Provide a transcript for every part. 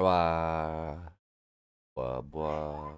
Wah, buah-buah.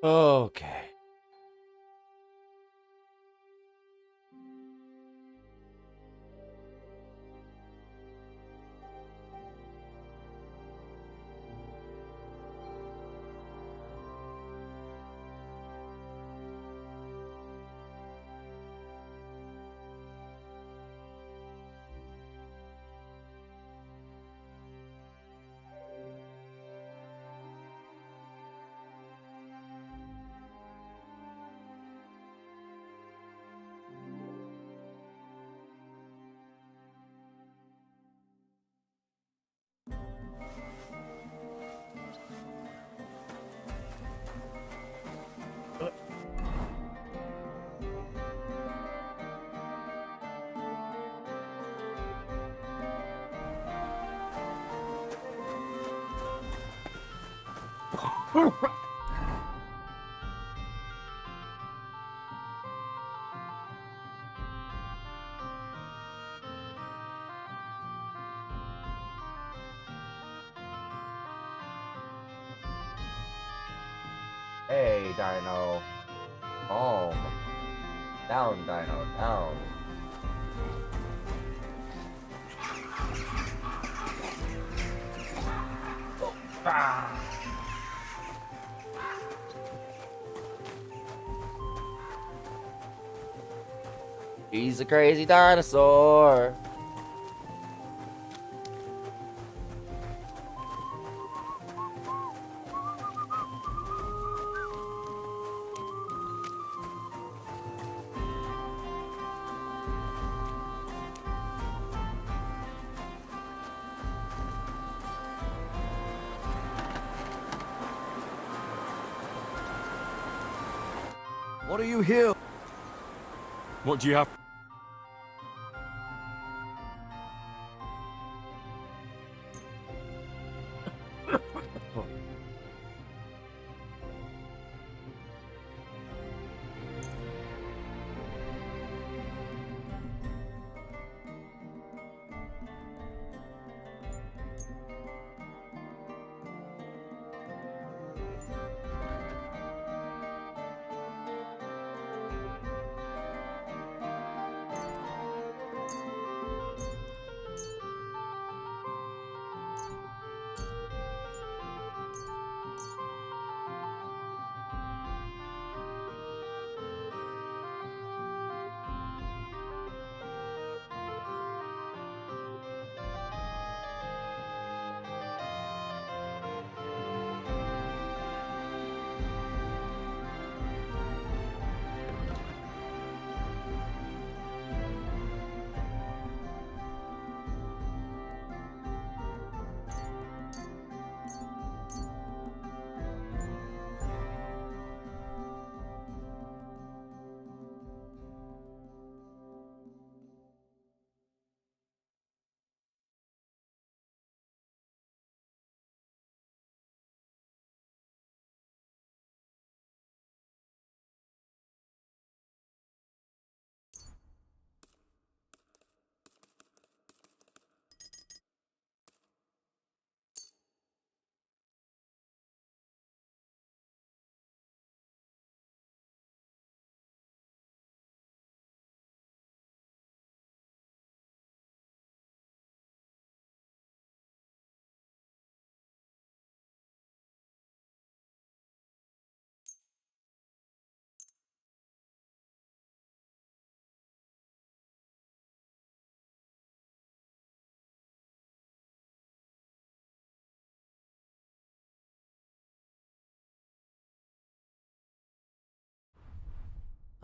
Okay. Hey, Dino. Calm. Down, Dino. Down. Oh, ah. He's a crazy dinosaur. What are you here? What do you have?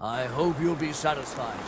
I hope you'll be satisfied.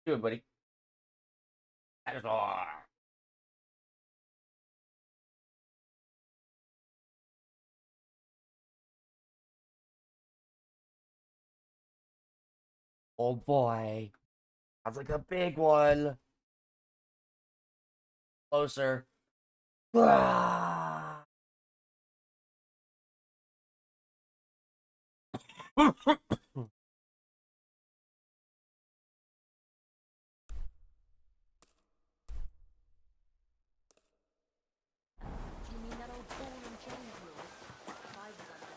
Do it, buddy. Dinosaur. Oh boy. Sounds like a big one. Closer. Ah. Do you mean that old ball and chain of yours? I was under.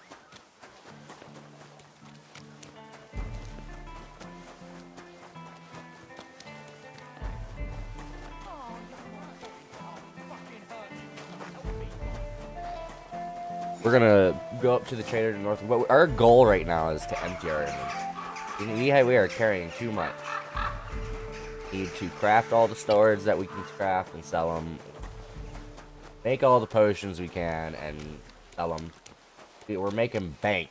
Oh, We're gonna go up to the trader to north. But our goal right now is to empty our inventory. We are carrying too much. We need to craft all the swords that we can craft and sell them. Make all the potions we can and sell them. We're making bank.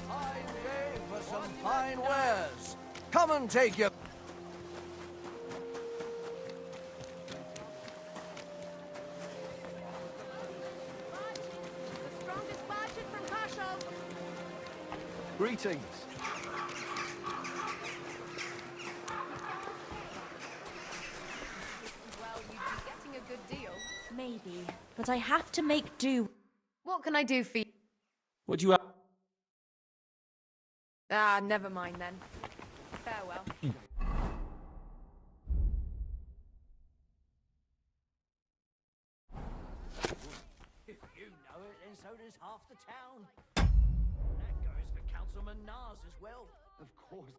Fine day for some fine wares. Come and take your... the strongest budget from Kasho. Greetings. Well, you'd be getting a good deal. Maybe, but I have to make do. What can I do for you? What do you have? Ah, never mind then. Farewell. If you know it, then so does half the town. That goes for Councilman Nars as well. Of course.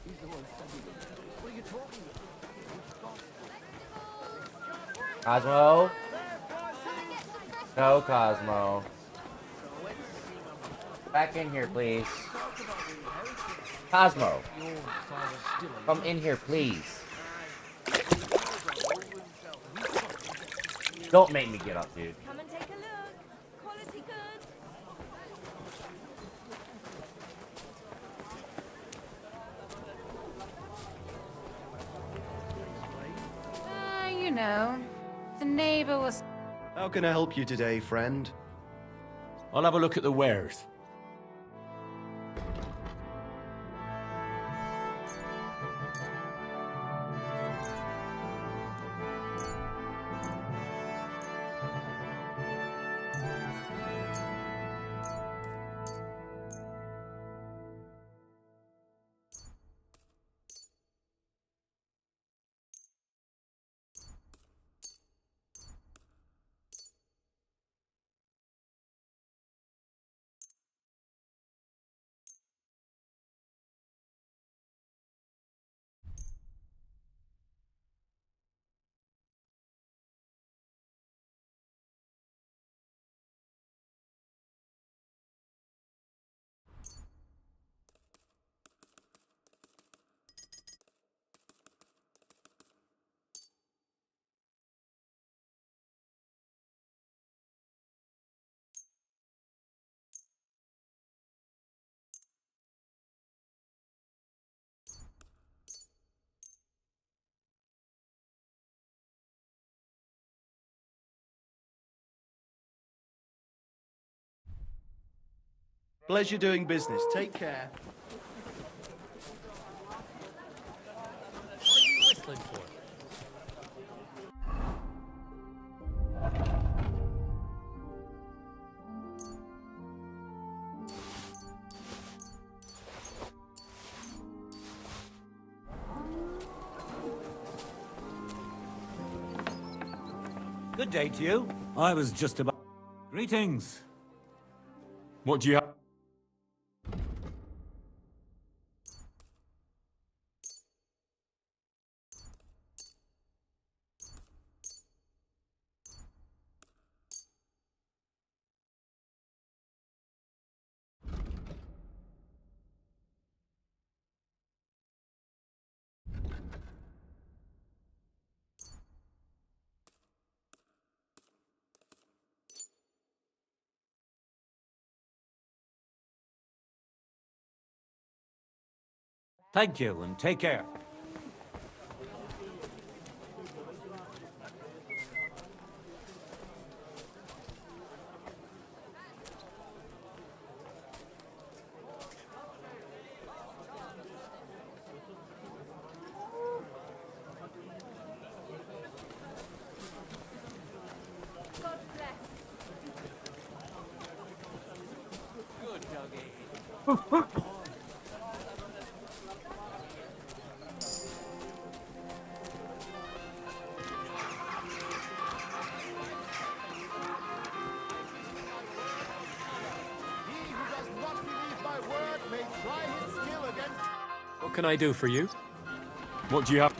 He's the one sending them. What are you talking about? Cosmo? No, Cosmo. Back in here, please. Cosmo. Come in here, please. Don't make me get up, dude. Come and take a look. Quality goods. You know, the neighbor was... How can I help you today, friend? I'll have a look at the wares. Pleasure doing business. Take care. Whistling for? Good day to you. I was just about... Greetings. What do you have? Thank you, and take care. What can I do for you? What do you have?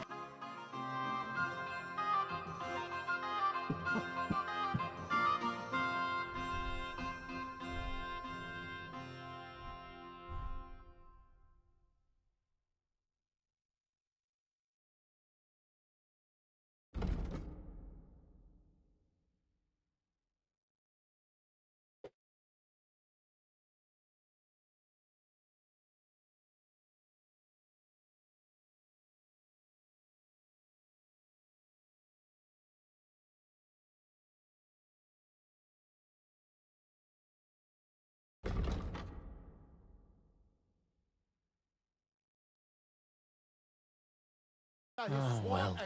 Oh, well.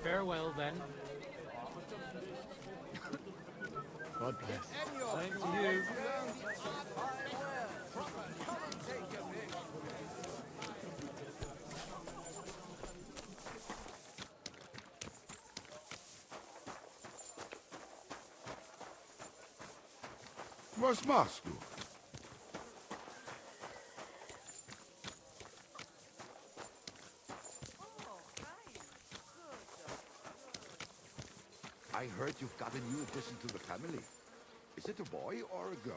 Farewell, then. God bless. Same to you. Was machst du? I heard you've got a new addition to the family. Is it a boy or a girl?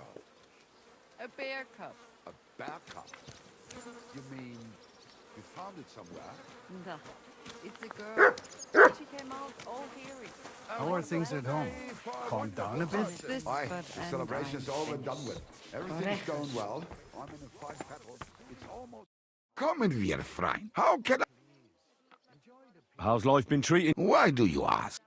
A bear cub. A bear cub? You mean you found it somewhere? No, it's a girl. She came out all hairy. How are things at home? Calmed down a bit? This, Aye, but the and celebration's I'm over and done finished. with. Everything's going well. I'm in a fine petrol. It's almost... Kommen wir, Freund. How can I... How's life been treating? Why do you ask?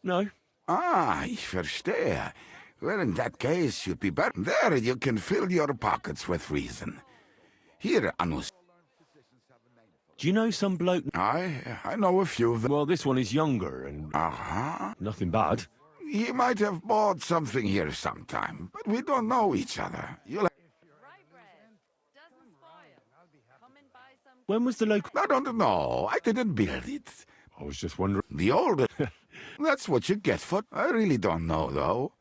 No. Ah, ich verstehe. Well, in that case, you'd be better. There you can fill your pockets with reason. Here, Anus. Do you know some bloke? I know a few of them. Well, this one is younger and Uh-huh. nothing bad. He might have bought something here sometime, but we don't know each other. You'll... Rye bread. Doesn't spoil. Come and buy some. When was the local? I don't know. I didn't build it. I was just wondering. The older... That's what you get for... I really don't know, though.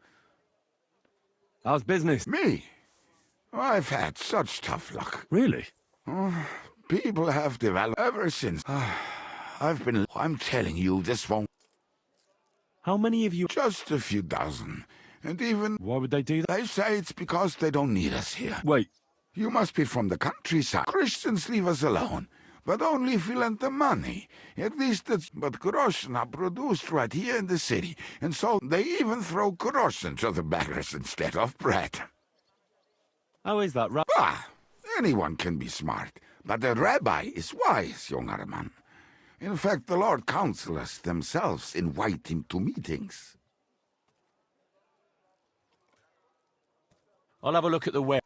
How's business? Me? I've had such tough luck. Really? People have developed ever since. I've been... I'm telling you, this won't... How many of you? Just a few dozen. And even... Why would they do that? They say it's because they don't need us here. Wait. You must be from the countryside. Christians leave us alone. but only filling the money. At least it's... But groschen are produced right here in the city, and so they even throw groschen to the beggars instead of bread. How is that right? Ah, anyone can be smart, but the rabbi is wise, younger man. In fact, the Lord Counselors themselves invite him to meetings. I'll have a look at the web.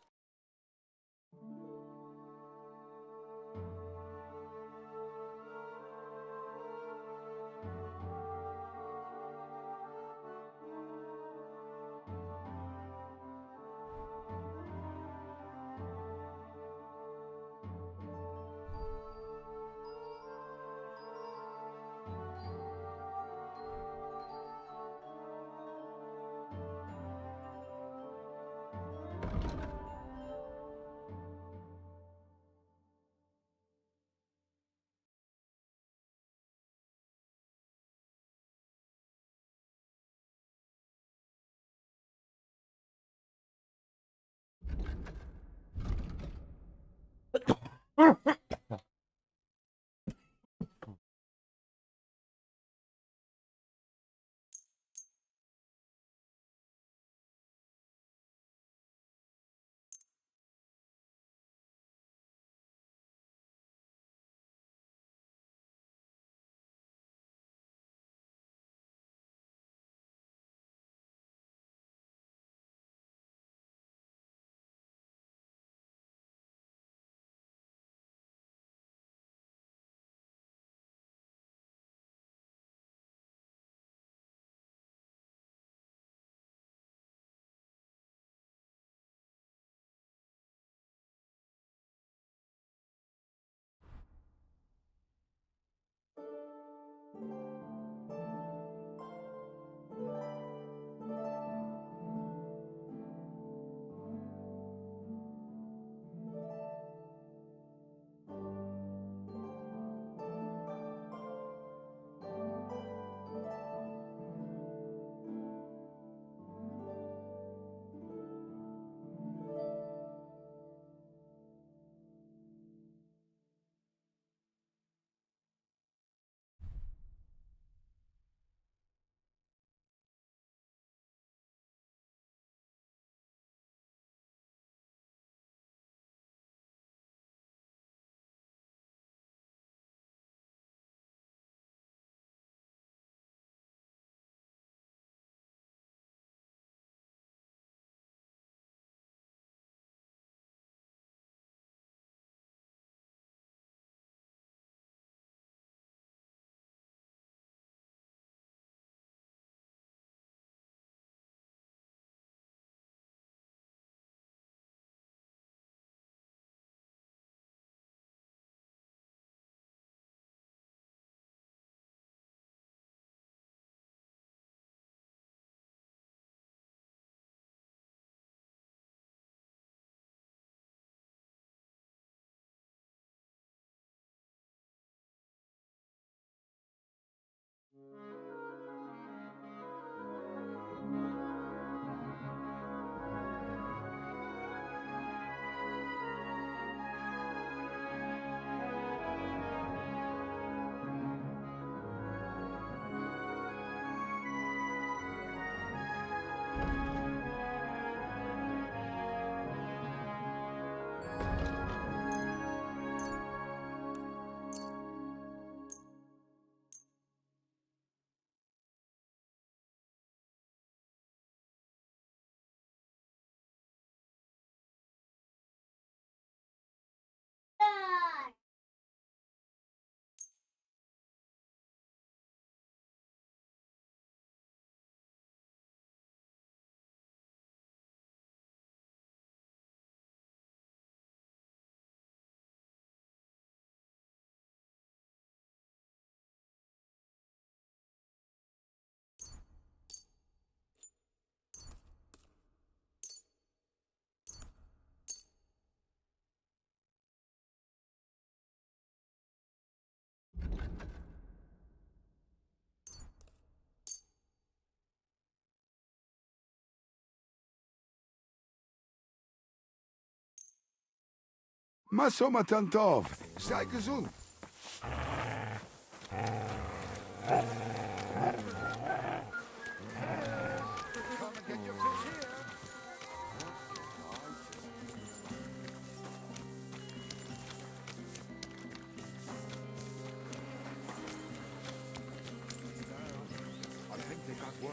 Masomatan tov. Sei gesund.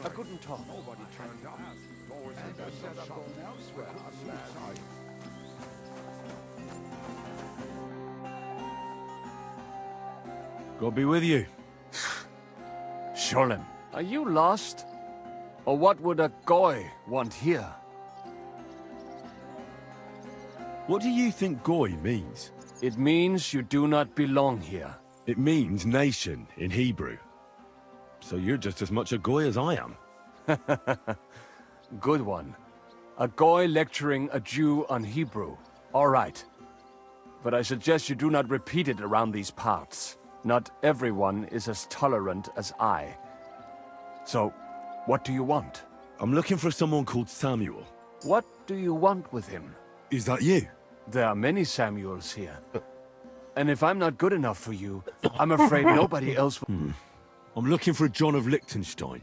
A guten Tag. Nobody turned up. And I said I'm going elsewhere. God be with you. Sholem, are you lost? Or what would a goy want here? What do you think goy means? It means you do not belong here. It means nation in Hebrew. So you're just as much a goy as I am. Good one. A goy lecturing a Jew on Hebrew. All right. But I suggest you do not repeat it around these parts. Not everyone is as tolerant as I. So, what do you want? I'm looking for someone called Samuel. What do you want with him? Is that you? There are many Samuels here. And if I'm not good enough for you, I'm afraid nobody else will. I'm looking for John of Liechtenstein.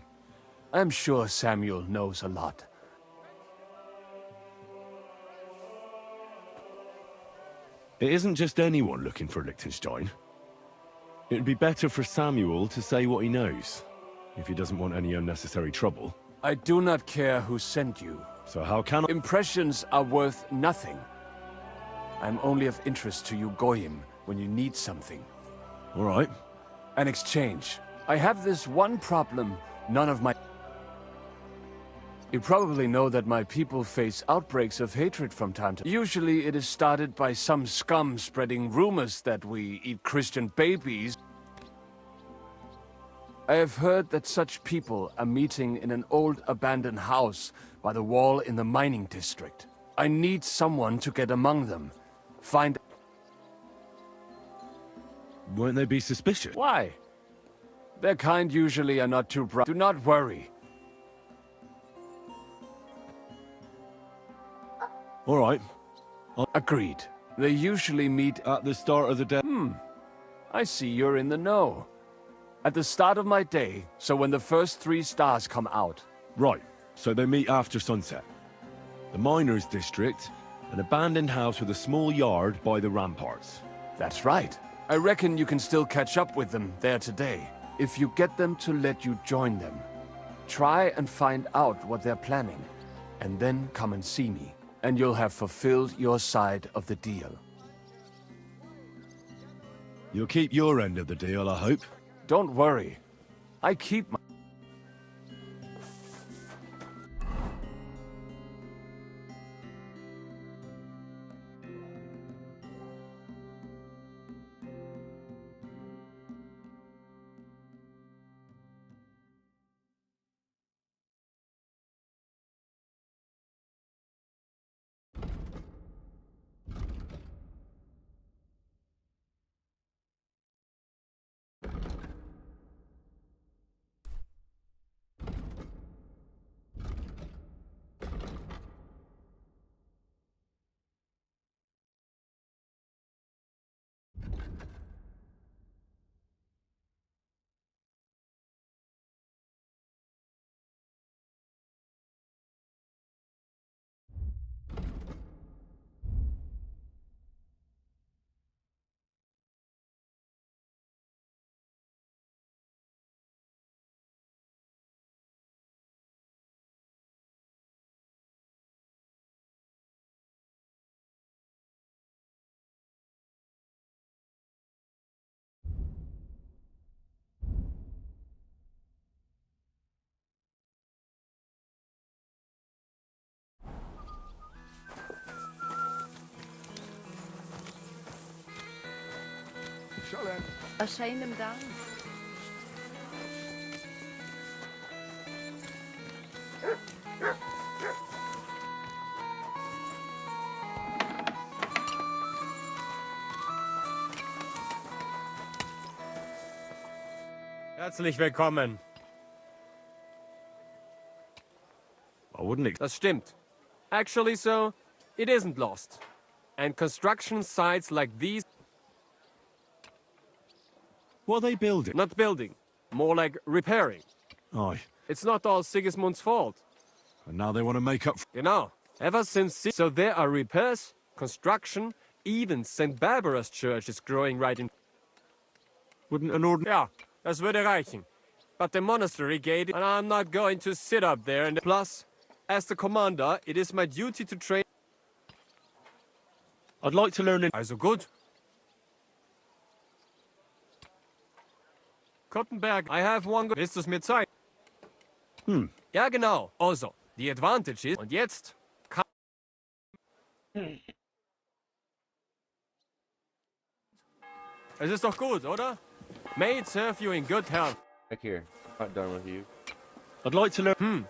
I'm sure Samuel knows a lot. It isn't just anyone looking for Liechtenstein. It'd be better for Samuel to say what he knows, if he doesn't want any unnecessary trouble. I do not care who sent you. So how can I— Impressions are worth nothing. I'm only of interest to you Goyim when you need something. All right. An exchange. I have this one problem none of my... You probably know that my people face outbreaks of hatred from time to time. Usually it is started by some scum spreading rumors that we eat Christian babies. I have heard that such people are meeting in an old abandoned house by the wall in the mining district. I need someone to get among them. Find... Won't they be suspicious? Why? Their kind usually are not too bright. Do not worry. All right. Agreed. They usually meet... At the start of the day. I see you're in the know. At the start of my day, so when the first 3 stars come out. Right. So they meet after sunset. The miners' district, an abandoned house with a small yard by the ramparts. That's right. I reckon you can still catch up with them there today, if you get them to let you join them. Try and find out what they're planning, and then come and see me, and you'll have fulfilled your side of the deal. You'll keep your end of the deal, I hope. Don't worry. I keep my... A shame them down. Herzlich willkommen. I wouldn't Das stimmt. Actually, so, it isn't lost. And construction sites like these... What are they building? Not building, more like repairing. Aye. It's not all Sigismund's fault. And now they want to make up for... You know, ever since... So there are repairs, construction, even St. Barbara's church is growing right in... Wouldn't an ordinary... Ja, das würde reichen. But the monastery gate, and I'm not going to sit up there and... Plus, as the commander, it is my duty to train... I'd like to learn in... Also gut. Kottenberg, I have one... Willst du's mir zeigen? Ja, genau. Also, the advantage is... Und jetzt... Es ist doch gut, oder? May it serve you in good health. Back here. I'm not done with you. I'd like to learn...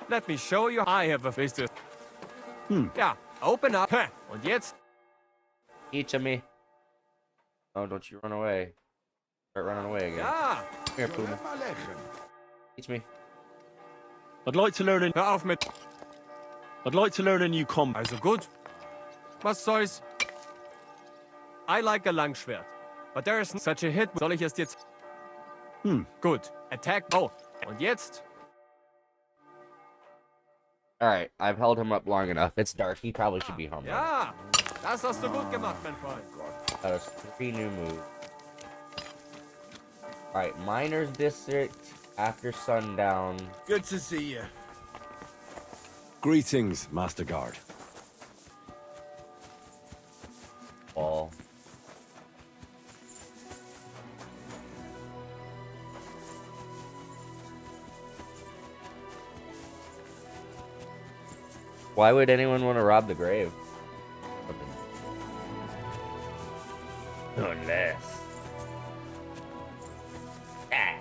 Let me show you. I have a business. Ja, open up. Und jetzt... Each of me. Oh, don't you run away. Start running away again. Ja, Here, Puma. Teach me. I'd like to learn in... hör auf mit... I'd like to learn a new combat. Also gut. Was soll's? I like a Langschwert. But there isn't such a hit. Soll ich es jetzt... Gut. Attack. Oh. Und jetzt? Alright, I've held him up long enough. It's dark. He probably should be home. Ja, das hast du gut gemacht, mein Freund. That was 3 new moves. Alright, Miners District after sundown. Good to see you. Greetings, Master Guard. Ball. Why would anyone want to rob the grave? Unless. Ah.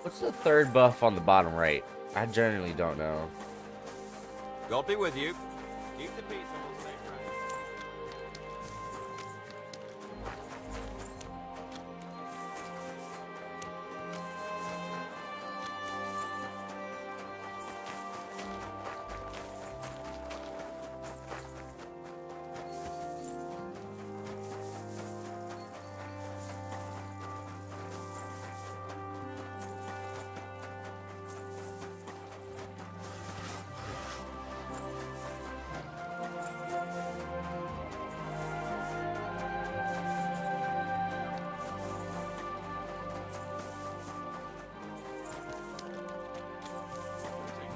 What's the third buff on the bottom right? I generally don't know. God be with you. Keep the peace and we'll stay friends.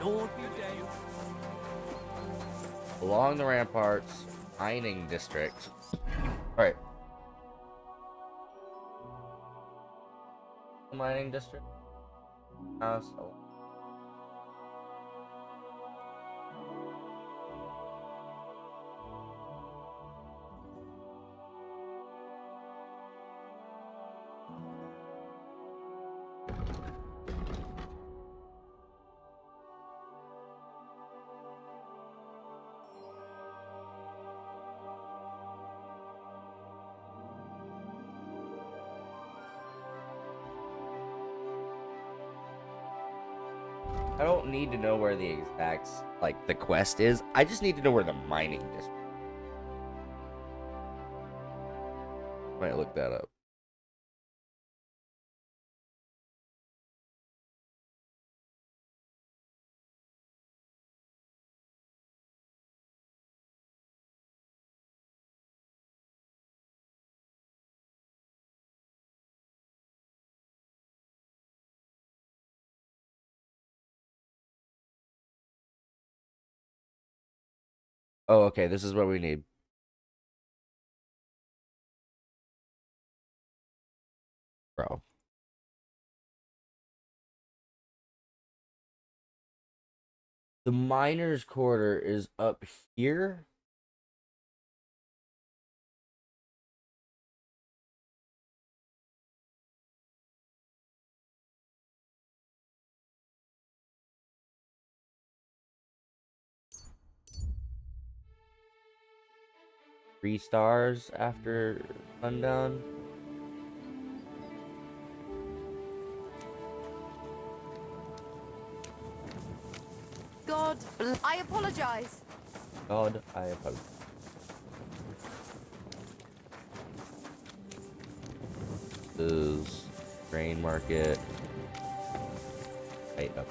Lord, you dare. Along the ramparts, mining district. Alright. Mining district? House. Oh. I don't need to know where the exact, like, the quest is. I just need to know where the mining district is. Might look that up. Oh, okay, this is what we need. Bro. The miner's quarter is up here? 3 stars after sundown. God, I apologize. God, I oppose. This is grain market. Right up.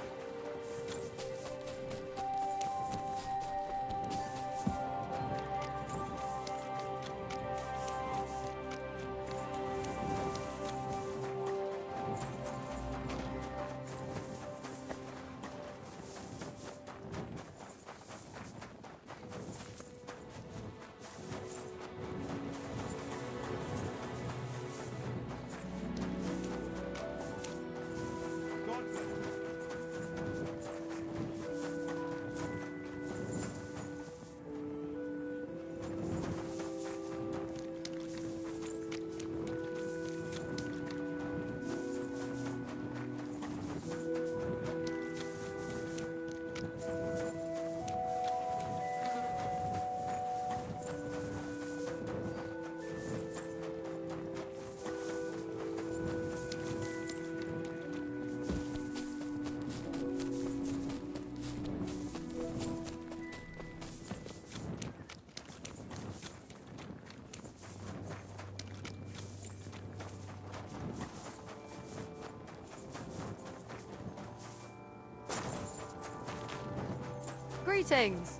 Greetings.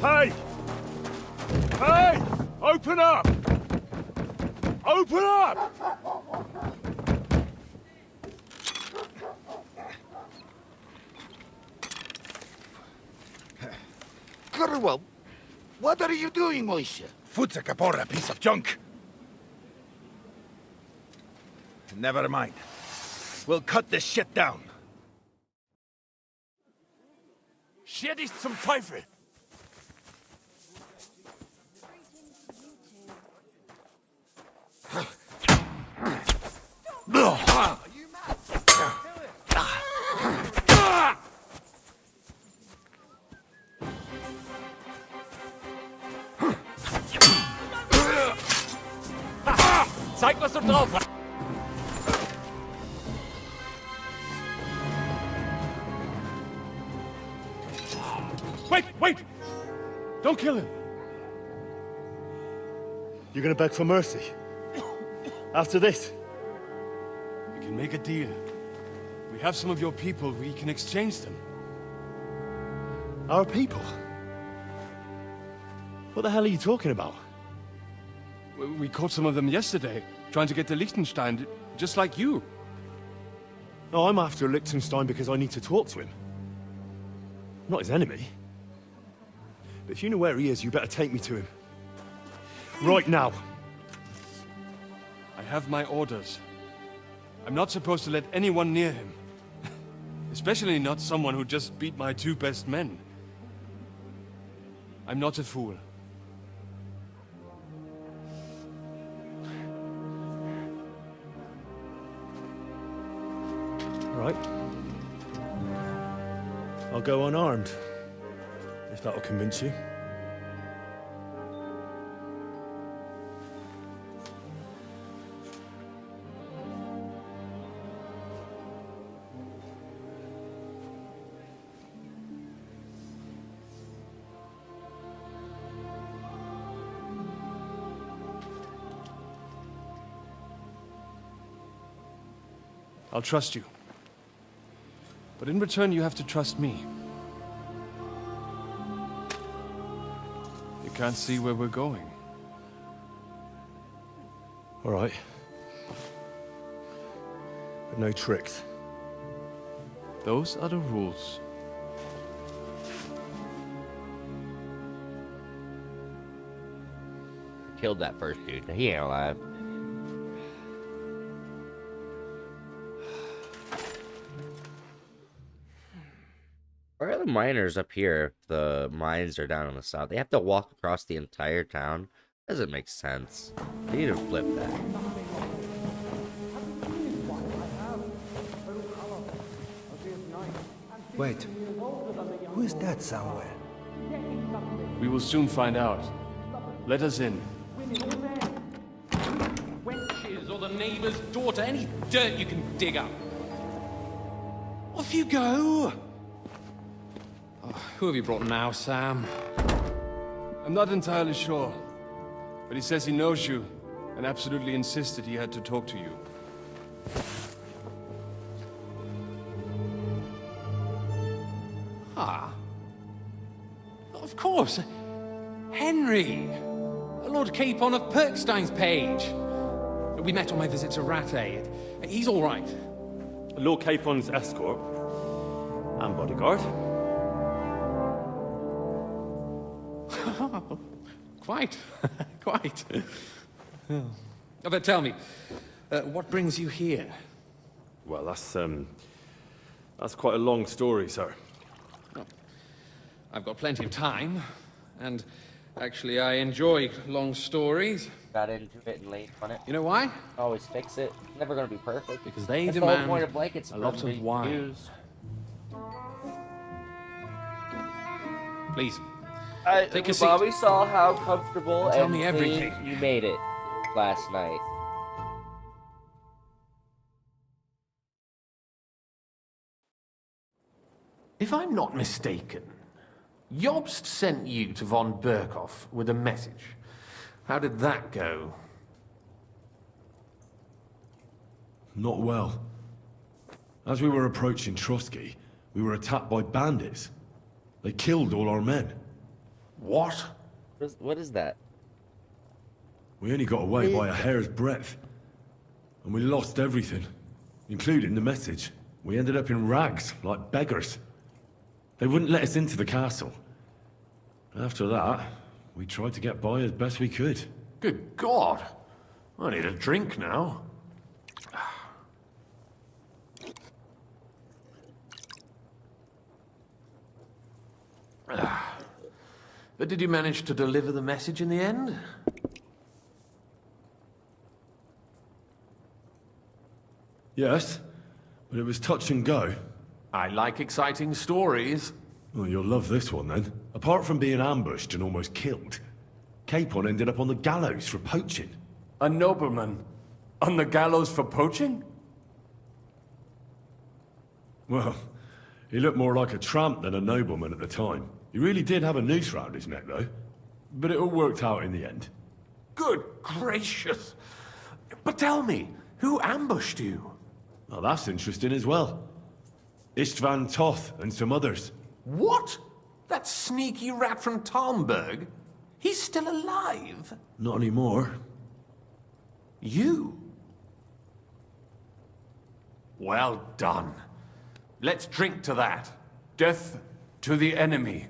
Hey! Hey! Open up! Open up! Kurwa, what are you doing, Moishe? Foot's a capora, piece of junk. Never mind. We'll cut this shit down. Shit ist zum Teufel! Zeig, was du drauf hast. Wait, wait! Don't kill him! You're gonna beg for mercy? After this? We can make a deal. We have some of your people. We can exchange them. Our people? What the hell are you talking about? We caught some of them yesterday, trying to get to Liechtenstein, just like you. No, I'm after Liechtenstein because I need to talk to him. I'm not his enemy. But if you know where he is, you better take me to him. Right now. I have my orders. I'm not supposed to let anyone near him. Especially not someone who just beat my 2 best men. I'm not a fool. Right. I'll go unarmed. If that'll convince you. I'll trust you. But in return, you have to trust me. You can't see where we're going. All right. no tricks. Those are the rules. Killed that first dude. He ain't alive. Where are the miners up here if the mines are down in the south? They have to walk across the entire town. Doesn't make sense. They need to flip that. Wait. Who is that somewhere? We will soon find out. Let us in. Wenches or the neighbor's daughter, any dirt you can dig up. Off you go! Oh, who have you brought now, Sam? I'm not entirely sure, but he says he knows you and absolutely insisted he had to talk to you. Ah. Of course. Henry. Lord Capon of Perkstein's page. We met on my visit to Rattay. He's all right. Lord Capon's escort and bodyguard. Quite. Quite. Oh, but tell me, what brings you here? Well, that's quite a long story, sir. Oh, I've got plenty of time, and actually I enjoy long stories. Got into it and late on it. You know why? Always fix it. It's never gonna be perfect. Because they That's the whole demand point of blankets a lot of wine. use. Please. Take a Bobby saw how comfortable Tell and me clean everything. you made it last night. If I'm not mistaken, Jobst sent you to von Berkhoff with a message. How did that go? Not well. As we were approaching Trotsky, we were attacked by bandits. They killed all our men. What? What is that? We only got away by a hair's breadth. And we lost everything, including the message. We ended up in rags, like beggars. They wouldn't let us into the castle. After that, we tried to get by as best we could. Good God! I need a drink now. But did you manage to deliver the message in the end? Yes, but it was touch and go. I like exciting stories. Well, you'll love this one then. Apart from being ambushed and almost killed, Capon ended up on the gallows for poaching. A nobleman on the gallows for poaching? Well, he looked more like a tramp than a nobleman at the time. He really did have a noose round his neck, though. But it all worked out in the end. Good gracious! But tell me, who ambushed you? Well, that's interesting as well. Istvan Toth and some others. What? That sneaky rat from Talmberg? He's still alive? Not anymore. You? Well done. Let's drink to that. Death to the enemy.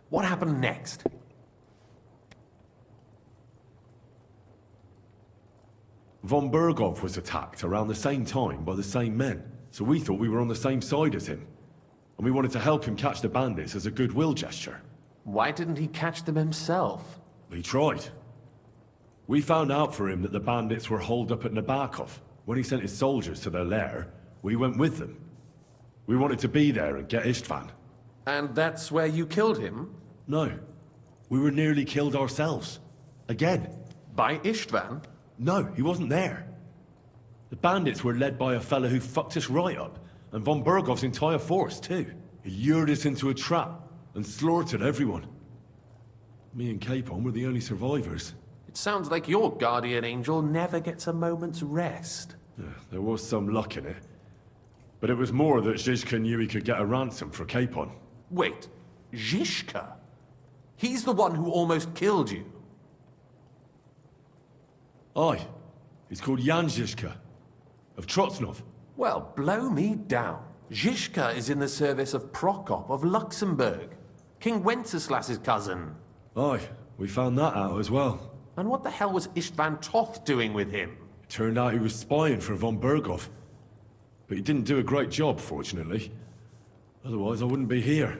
What happened next? Von Berghoff was attacked around the same time by the same men, so we thought we were on the same side as him. And we wanted to help him catch the bandits as a goodwill gesture. Why didn't he catch them himself? He tried. We found out for him that the bandits were holed up at Nabokov. When he sent his soldiers to their lair, we went with them. We wanted to be there and get Istvan. And that's where you killed him? No. We were nearly killed ourselves. Again. By Istvan? No, he wasn't there. The bandits were led by a fella who fucked us right up, and von Berghoff's entire force, too. He lured us into a trap and slaughtered everyone. Me and Capon were the only survivors. It sounds like your guardian angel never gets a moment's rest. Yeah, there was some luck in it. But it was more that Zizka knew he could get a ransom for Capon. Wait, Zizka? He's the one who almost killed you. Aye. He's called Jan Zizka, of Trotsnov. Well, blow me down. Zizka is in the service of Prokop of Luxembourg, King Wenceslas's cousin. Aye, we found that out as well. And what the hell was Istvan Toth doing with him? It turned out he was spying for von Berghoff. But he didn't do a great job, fortunately. Otherwise, I wouldn't be here.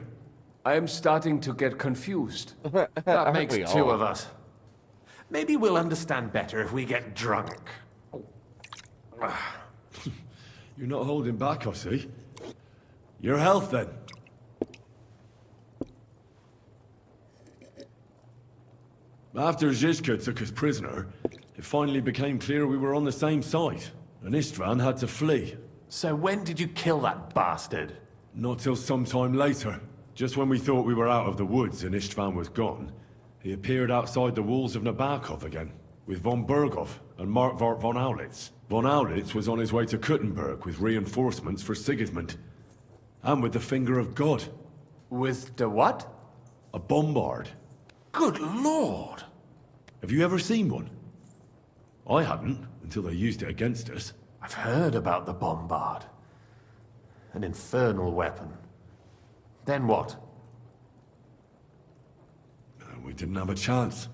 I am starting to get confused. That makes We two all of us. Maybe we'll understand better if we get drunk. You're not holding back, I see. Your health, then. After Zizka took us prisoner, it finally became clear we were on the same side, and Istvan had to flee. So when did you kill that bastard? Not till some time later. Just when we thought we were out of the woods and Istvan was gone, he appeared outside the walls of Nabokov again, with von Berghoff and Markvart von Aulitz. Von Aulitz was on his way to Kuttenberg with reinforcements for Sigismund. And with the finger of God. With the what? A bombard. Good lord! Have you ever seen one? I hadn't, until they used it against us. I've heard about the bombard. An infernal weapon. Then what? We didn't have a chance.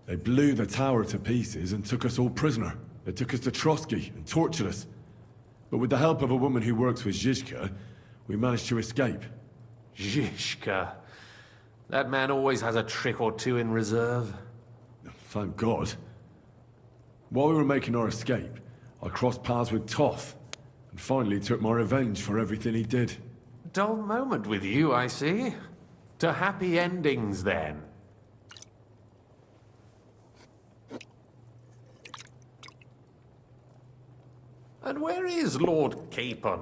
They blew the tower to pieces and took us all prisoner. They took us to Trotsky and tortured us. But with the help of a woman who works with Zizka, we managed to escape. Zizka. That man always has a trick or two in reserve. Thank God. While we were making our escape, I crossed paths with Toth, and finally took my revenge for everything he did. Dull moment with you, I see. To happy endings, then. And where is Lord Capon?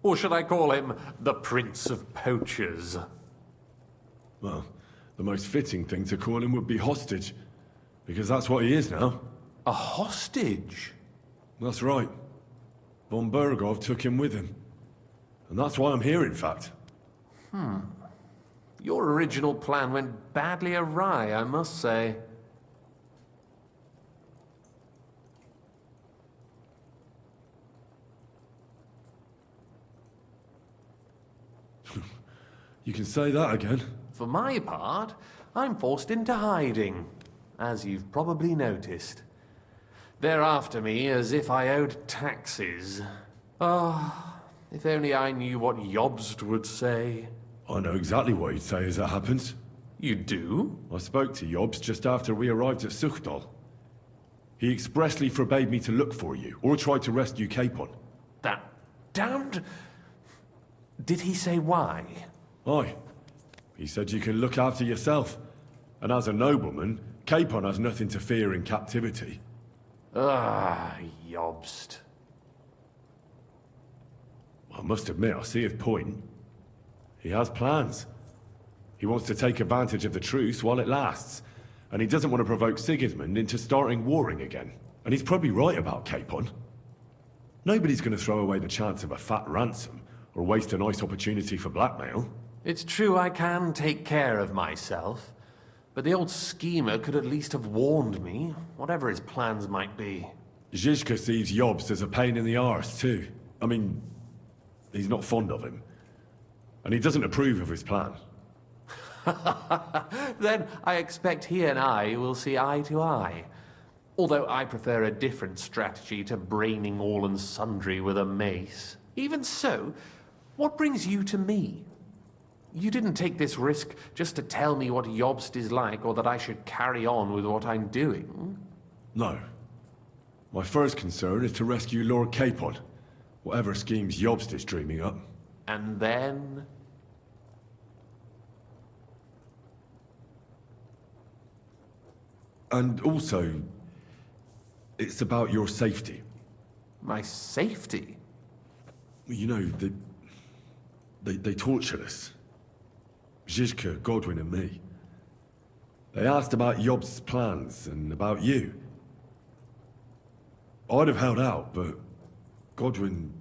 Or should I call him the Prince of Poachers? Well, the most fitting thing to call him would be hostage, because that's what he is now. A hostage? That's right. Von Berghoff took him with him. And that's why I'm here, in fact. Your original plan went badly awry, I must say. You can say that again. For my part, I'm forced into hiding, as you've probably noticed. They're after me as if I owed taxes. Ah, if only I knew what Jobst would say. I know exactly what he'd say as it happens. You do? I spoke to Jobs just after we arrived at Suchdal. He expressly forbade me to look for you, or try to rescue Capon. That damned... Did he say why? Aye. He said you can look after yourself. And as a nobleman, Capon has nothing to fear in captivity. Ah, Jobst. I must admit, I see his point. He has plans. He wants to take advantage of the truce while it lasts. And he doesn't want to provoke Sigismund into starting warring again. And he's probably right about Capon. Nobody's going to throw away the chance of a fat ransom, or waste a nice opportunity for blackmail. It's true I can take care of myself, but the old schemer could at least have warned me, whatever his plans might be. Zizka sees Jobst as a pain in the arse, too. I mean, he's not fond of him. And he doesn't approve of his plan. Then I expect he and I will see eye to eye. Although I prefer a different strategy to braining all and sundry with a mace. Even so, what brings you to me? You didn't take this risk just to tell me what Jobst is like, or that I should carry on with what I'm doing. No. My first concern is to rescue Lord Capon, whatever schemes Jobst is dreaming up. And then... And also, it's about your safety. My safety? You know, they tortured us. Zizka, Godwin and me. They asked about Jobst's plans and about you. I'd have held out, but Godwin...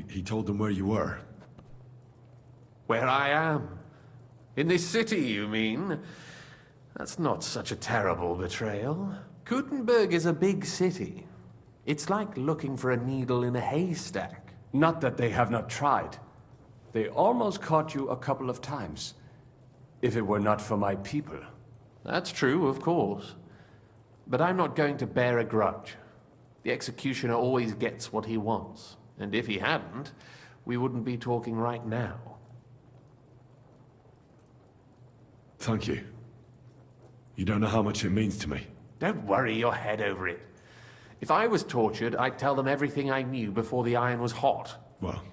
He told them where you were. Where I am. In this city, you mean? That's not such a terrible betrayal. Gutenberg is a big city. It's like looking for a needle in a haystack. Not that they have not tried. They almost caught you a couple of times. If it were not for my people. That's true, of course. But I'm not going to bear a grudge. The executioner always gets what he wants. And if he hadn't, we wouldn't be talking right now. Thank you. You don't know how much it means to me. Don't worry your head over it. If I was tortured, I'd tell them everything I knew before the iron was hot. Well,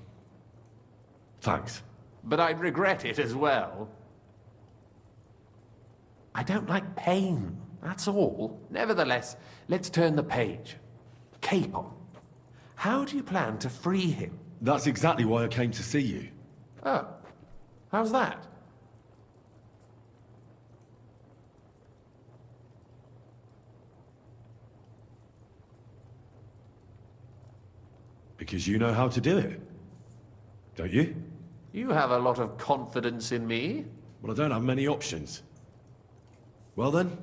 thanks. But I'd regret it as well. I don't like pain, that's all. Nevertheless, let's turn the page. Capon. How do you plan to free him? That's exactly why I came to see you. Oh, how's that? Because you know how to do it. Don't you? You have a lot of confidence in me. Well, I don't have many options. Well then,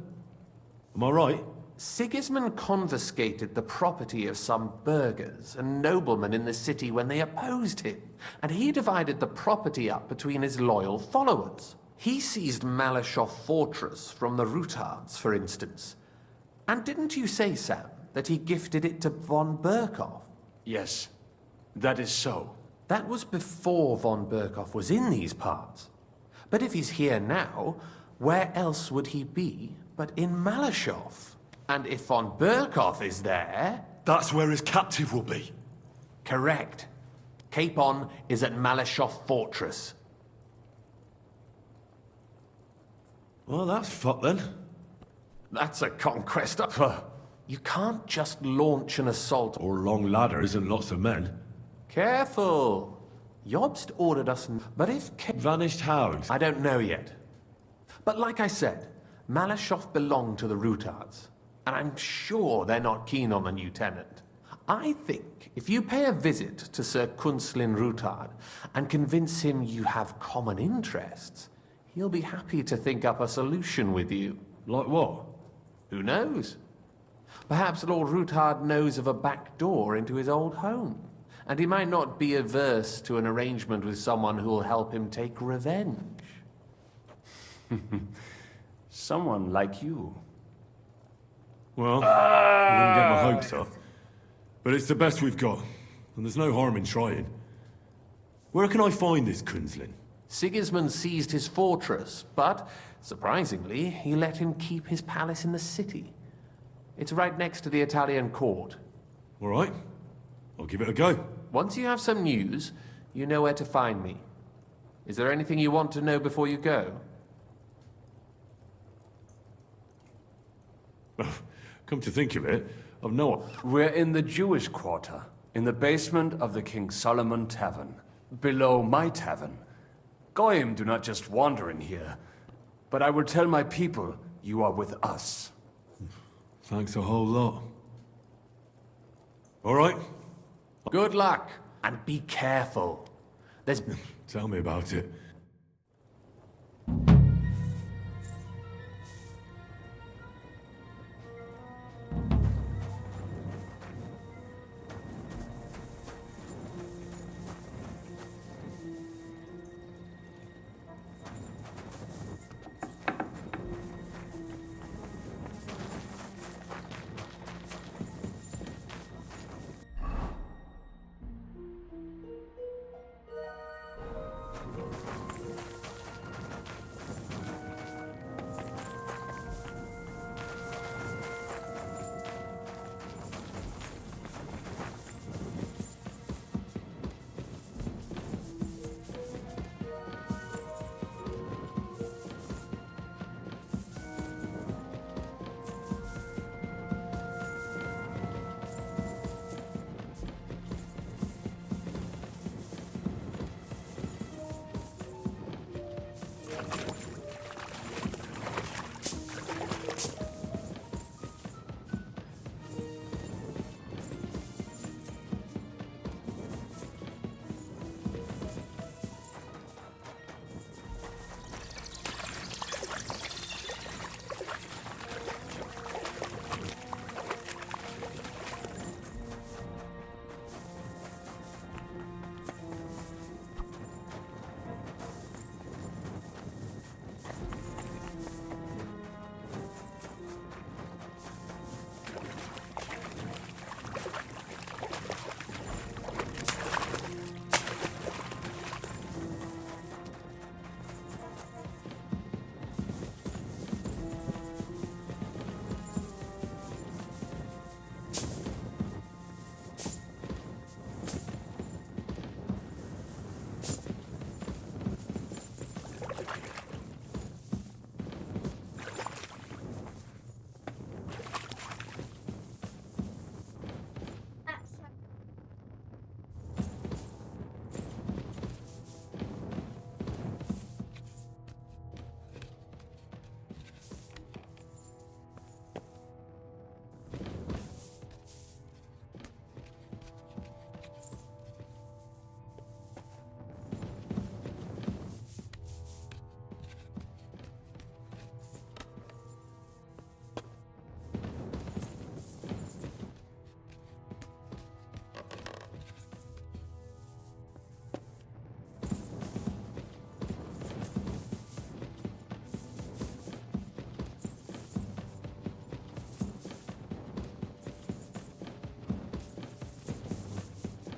am I right? Sigismund confiscated the property of some burghers and noblemen in the city when they opposed him, and he divided the property up between his loyal followers. He seized Malyshoff Fortress from the Rutards, for instance. And didn't you say, Sam, that he gifted it to von Berkoff? Yes, that is so. That was before von Berkoff was in these parts. But if he's here now, where else would he be but in Malyshoff? And if von Berkoff is there... That's where his captive will be. Correct. Capon is at Malyshoff Fortress. Well, that's fucked then. That's a conquest up. You can't just launch an assault. Or long ladders and lots of men. Careful. Jobst ordered us... But if... Vanished how? I don't know yet. But like I said, Malyshoff belonged to the Rutards. And I'm sure they're not keen on the new tenant. I think if you pay a visit to Sir Kunslin Rutard and convince him you have common interests, he'll be happy to think up a solution with you. Like what? Who knows? Perhaps Lord Rutard knows of a back door into his old home. And he might not be averse to an arrangement with someone who'll help him take revenge. Someone like you. Well, I wouldn't get my hopes up. But it's the best we've got, and there's no harm in trying. Where can I find this Kunslin? Sigismund seized his fortress, but, surprisingly, he let him keep his palace in the city. It's right next to the Italian court. All right. I'll give it a go. Once you have some news, you know where to find me. Is there anything you want to know before you go? Come to think of it, I've no... We're in the Jewish quarter, in the basement of the King Solomon Tavern, below my tavern. Goyim do not just wander in here, but I will tell my people you are with us. Thanks a whole lot. All right. Good luck, and be careful. There's... Tell me about it.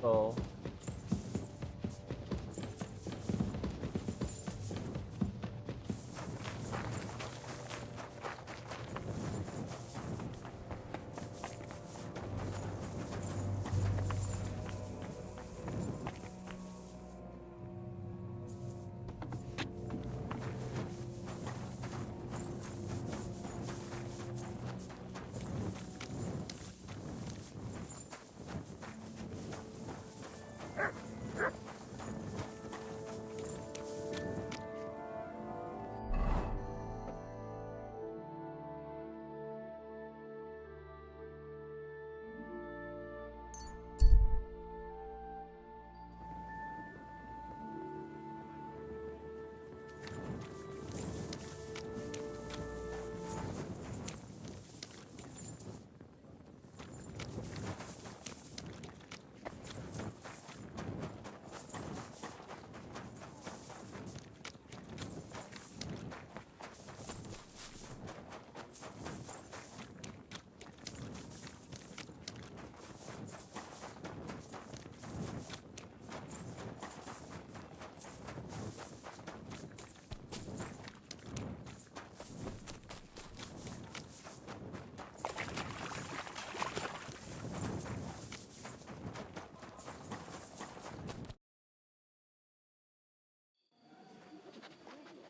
Oh.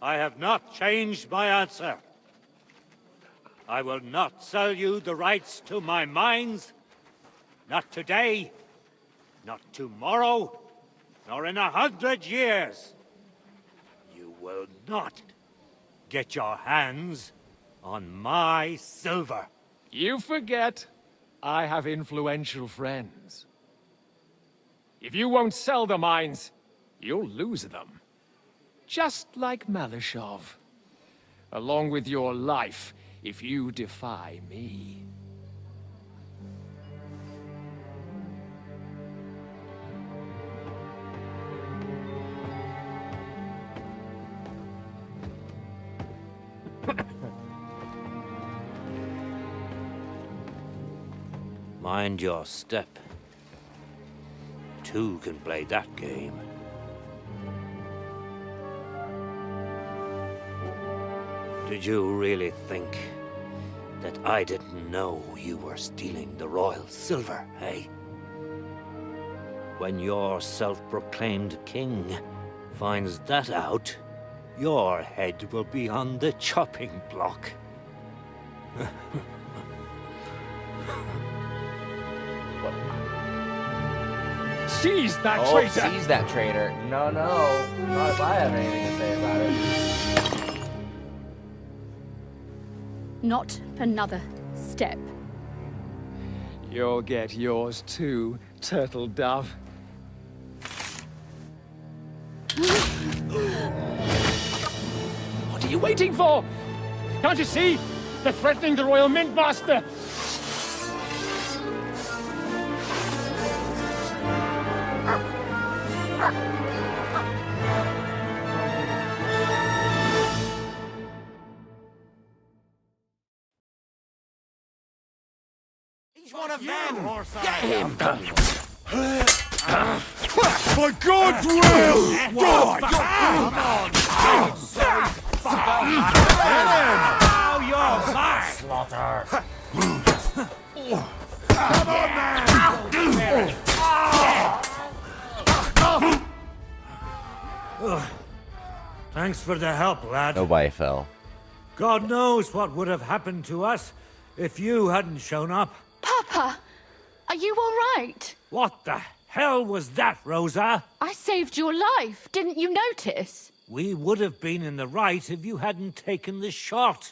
I have not changed my answer. I will not sell you the rights to my mines. Not today, not tomorrow, nor in 100 years. You will not get your hands on my silver. You forget I have influential friends. If you won't sell the mines, you'll lose them. Just like Malishov. Along with your life, if you defy me. Mind your step. Two can play that game. Did you really think that I didn't know you were stealing the royal silver, eh? When your self-proclaimed king finds that out, your head will be on the chopping block. Seize that traitor! Seize that traitor. No, no. Not if I have anything to say about it. Not another step. You'll get yours too, turtle dove. What are you waiting for? Can't you see? They're threatening the Royal Mint Master! He's one of them! Get him! For God's will! Die! Now you're mine! Slaughter. Come on, man! Thanks for the help, lad. Nobody fell. God knows what would have happened to us if you hadn't shown up. Papa, are you all right? What the hell was that, Rosa? I saved your life. Didn't you notice? We would have been in the right if you hadn't taken the shot.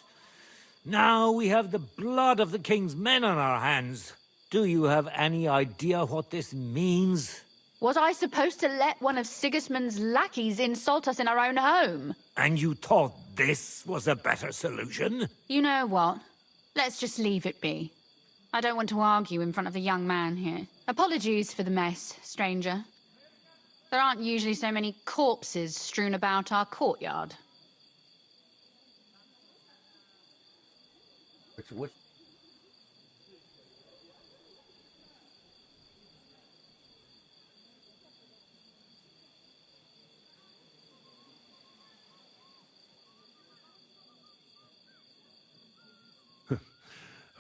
Now we have the blood of the king's men on our hands. Do you have any idea what this means? Was I supposed to let one of Sigismund's lackeys insult us in our own home? And you thought this was a better solution? You know what? Let's just leave it be. I don't want to argue in front of the young man here. Apologies for the mess, stranger. There aren't usually so many corpses strewn about our courtyard. Which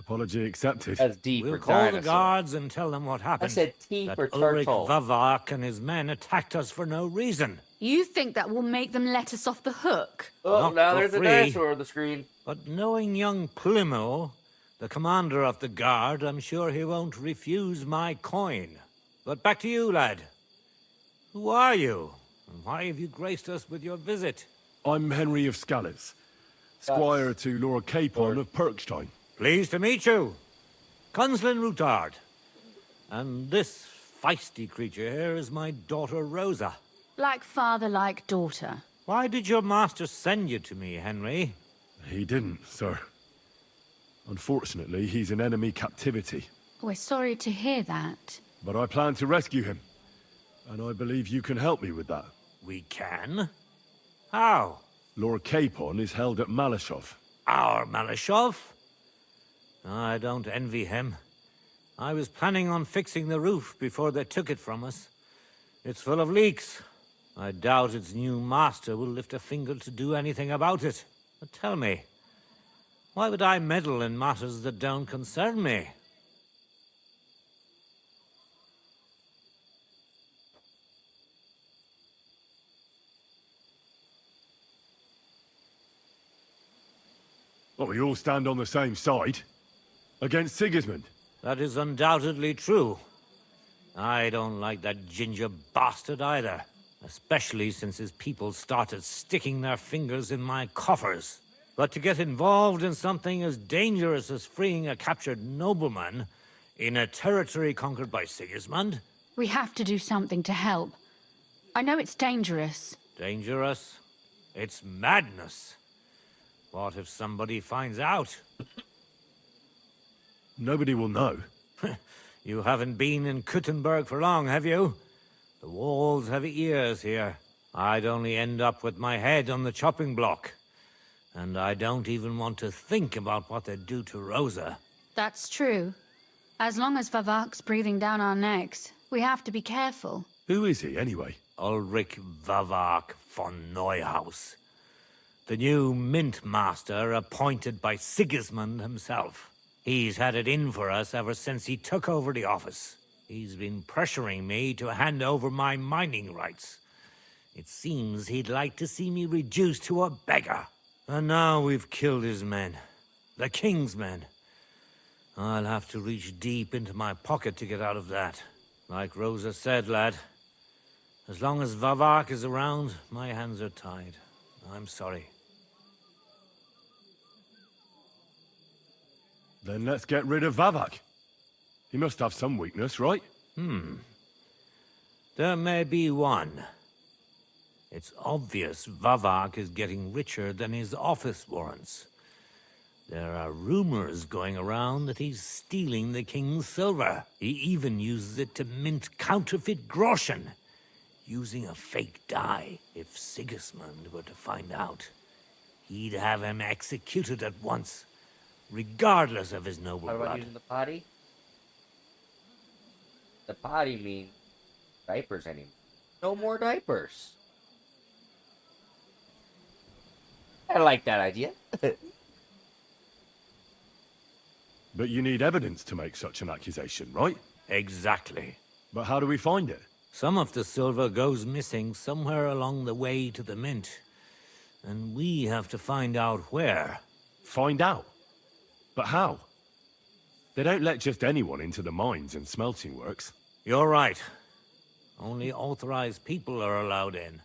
Apology accepted. That's deep We'll for call the dinosaur. guards and tell them what happened. said T that for Ulrich turtle. Vavak and his men attacked us for no reason. You think that will make them let us off the hook? Oh, Not now for there's a free. dinosaur on the screen. But knowing young Plimo, the commander of the guard, I'm sure he won't refuse my coin. But back to you, lad. Who are you? And why have you graced us with your visit? I'm Henry of Scallis, squire to Lord Capon of Perkstein. Pleased to meet you. Conslin Routard. And this feisty creature here is my daughter Rosa. Like father, like daughter. Why did your master send you to me, Henry? He didn't, sir. Unfortunately, he's in enemy captivity. We're sorry to hear that. But I plan to rescue him. And I believe you can help me with that. We can? How? Lord Capon is held at Malashov. Our Malashov? I don't envy him. I was planning on fixing the roof before they took it from us. It's full of leaks. I doubt its new master will lift a finger to do anything about it. But tell me, why would I meddle in matters that don't concern me? Well, we all stand on the same side. Against Sigismund. That is undoubtedly true. I don't like that ginger bastard either. Especially since his people started sticking their fingers in my coffers. But to get involved in something as dangerous as freeing a captured nobleman in a territory conquered by Sigismund? We have to do something to help. I know it's dangerous. Dangerous? It's madness. What if somebody finds out? Nobody will know. You haven't been in Kuttenberg for long, have you? The walls have ears here. I'd only end up with my head on the chopping block. And I don't even want to think about what they'd do to Rosa. That's true. As long as Vavak's breathing down our necks, we have to be careful. Who is he, anyway? Ulrich Vavak von Neuhaus. The new mint master appointed by Sigismund himself. He's had it in for us ever since he took over the office. He's been pressuring me to hand over my mining rights. It seems he'd like to see me reduced to a beggar. And now we've killed his men. The king's men. I'll have to reach deep into my pocket to get out of that. Like Rosa said, lad, as long as Vavak is around, my hands are tied. I'm sorry. Then let's get rid of Vavak. He must have some weakness, right? There may be one. It's obvious Vavak is getting richer than his office warrants. There are rumors going around that he's stealing the king's silver. He even uses it to mint counterfeit groschen, using a fake dye. If Sigismund were to find out, he'd have him executed at once, regardless of his noble What about blood. using the potty? The potty means diapers anymore. No more diapers. I like that idea. But you need evidence to make such an accusation, right? Exactly. But how do we find it? Some of the silver goes missing somewhere along the way to the mint. And we have to find out where. Find out? But how? They don't let just anyone into the mines and smelting works. You're right. Only authorized people are allowed in.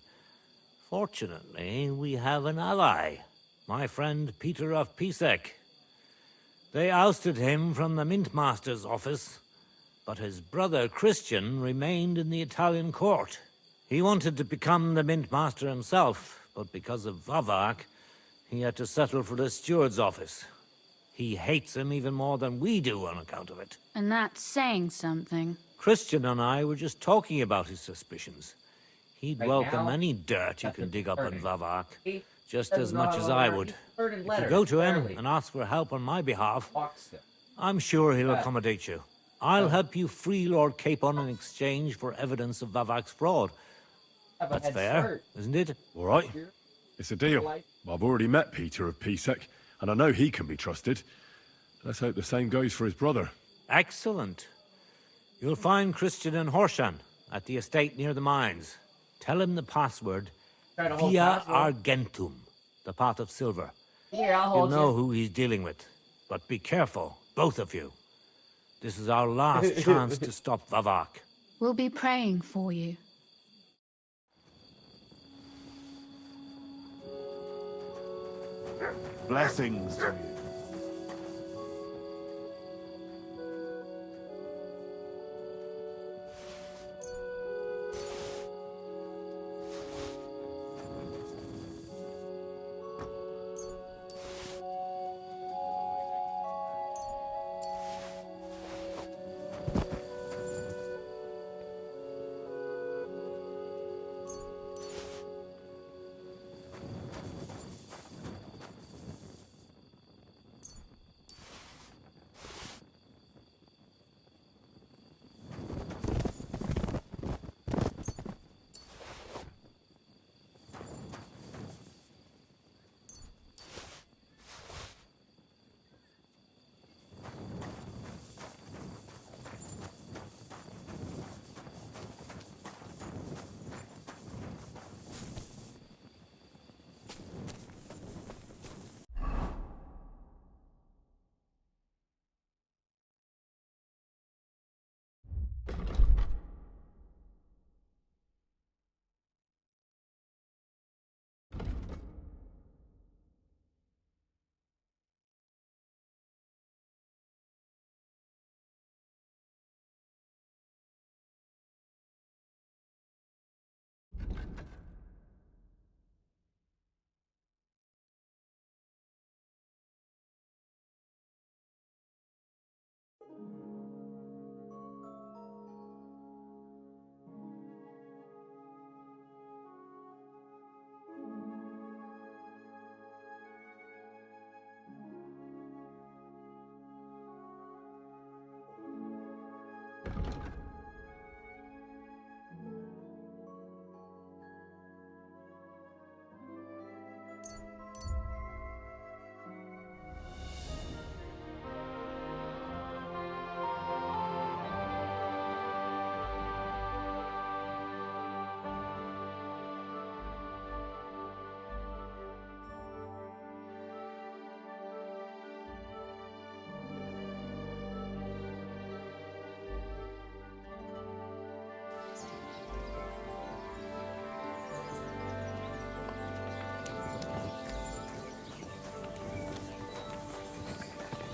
Fortunately, we have an ally. My friend Peter of Pisek. They ousted him from the Mint Master's office, but his brother Christian remained in the Italian court. He wanted to become the Mint Master himself, but because of Vavak, he had to settle for the steward's office. He hates him even more than we do on account of it. And that's saying something. Christian and I were just talking about his suspicions. He'd Right welcome now, any dirt you that's can a dig up on burning. Vavak, He just does as much not as allow I her- would. he's flirting If you letters, go to him barely. and ask for help on my behalf, Walks them. I'm sure he'll Yeah. accommodate you. I'll help you free Lord Capon in exchange for evidence of Vavak's fraud. Have a That's head fair, start. isn't it? All right. It's a deal. I've already met Peter of Pisek, and I know he can be trusted. Let's hope the same goes for his brother. Excellent. You'll find Christian and Horshan at the estate near the mines. Tell him the password, Try to hold Via password. Argentum, the pot of silver. Here, I'll He'll hold know you. who he's dealing with. But be careful, both of you. This is our last chance to stop Vavak. We'll be praying for you. Blessings to you.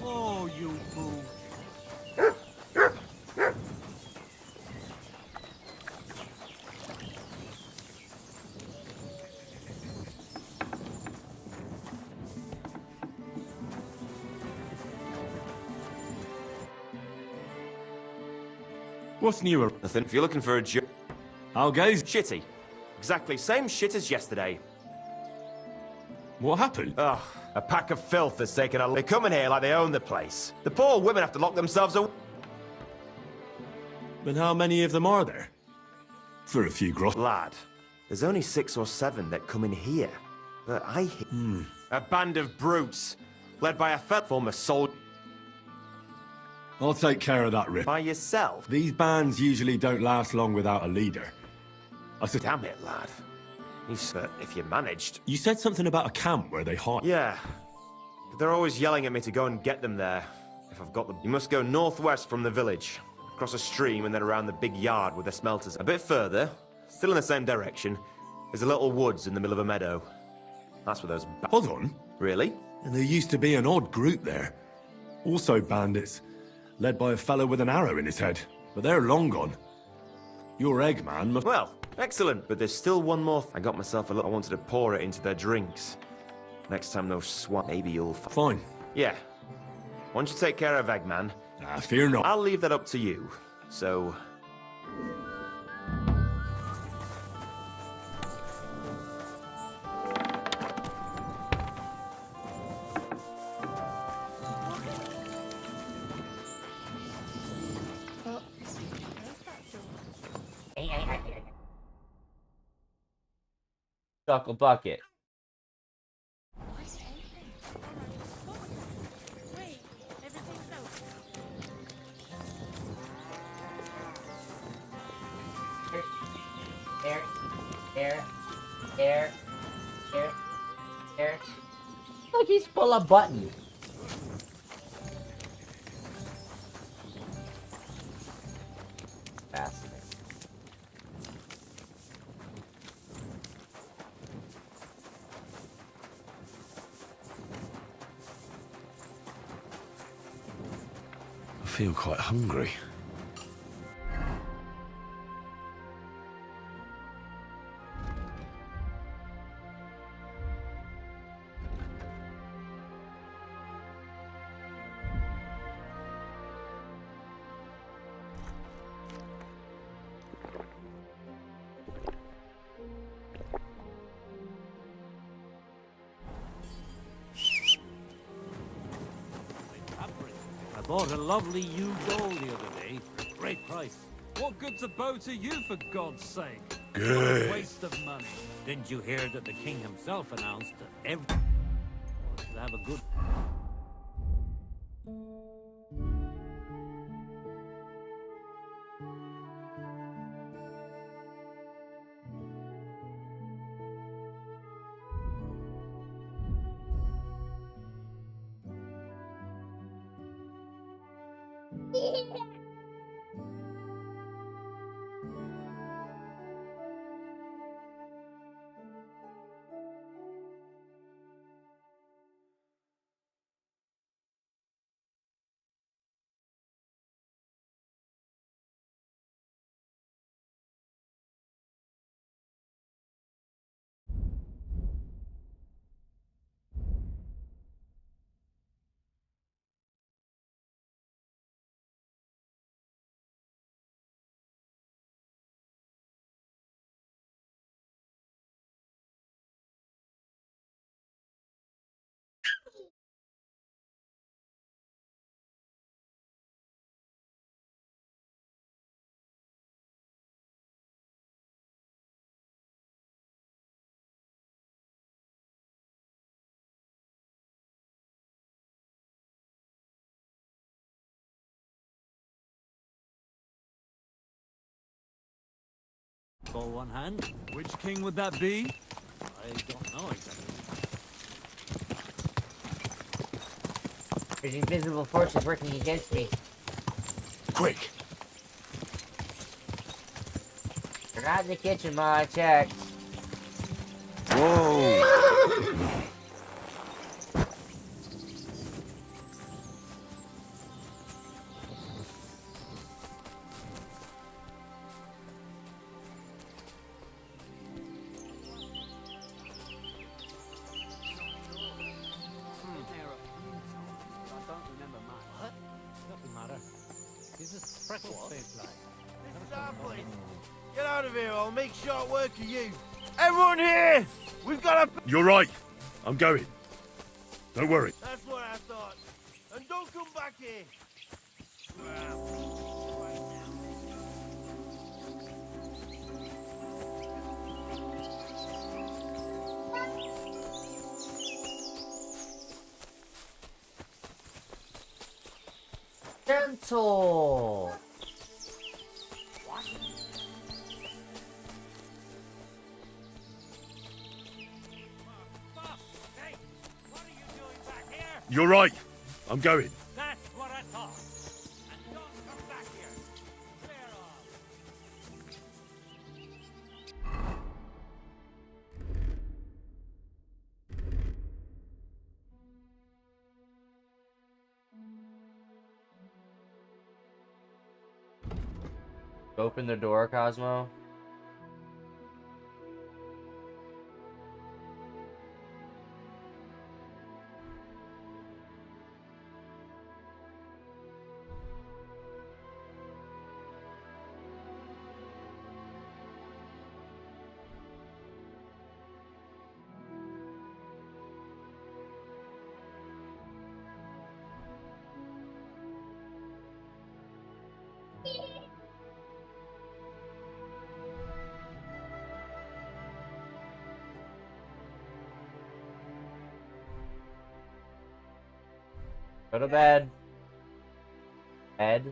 Oh, you fool. What's newer? Nothing. If you're looking for a job... How goes? Shitty. Exactly same shit as yesterday. What happened? Ugh, a pack of filth has taken a... They come in here like they own the place. The poor women have to lock themselves away. And how many of them are there? For a few gross. Lad, there's only 6 or 7 that come in here. But I hear... A band of brutes, led by a former soldier. I'll take care of that, Rip. By yourself? These bands usually don't last long without a leader. I said... Damn it, lad. If you managed... You said something about a camp where they hide. Yeah. But they're always yelling at me to go and get them there. If I've got them. You must go northwest from the village, across a stream and then around the big yard with the smelters. A bit further, still in the same direction, there's a little woods in the middle of a meadow. That's where those... Hold on. Really? And there used to be an odd group there. Also bandits, led by a fellow with an arrow in his head. But they're long gone. Your Eggman must... Well, excellent. But there's still one more. I got myself a little... I wanted to pour it into their drinks. Next time those swat... Maybe you'll... Fine. Yeah. Why don't you take care of Eggman? Fear not. I'll leave that up to you. So... Chuckle bucket. Wait, everything There. There. There. There. Look, he's full of buttons. Fascinating. I feel quite hungry. I bought a lovely new doll the other day for a great price. What good's a bow to you, for God's sake? Good. What a waste of money. Didn't you hear that the king himself announced that every should have a good... For one hand. Which king would that be? I don't know exactly. There's invisible forces working against me. Quick! They're not in the kitchen, Ma. I checked. Whoa! Nothing matter. He's just freckle-faced like. This is our place. Get out of here, I'll make short work of you. Everyone here! We've got a... You're right. I'm going. Don't worry. That's what I thought. And don't come back here. Gentle. Hey, what are you doing back here? You're right. I'm going. That's what I thought. And don't come back here. Clear off. Open the door, Cosmo. Go to bed. Ed.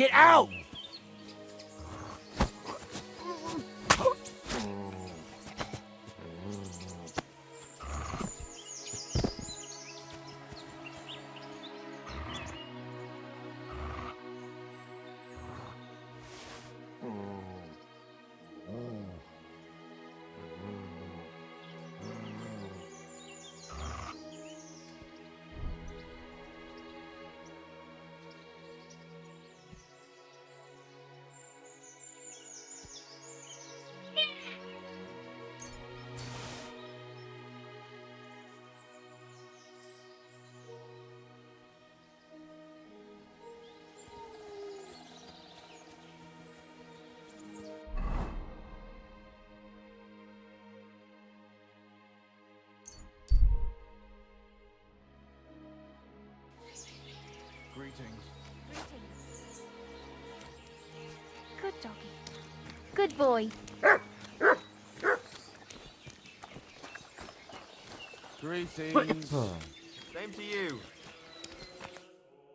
Get out! Greetings. Good doggy. Good boy. Greetings. Same to you.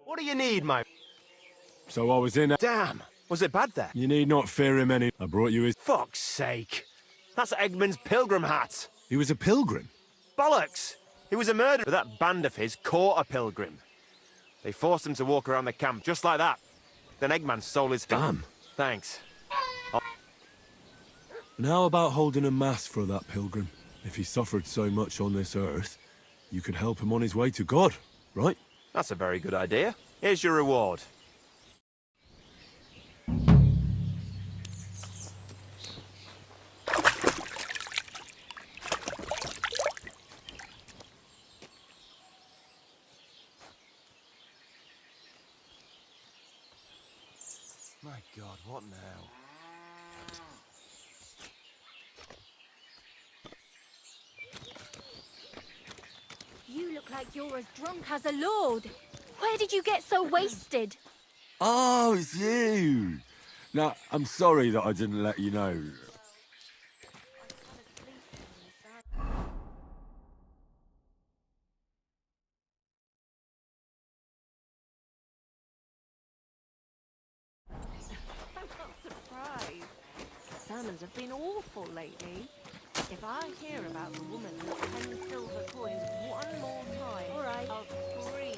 What do you need, my... So I was in... Damn! Was it bad there? You need not fear him any. I brought you his... Fuck's sake! That's Eggman's pilgrim hat! He was a pilgrim? Bollocks! He was a murderer. But that band of his caught a pilgrim. They forced him to walk around the camp just like that. Then Eggman stole his... Damn. Thanks. And how about holding a mass for that pilgrim? If he suffered so much on this earth, you could help him on his way to God, right? That's a very good idea. Here's your reward. My God, what now? You look like you're as drunk as a lord. Where did you get so wasted? Oh, it's you! Now, I'm sorry that I didn't let you know. I'm not surprised. Sermons have been awful lately. If I hear about the woman with 10 silver coins one more time, all right, I'll scream.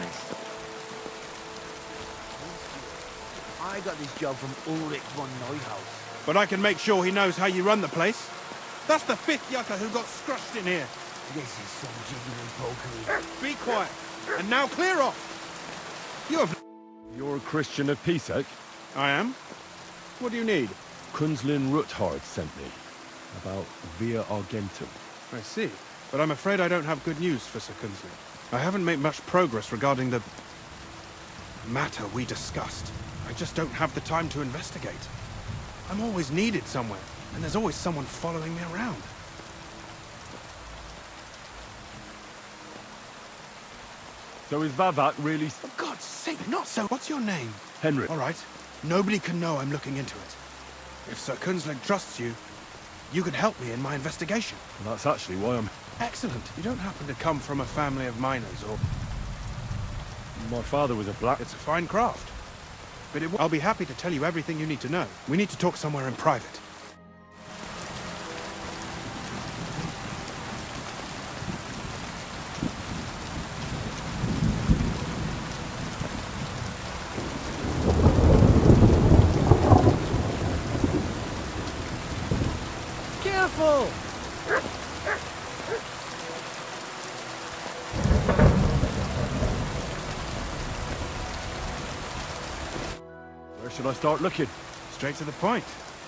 mines. I got this job from Ulrich von Neuhaus. But I can make sure he knows how you run the place. That's the 5th yucca who got scrushed in here. This is some jiggly pokery. Be quiet. And now clear off. You have... You're a Christian of Pisek? I am. What do you need? Kunzlin Ruthard sent me. About Via Argentum. I see. But I'm afraid I don't have good news for Sir Kunzlin. I haven't made much progress regarding the matter we discussed. I just don't have the time to investigate. I'm always needed somewhere, and there's always someone following me around. So is Vavak really... For God's sake, not so. What's your name? Henry. All right. Nobody can know I'm looking into it. If Sir Kunzlin trusts you, you could help me in my investigation. Well, that's actually why I'm... Excellent. You don't happen to come from a family of miners, or... My father was a black... It's a fine craft. But I'll be happy to tell you everything you need to know. We need to talk somewhere in private. Careful! Where should I start looking? Straight to the point.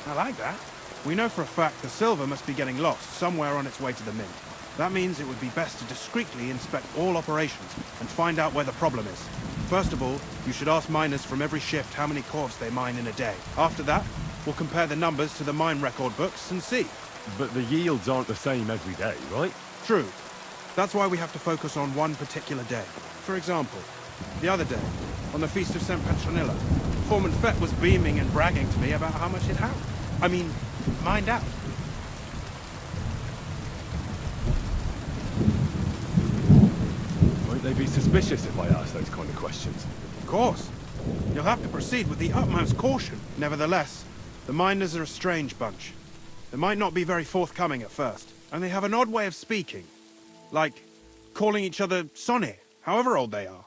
I like that. We know for a fact the silver must be getting lost somewhere on its way to the mint. That means it would be best to discreetly inspect all operations and find out where the problem is. First of all, you should ask miners from every shift how many corves they mine in a day. After that, we'll compare the numbers to the mine record books and see. But the yields aren't the same every day, right? True. That's why we have to focus on one particular day. For example, the other day, on the Feast of St. Petronilla, Foreman Fett was beaming and bragging to me about how much he'd mined out. Won't they be suspicious if I ask those kind of questions? Of course. You'll have to proceed with the utmost caution. Nevertheless, the miners are a strange bunch. They might not be very forthcoming at first, and they have an odd way of speaking. Like calling each other Sonny, however old they are.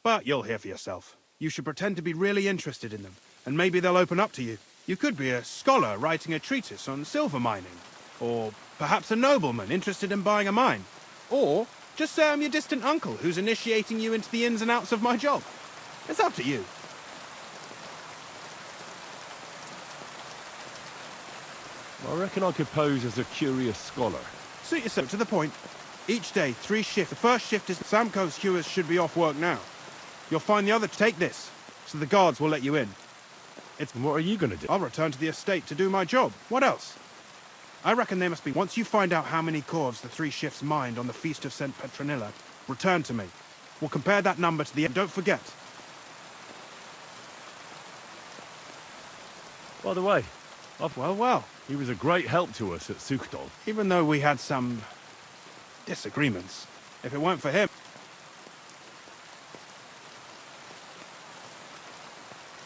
But you'll hear for yourself. You should pretend to be really interested in them, and maybe they'll open up to you. You could be a scholar writing a treatise on silver mining, or perhaps a nobleman interested in buying a mine. Or just say I'm your distant uncle who's initiating you into the ins and outs of my job. It's up to you. I reckon I could pose as a curious scholar. Suit yourself to the point. Each day, 3 shifts. The first shift is Samco's hewers should be off work now. You'll find the other. Take this, so the guards will let you in. And what are you going to do? I'll return to the estate to do my job. What else? I reckon they must be... Once you find out how many corves the 3 shifts mined on the Feast of St. Petronilla, return to me. We'll compare that number to the... And don't forget. By the way, Well. he was a great help to us at Sukhdol. Even though we had some disagreements, if it weren't for him...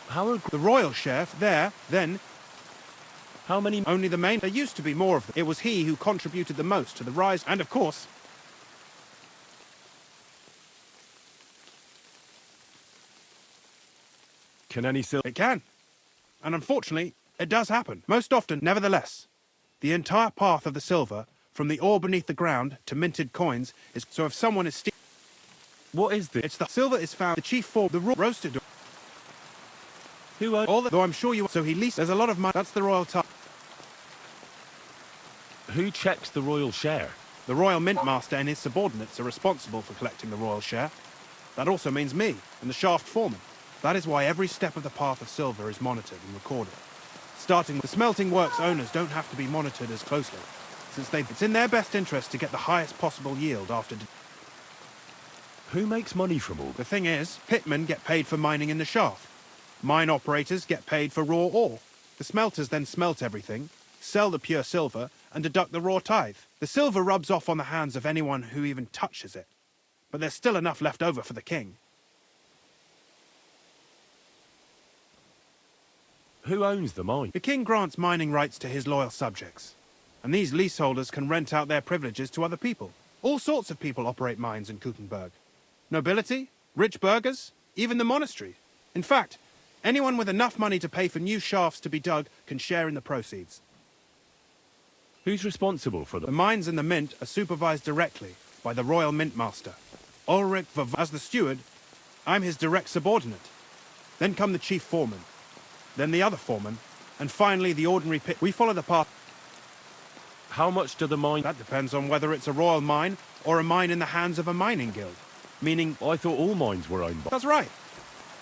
How are... The royal sheriff there, then... How many... Only the main... There used to be more of them. It was he who contributed the most to the rise, and of course... Can any silver... It can. And unfortunately, it does happen. Most often, nevertheless. The entire path of the silver, from the ore beneath the ground to minted coins, is... So if someone is stealing... What is this? It's the silver is found... The chief for the roasted... Who owns... All the... Though I'm sure you... So he leased... There's a lot of money... That's the royal tithe. Who checks the royal share? The royal mint master and his subordinates are responsible for collecting the royal share. That also means me, and the shaft foreman. That is why every step of the path of silver is monitored and recorded. Starting with the smelting works owners don't have to be monitored as closely, since it's in their best interest to get the highest possible yield after... Who makes money from all The thing is, pitmen get paid for mining in the shaft. Mine operators get paid for raw ore. The smelters then smelt everything, sell the pure silver, and deduct the raw tithe. The silver rubs off on the hands of anyone who even touches it. But there's still enough left over for the king. Who owns the mine? The king grants mining rights to his loyal subjects. And these leaseholders can rent out their privileges to other people. All sorts of people operate mines in Kuttenberg. Nobility, rich burghers, even the monastery. In fact, anyone with enough money to pay for new shafts to be dug can share in the proceeds. Who's responsible for The them? mines and the mint are supervised directly by the Royal Mint Master. Ulrich as the steward, I'm his direct subordinate. Then come the chief foreman, then the other foreman, and finally the ordinary pit. We follow the path. How much do the mine... That depends on whether it's a royal mine or a mine in the hands of a mining guild. Meaning... I thought all mines were owned by... That's right.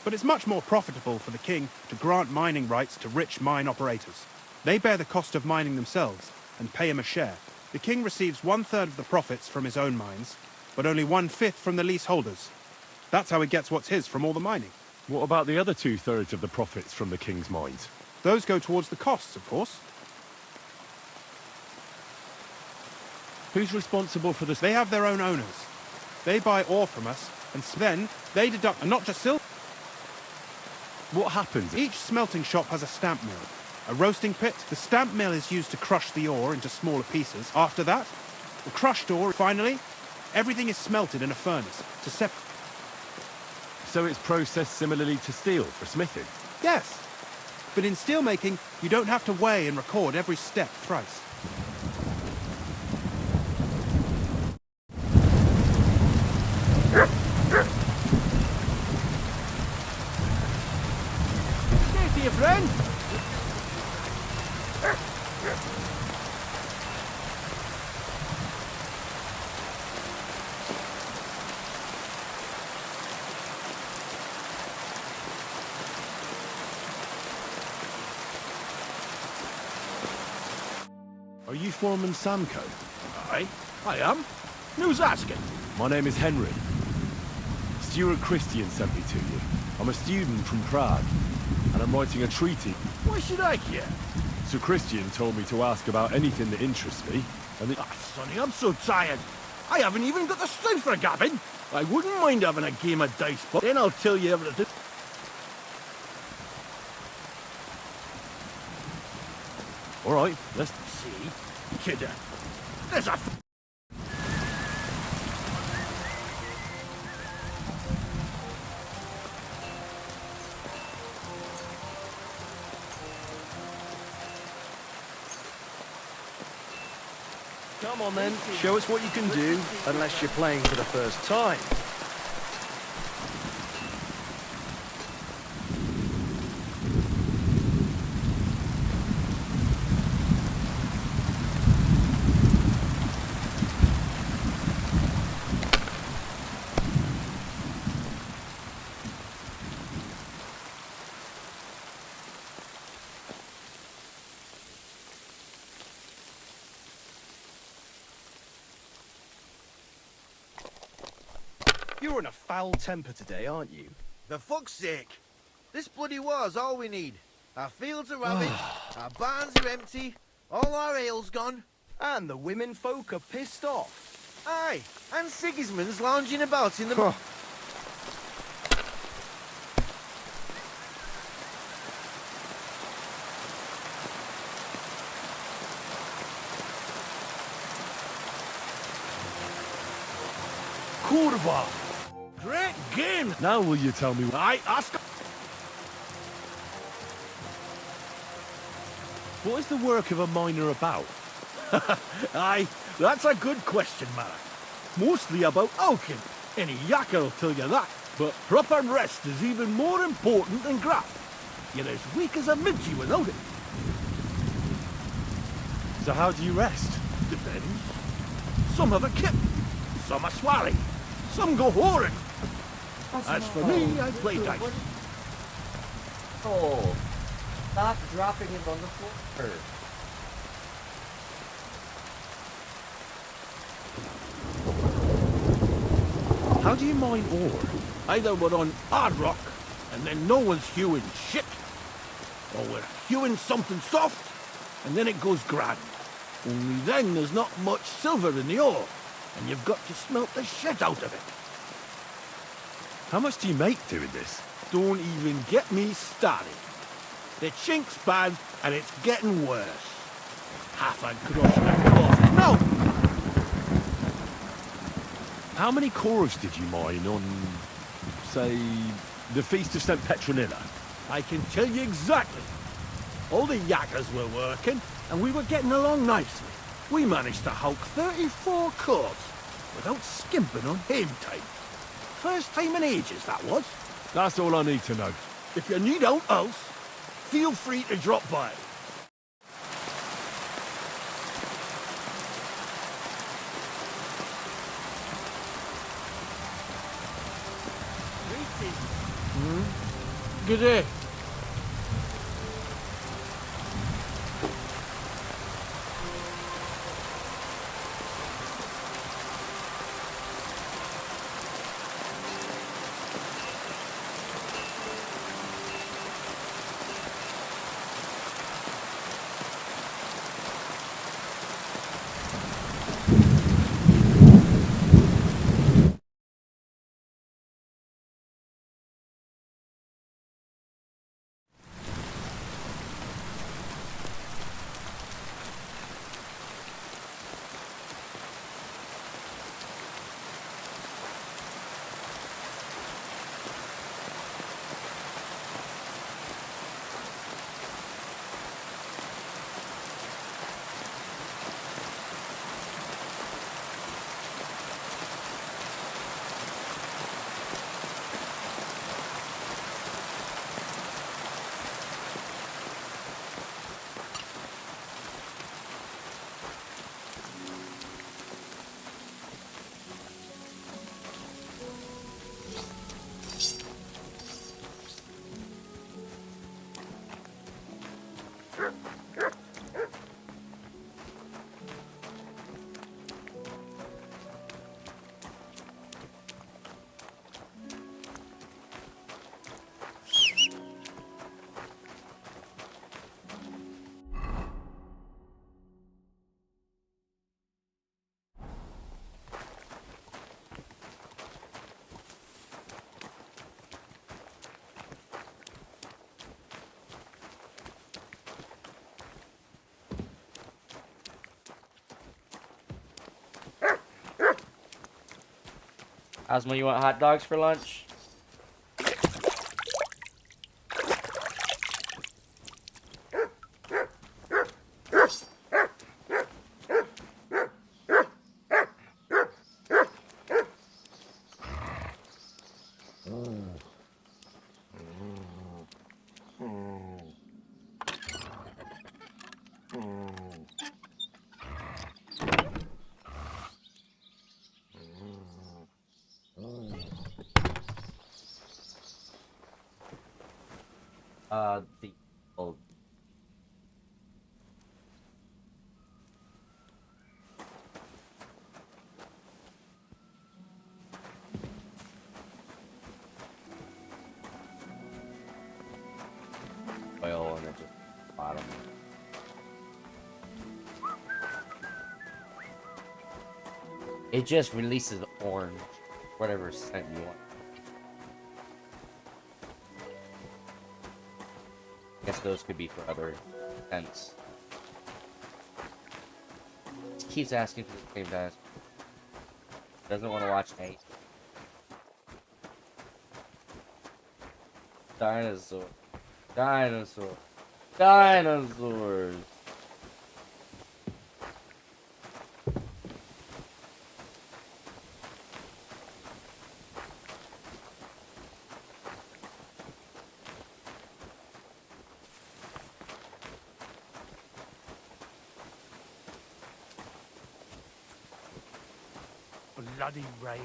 But it's much more profitable for the king to grant mining rights to rich mine operators. They bear the cost of mining themselves and pay him a share. The king receives 1/3 of the profits from his own mines, but only 1/5 from the leaseholders. That's how he gets what's his from all the mining. What about the other 2/3 of the profits from the king's mines? Those go towards the costs, of course. Who's responsible for this? They have their own owners. They buy ore from us, and then they deduct, and not just silver. What happens? Each smelting shop has a stamp mill, a roasting pit. The stamp mill is used to crush the ore into smaller pieces. After that, the crushed ore, finally, everything is smelted in a furnace to separate. So it's processed similarly to steel for smithing? Yes, but in steelmaking, you don't have to weigh and record every step thrice. Safety, your friend! Are you Foreman Samco? I am. Who's asking? My name is Henry. Steward Christian sent me to you. I'm a student from Prague, and I'm writing a treaty. Why should I care? Sir Christian told me to ask about anything that interests me, and Ah, Sonny, I'm so tired. I haven't even got the strength for gabbing. I wouldn't mind having a game of dice, but then I'll tell you everything. all right, let's... See? Kidder. There's a... Come on then, show us what you can do, unless you're playing for the first time. You're in a foul temper today, aren't you? For fuck's sake! This bloody war's all we need. Our fields are ravaged, our barns are empty, all our ale's gone. And the women folk are pissed off. Aye, and Sigismund's lounging about in the... Kurva! Great game! Now will you tell me... I ask... What is the work of a miner about? Aye, that's a good question, Mark. Mostly about Alkin. Any yakker will tell you that. But proper rest is even more important than graft. You're as weak as a midgie without it. So how do you rest? Depends. Some have a kip, some a swally, some go whoring. As for me, I play dice. Oh, stop dropping it on the floor. How do you mine ore? Either we're on hard rock, and then no one's hewing shit, or we're hewing something soft, and then it goes grand. Only then there's not much silver in the ore, and you've got to smelt the shit out of it. How much do you make doing this? Don't even get me started. The chink's bad, and it's getting worse. Half a groschen a cloth. No! How many cores did you mine on, say, the Feast of St. Petronilla? I can tell you exactly. All the yakkers were working, and we were getting along nicely. We managed to hulk 34 cores without skimping on home time. First time in ages, that was. That's all I need to know. If you need out else, feel free to drop by. Good day. Osmo, you want hot dogs for lunch? The old. Oil and it just bottom. It just releases orange, whatever scent you want. I guess those could be for other scents. Just keeps asking for the same guys. Doesn't want to watch Nate. Dinosaur. Dinosaur. Dinosaurs. Bloody rain.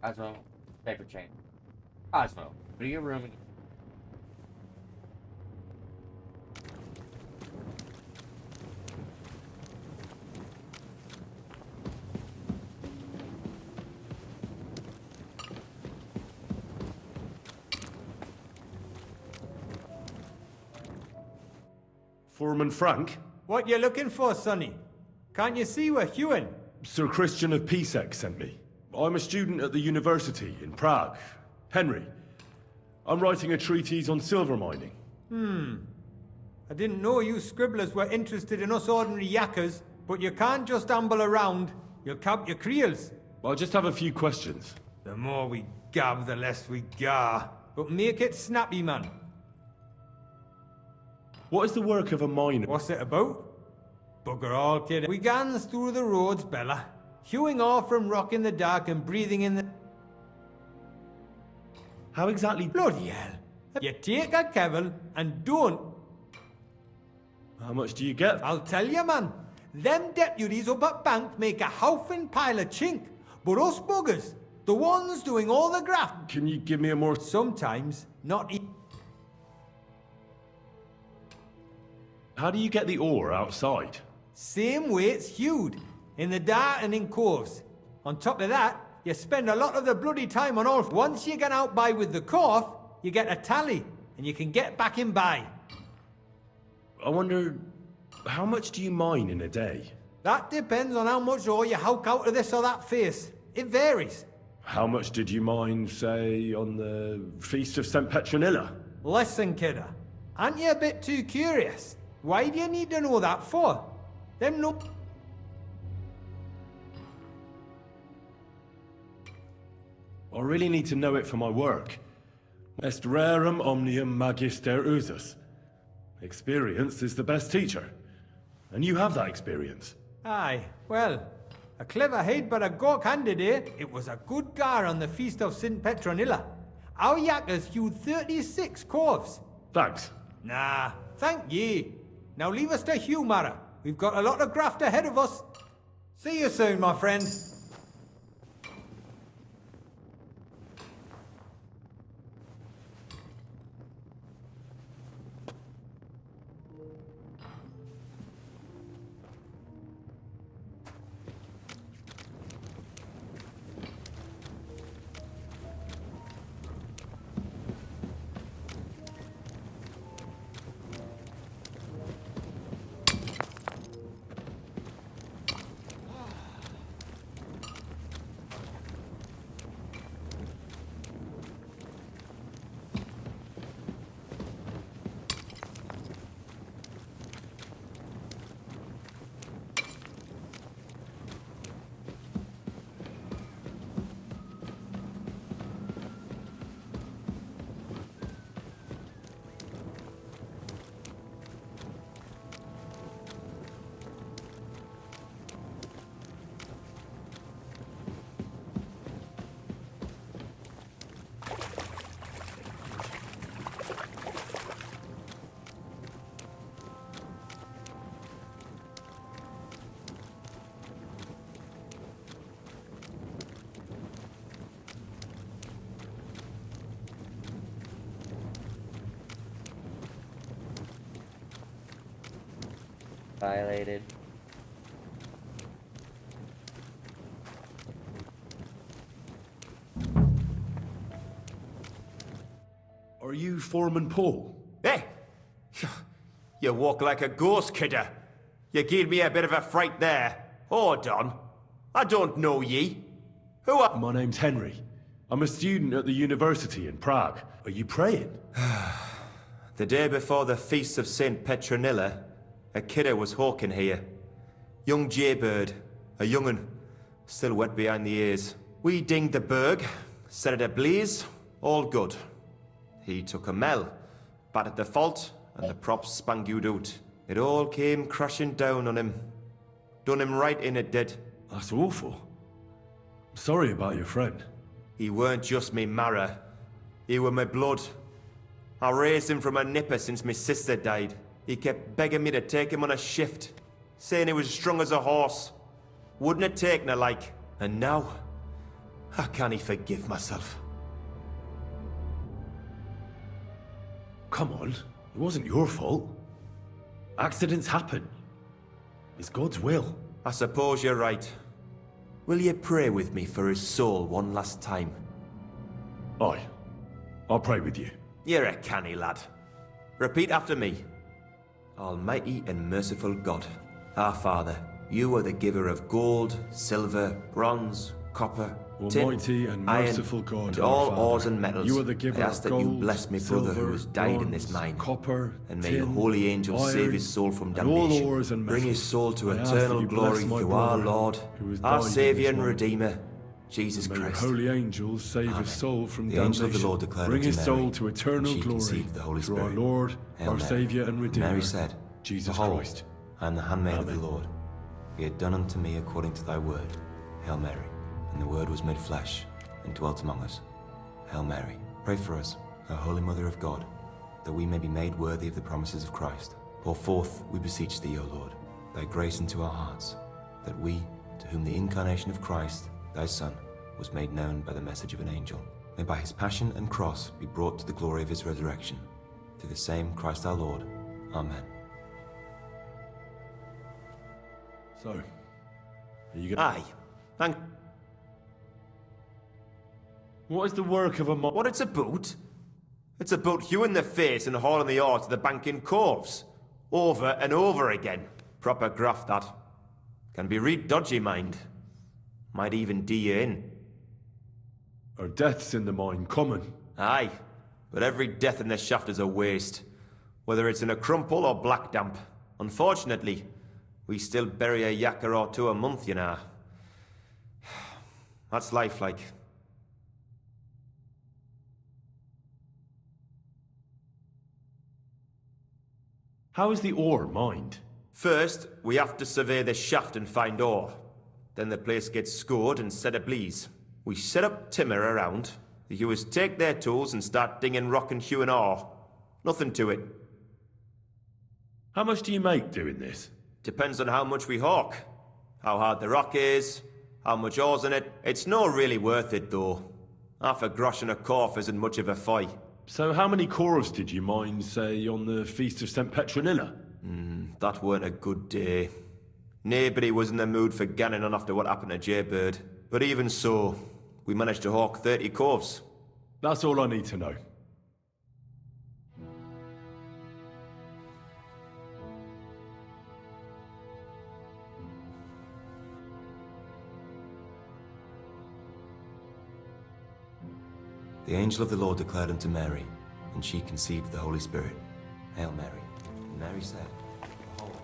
Cosmo, paper chain. Cosmo, go to your room and... Foreman Frank? What you looking for, Sonny? Can't you see we're hewing? Sir Christian of Pisek sent me. I'm a student at the university in Prague. Henry. I'm writing a treatise on silver mining. I didn't know you scribblers were interested in us ordinary yakkers, but you can't just amble around. You'll cap your creels. I just have a few questions. The more we gab, the less we gar. But make it snappy, man. What is the work of a miner? What's it about? Bugger all, kid. We gans through the roads, Bella. Hewing off from rock in the dark and breathing in the... How exactly... Bloody hell. You take a kevel and don't... How much do you get? I'll tell you, man. Them deputies up at bank make a howfing pile of chink. But us buggers, the ones doing all the graft... Can you give me a more... Sometimes, not... How do you get the ore outside? Same way it's hewed, in the dark and in coves. On top of that, you spend a lot of the bloody time on all... Once you get out by with the corf, you get a tally, and you can get back in by. I wonder, how much do you mine in a day? That depends on how much ore you howk out of this or that face. It varies. How much did you mine, say, on the Feast of St. Petronilla? Listen, kidder. Aren't you a bit too curious? Why do you need to know that for? Them no... I really need to know it for my work. Est rerum omnium magister usus. Experience is the best teacher. And you have that experience. Aye, well, a clever head but a gawk-handed, eh? It was a good gar on the Feast of St. Petronilla. Our yakkers hewed 36 corves. Thanks. Nah, thank ye. Now leave us to hew, Mara. We've got a lot of graft ahead of us. See you soon, my friend. Violated. Are you Foreman Paul? Hey! You walk like a ghost, kidder. You gave me a bit of a fright there. Hold on. I don't know ye. Who are... My name's Henry. I'm a student at the university in Prague. Are you praying? The day before the Feast of St. Petronilla, a kidder was hawking here. Young jaybird, a young'un, still wet behind the ears. We dinged the berg, set it ablaze, all good. He took a mell, battered the fault, and the props spangued out. It all came crashing down on him. Done him right in it did. That's awful. Sorry about your friend. He weren't just me marrow. He were my blood. I raised him from a nipper since my sister died. He kept begging me to take him on a shift, saying he was strong as a horse. Wouldn't have taken her like. And now, How can he forgive myself? Come on, it wasn't your fault. Accidents happen. It's God's will. I suppose you're right. Will you pray with me for his soul one last time? Aye. I'll pray with you. You're a canny lad. Repeat after me. Almighty and merciful God, our Father, you are the giver of gold, silver, bronze, copper, Almighty tin, and iron, merciful God, and our all Father, ores and metals. you are the giver I ask of that you gold, bless my brother silver, who has died in this bronze, mine. copper, And may tin, your holy angels iron, save his soul from and all damnation. ores and Bring his metals. soul to I ask that eternal you glory bless my through our brother Lord, who has our died in Saviour this and mine. Redeemer, Jesus May your Christ. holy angels save Amen. his soul from The damnation. angel of the Lord declared Bring unto his Mary, soul to and eternal she glory conceived the Holy through Spirit. our Lord, Hail our Mary. Saviour and Redeemer, Mary said, Jesus Behold, Christ. I am the handmaid of Amen. the Lord. Be it done unto me according to thy word. Hail Mary. And the Word was made flesh and dwelt among us. Hail Mary. Pray for us, O Holy Mother of God, that we may be made worthy of the promises of Christ. Pour forth, we beseech thee, O Lord, thy grace into our hearts, that we, to whom the incarnation of Christ, thy Son, was made known by the message of an angel, may by his passion and cross be brought to the glory of his resurrection. Through the same Christ our Lord. Amen. So, are you gonna... Aye. Thank... What is the work of a What it's about? It's about you in the face and hauling the ore to the bank in coves. Over and over again. Proper graft, that. Can be real dodgy, mind. Might even do you in. Are deaths in the mine common? Aye. But every death in this shaft is a waste. Whether it's in a crumple or black damp. Unfortunately, we still bury a yakka or two a month, you know. That's life, like. How is the ore mined? First, we have to survey the shaft and find ore. Then the place gets scored and set ablaze. We set up timber around. The hewers take their tools and start dinging rock and hewing ore. Nothing to it. How much do you make doing this? Depends on how much we hawk. How hard the rock is, how much ore's in it. It's not really worth it, though. Half a grosh and a corf isn't much of a fight. So how many corves did you mine, say, on the Feast of St. Petronilla? That weren't a good day. Nobody was in the mood for ganning on after what happened to Jaybird. But even so, we managed to hawk 30 corves. That's all I need to know. The angel of the Lord declared unto Mary, and she conceived the Holy Spirit. Hail Mary. And Mary said, Behold,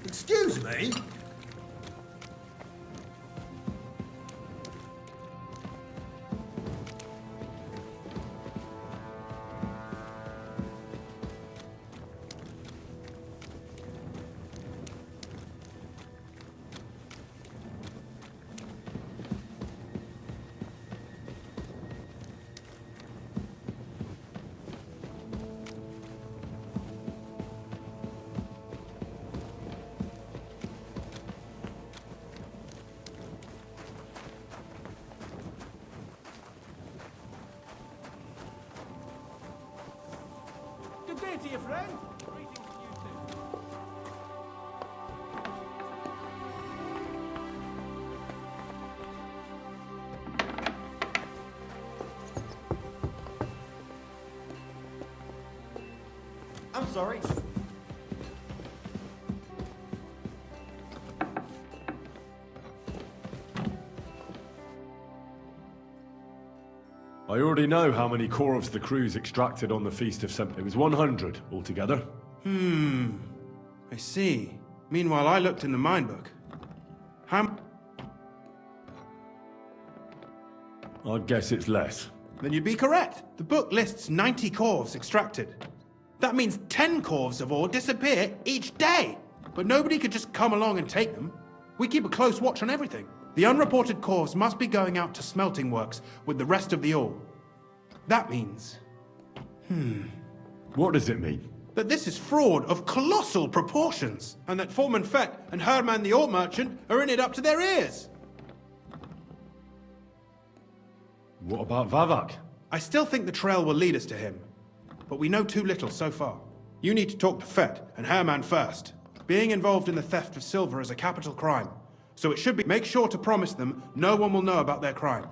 Excuse me? day to you, friend. Greetings to you too. I'm sorry. I already know how many corvs the crew's extracted on the Feast of St. It was 100 altogether. I see. Meanwhile, I looked in the mine book. I'd guess it's less. Then you'd be correct. The book lists 90 corvs extracted. That means 10 corvs of ore disappear each day. But nobody could just come along and take them. We keep a close watch on everything. The unreported corvs must be going out to smelting works with the rest of the ore. That means... What does it mean? that this is fraud of colossal proportions, and that Foreman Fett and Herman the ore merchant are in it up to their ears. What about Vavak? I still think the trail will lead us to him, but we know too little so far. You need to talk to Fett and Herman first. Being involved in the theft of silver is a capital crime, so it should be... Make sure to promise them no one will know about their crime.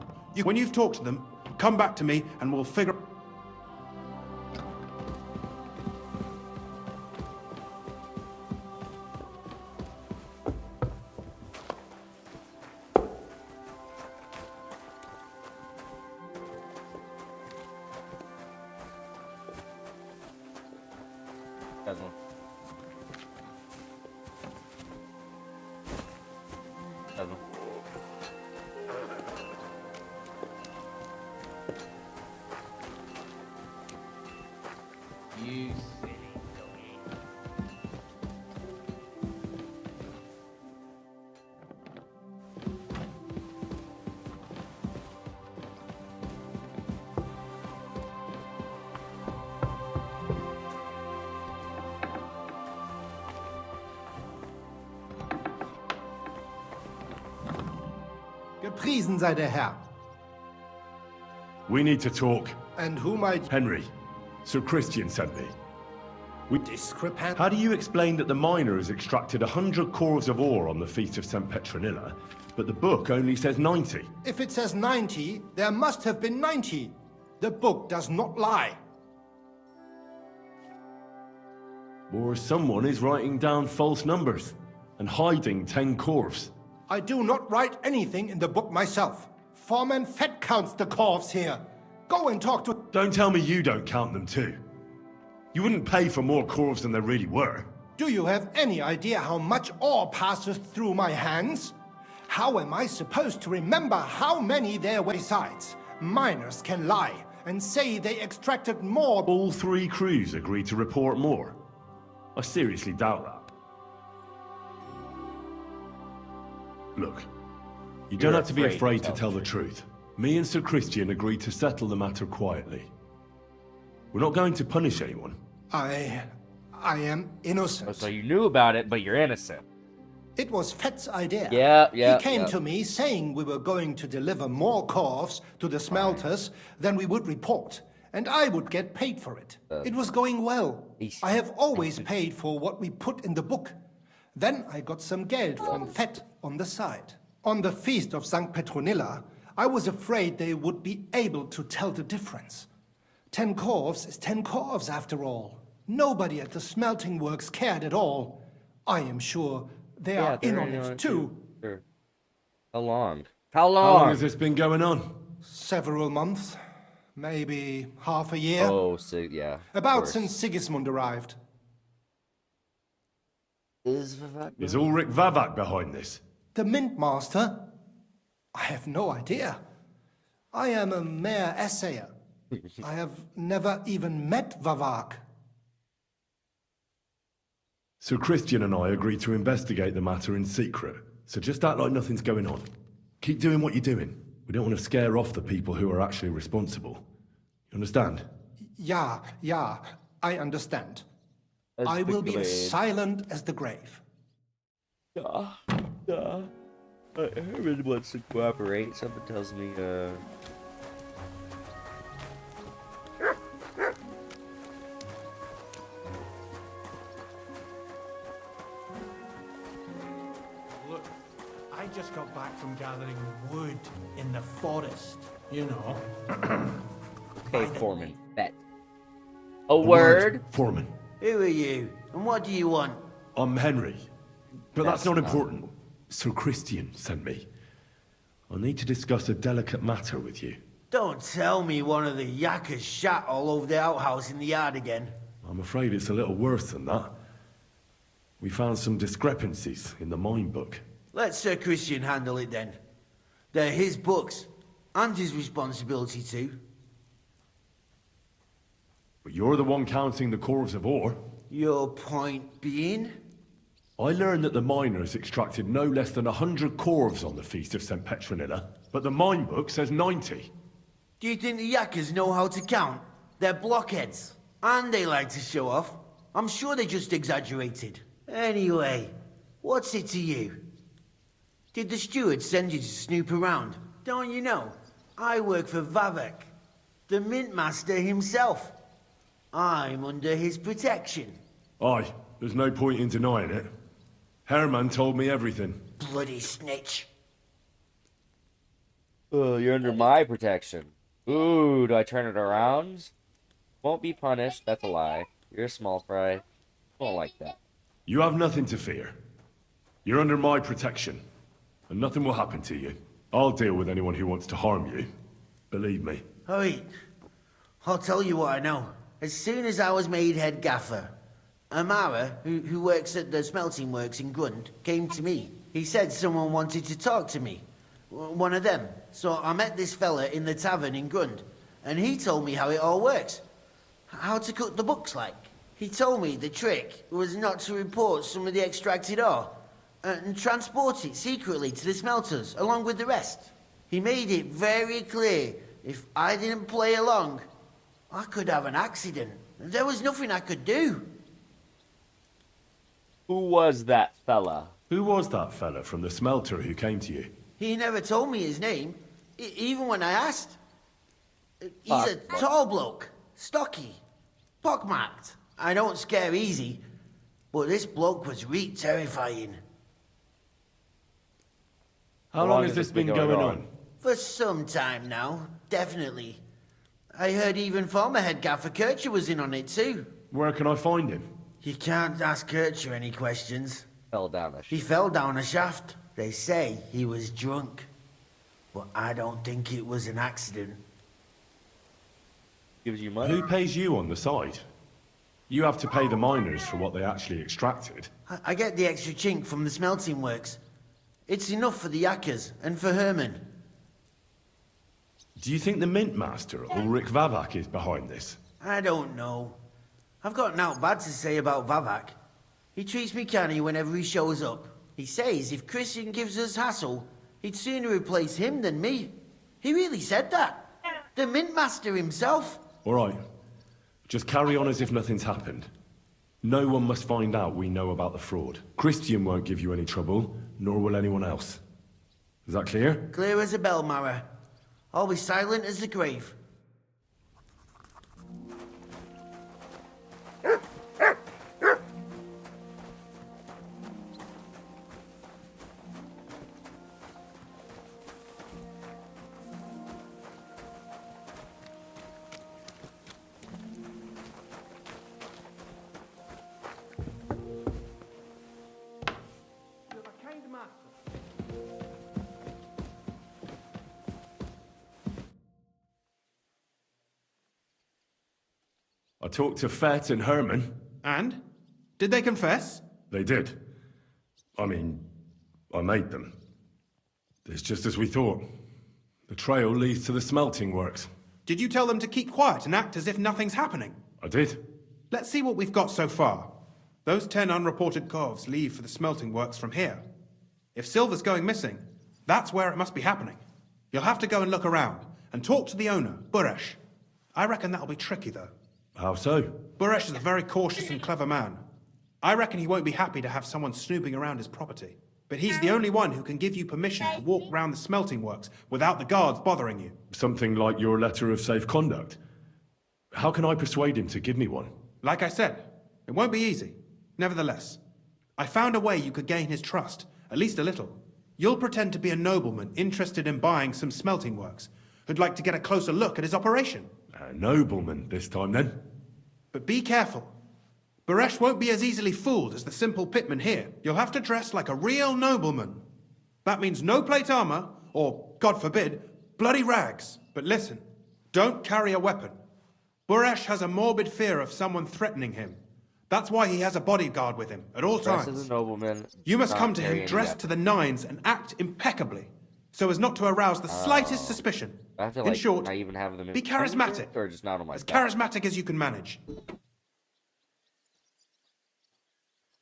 When you've talked to them, come back to me and we'll figure... You silly doggy. Gepriesen sei der Herr. We need to talk. And who might... Henry. Sir Christian sent me. Discrepant... How do you explain that the miner has extracted 100 corvs of ore on the Feast of St. Petronilla, but the book only says 90? If it says 90, there must have been 90. The book does not lie. Or someone is writing down false numbers and hiding 10 corvs. I do not write anything in the book myself. Foreman Fett counts the corvs here. Go and talk to... Don't tell me you don't count them too. You wouldn't pay for more corvs than there really were. Do you have any idea how much ore passes through my hands? How am I supposed to remember how many there were? Besides, miners can lie and say they extracted more. All 3 crews agreed to report more. I seriously doubt that. Look, you don't have to be afraid to tell the truth. Me and Sir Christian agreed to settle the matter quietly. We're not going to punish anyone. I am innocent. Oh, so you knew about it, but you're innocent. It was Fett's idea. Yeah. He came to me saying we were going to deliver more corvs to the smelters than we would report, and I would get paid for it. It was going well. I have always paid for what we put in the book. Then I got some geld from Fett on the side. On the Feast of St. Petronilla, I was afraid they would be able to tell the difference. 10 corvs is 10 corvs after all. Nobody at the smelting works cared at all. I am sure they are in on it too. Sure. How long? How long has this been going on? Several months. Maybe half a year. Oh, so, yeah. About since Sigismund arrived. Is Ulrich Vavak behind this? The Mint Master? I have no idea. I am a mere assayer. I have never even met Vavak. Sir Christian and I agreed to investigate the matter in secret, so just act like nothing's going on. Keep doing what you're doing. We don't want to scare off the people who are actually responsible. You understand? Yeah, I understand. I will be as silent as the grave. Yeah. Herman wants to cooperate. Someone tells me, just got back from gathering wood in the forest, you know. Okay, Foreman. Bet. A word. Foreman. Who are you? And what do you want? I'm Henry. But that's not not- important. Sir Christian sent me. I need to discuss a delicate matter with you. Don't tell me one of the yakkers shat all over the outhouse in the yard again. I'm afraid it's a little worse than that. We found some discrepancies in the mine book. Let Sir Christian handle it then. They're his books, and his responsibility too. But you're the one counting the corves of ore. Your point being? I learned that the miners extracted no less than 100 corves on the Feast of St. Petronilla, but the mine book says 90. Do you think the yakkers know how to count? They're blockheads. And they like to show off. I'm sure they just exaggerated. Anyway, what's it to you? Did the steward send you to snoop around? Don't you know? I work for Vavek, the mint master himself. I'm under his protection. Aye, there's no point in denying it. Herman told me everything. Bloody snitch. Oh, you're under my protection. Ooh, do I turn it around? Won't be punished. That's a lie. You're a small fry. Won't like that. You have nothing to fear. You're under my protection, and nothing will happen to you. I'll deal with anyone who wants to harm you. Believe me. Oi, I'll tell you what I know. As soon as I was made head gaffer, Amara, who works at the smelting works in Grund, came to me. He said someone wanted to talk to me. One of them. So I met this fella in the tavern in Grund, and he told me how it all works. How to cut the books like. He told me the trick was not to report some of the extracted ore, and transport it secretly to the smelters, along with the rest. He made it very clear, if I didn't play along, I could have an accident. There was nothing I could do. Who was that fella? Who was that fella from the smelter who came to you? He never told me his name, even when I asked. He's a tall bloke, stocky, pockmarked. I don't scare easy, but this bloke was terrifying. How long has this been going on? For some time now, definitely. I heard even former head gaffer Kircher was in on it too. Where can I find him? You can't ask Kircher any questions. Fell down a shaft. He fell down a shaft. They say he was drunk, but I don't think it was an accident. Gives you money. Who pays you on the side? You have to pay the miners for what they actually extracted. I get the extra chink from the smelting works. It's enough for the yakkers and for Herman. Do you think the mint master, Ulrich Vavak, is behind this? I don't know. I've got naught bad to say about Vavak. He treats me canny whenever he shows up. He says if Christian gives us hassle, he'd sooner replace him than me. He really said that. The mint master himself. All right. Just carry on as if nothing's happened. No one must find out we know about the fraud. Christian won't give you any trouble, nor will anyone else. Is that clear? Clear as a bell, Mara. I'll be silent as the grave. I talked to Fett and Herman. And? Did they confess? They did. I mean, I made them. It's just as we thought. The trail leads to the smelting works. Did you tell them to keep quiet and act as if nothing's happening? I did. Let's see what we've got so far. Those 10 unreported corves leave for the smelting works from here. If silver's going missing, that's where it must be happening. You'll have to go and look around, and talk to the owner, Buresh. I reckon that'll be tricky, though. How so? Buresh is a very cautious and clever man. I reckon he won't be happy to have someone snooping around his property. But he's the only one who can give you permission to walk round the smelting works without the guards bothering you. Something like your letter of safe conduct. How can I persuade him to give me one? Like I said, it won't be easy. Nevertheless, I found a way you could gain his trust, at least a little. You'll pretend to be a nobleman interested in buying some smelting works, who'd like to get a closer look at his operation. A nobleman this time, then? But be careful. Baresh won't be as easily fooled as the simple pitman here. You'll have to dress like a real nobleman. That means no plate armor, or, God forbid, bloody rags. But listen, don't carry a weapon. Baresh has a morbid fear of someone threatening him. That's why he has a bodyguard with him at all Dress times. as a nobleman. You must not come to carry him any dressed to the nines and act impeccably, so as not to arouse the slightest suspicion. I have to, In like, short, I even have them in be charismatic. or just not on my As back? charismatic as you can manage.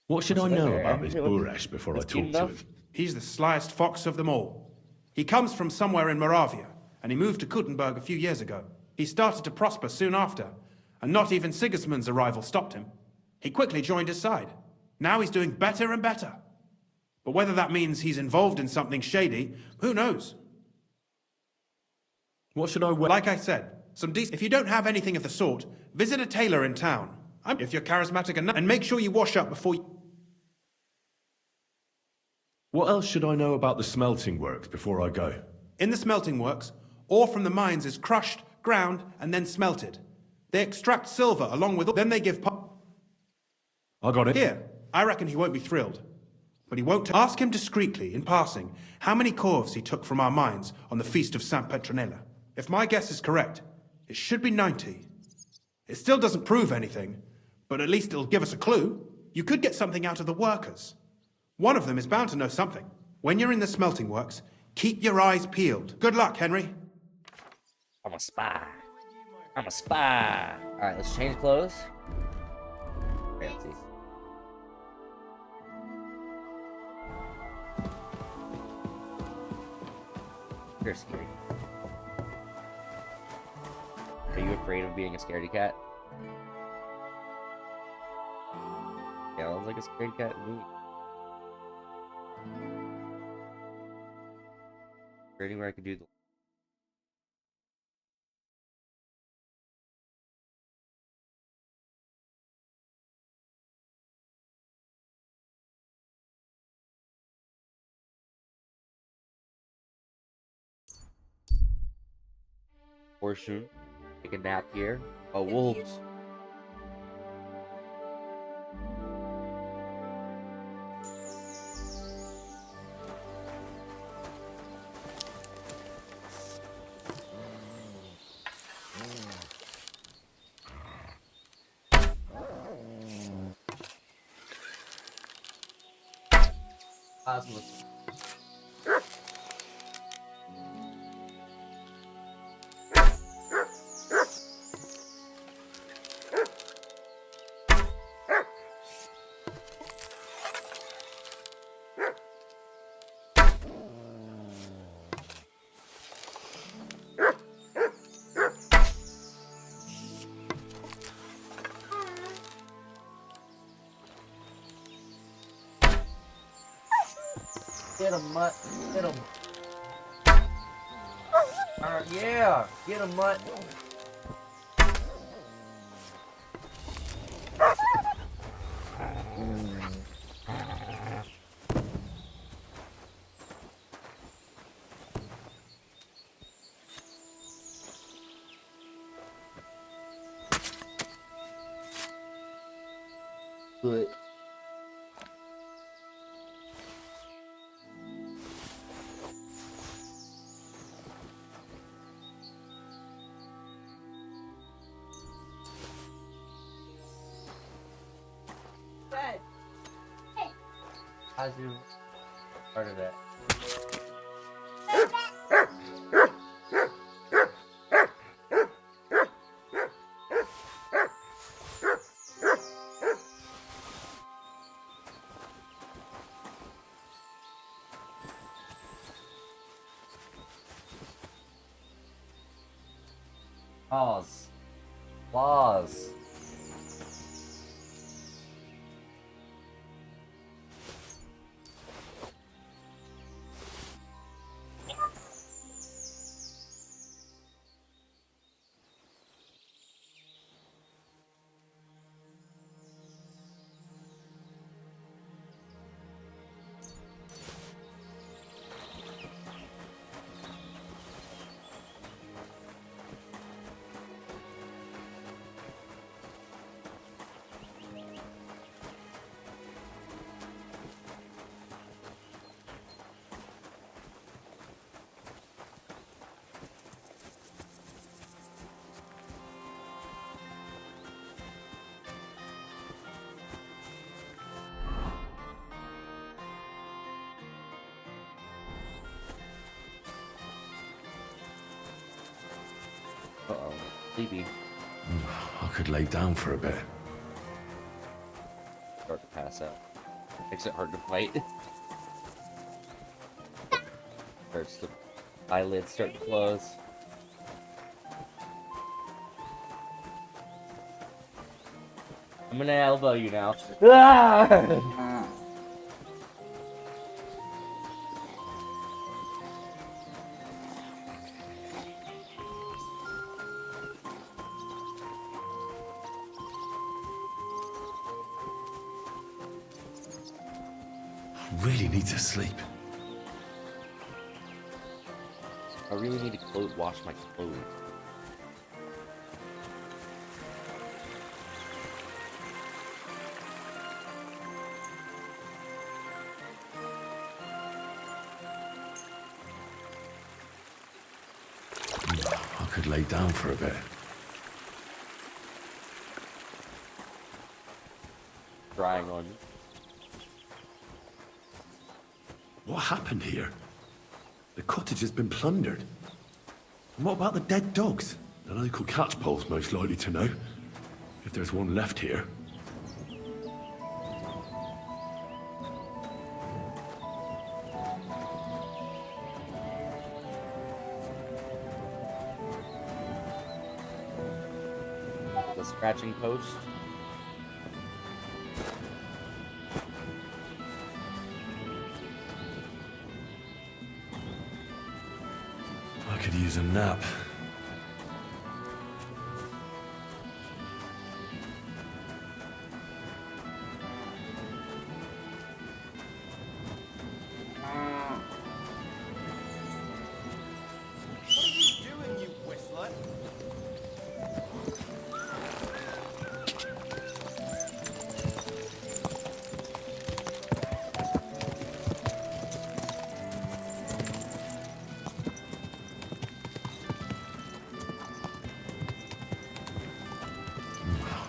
What should I What's know that? about this Buresh before I talk to him? He's the slyest fox of them all. He comes from somewhere in Moravia, and he moved to Kuttenberg a few years ago. He started to prosper soon after, and not even Sigismund's arrival stopped him. He quickly joined his side. Now he's doing better and better. But whether that means he's involved in something shady, who knows? What should I wear? Like I said, if you don't have anything of the sort, visit a tailor in town. If you're charismatic enough, and make sure you wash up before you... What else should I know about the smelting works before I go? In the smelting works, ore from the mines is crushed, ground, and then smelted. They extract silver along with... Then they give... I got it. Here, I reckon he won't be thrilled. But he won't... Ask him discreetly, in passing, how many corves he took from our mines on the Feast of Saint Petronella. If my guess is correct, it should be 90. It still doesn't prove anything, but at least it'll give us a clue. You could get something out of the workers. One of them is bound to know something. When you're in the smelting works, keep your eyes peeled. Good luck, Henry. I'm a spy. I'm a spy. Alright, let's change clothes. Okay, let's see. You're scary. Are you afraid of being a scaredy cat? Yeah, sounds like a scaredy cat to me. Is there anywhere I could do the... Horseshoe. Take a nap here. Oh, wolves. Cosmos. Get him, Mutt. Get him. Alright, yeah. Get him, Mutt. Good. I do part of that. Pause. Pause. Sleepy. I could lay down for a bit. Start to pass out. Makes it hard to fight. Starts to eyelids start to close. I'm gonna elbow you now. Ah! I really need to sleep. I really need to wash my clothes. I could lay down for a bit. Drying on you. What happened here? The cottage has been plundered. And what about the dead dogs? The local catchpole's most likely to know. If there's one left here. The scratching post. I could use a nap. What are you doing, you whistler?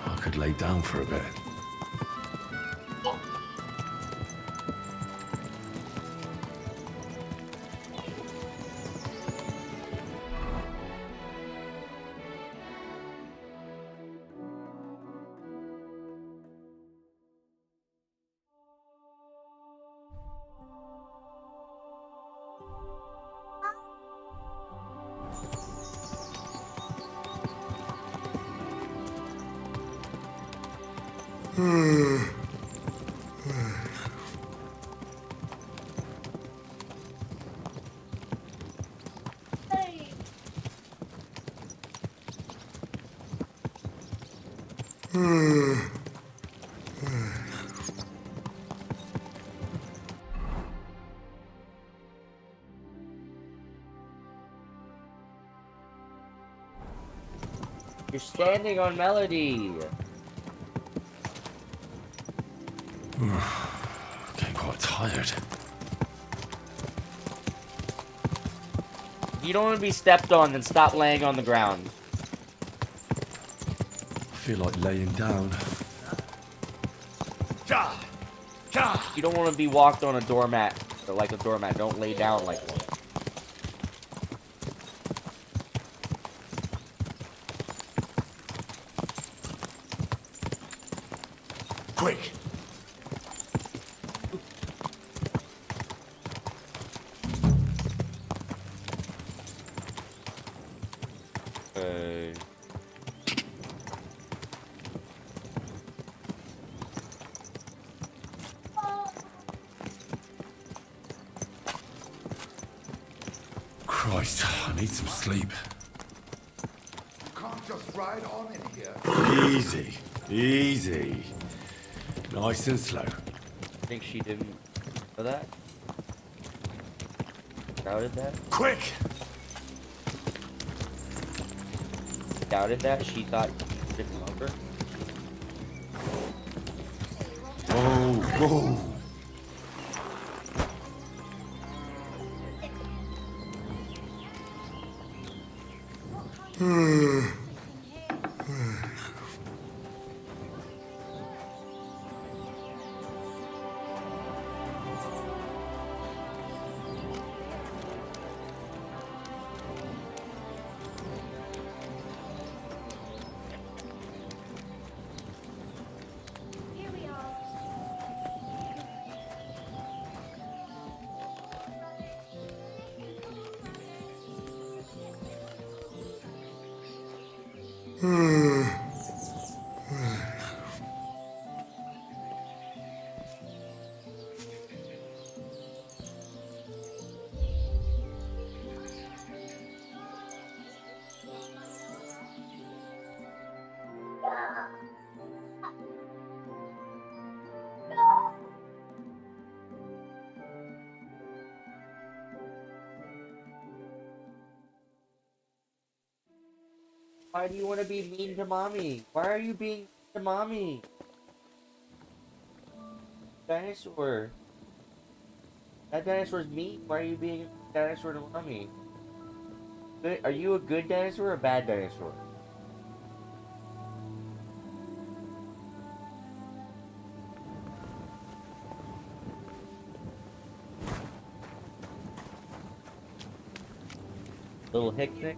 I could lay down for a bit. You're standing on Melody. Getting quite tired. If you don't want to be stepped on, then stop laying on the ground. I feel like laying down. If you don't want to be walked on a doormat, or like a doormat, don't lay down like one. Quick! Hey. Christ, I need some sleep. You can't just ride on in here. Easy, easy. Nice and slow. I think she didn't know that. Doubted that. Quick! Doubted that. She thought you didn't love her. Oh, whoa. Why do you want to be mean to mommy? Why are you being mean to mommy? Dinosaur. That dinosaur's mean. Why are you being a dinosaur to mommy? Good. Are you a good dinosaur or a bad dinosaur? Little hicknick.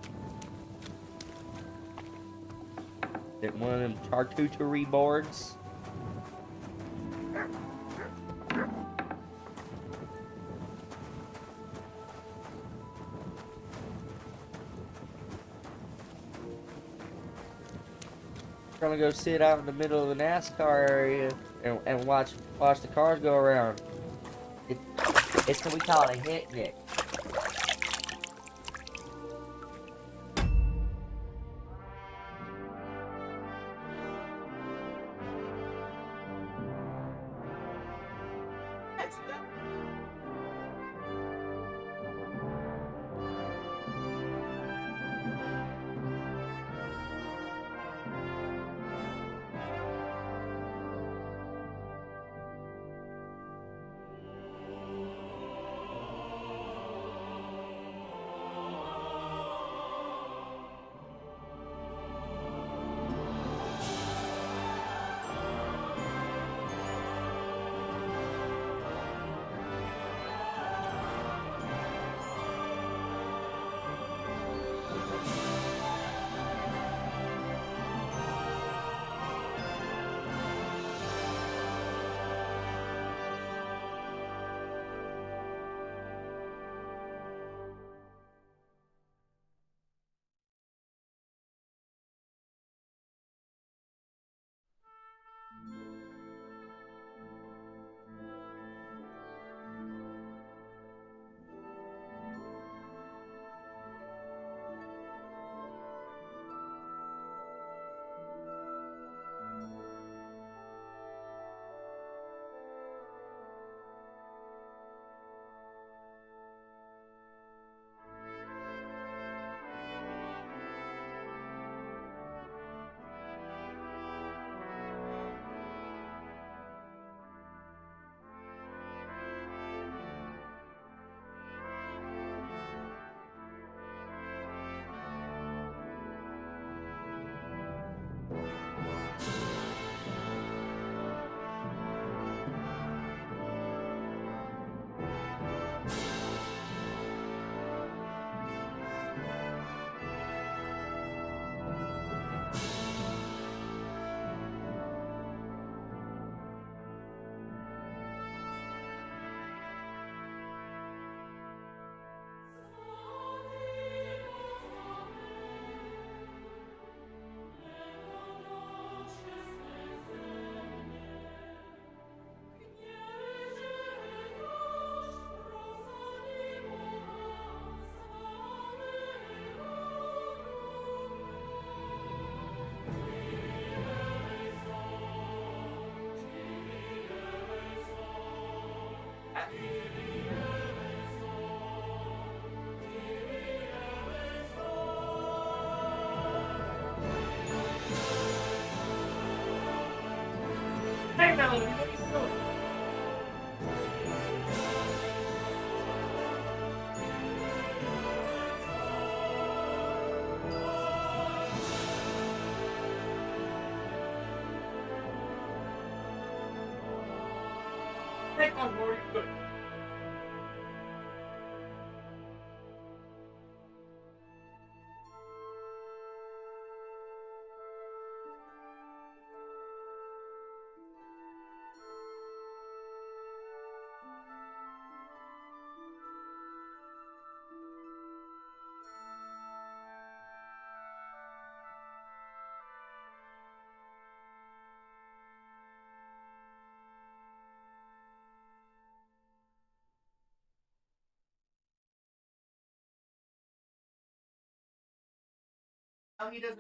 Get one of them charcuterie boards. We're gonna go sit out in the middle of the NASCAR area and watch the cars go around. It's what we call it a picnic. Hey, Melody, what are you doing? Take one more, you good. Now he doesn't.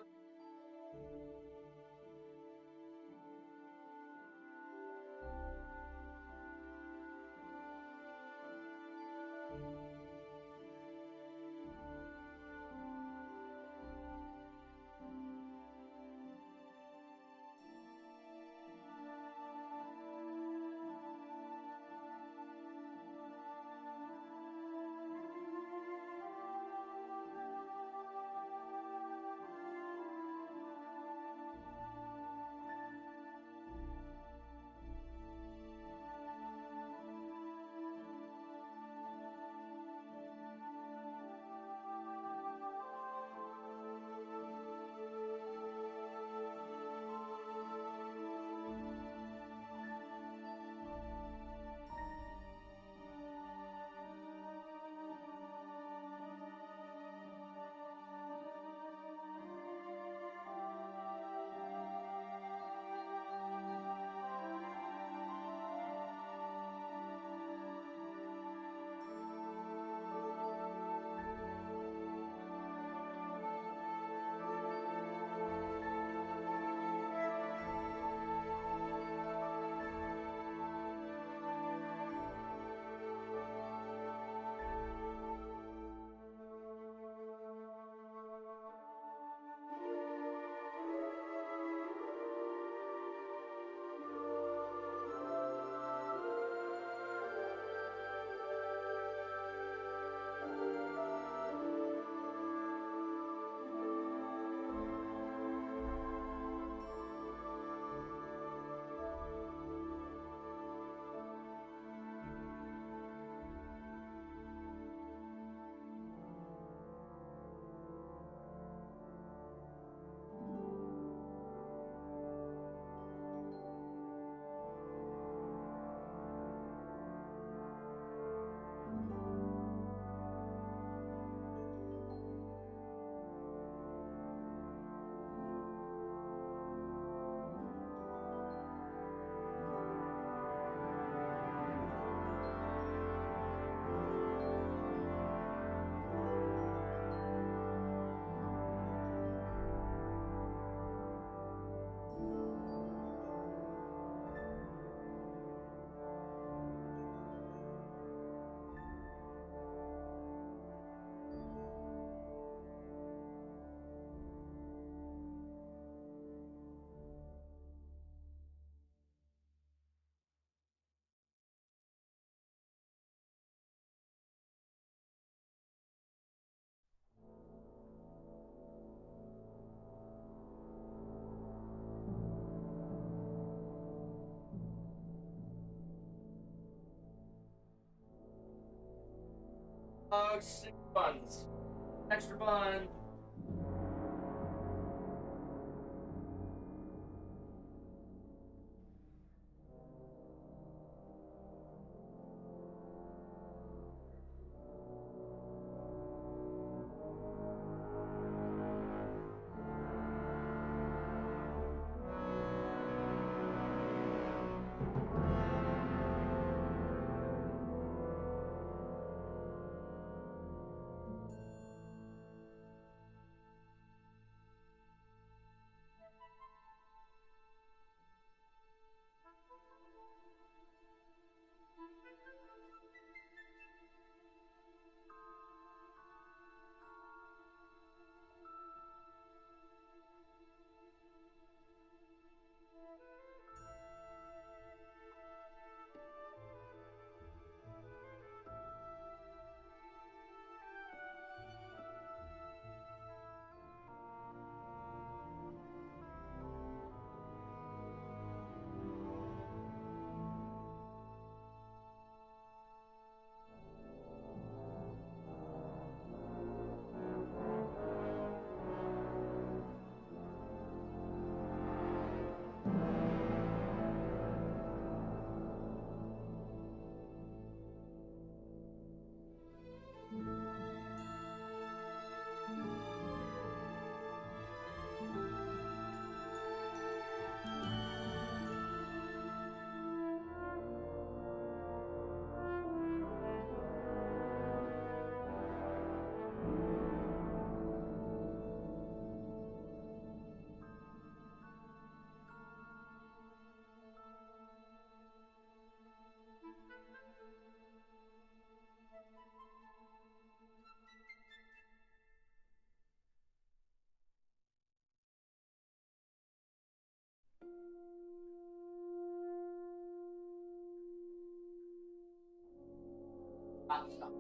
dogs, 6 buns. Extra bun. Stop.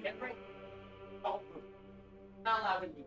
Get ready. Oh, not allowed in.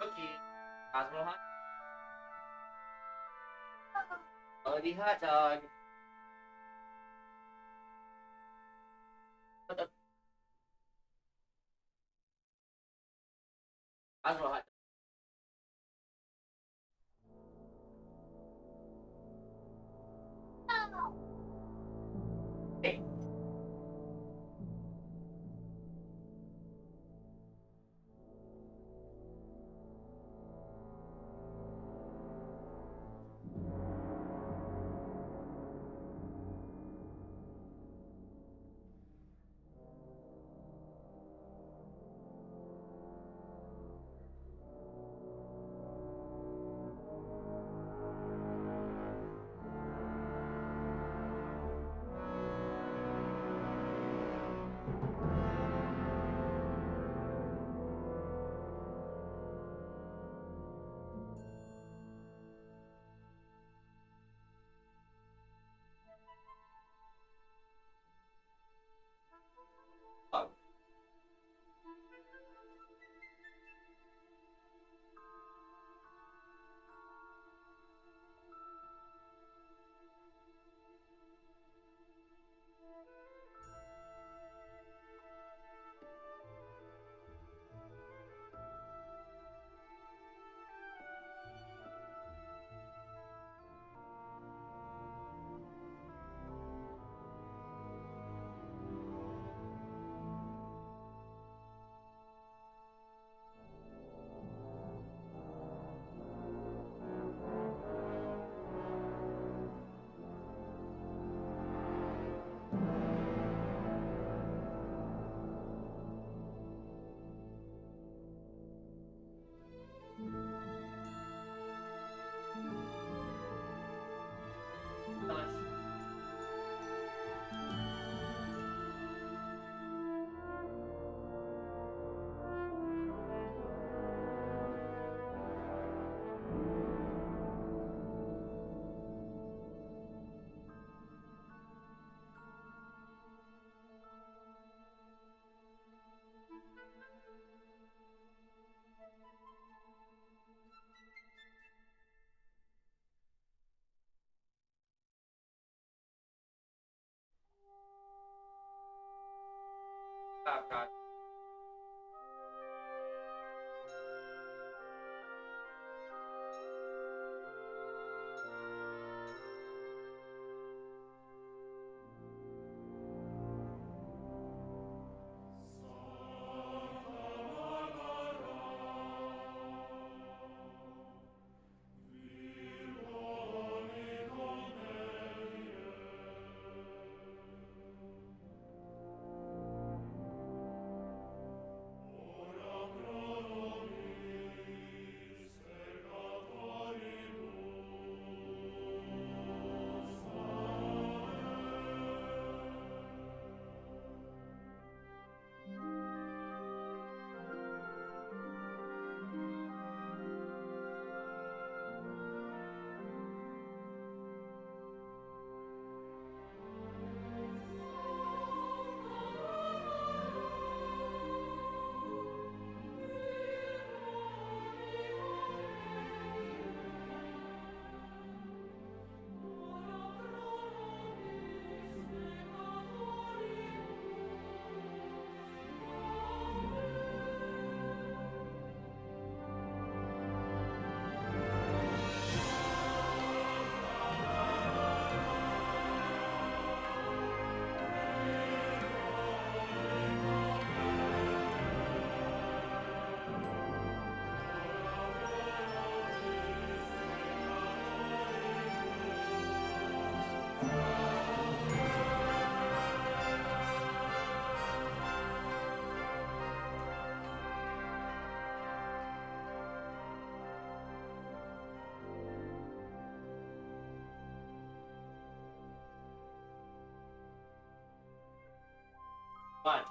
Cookie. Cosmo hot. Melody hot dog. Cosmo hot. Hey. Oh, God. Fun.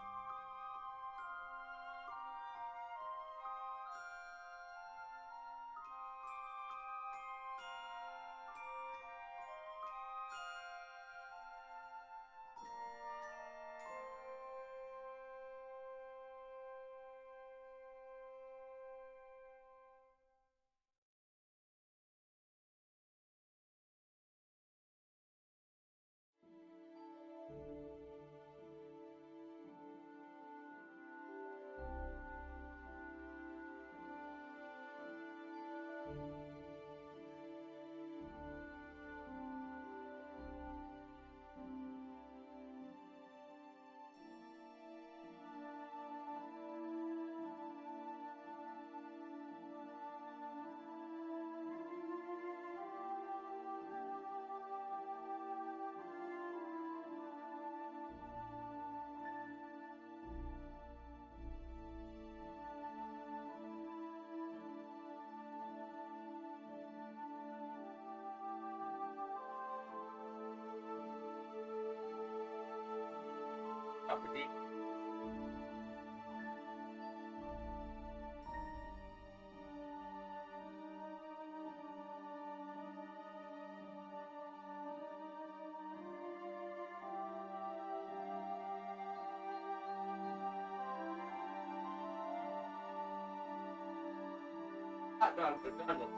Hot dogs are done with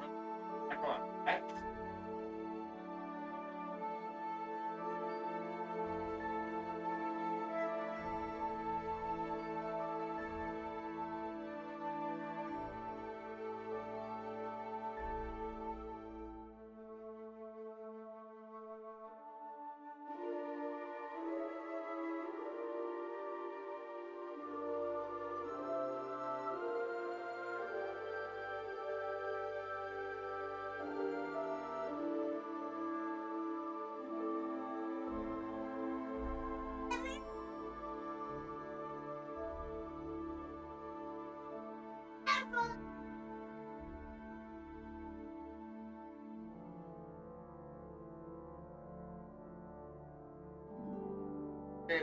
back on, okay?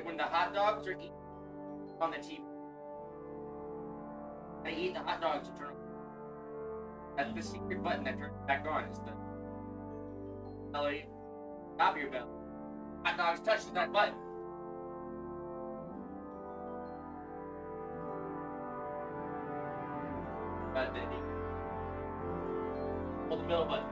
When the hot dogs are eaten on the TV, I eat the hot dogs to turn on. That's the secret button that turns it back on. It's the belly, top of your belly. Hot dogs touches that button. But then you hold the middle button.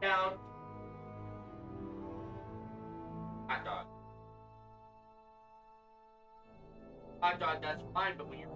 Down. Hot dog. Hot dog, that's fine, but when you're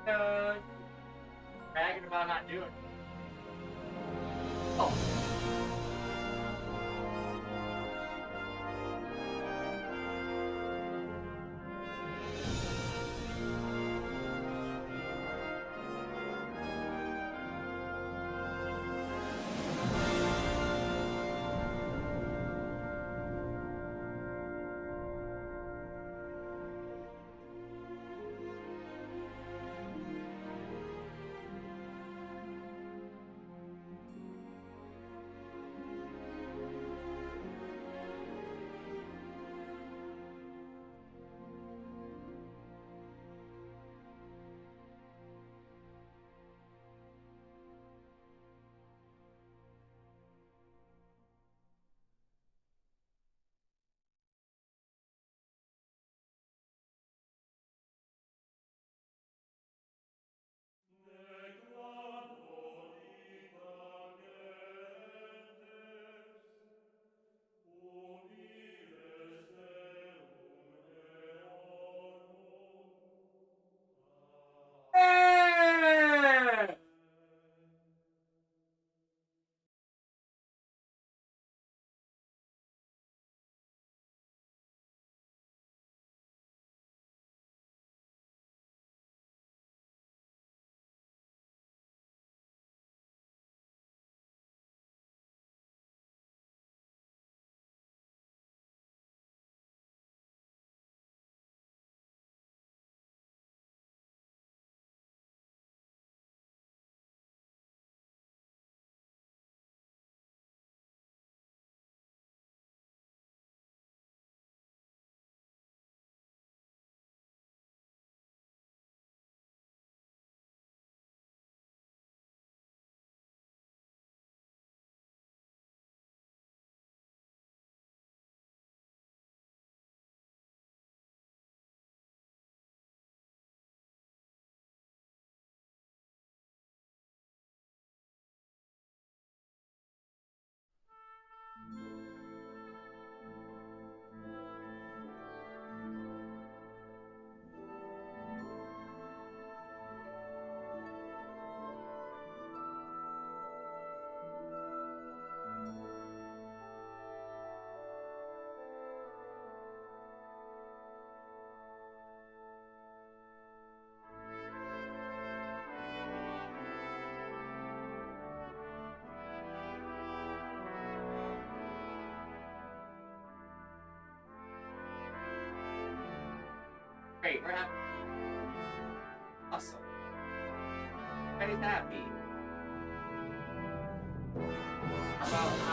Bragging about not doing it. Oh. Great, we're happy. Awesome. Everybody's happy. How about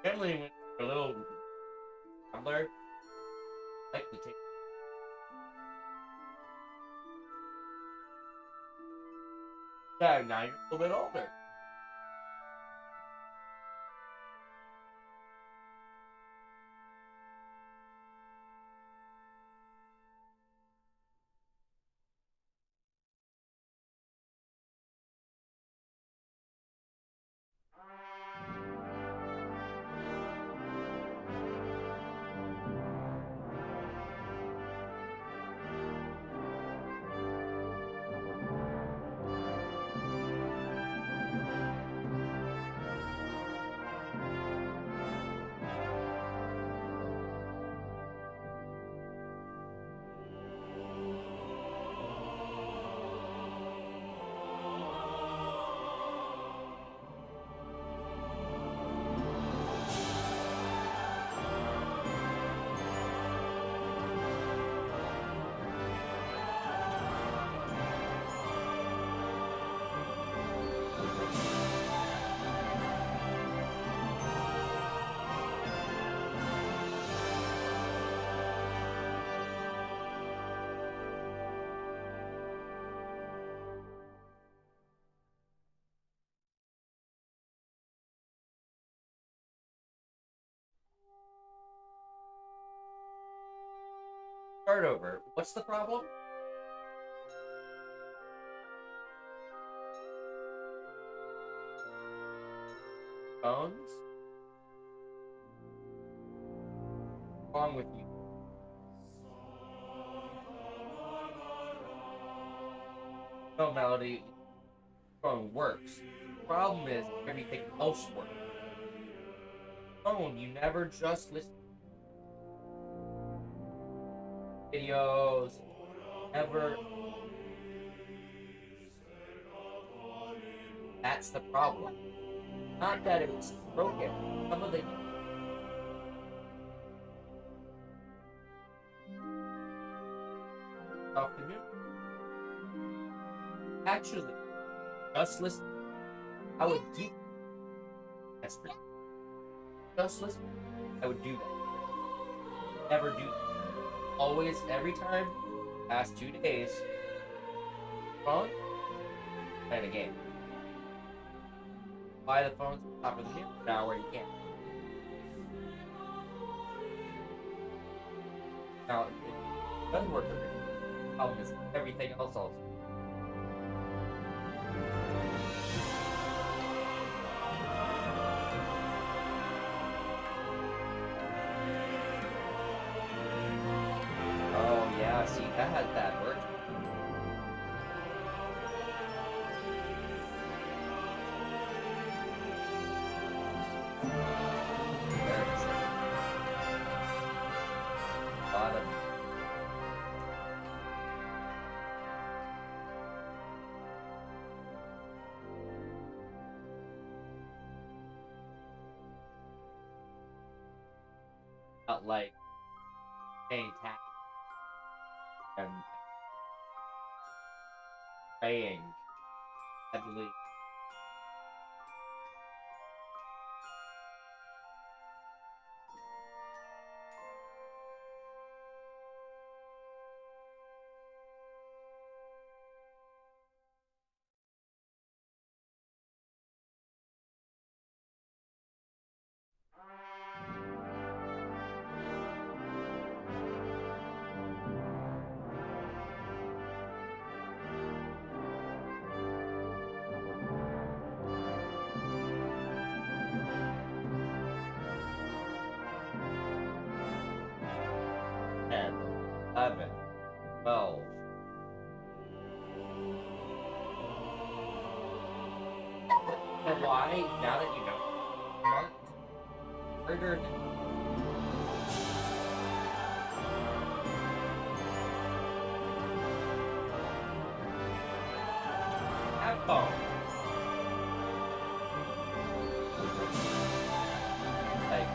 Generally, when you're a little toddler, like to take. Yeah, now you're a little bit older. start over. What's the problem? Phones? What's wrong with you? No, Melody. Phone works. The problem is everything else works. Phone, you never just listen. Videos. Never. That's the problem. Not that it's broken. Some of the actually, just listen. I would do. That's pretty. Just listen. I would do that. Never do that. Always, every time. Past 2 days. Phone. Playing a game. Buy the phones on top of the mirror now where you can't. Now, it doesn't work for me. The problem is everything else also. Oh yeah, see that works. Not like paying tax and praying heavily. And 11, 12. And why, now that you know, marked harder than have fun. Like,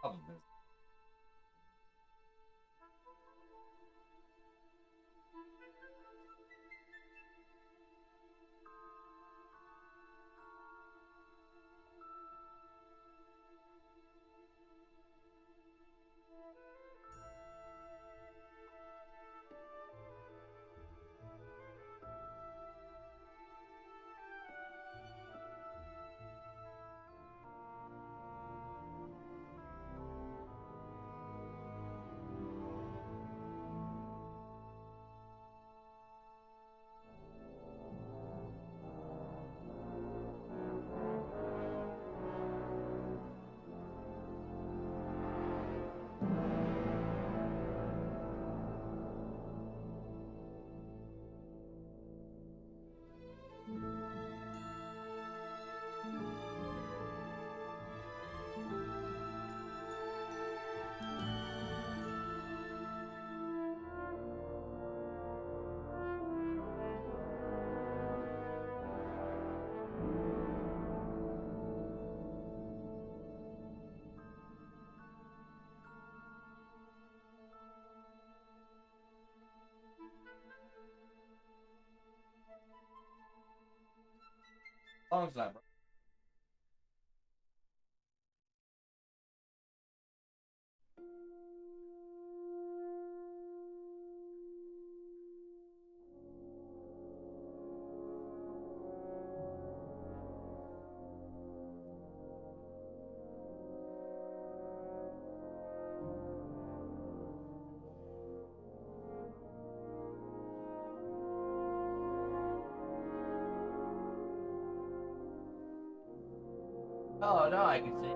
problem is Song's that, bro. Oh no, I can see.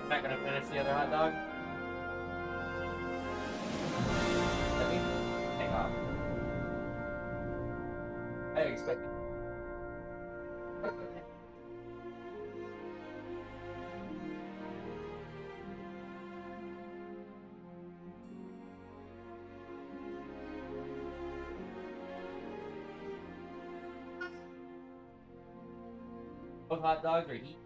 Not gonna finish the other hot dog? Let me hang on. I expect it. Both hot dogs are heat.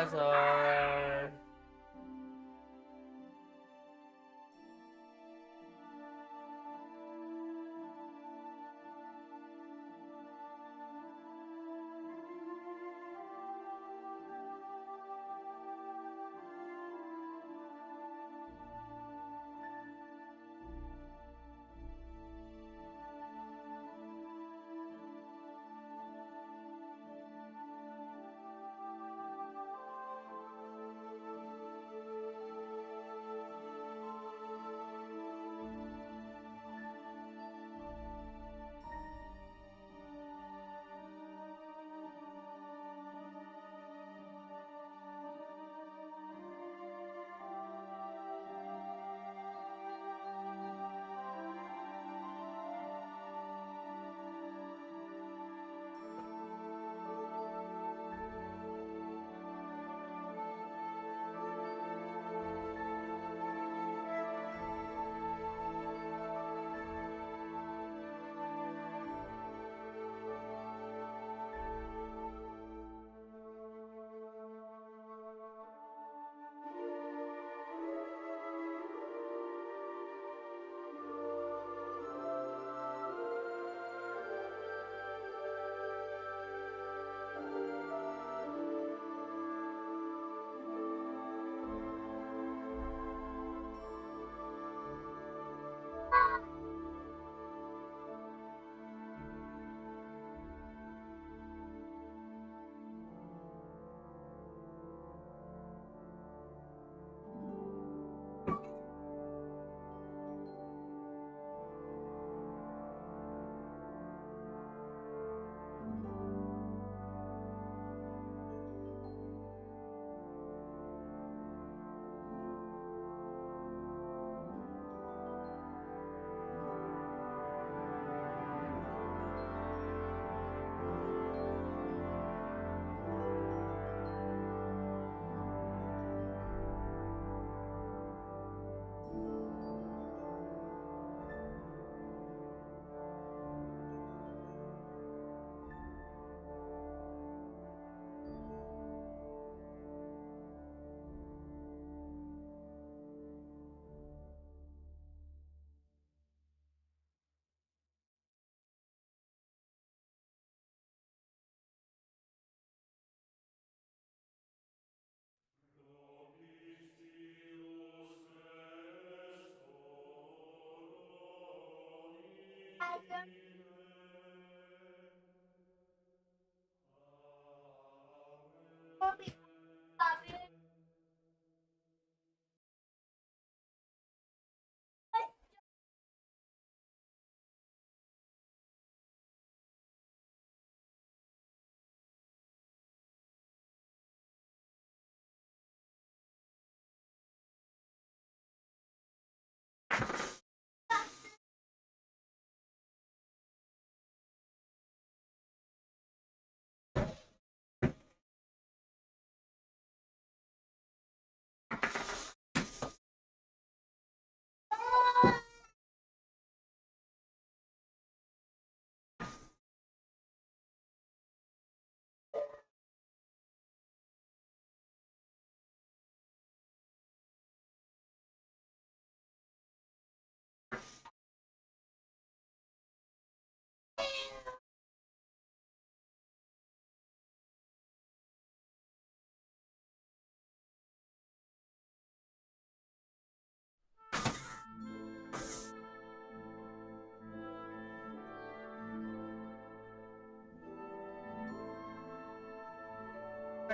Dinosaur.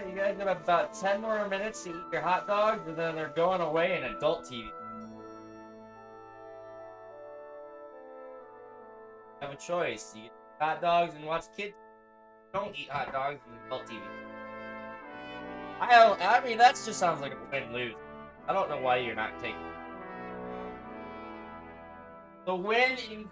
You guys have about 10 more minutes to eat your hot dogs, and then they're going away in adult TV. You have a choice. You eat hot dogs and watch kids. Don't eat hot dogs and adult TV. I mean, that just sounds like a win-lose. I don't know why you're not taking the win in.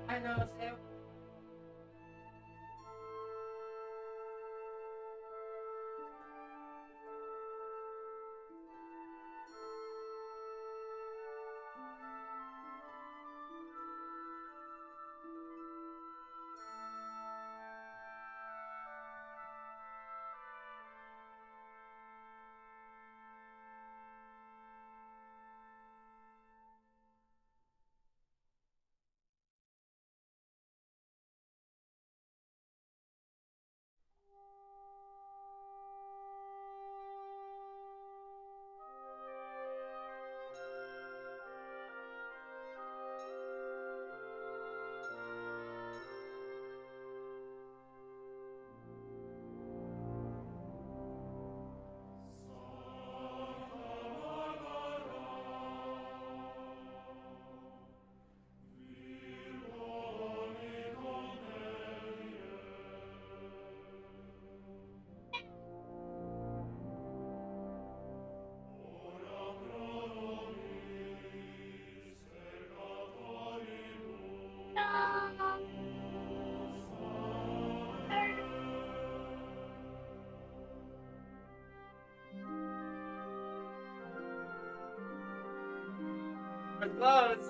I know, Sam. We're close.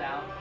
down.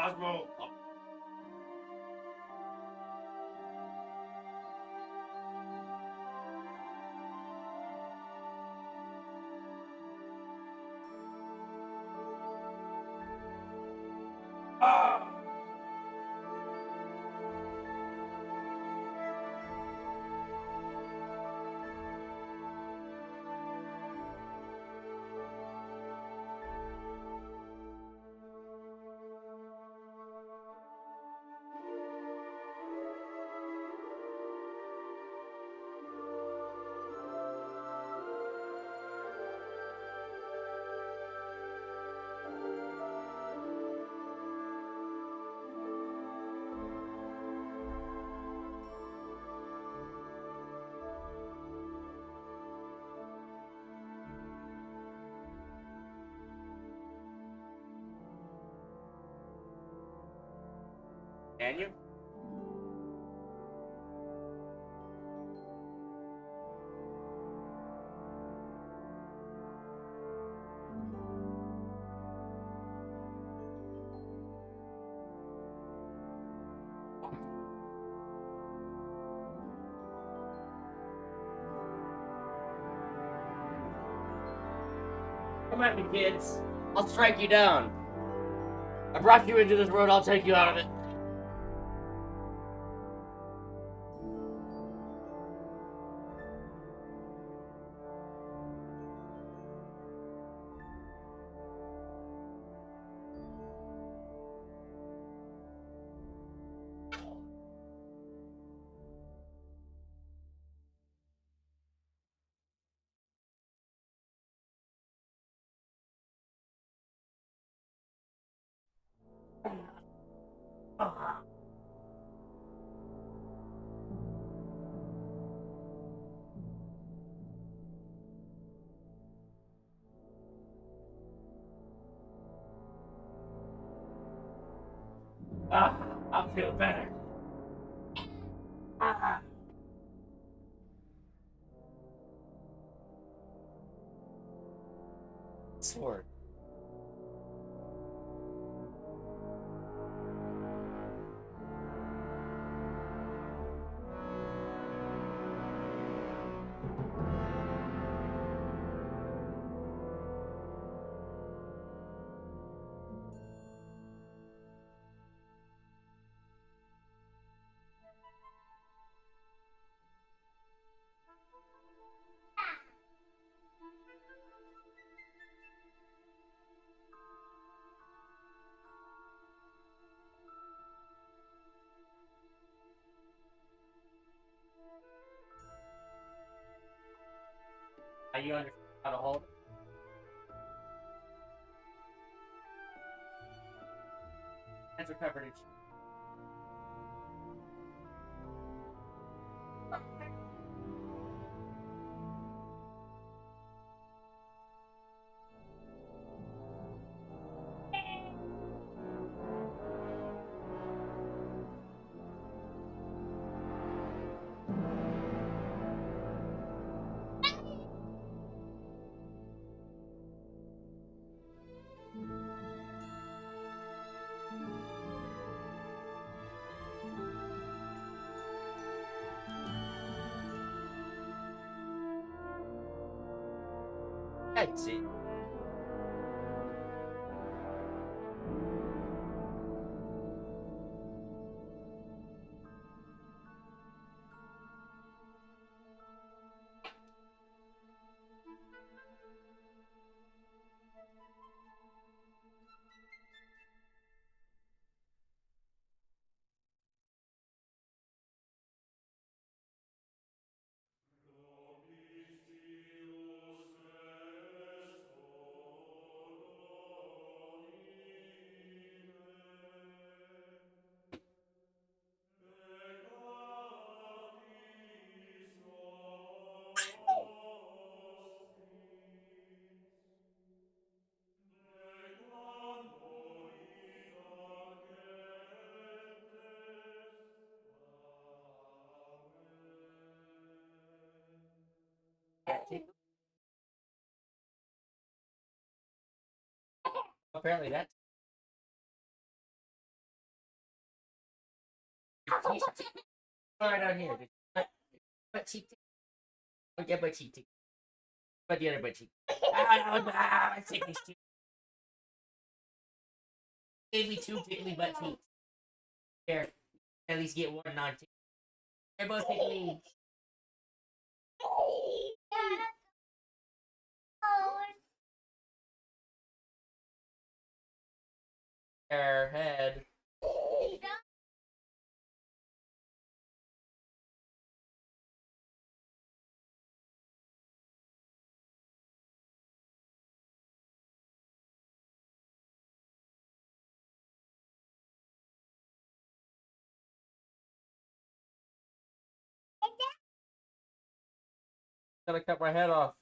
Osmo. Can you? Come at me, kids. I'll strike you down. I brought you into this world, I'll take you out of it. I feel better. Sword. Now you understand how to hold it? Hands are covered in That's it. Apparently that's right down here. Butt cheek. Oh, yeah, butt cheek. But the other butt cheek. I take these two. Gave me two tickly butt cheeks. There. At least get one non-tickly. They're both tickly. Their head. Gotta cut my head off.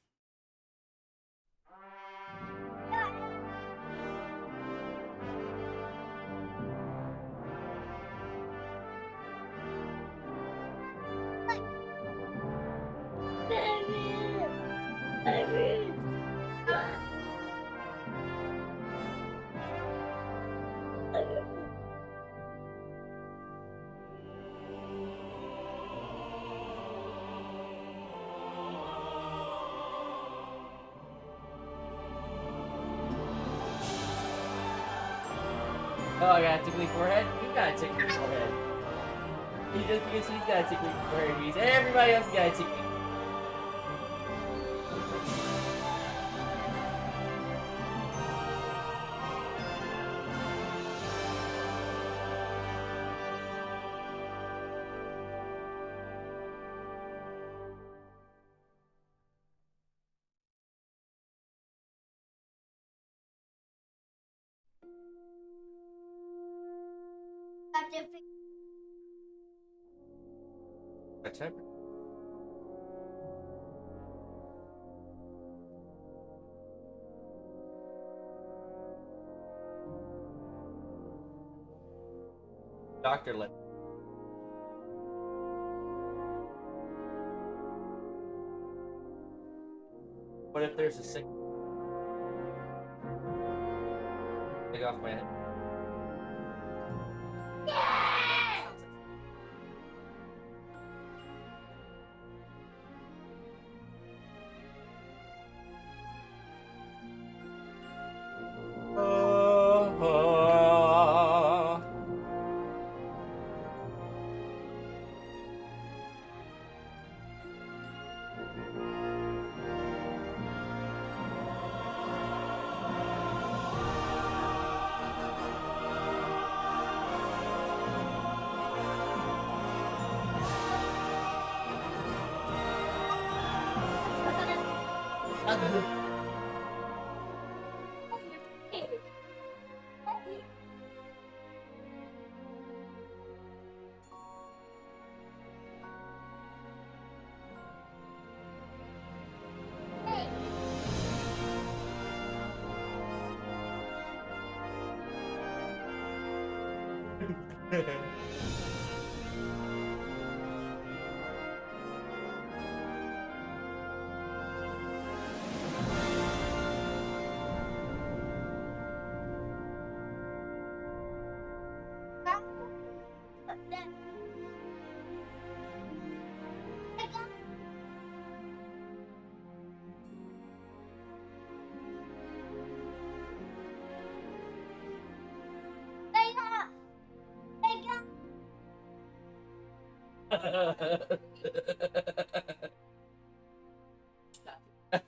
Oh, I got a tickly forehead. You got a tickly forehead. Just because he's got a tickly forehead means everybody else got a tickly. That's it. Doctor let. What if there's a sick? Take off my head.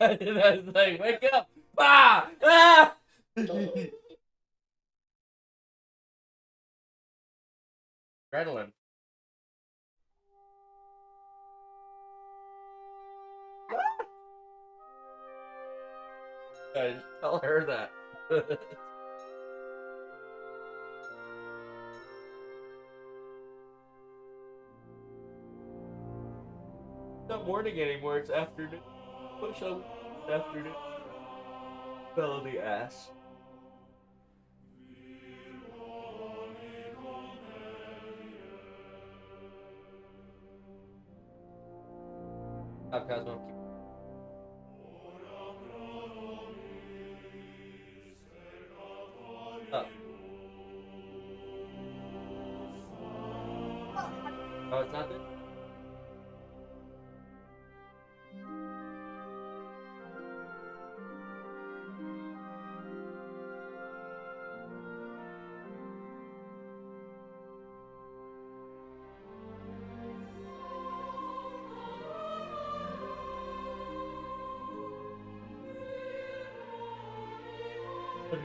I was like, wake up! Ah! Ah! Adrenaline. I just tell her that. It's not morning anymore, it's afternoon. What shall we do? Afternoon. Fell in the ass. Cosmo, keep. Up. Oh, it's not this?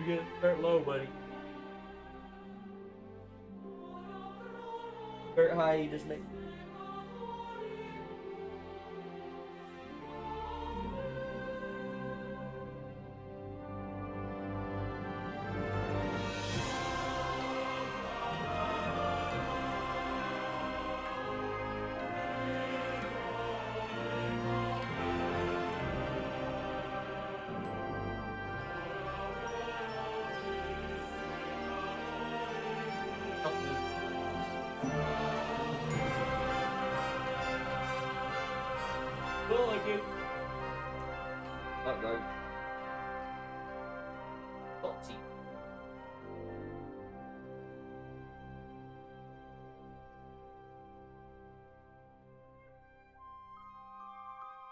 You're gonna start low, buddy. Start high, you just make. Well, I get. Oh no. Salty.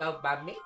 Oh, by me?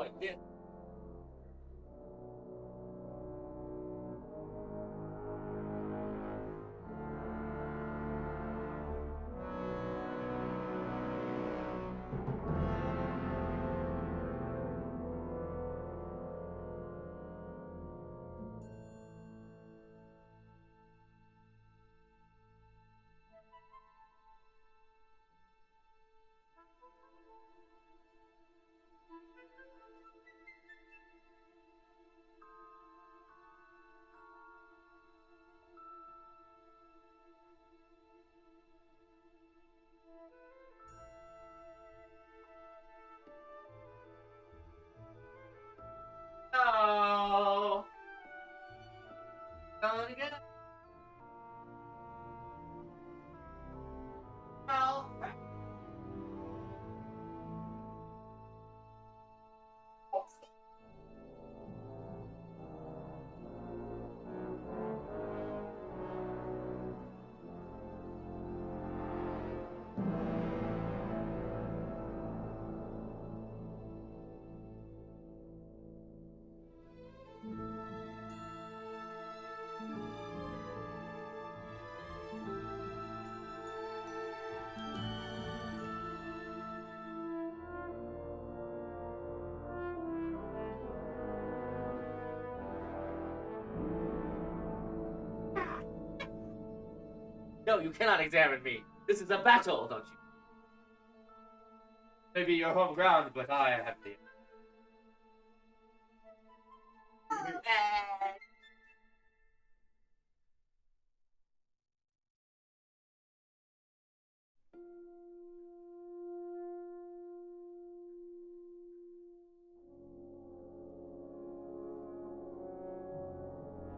like this. No. Gonna get no. No, you cannot examine me. This is a battle, don't you? Maybe your home ground, but I have the.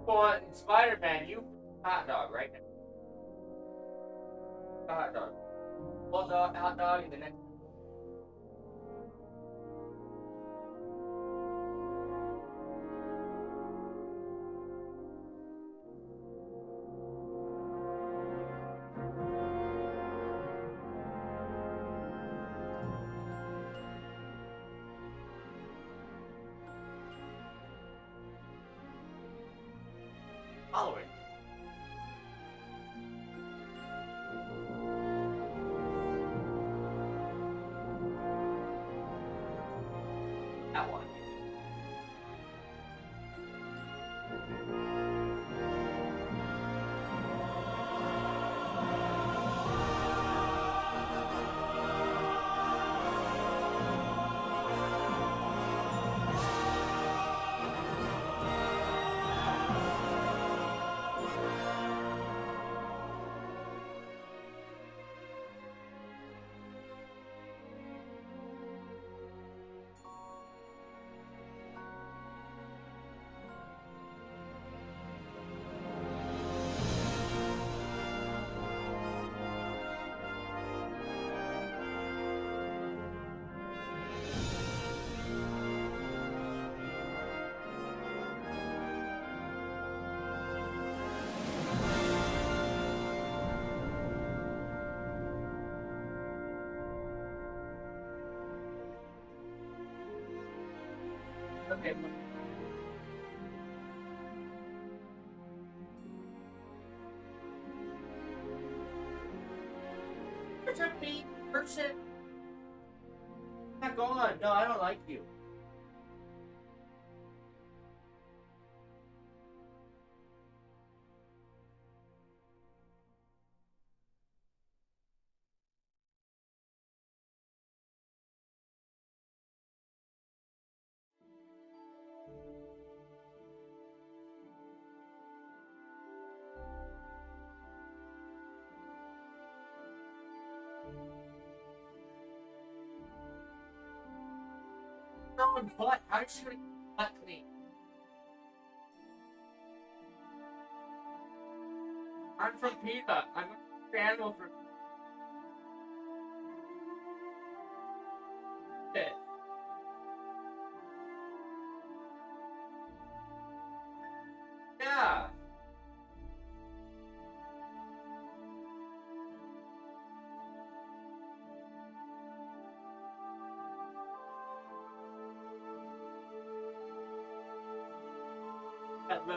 Well, Spider-Man, you hot dog, right? Hot dog. Hot dog in the next. Following. That one. Okay. You're a mean person. Not gone. No, I don't like you. Butt. How did she get butt clean? I'm from PETA. I'm a animal from. Shit. Yeah. Like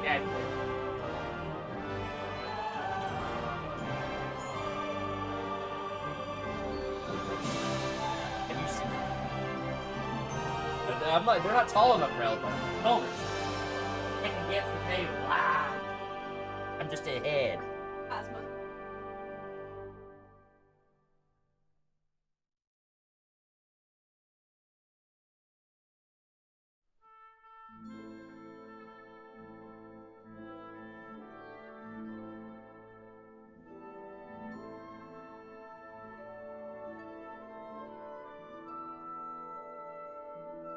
that. Have you seen? I'm like, they're not tall enough, Rel, but oh, I can get the table. Wow. I'm just ahead. That's my...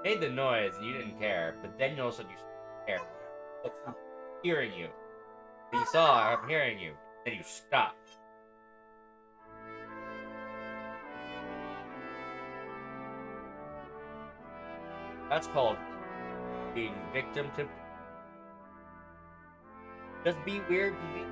Made the noise and you didn't care, but then you also cared. I'm hearing you. You saw I'm hearing you. Then you stopped. That's called being victim to. Just be weird to be.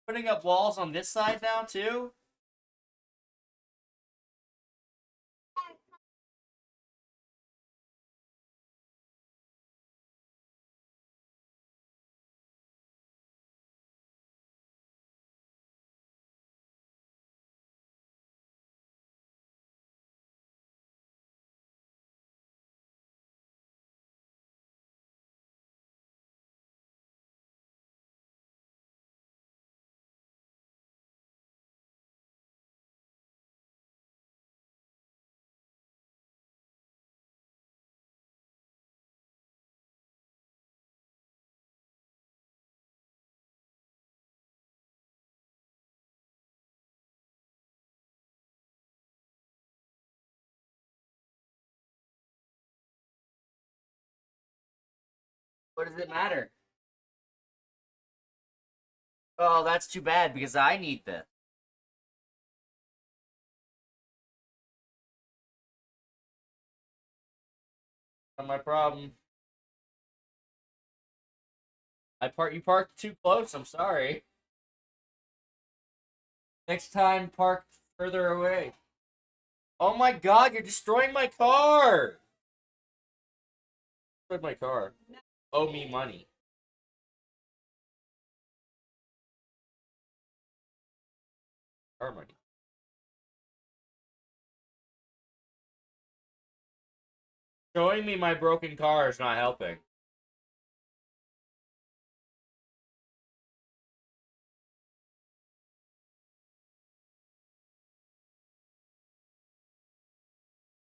putting up walls on this side now, too? What does it matter? Oh, that's too bad because I need this. Not my problem. You parked too close. I'm sorry. Next time, park further away. Oh my God! You're destroying my car. Destroyed my car. Owe me money. Car money. Showing me my broken car is not helping.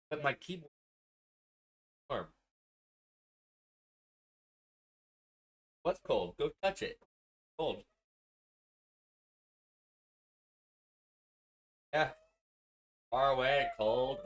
But my keyboard. Arm. What's cold? Go touch it. Cold. Yeah. Far away, cold.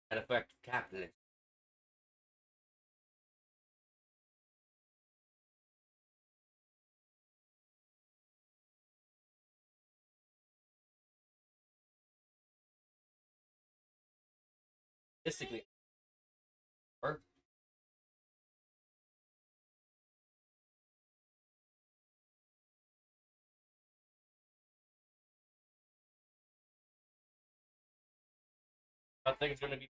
That affect capitalism. Statistically, or nothing's gonna be.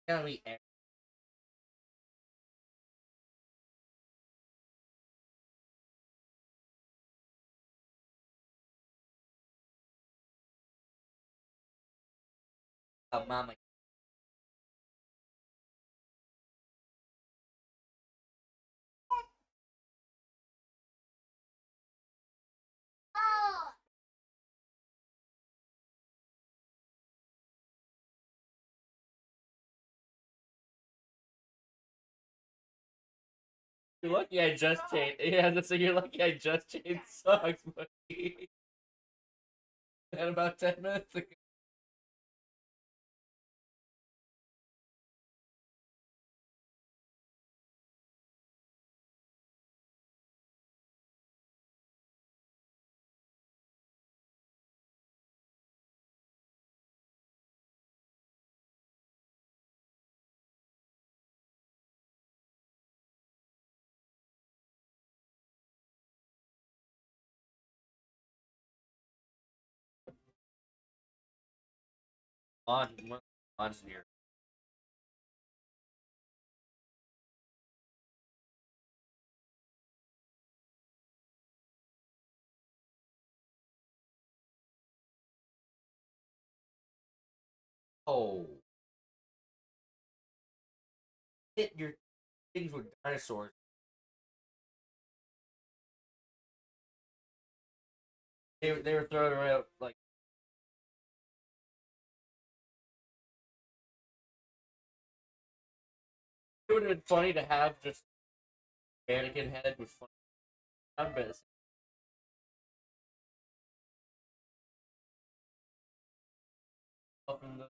Gonna be. Mama. You're lucky I just changed. Yeah, that's so you're lucky I just changed songs, buddy. And about 10 minutes ago. On here. Oh. Hit your things with dinosaurs. They were throwing around like. It would have been funny to have just mannequin head with fun. I'm best. Up in the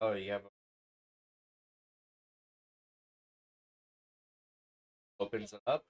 oh, you have opens it up.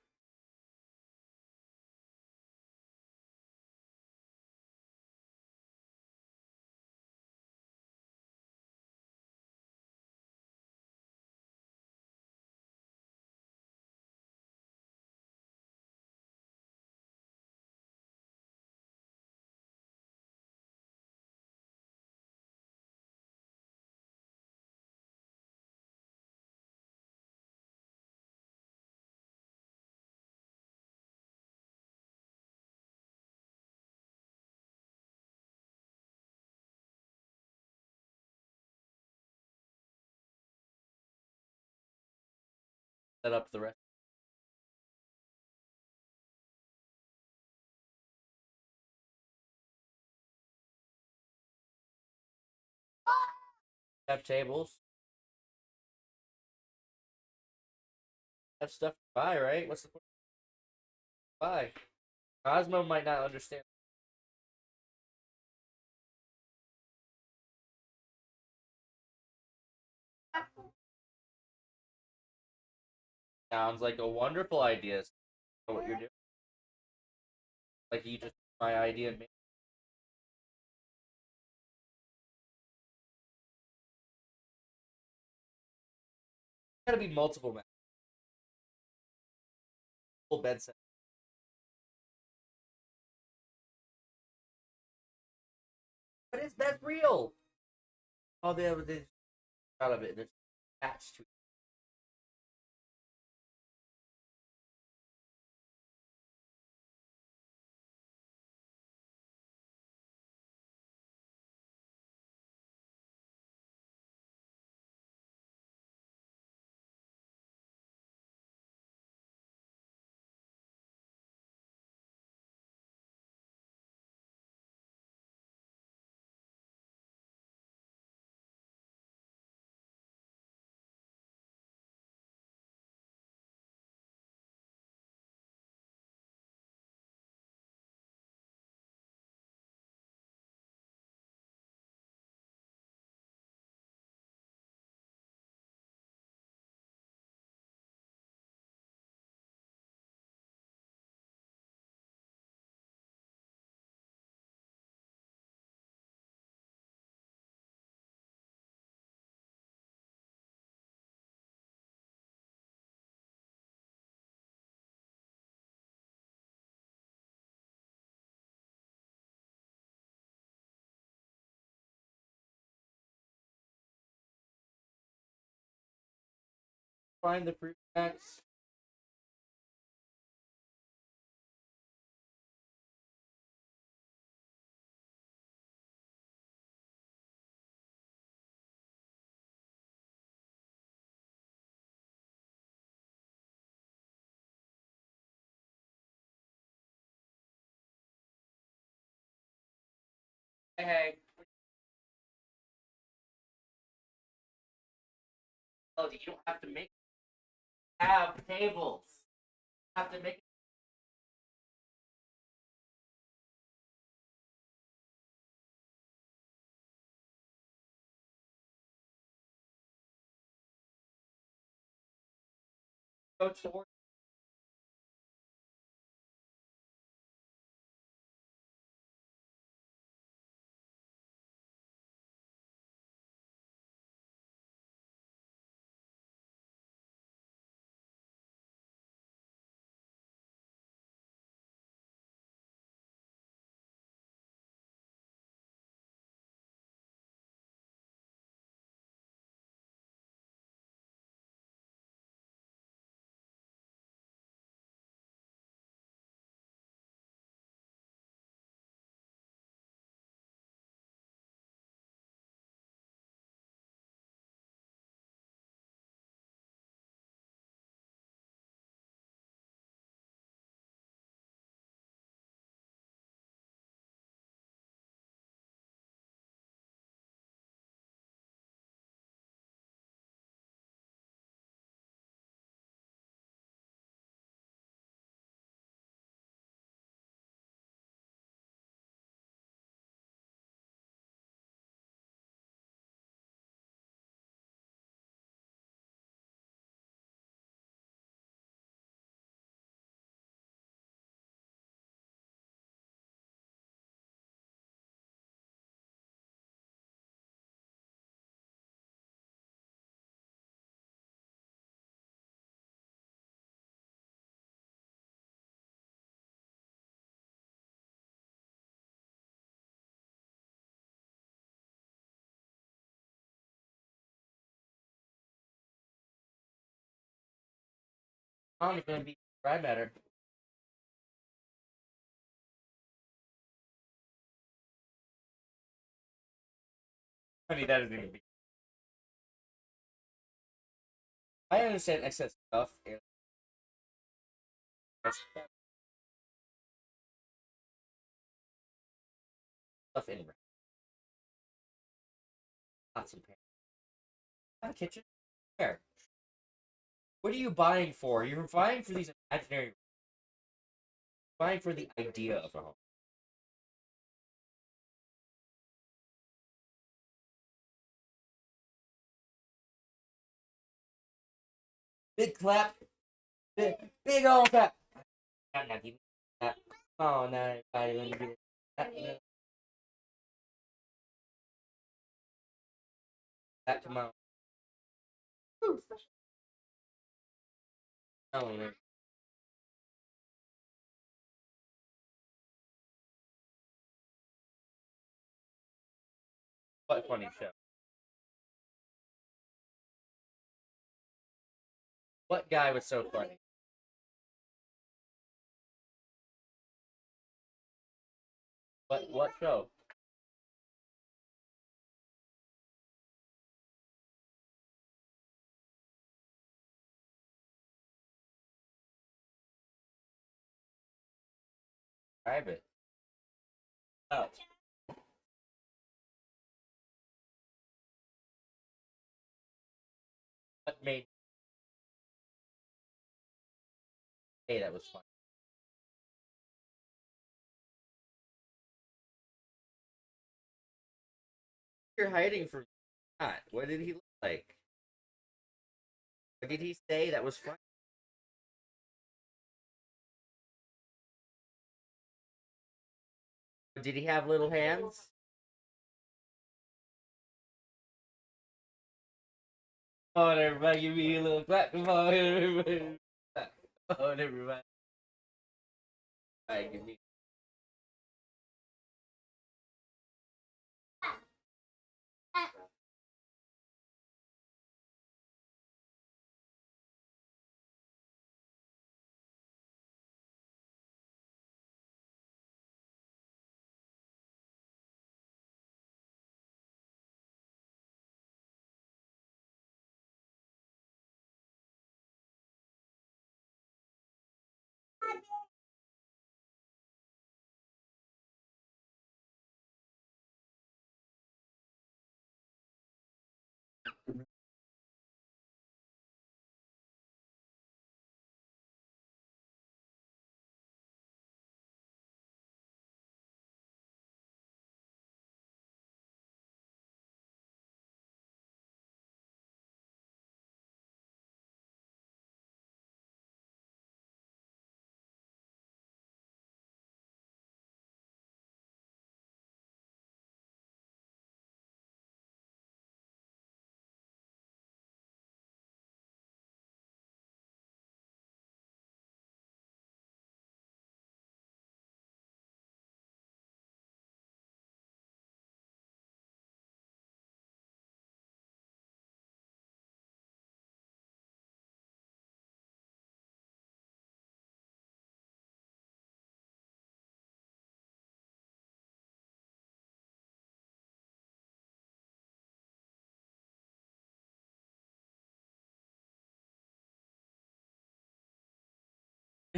Set up the rest. Have tables. Have stuff to buy, right? What's the point? Buy. Cosmo might not understand. Sounds like a wonderful idea. Know what you're doing? Like you just my idea. Gotta be multiple men. Full bed set. But is that real? Oh, they out of it. They're attached to it. find the fruit snacks? Hey. Oh, you don't have to make have tables. You have to make go toward. Mom's gonna be right better. Honey, that isn't gonna be. I understand excess stuff. Stuff in pots and pans. Have a kitchen. Where? What are you buying for? You're buying for these imaginary. Buying for the idea of a home. Big clap. Big old clap. Now give me that. Oh, now everybody let me get that. That come out. Oh, man. What a funny show. What guy was so funny? What show? Describe it. Oh. What made? Hey, that was fun. You're hiding from that. What did he look like? What did he say that was fun? Did he have little hands? Oh, everybody give me a little clap. Come on, everybody. Oh, everybody. Alright, give me.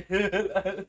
Gotta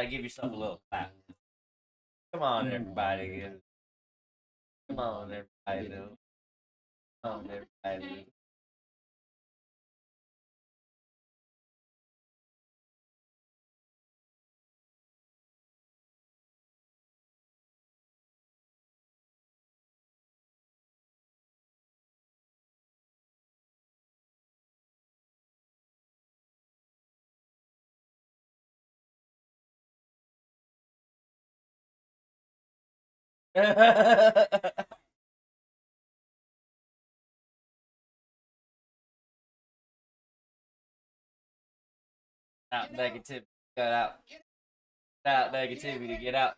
give yourself a little clap. Come on, everybody. Come on, everybody. Come on, everybody. Out negativity. Get out. Out negativity. Get out.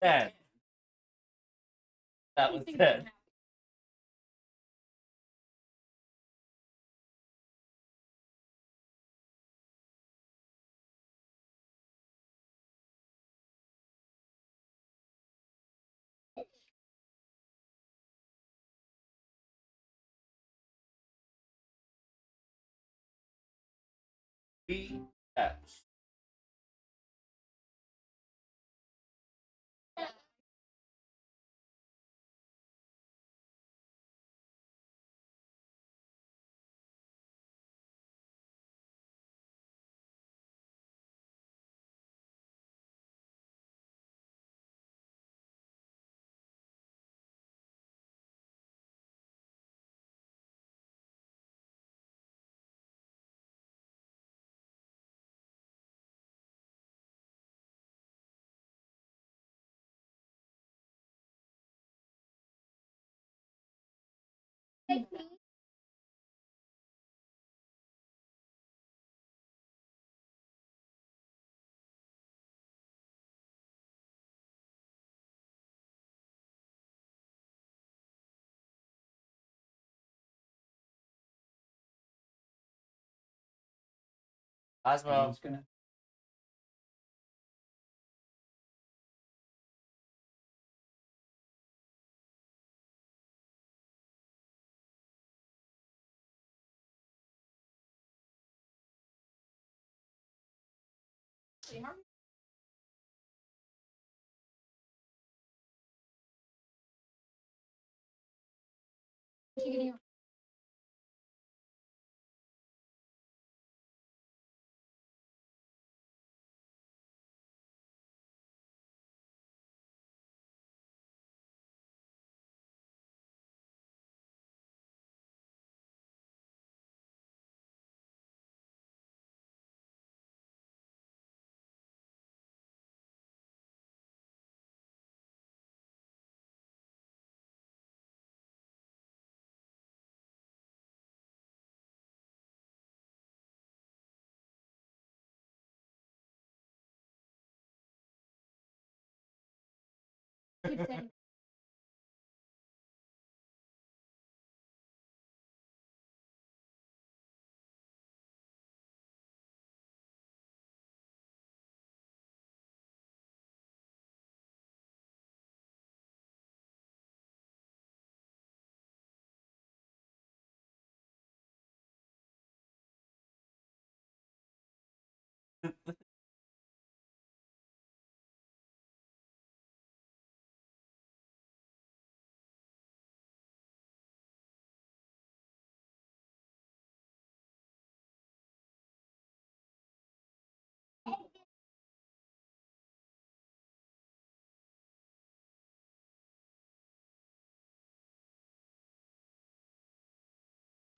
Ten. That was 10. 3 steps. Osmo.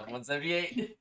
One 78.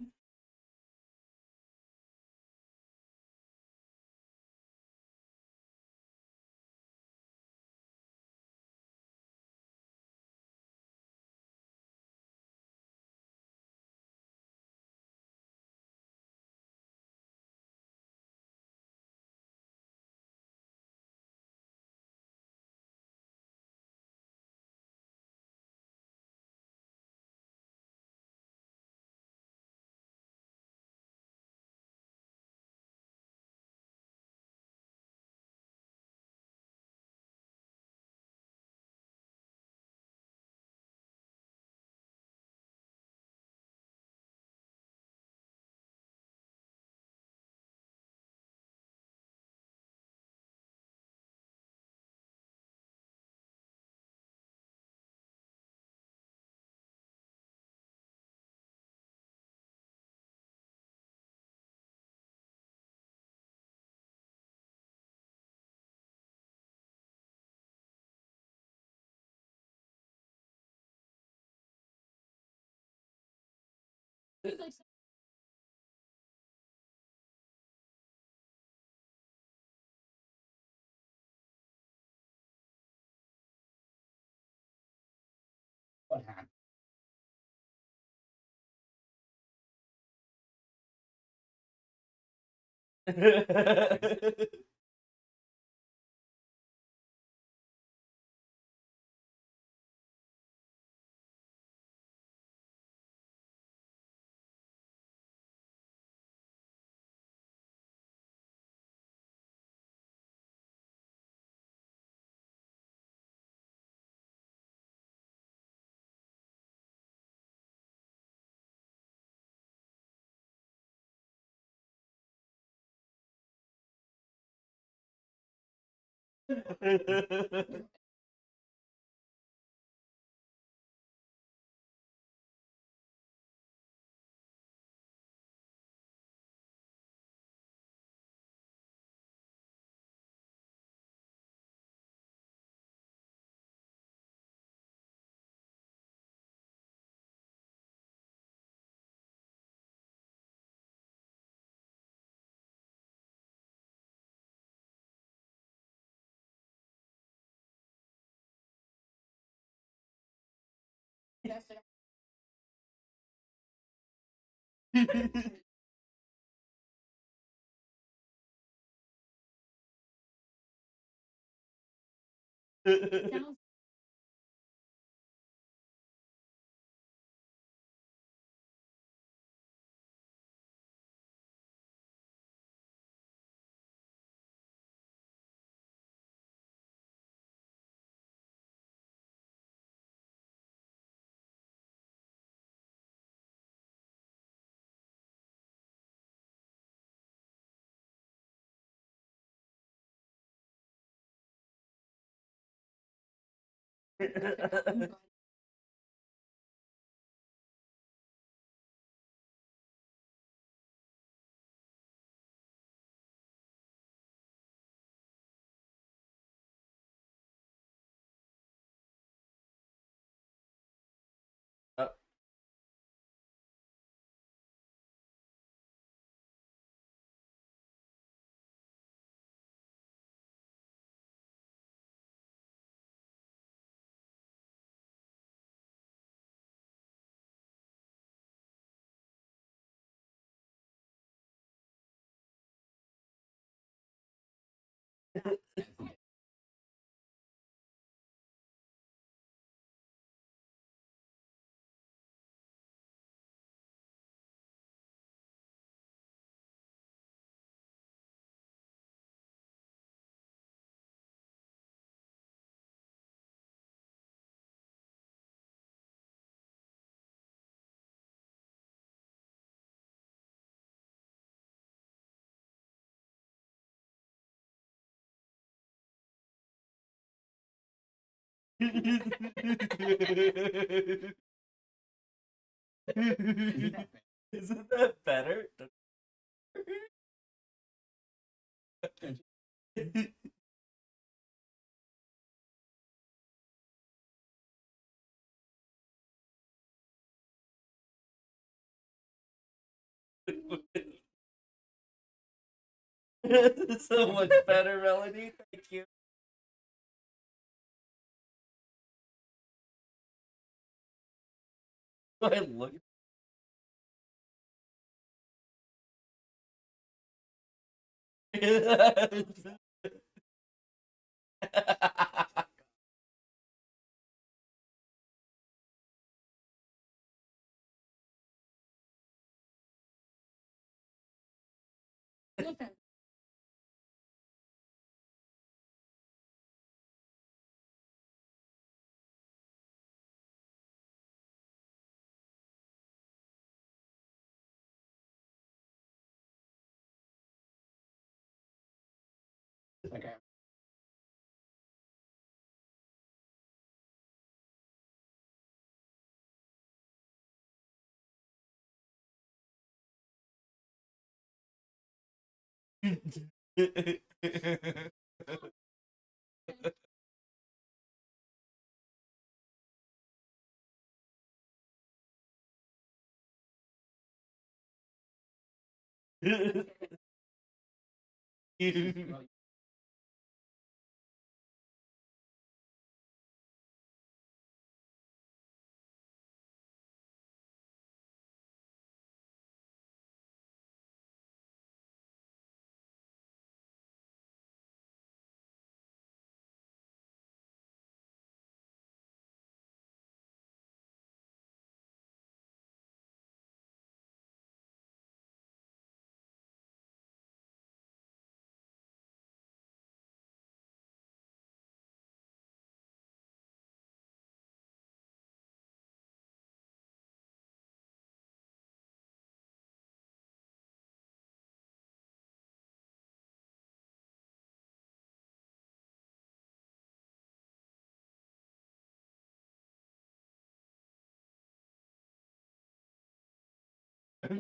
What happened? Isn't that better? So much better, Melody. Thank you. I look. Okay. Come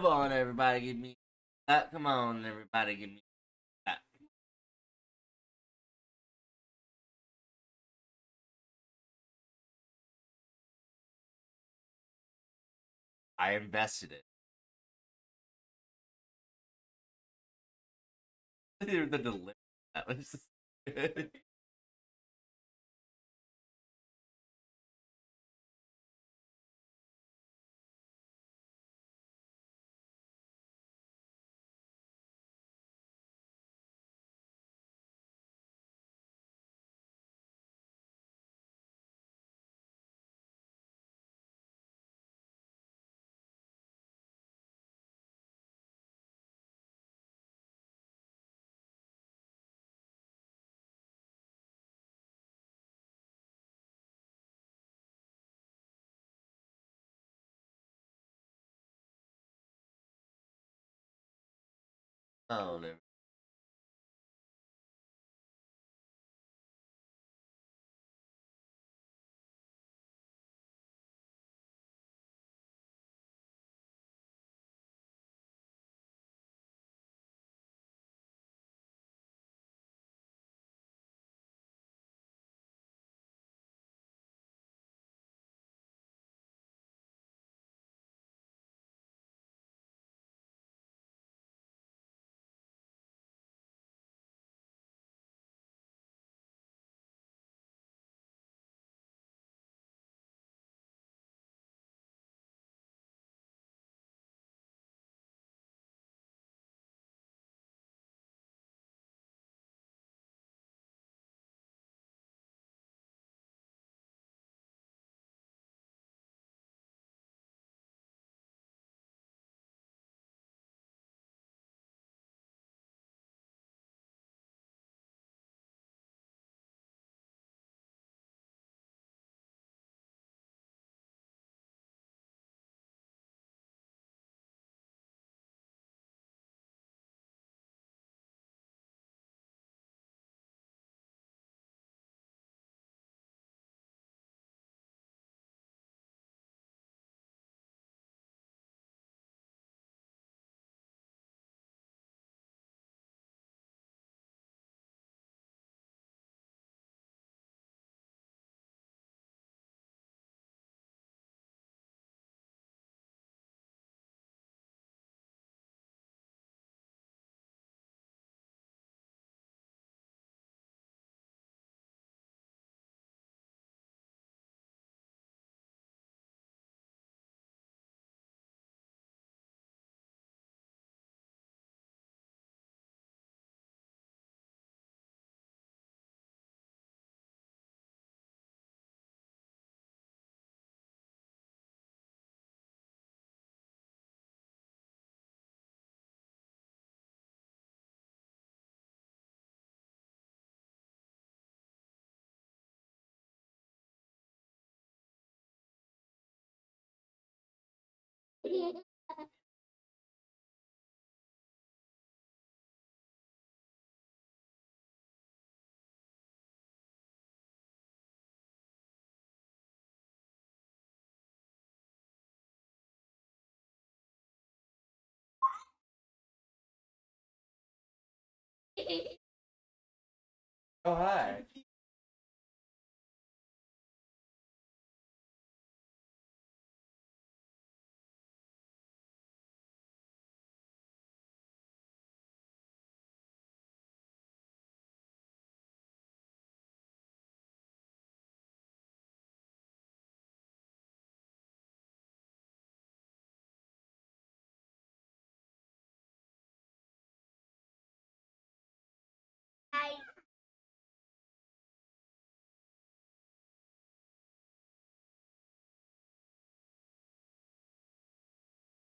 on, everybody, give me that. Come on, everybody, give me that. I invested it. The delivery. That was just good. Oh no. Oh hi.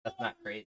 That's not crazy.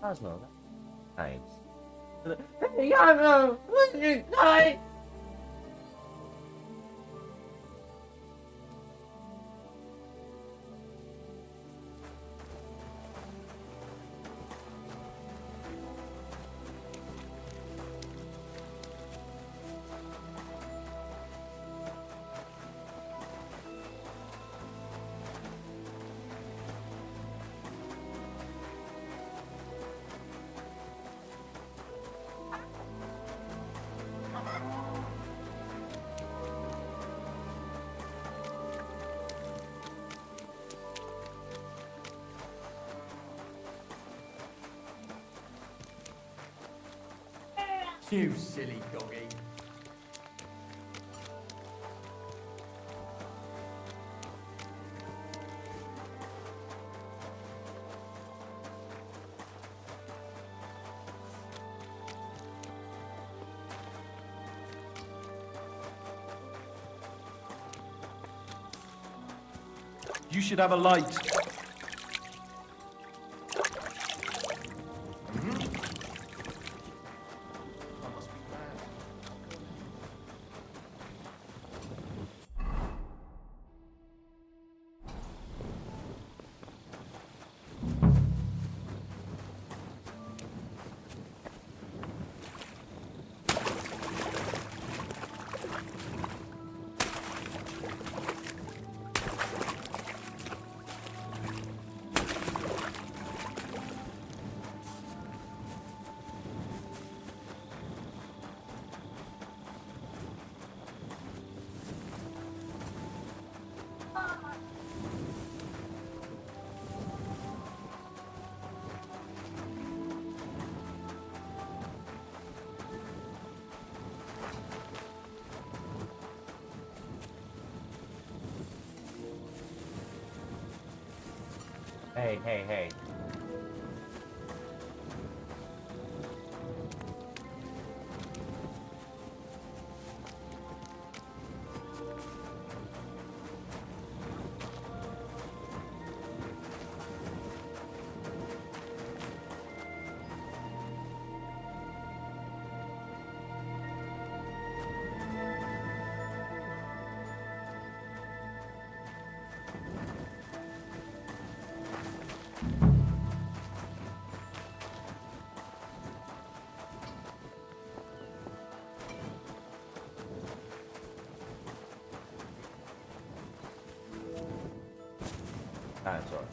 Cosmo, nice. Hey, Cosmo, what you nice? You silly doggy. You should have a light. Hey, hey, hey. Dinosaur.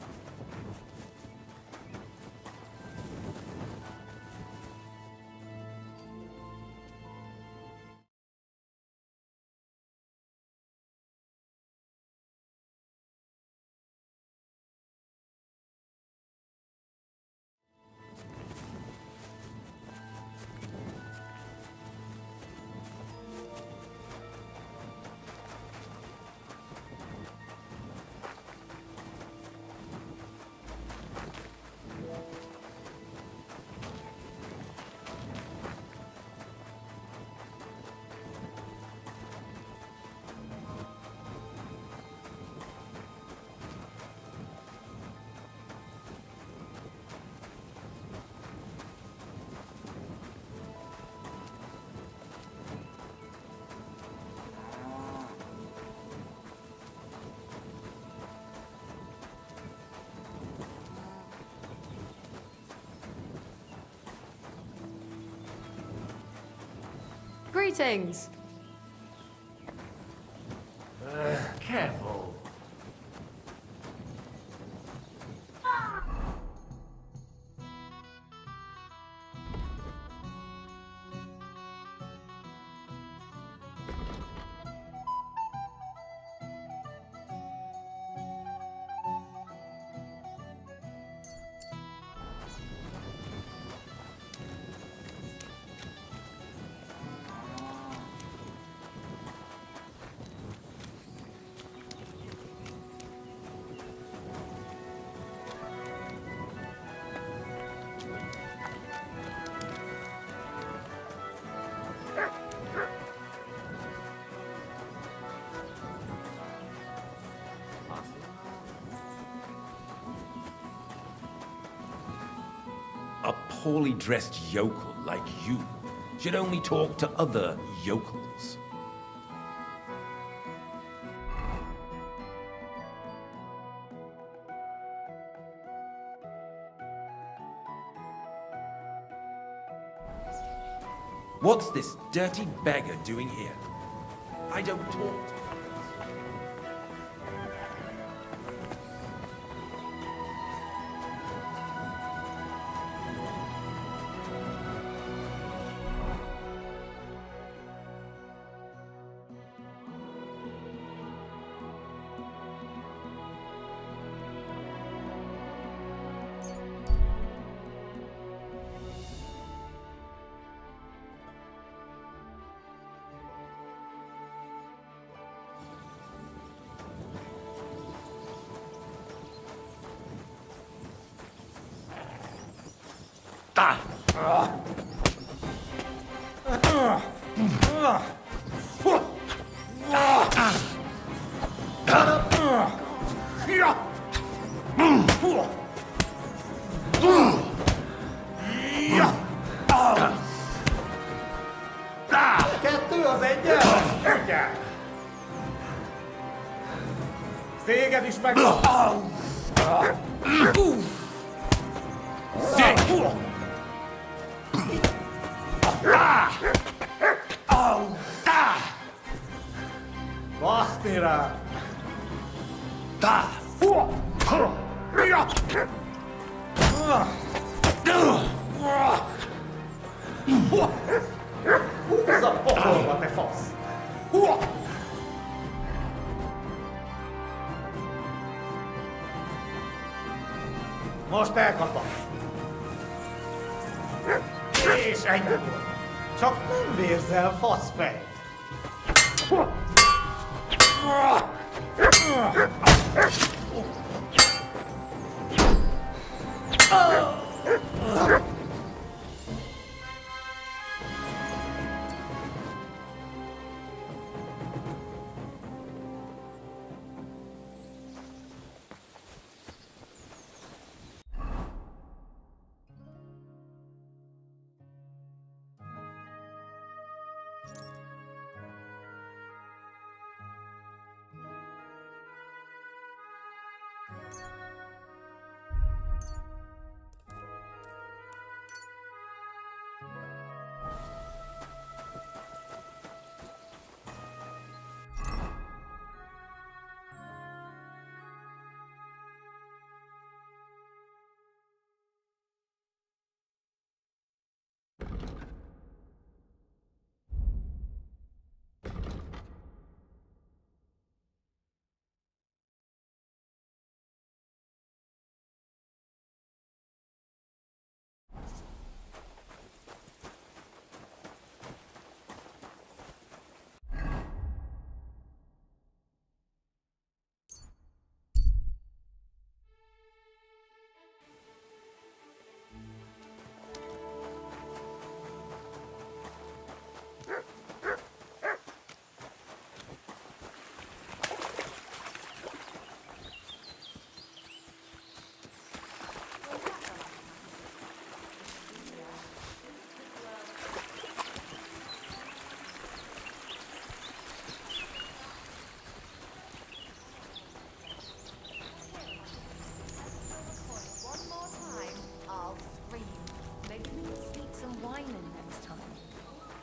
Greetings. Careful. A poorly dressed yokel like you should only talk to other yokels. What's this dirty beggar doing here? I don't talk to him. Stiga di spaghetti! Bastira! Usa poco vad det fas! Måste komma. Is ein Chocken wir sehr fosfat.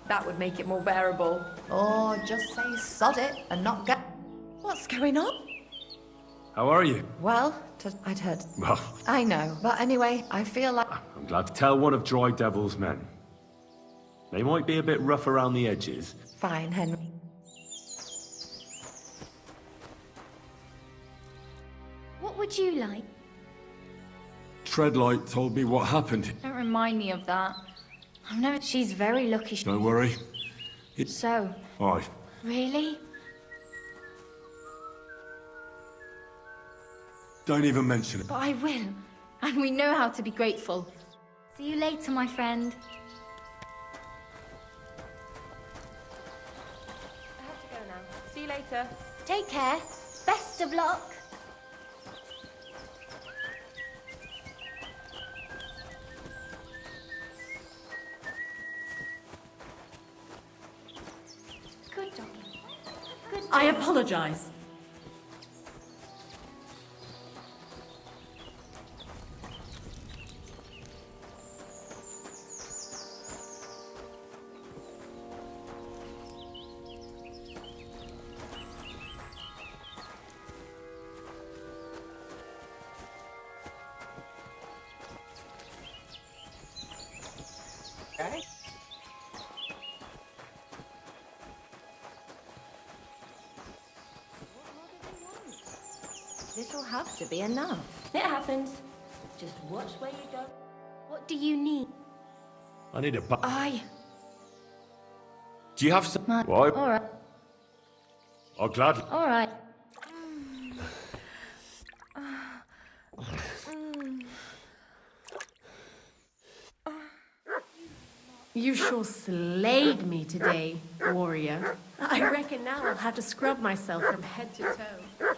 That would make it more bearable. Or just say sod it and not get... What's going on? How are you? Well, I'd heard... Well, I know, but anyway, I feel like... I'm glad to tell one of Dry Devil's men. They might be a bit rough around the edges. Fine, Henry. What would you like? Treadlight told me what happened. Don't remind me of that. I've never... She's very lucky. Don't worry. So... Aye. Really? Don't even mention it. But I will. And we know how to be grateful. See you later, my friend. I have to go now. See you later. Take care. Best of luck. Good doggy. Good I doggy. apologize. Okay. This'll have to be enough. It happens. Just watch where you go. What do you need? I need a bu- I... Do you have some? Why? Alright. I'll gladly. Alright. You sure slayed me today, warrior. I reckon now I'll have to scrub myself from head to toe.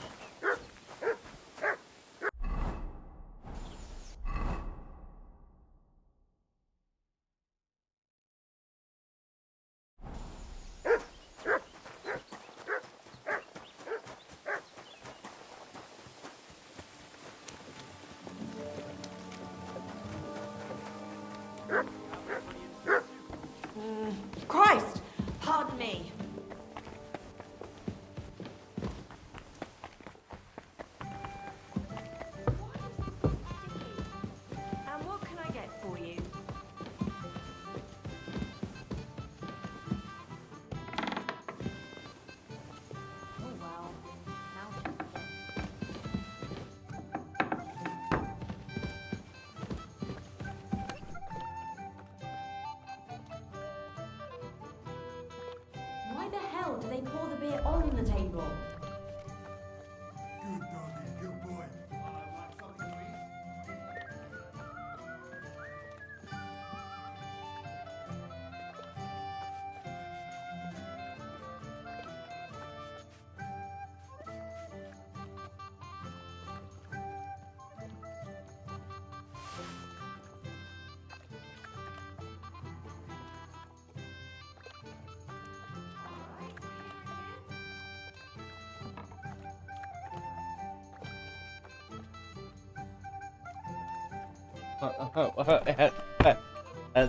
Christ! Pardon me.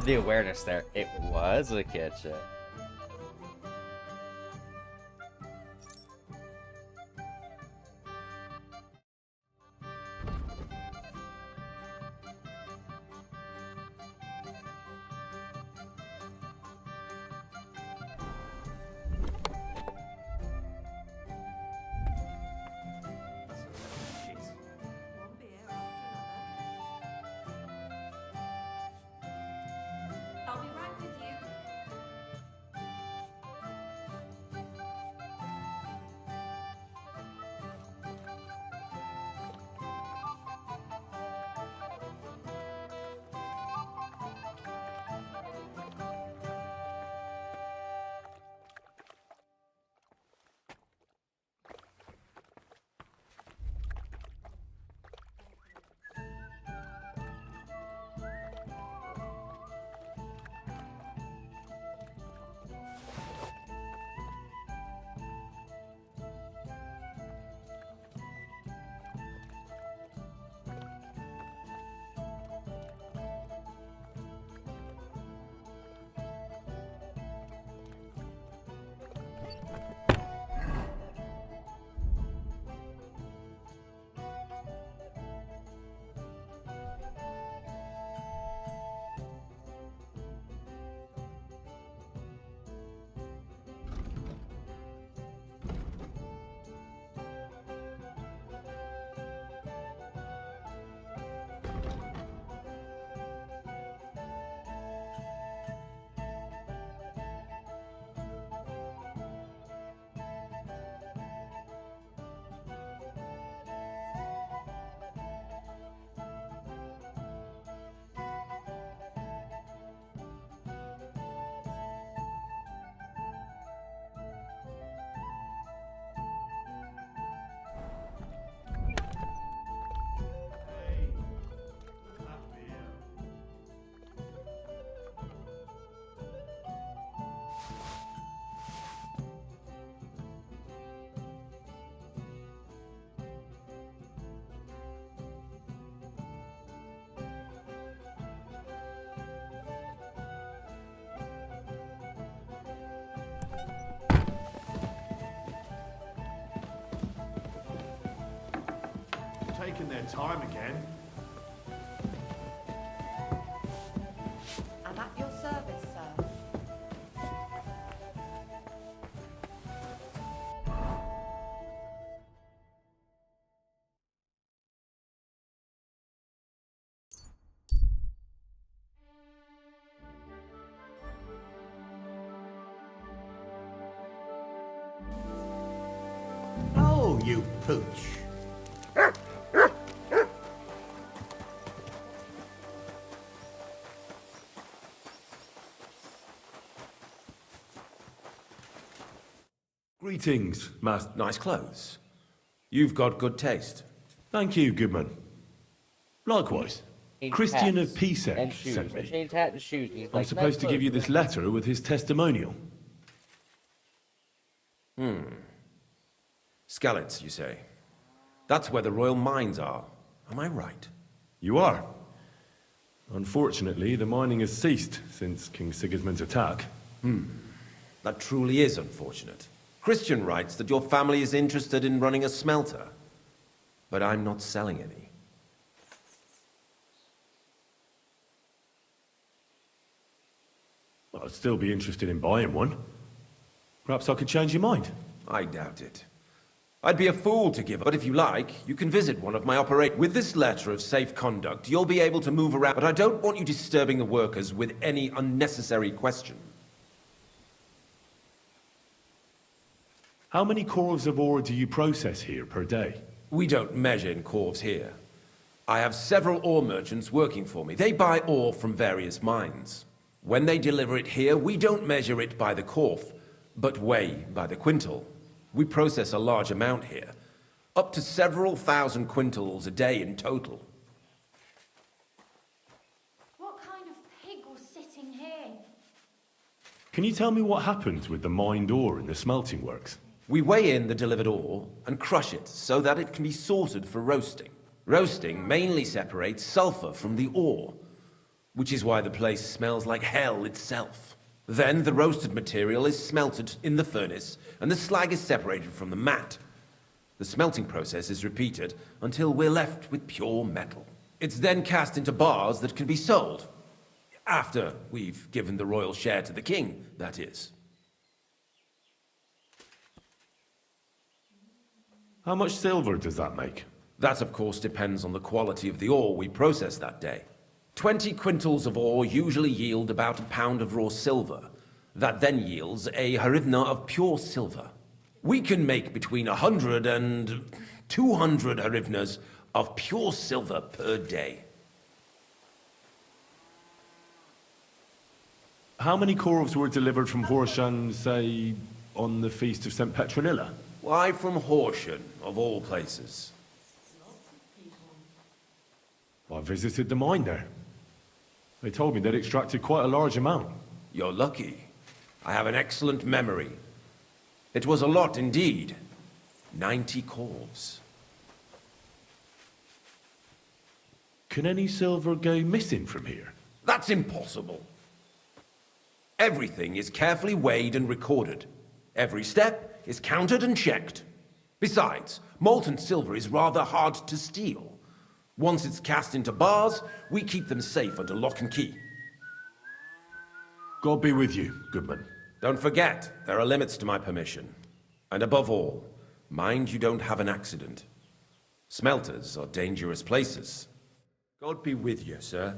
The awareness there. It was a kitchen. I'll be right with you. Taking their time again. I'm at your service, sir. Oh, you pooch. Greetings, Master. Nice clothes. You've got good taste. Thank you, Goodman. Likewise. Christian of And Pisek shoes. sent me. Changed hat and shoes. He's I'm like, supposed to "Nice give you clothes." this letter with his testimonial. Skalitz, you say? That's where the royal mines are. Am I right? You are. Unfortunately, the mining has ceased since King Sigismund's attack. That truly is unfortunate. Christian writes that your family is interested in running a smelter. But I'm not selling any. I'd still be interested in buying one. Perhaps I could change your mind. I doubt it. I'd be a fool to give up, but if you like, you can visit one of my operators. With this letter of safe conduct, you'll be able to move around, but I don't want you disturbing the workers with any unnecessary question. How many corves of ore do you process here per day? We don't measure in corves here. I have several ore merchants working for me. They buy ore from various mines. When they deliver it here, we don't measure it by the corf, but weigh by the quintal. We process a large amount here, up to several thousand quintals a day in total. What kind of pig was sitting here? Can you tell me what happens with the mined ore in the smelting works? We weigh in the delivered ore and crush it so that it can be sorted for roasting. Roasting mainly separates sulfur from the ore, which is why the place smells like hell itself. Then the roasted material is smelted in the furnace, and the slag is separated from the matte. The smelting process is repeated until we're left with pure metal. It's then cast into bars that can be sold. After we've given the royal share to the king, that is. How much silver does that make? That, of course, depends on the quality of the ore we process that day. 20 quintals of ore usually yield about a pound of raw silver. That then yields a hryvnia of pure silver. We can make between 100 and 200 hryvnias of pure silver per day. How many corves were delivered from Horshan, say, on the Feast of St. Petronilla? Why from Horshan, of all places? I visited the mine there. They told me they'd extracted quite a large amount. You're lucky. I have an excellent memory. It was a lot indeed. 90 corves. Can any silver go missing from here? That's impossible. Everything is carefully weighed and recorded. Every step is counted and checked. Besides, molten silver is rather hard to steal. Once it's cast into bars, we keep them safe under lock and key. God be with you, Goodman. Don't forget, there are limits to my permission. And above all, mind you don't have an accident. Smelters are dangerous places. God be with you, sir.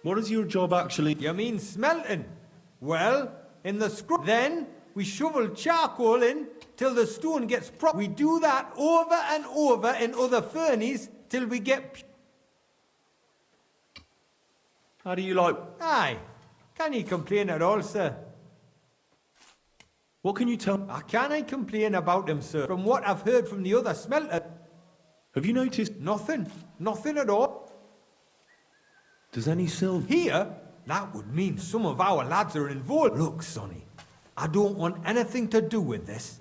What is your job actually? You mean smelting? Well, in the screw. Then we shovel charcoal in till the stone gets prop. We do that over and over in other furnaces till we get. How do you like? Aye. Can you complain at all, sir? What can you tell? I can't complain about him, sir. From what I've heard from the other smelter. Have you noticed? Nothing. Nothing at all. Does any silver? Here? That would mean some of our lads are involved. Look, Sonny, I don't want anything to do with this.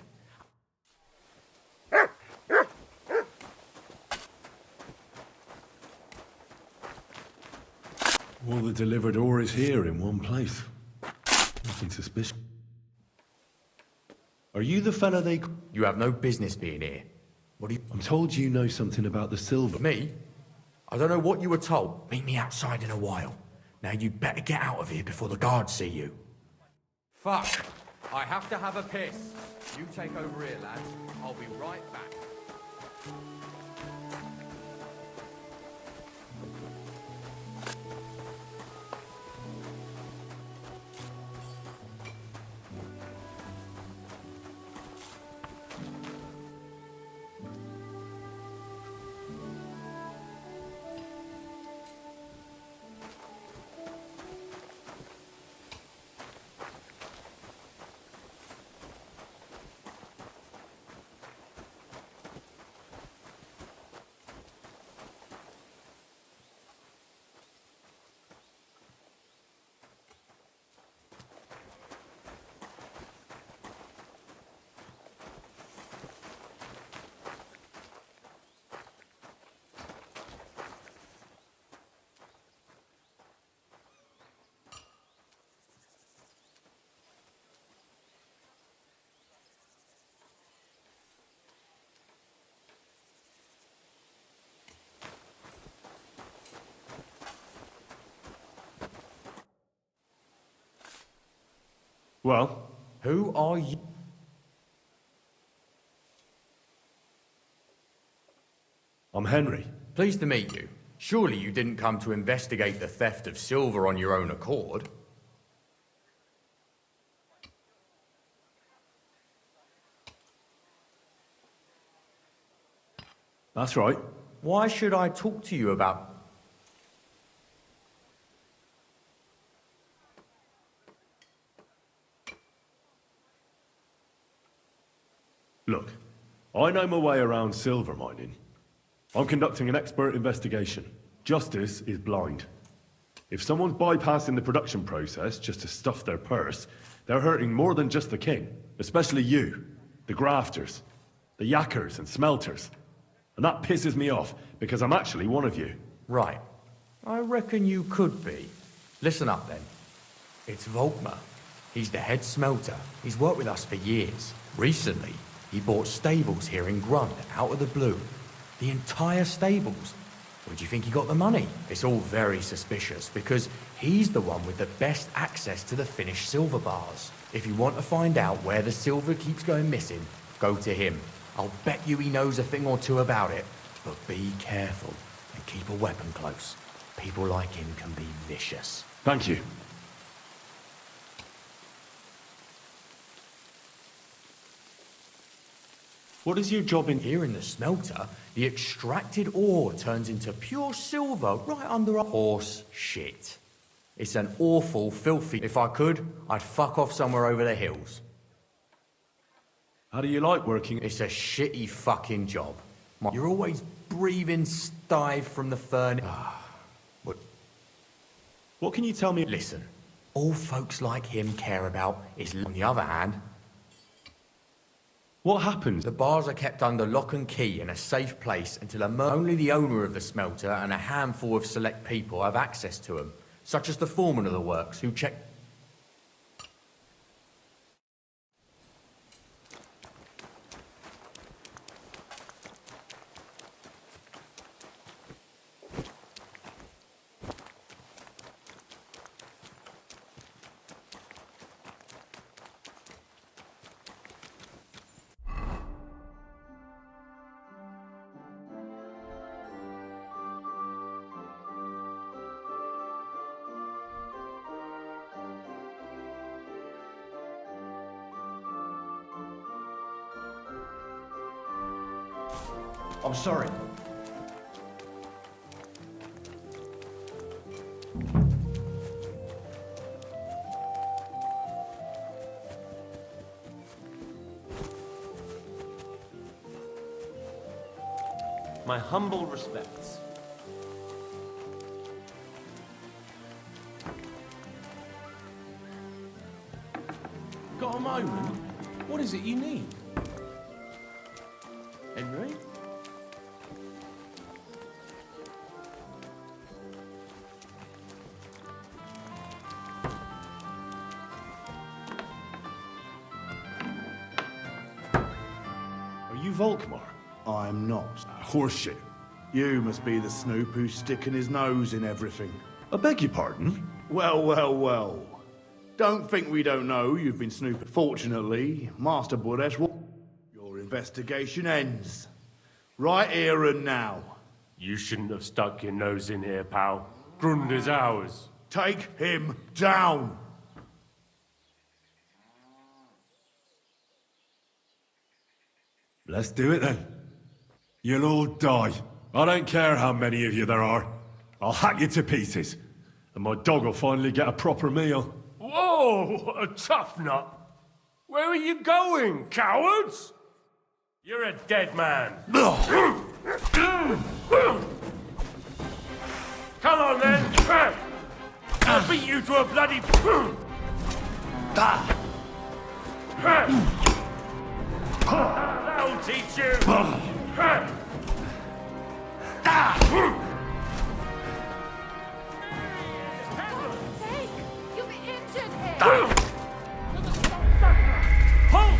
All the delivered ore is here in one place. Nothing suspicious. Are you the fella they... You have no business being here. What do you... I'm told you know something about the silver. Me? I don't know what you were told. Meet me outside in a while. Now you better get out of here before the guards see you. Fuck. I have to have a piss. You take over here, lads. I'll be right back. Well? Who are you? I'm Henry. Pleased to meet you. Surely you didn't come to investigate the theft of silver on your own accord? That's right. Why should I talk to you about... Look, I know my way around silver mining. I'm conducting an expert investigation. Justice is blind. If someone's bypassing the production process just to stuff their purse, they're hurting more than just the king. Especially you, the grafters, the yackers and smelters. And that pisses me off, because I'm actually one of you. Right. I reckon you could be. Listen up then. It's Volkmar. He's the head smelter. He's worked with us for years. Recently, he bought stables here in Grund, out of the blue. The entire stables. Where do you think he got the money? It's all very suspicious, because he's the one with the best access to the finished silver bars. If you want to find out where the silver keeps going missing, go to him. I'll bet you he knows a thing or two about it. But be careful, and keep a weapon close. People like him can be vicious. Thank you. What is your job in here in the smelter? The extracted ore turns into pure silver right under a horse shit. It's an awful, filthy... If I could, I'd fuck off somewhere over the hills. How do you like working? It's a shitty fucking job. You're always breathing stive from the furnace. What can you tell me? Listen, all folks like him care about is... On the other hand... What happens? The bars are kept under lock and key in a safe place until only the owner of the smelter and a handful of select people have access to them, such as the foreman of the works, who check... I'm sorry. My humble respects. Got a moment? What is it you need? Henry? Are you Volkmar? I'm not. Horseshit. You must be the snoop who's sticking his nose in everything. I beg your pardon? Well, well, well. Don't think we don't know you've been snooping. Fortunately, Master Buresh will... Your investigation ends. Right here and now. You shouldn't have stuck your nose in here, pal. Grund is ours. Take him down! Let's do it then. You'll all die. I don't care how many of you there are. I'll hack you to pieces. And my dog will finally get a proper meal. Whoa, a tough nut. Where are you going, cowards? You're a dead man. Come on then. I'll beat you to a bloody... That'll teach you. You'll be injured here! Halt!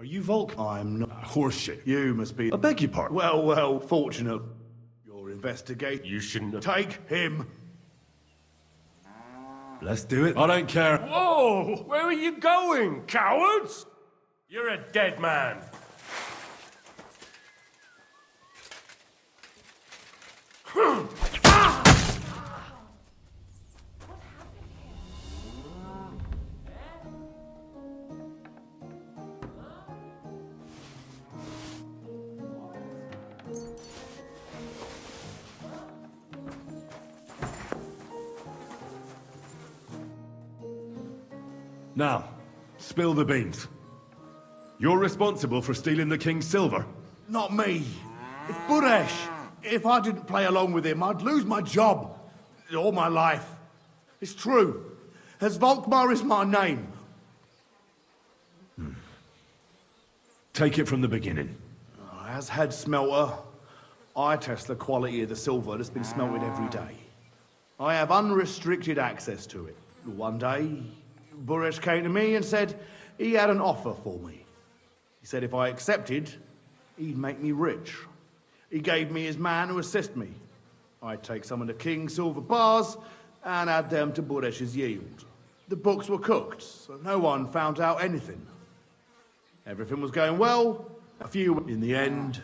you Volk? I'm not. Horseshit. You must be. I beg your pardon. Well, fortunate. Your investigation. You shouldn't have... Take him. Let's do it. I don't care. Whoa! Where are you going, cowards? You're a dead man. Now, spill the beans. You're responsible for stealing the king's silver. Not me. It's Buresh. If I didn't play along with him, I'd lose my job. All my life. It's true. As Volkmar is my name. Take it from the beginning. As head smelter, I test the quality of the silver that's been smelted every day. I have unrestricted access to it. One day, Buresh came to me and said he had an offer for me. He said if I accepted, he'd make me rich. He gave me his man to assist me. I'd take some of the king's silver bars and add them to Buresh's yield. The books were cooked, so no one found out anything. Everything was going well. In the end,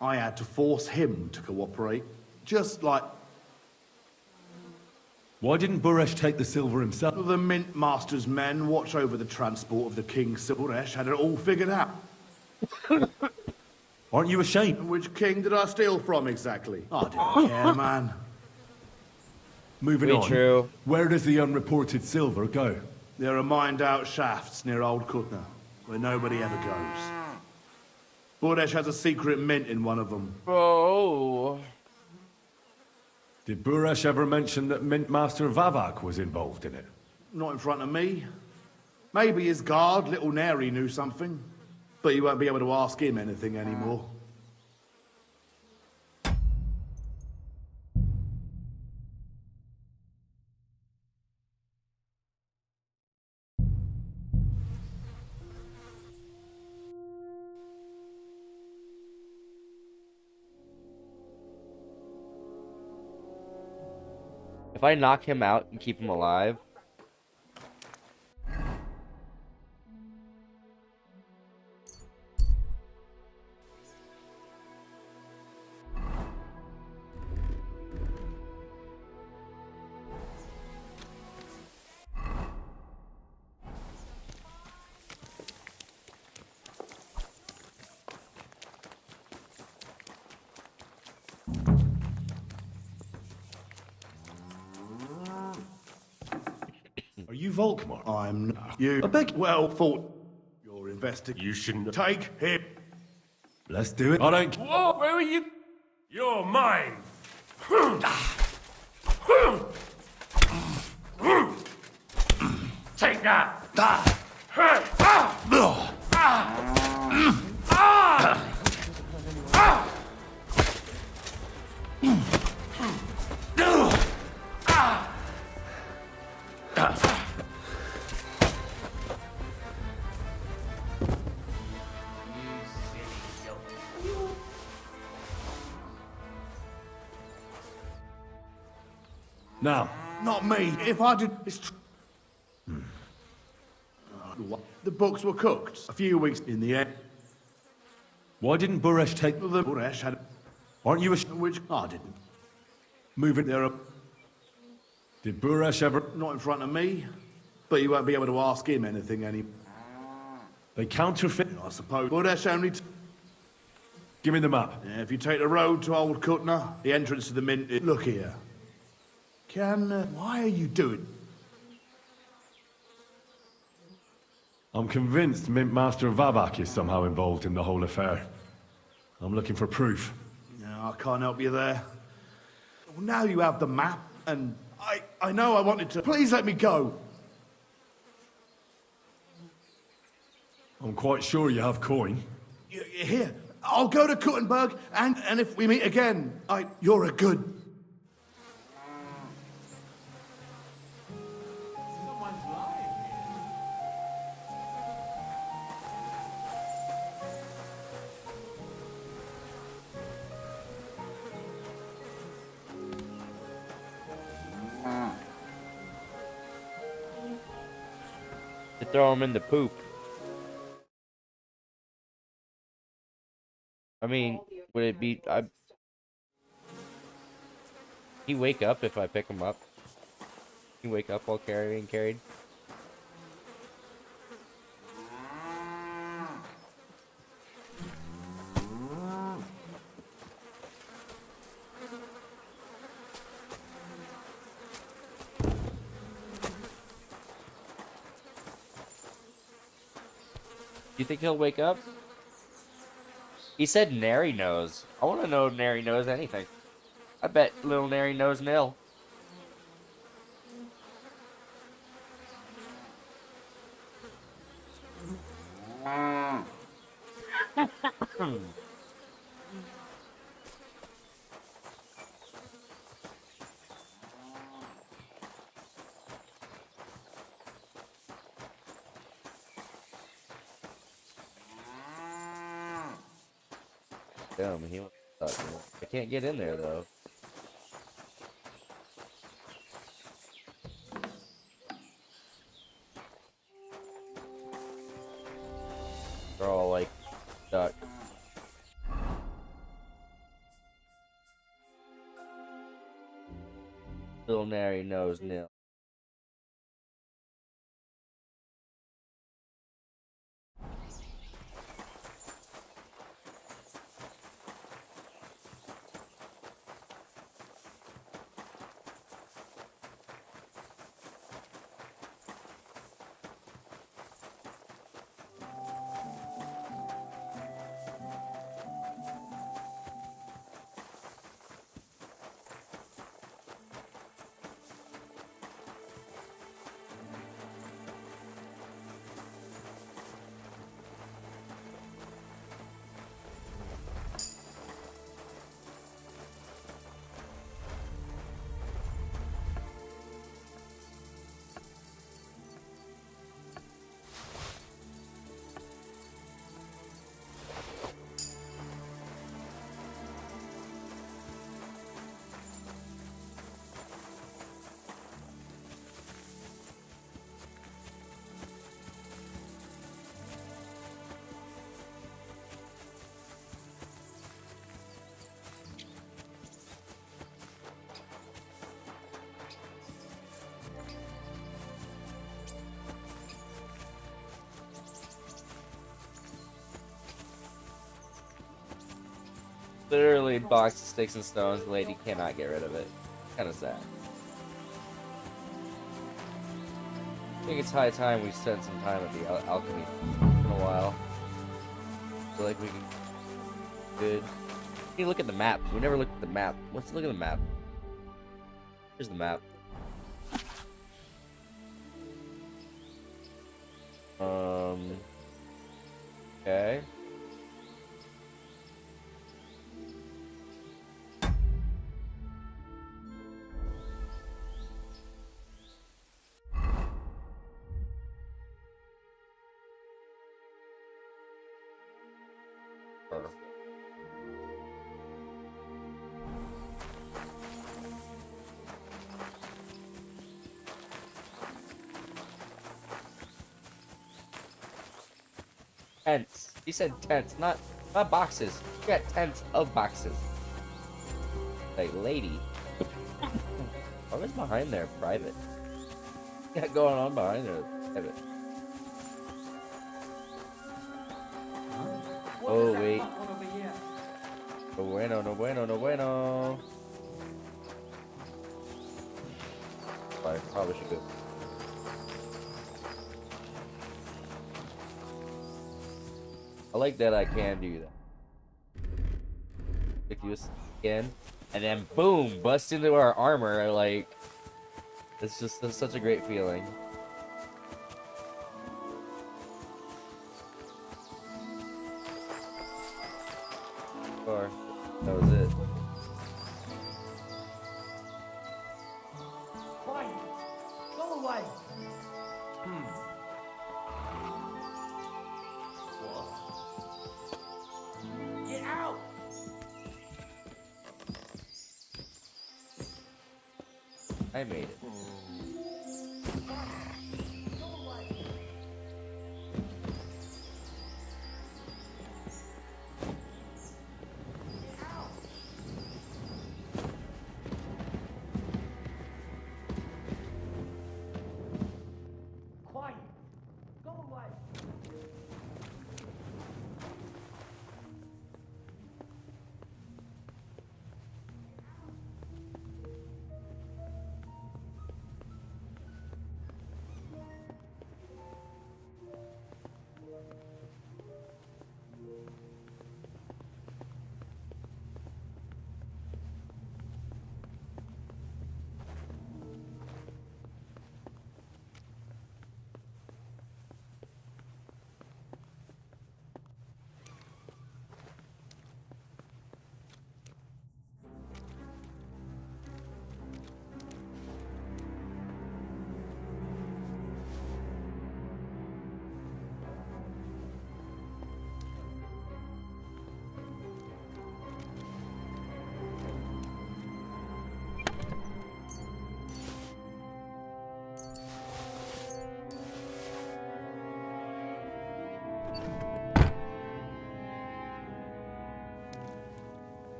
I had to force him to cooperate, just like... Why didn't Buresh take the silver himself? The Mint Master's men watch over the transport of the king's silver. Buresh had it all figured out. Aren't you ashamed? Which king did I steal from exactly? I didn't care, man. Moving on. True. Where does the unreported silver go? There are mined-out shafts near Old Kutna, where nobody ever goes. Buresh has a secret mint in one of them. Oh. Did Buresh ever mention that Mint Master Vavak was involved in it? Not in front of me. Maybe his guard, Little Neri, knew something. But you won't be able to ask him anything anymore. If I knock him out and keep him alive... Are you Volkmar? I'm not. You. I beg. Well thought. Your investigation. You shouldn't have... Take him. Let's do it. I don't... Whoa! Where are you... You're mine! Take that! Now. Not me. If I did... It's the books were cooked. A few weeks in the end. Why didn't Buresh take... The Buresh had... Aren't you Which... I didn't. Moving... There are... Did Buresh ever... Not in front of me. But you won't be able to ask him anything anymore. They counterfeit... I suppose. Buresh only... Give me the map. Yeah, if you take the road to Old Kutna, the entrance to the mint... Look here. Why are you doing... I'm convinced Mint Master Vavak is somehow involved in the whole affair. I'm looking for proof. No, I can't help you there. Well, now you have the map, and I know I wanted to... Please let me go. I'm quite sure you have coin. Here, I'll go to Kuttenberg, and if we meet again, you're a good... To throw him in the poop. I mean, would it be... He wake up if I pick him up? He wake up while being carried? You think he'll wake up? He said Nary knows. I want to know if Nary knows anything. I bet little Nary knows nil. Damn, he wants to talk to me. I can't get in there though. They're all like stuck. Little Nary knows nil. Literally box of sticks and stones. The lady cannot get rid of it. Kind of sad. I think it's high time we spent some time at the alchemy in a while. I feel like we can. Good. We need to look at the map. We never looked at the map. Let's look at the map. Here's the map. Okay. Tents. He said tents, not boxes. You got tents of boxes. Like, lady. What was behind there? Private. What you got going on behind there? Private. Oh, wait. No bueno, no bueno, no bueno. I probably should go. I like that I can do that. Like you skin, and then boom, bust into our armor. Like, it's just such a great feeling. Or that was it. Quiet! Go away! Get out! I made it.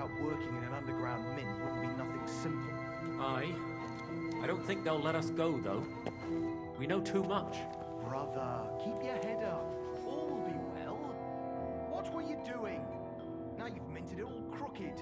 out working in an underground mint wouldn't be nothing simple. Aye. I don't think they'll let us go, though. We know too much. Brother, keep your head up. All will be well. What were you doing? Now you've minted it all crooked.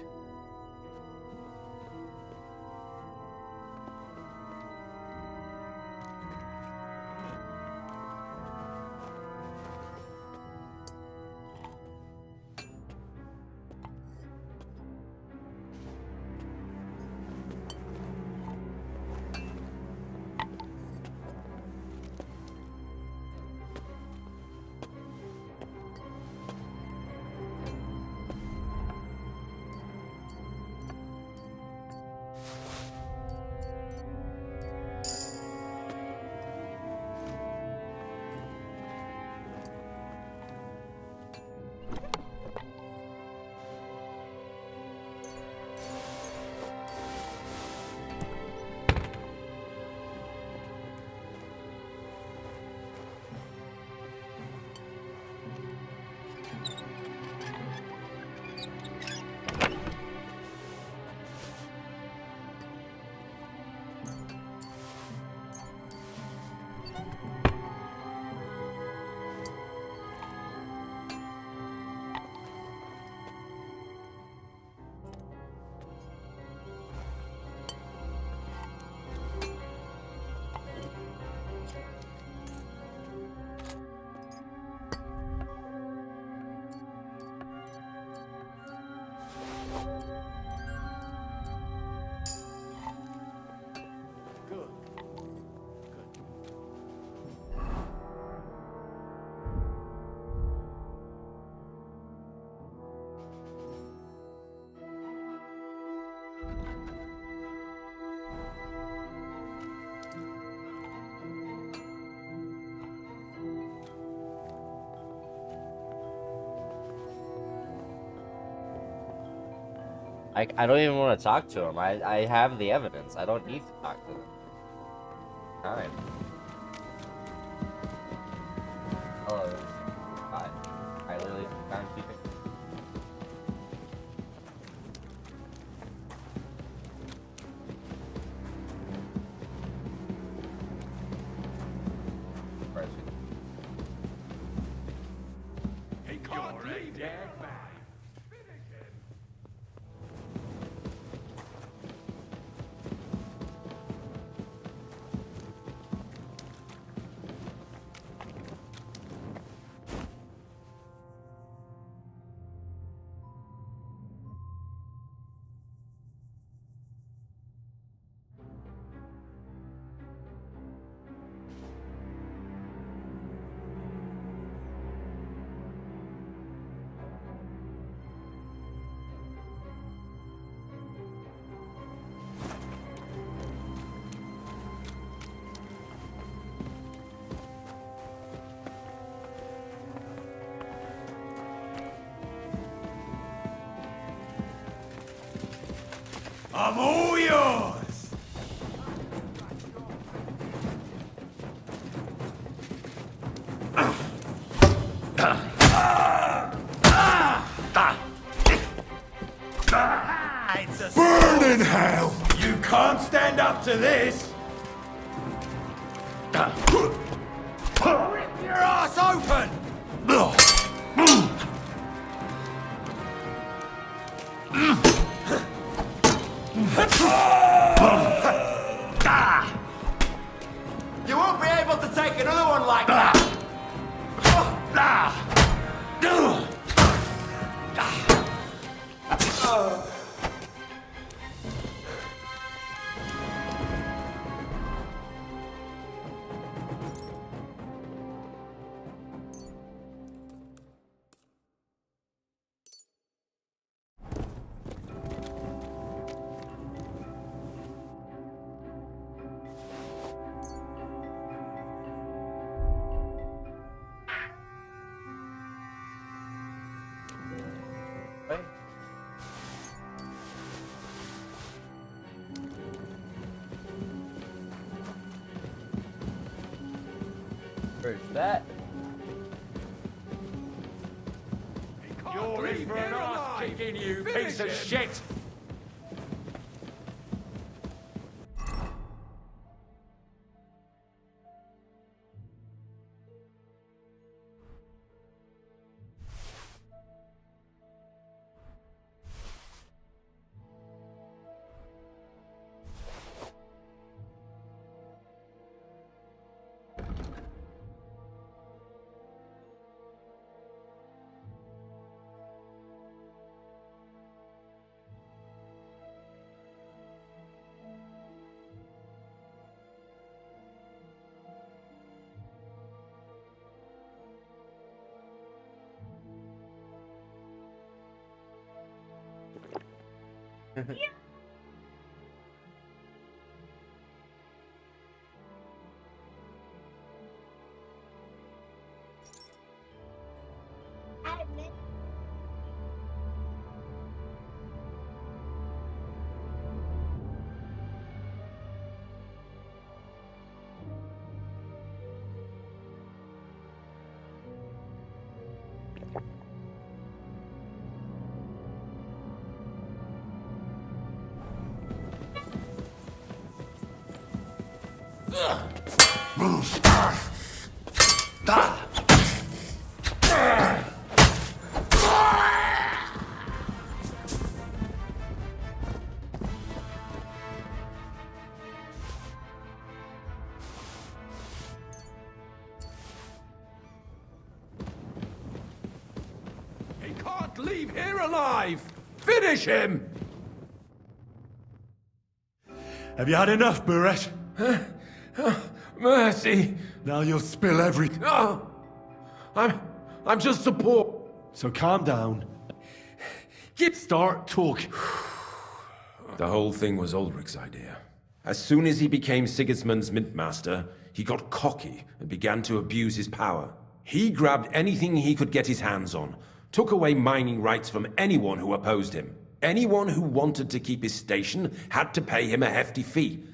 I don't even want to talk to him. I have the evidence. I don't need to talk to them. Alright. Hello. Hi. I literally found you. I'm all yours! Burn in hell! You can't stand up to this! Rip your ass open! You won't be able to take another one like that! Where's that? You're in for an ass kicking, you piece of shit! He can't leave here alive! Finish him! Have you had enough, Buret? Mercy! Now you'll spill everything. Oh, I'm just a poor... So calm down. Start talking. The whole thing was Ulrich's idea. As soon as he became Sigismund's Mintmaster, he got cocky and began to abuse his power. He grabbed anything he could get his hands on, took away mining rights from anyone who opposed him. Anyone who wanted to keep his station had to pay him a hefty fee.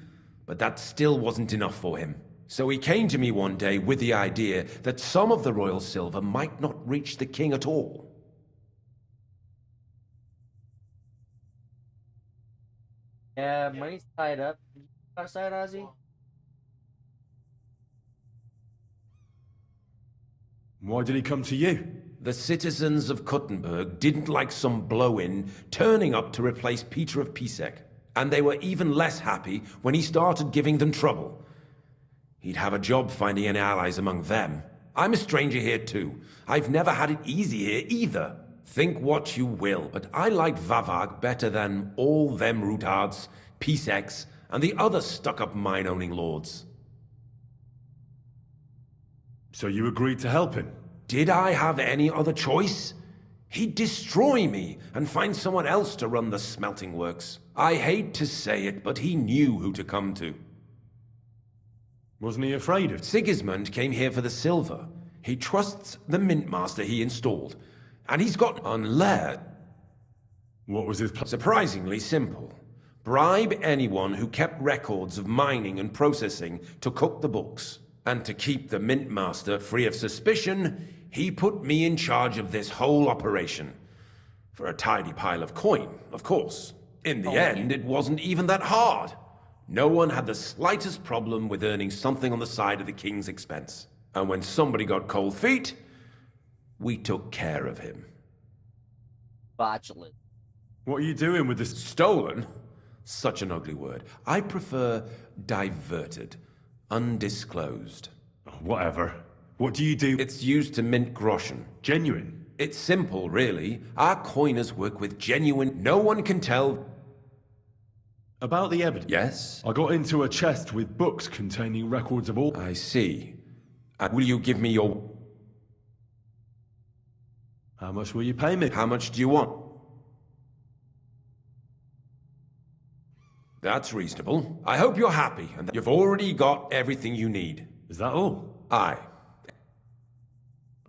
But that still wasn't enough for him. So he came to me one day with the idea that some of the royal silver might not reach the king at all. Yeah, money's tied up. Did you outside, Ozzy? Why did he come to you? The citizens of Kuttenberg didn't like some blow-in turning up to replace Peter of Pisek. And they were even less happy when he started giving them trouble. He'd have a job finding any allies among them. I'm a stranger here too. I've never had it easy here either. Think what you will, but I like Vavag better than all them Rutards, Piseks, and the other stuck-up mine-owning lords. So you agreed to help him? Did I have any other choice? He'd destroy me and find someone else to run the smelting works. I hate to say it, but he knew who to come to. Wasn't he afraid of? Sigismund came here for the silver. He trusts the Mintmaster he installed. And he's got unlair. What was his plan? Surprisingly simple. Bribe anyone who kept records of mining and processing to cook the books. And to keep the Mintmaster free of suspicion, he put me in charge of this whole operation. For a tidy pile of coin, of course. In the end, it wasn't even that hard. No one had the slightest problem with earning something on the side of the king's expense. And when somebody got cold feet, we took care of him. Botulate. What are you doing with this? Stolen? Such an ugly word. I prefer diverted. Undisclosed. Whatever. What do you do? It's used to mint groschen. Genuine? It's simple, really. Our coiners work with genuine... No one can tell... About the evidence? Yes? I got into a chest with books containing records of all... I see. Will you give me your... How much will you pay me? How much do you want? That's reasonable. I hope you're happy and that you've already got everything you need. Is that all? Aye.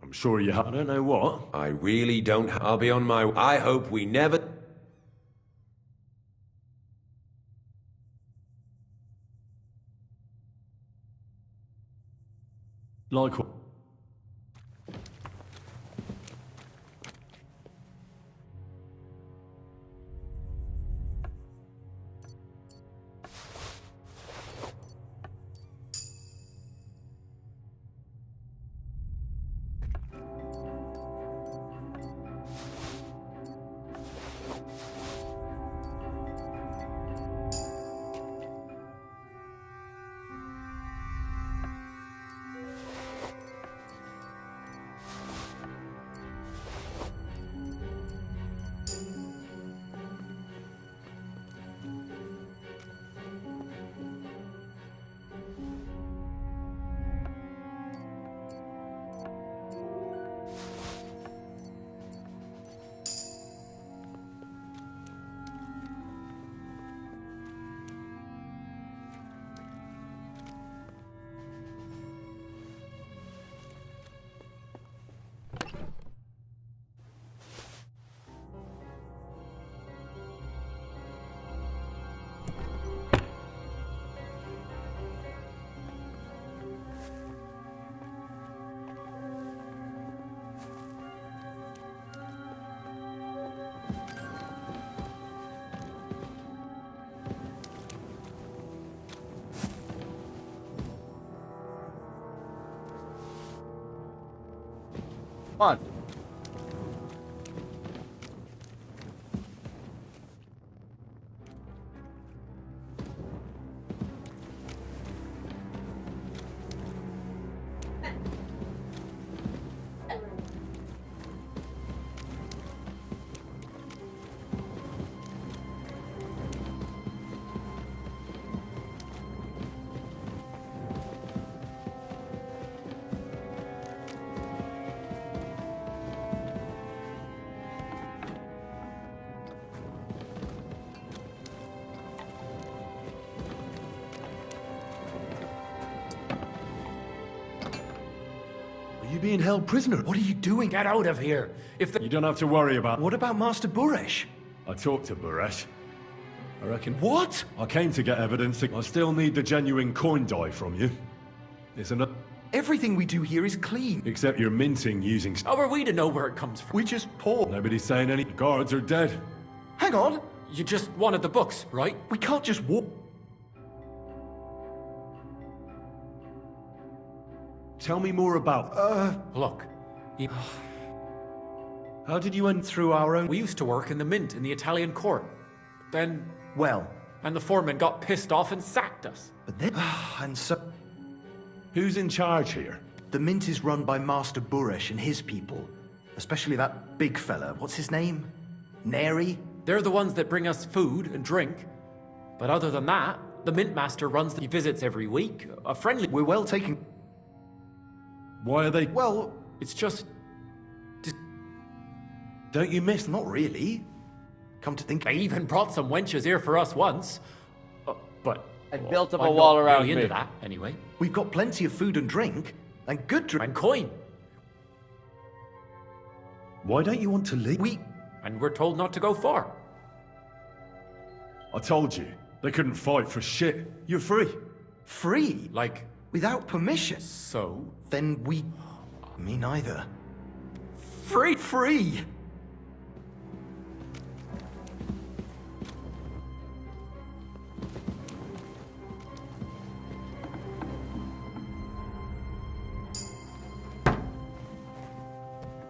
I'm sure you have. I don't know what. I really don't. I'll be on my... I hope we never... Like what? Come on. Are you being held prisoner? What are you doing? Get out of here. If the... You don't have to worry about... What about Master Buresh? I talked to Buresh. I reckon... What? I came to get evidence. I still need the genuine coin die from you. It's enough... Everything we do here is clean. Except you're minting using... How are we to know where it comes from? We just pour. Nobody's saying any... The guards are dead. Hang on. You just wanted the books, right? We can't just walk... Tell me more about... Look. How did you end... Through our own... We used to work in the mint in the Italian court. Then... Well... And the foreman got pissed off and sacked us. But then... and so... Who's in charge here? The mint is run by Master Buresh and his people. Especially that big fella. What's his name? Neri? They're the ones that bring us food and drink. But other than that, the mint master runs the visits every week. A friendly... We're well taken... Why are they... Well... It's just... Don't you miss? Not really. Come to think... They even brought some wenches here for us once. But... I built up a I'm wall not around really me. into that, anyway. We've got plenty of food and drink. And good drink. And coin. Why don't you want to leave? And we're told not to go far. I told you. They couldn't fight for shit. You're free. Free? Like... Without permission? So? Then we... Me neither. Free? Free!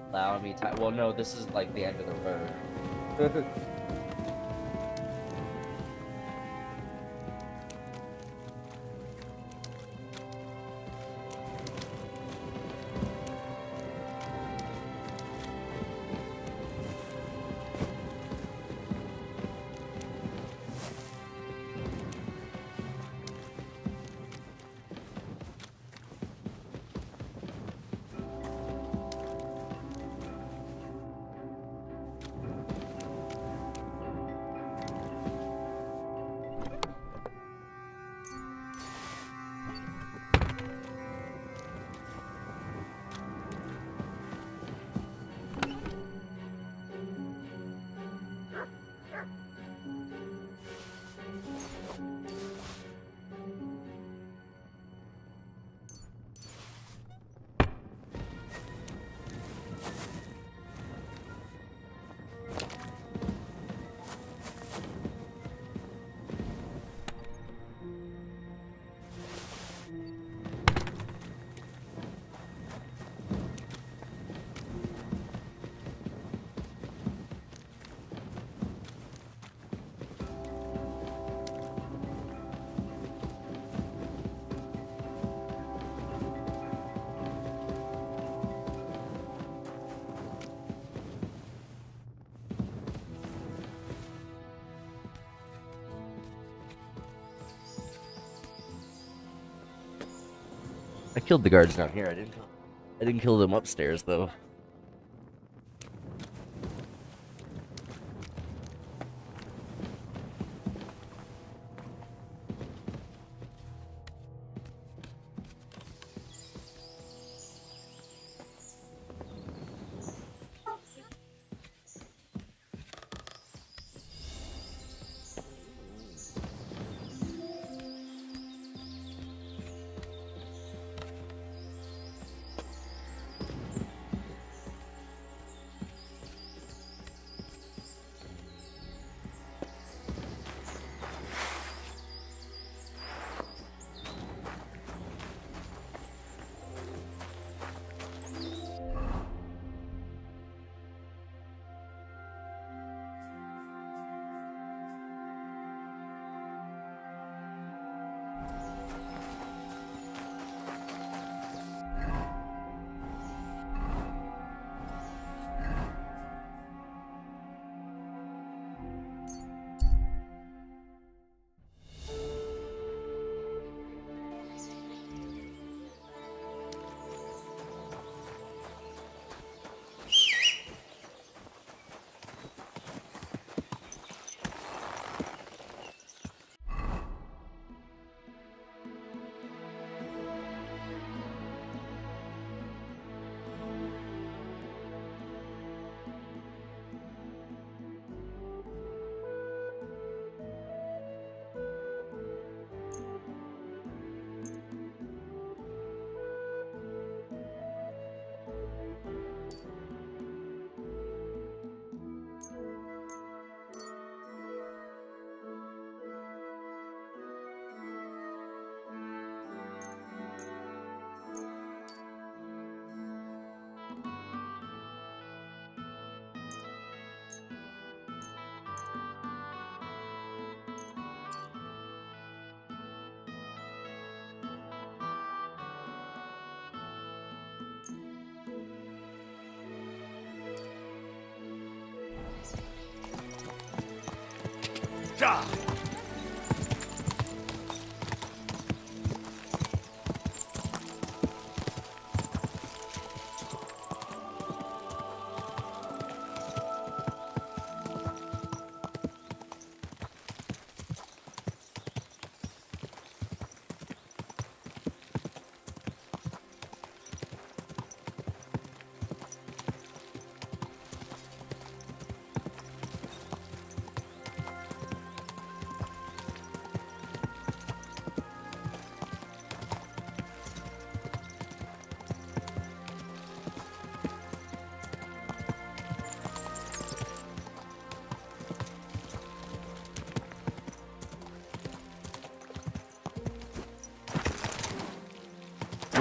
Allow me time. Well, no, this is like the end of the road. I killed the guards down here. I didn't kill them upstairs though. die!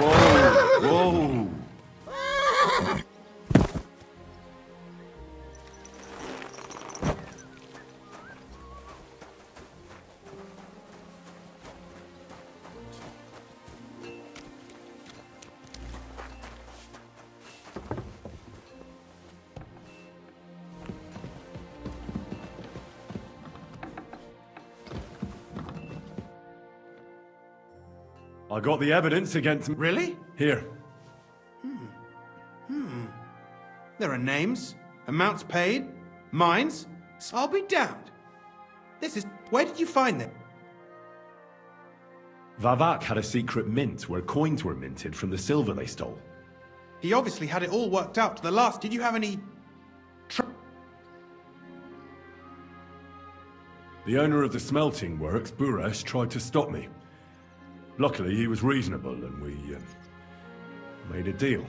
Whoa! I got the evidence against him. Really? Here. There are names, amounts paid, mines. I'll be damned. This is... Where did you find them? Vavak had a secret mint where coins were minted from the silver they stole. He obviously had it all worked out to the last. Did you have any... The owner of the smelting works, Buresh, tried to stop me. Luckily, he was reasonable and we made a deal.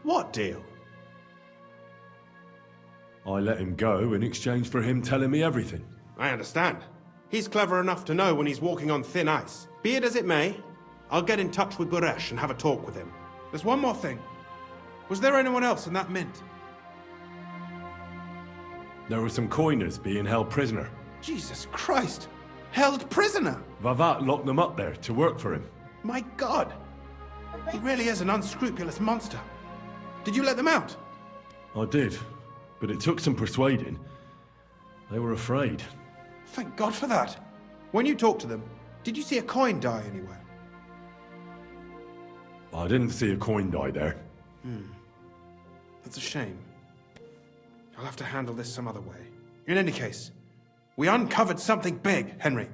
What deal? I let him go in exchange for him telling me everything. I understand. He's clever enough to know when he's walking on thin ice. Be it as it may, I'll get in touch with Buresh and have a talk with him. There's one more thing. Was there anyone else in that mint? There were some coiners being held prisoner. Jesus Christ! Held prisoner? Vavak locked them up there to work for him. My God! He really is an unscrupulous monster. Did you let them out? I did, but it took some persuading. They were afraid. Thank God for that. When you talked to them, did you see a coin die anywhere? I didn't see a coin die there. That's a shame. I'll have to handle this some other way. In any case, we uncovered something big, Henry.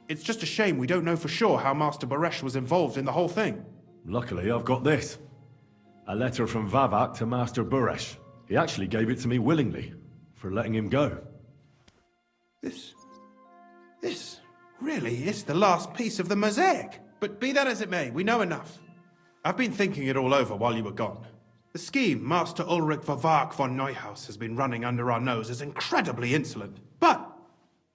It's just a shame we don't know for sure how Master Buresh was involved in the whole thing. Luckily, I've got this. A letter from Vavak to Master Buresh. He actually gave it to me willingly, for letting him go. This really is the last piece of the mosaic. But be that as it may, we know enough. I've been thinking it all over while you were gone. The scheme Master Ulrich Vavak von Neuhaus has been running under our nose is incredibly insolent. But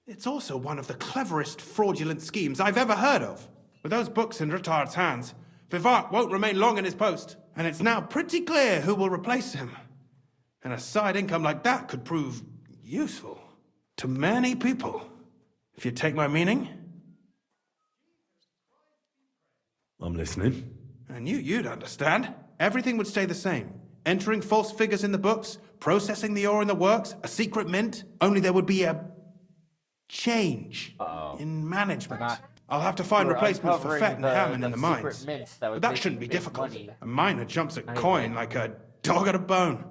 it's also one of the cleverest fraudulent schemes I've ever heard of. With those books in Retard's hands, Vivak won't remain long in his post, and it's now pretty clear who will replace him. And a side income like that could prove useful to many people, if you take my meaning. I'm listening. I knew you'd understand. Everything would stay the same. Entering false figures in the books, processing the ore in the works, a secret mint, only there would be a change in management. I'll have to find replacements for Fett and Hammond in the mines. But that shouldn't be difficult. A miner jumps at coin like a dog at a bone.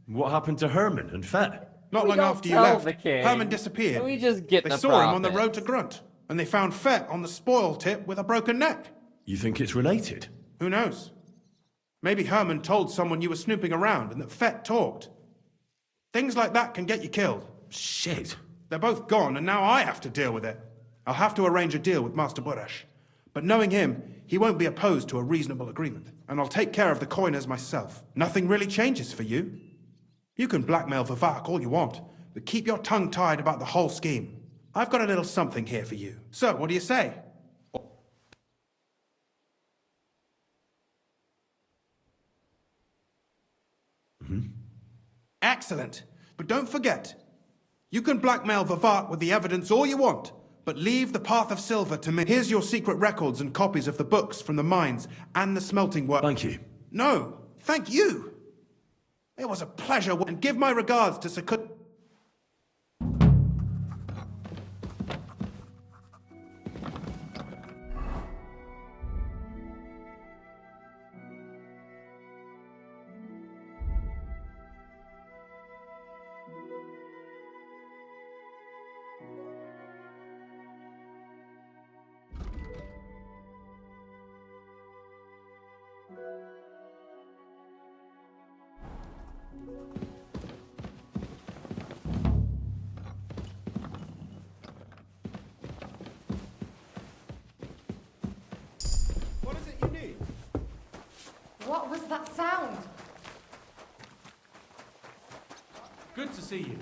What happened to Herman and Fett? Not long after you left, Herman disappeared. Can we just get They the saw him on the profits? road to Grunt, and they found Fett on the spoil tip with a broken neck. You think it's related? Who knows? Maybe Herman told someone you were snooping around and that Fett talked. Things like that can get you killed. Shit. They're both gone, and now I have to deal with it. I'll have to arrange a deal with Master Buresh. But knowing him, he won't be opposed to a reasonable agreement. And I'll take care of the coiners myself. Nothing really changes for you. You can blackmail Vivak all you want, but keep your tongue tied about the whole scheme. I've got a little something here for you. So, what do you say? Excellent. But don't forget, you can blackmail Vivak with the evidence all you want, but leave the Path of Silver to me. Here's your secret records and copies of the books from the mines and the smelting work. Thank you. No, thank you. It was a pleasure, and give my regards to Sakut. What is it you need? What was that sound? Good to see you.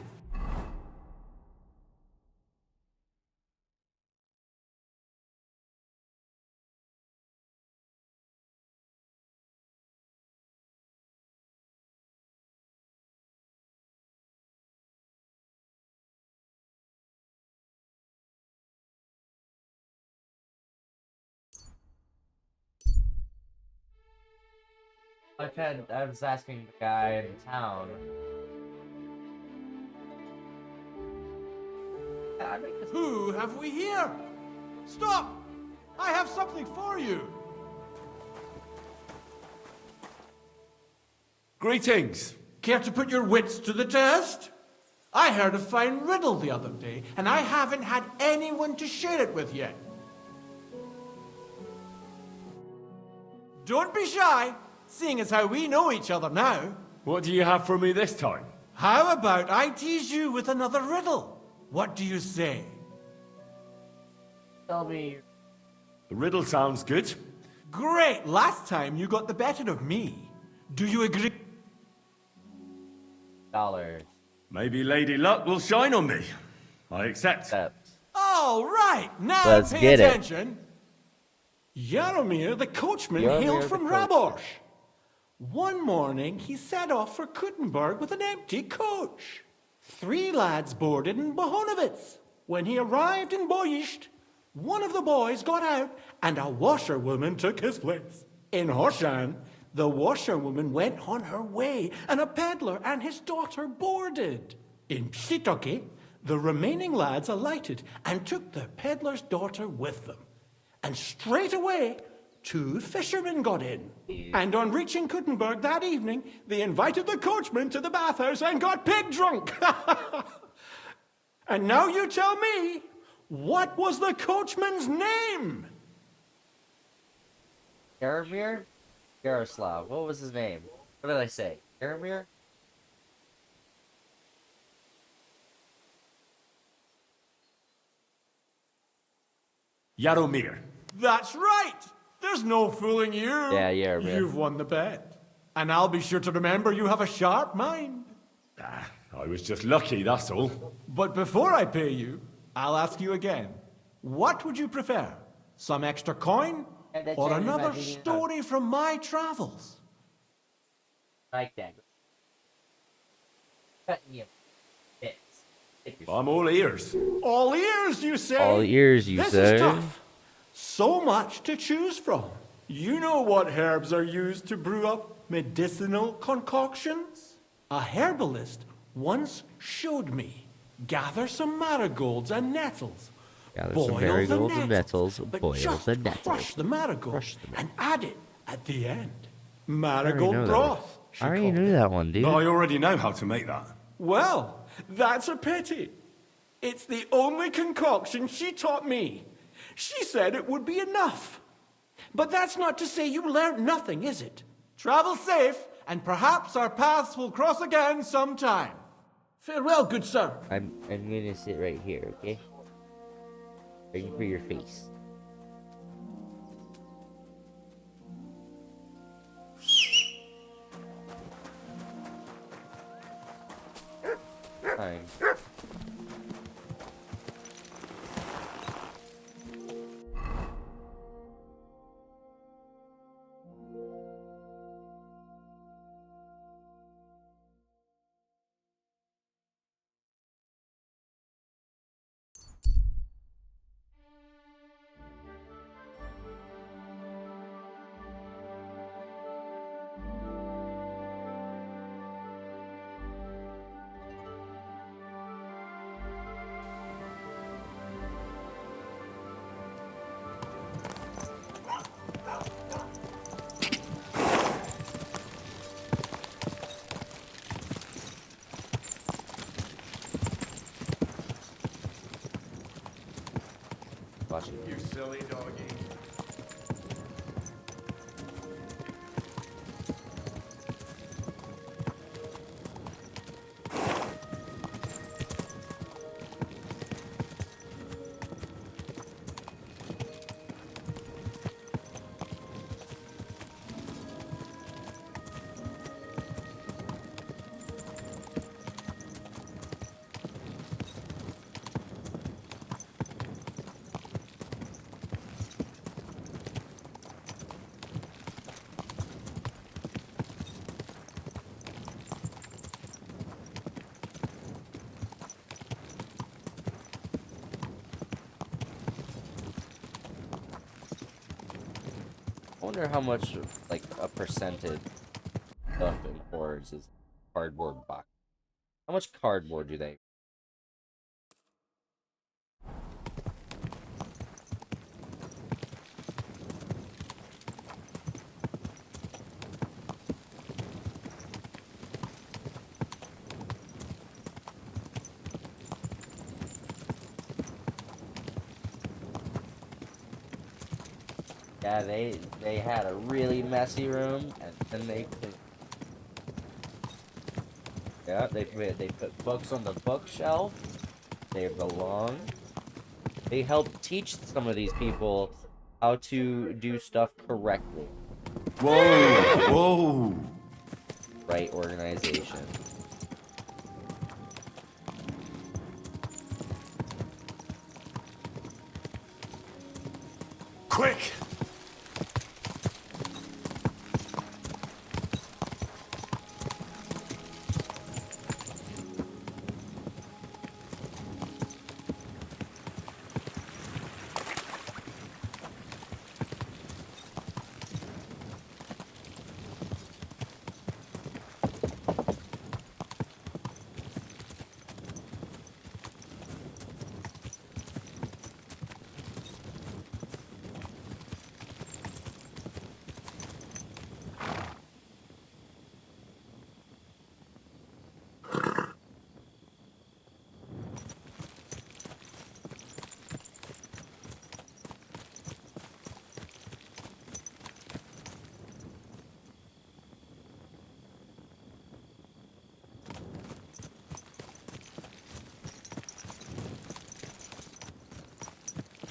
I was asking the guy in town. Who have we here? Stop! I have something for you. Greetings. Care to put your wits to the test? I heard a fine riddle the other day, and I haven't had anyone to share it with yet. Don't be shy, seeing as how we know each other now. What do you have for me this time? How about I tease you with another riddle? What do you say? Tell me. The riddle sounds good. Great! Last time you got the better of me. Do you agree? $. Maybe Lady Luck will shine on me. I accept. All right, now Let's pay get it. attention. Yaromir the coachman Yaromir hailed the from coachman. Rabosh. One morning he set off for Kuttenberg with an empty coach. 3 lads boarded in Bohonovitz. When he arrived in Boyisht, one of the boys got out and a washerwoman took his place. In Hoshan, the washerwoman went on her way and a peddler and his daughter boarded. In Pshitoke, the remaining lads alighted and took the peddler's daughter with them. And straight away, 2 fishermen got in. And on reaching Kuttenberg that evening, they invited the coachman to the bathhouse and got pig drunk. And now you tell me, what was the coachman's name? Yaromir? Yaroslav. What was his name? What did I say? Yaromir? Yaromir. That's right. There's no fooling you. Yeah, Yaromir. You've won the bet. And I'll be sure to remember you have a sharp mind. I was just lucky, that's all. But before I pay you, I'll ask you again. What would you prefer? Some extra coin? Or another story from my travels? Like that. Cutting you bits. I'm all ears. All ears, you say? All ears, you this say? Is tough. So much to choose from. You know what herbs are used to brew up medicinal concoctions? A herbalist once showed me. Gather some marigolds and nettles. Gather boil some marigolds the and nettles, nettles. but Boil just the nettles. crush the marigold Crush the and add it at the end. I Marigold already know broth. I already knew that one, dude. I already know how to make that. Well, that's a pity. It's the only concoction she taught me. She said it would be enough. But that's not to say you learned nothing, is it? Travel safe, and perhaps our paths will cross again sometime. Farewell, good sir. I'm gonna sit right here, okay? Waiting for your face. Fine. Watching. You silly doggy. wonder how much, like, a percentage stuff in horrors is cardboard box. How much cardboard do they? Yeah, they had a really messy room, and then they cleaned. Yeah, they put books on the bookshelf. They belong. They helped teach some of these people how to do stuff correctly. Whoa! Whoa! Right organization. Quick!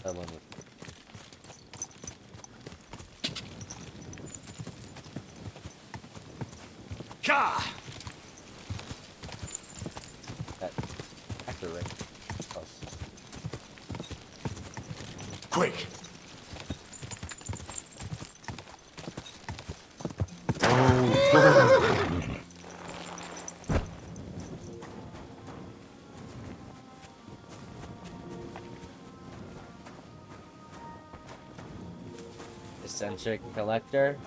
That one was Ka! that actor ring. Oh. Quick! Eccentric collector.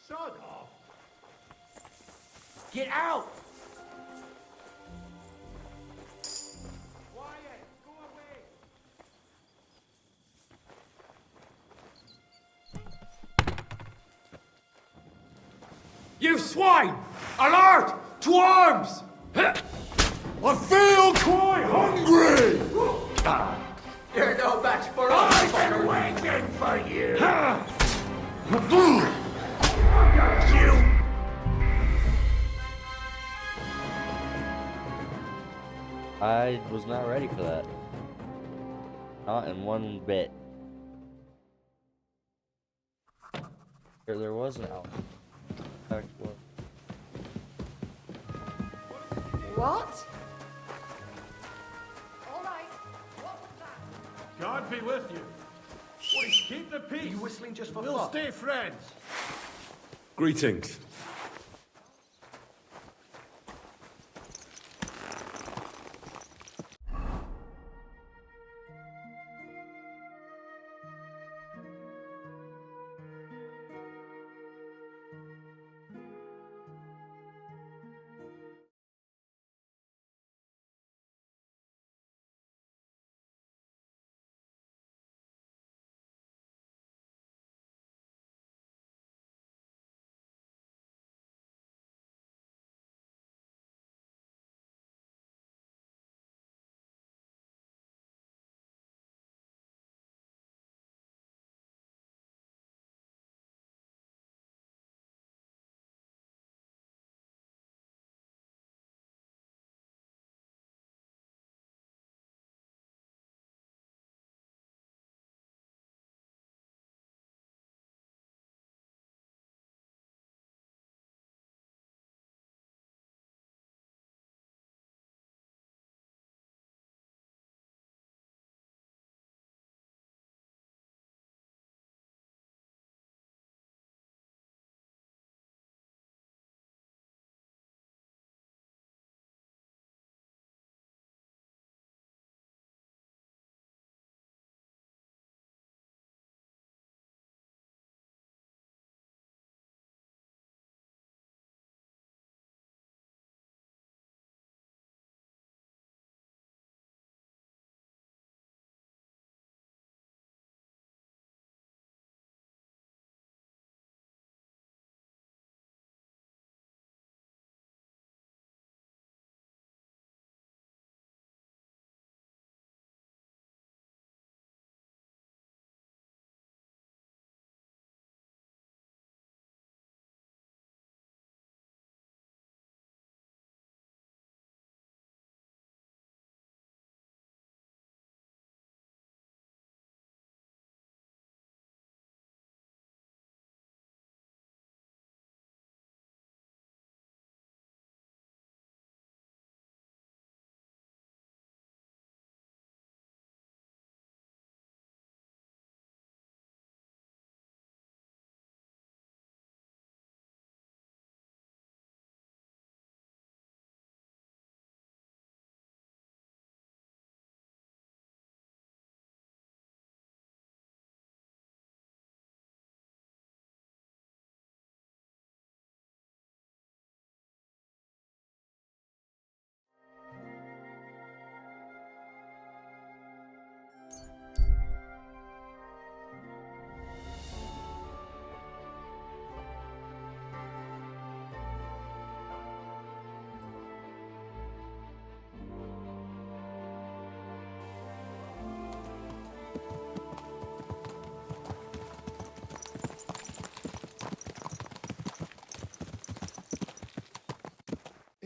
Sod off! Get out! Quiet! Go away! You swine! Alert! To arms! I feel quite hungry! You're no match for us! I've been waiting for you! I was not ready for that. Not in one bit. There was an out. What? All right. What was that? God be with you. Keep the peace. Are you whistling just for We'll fun? stay friends. Greetings.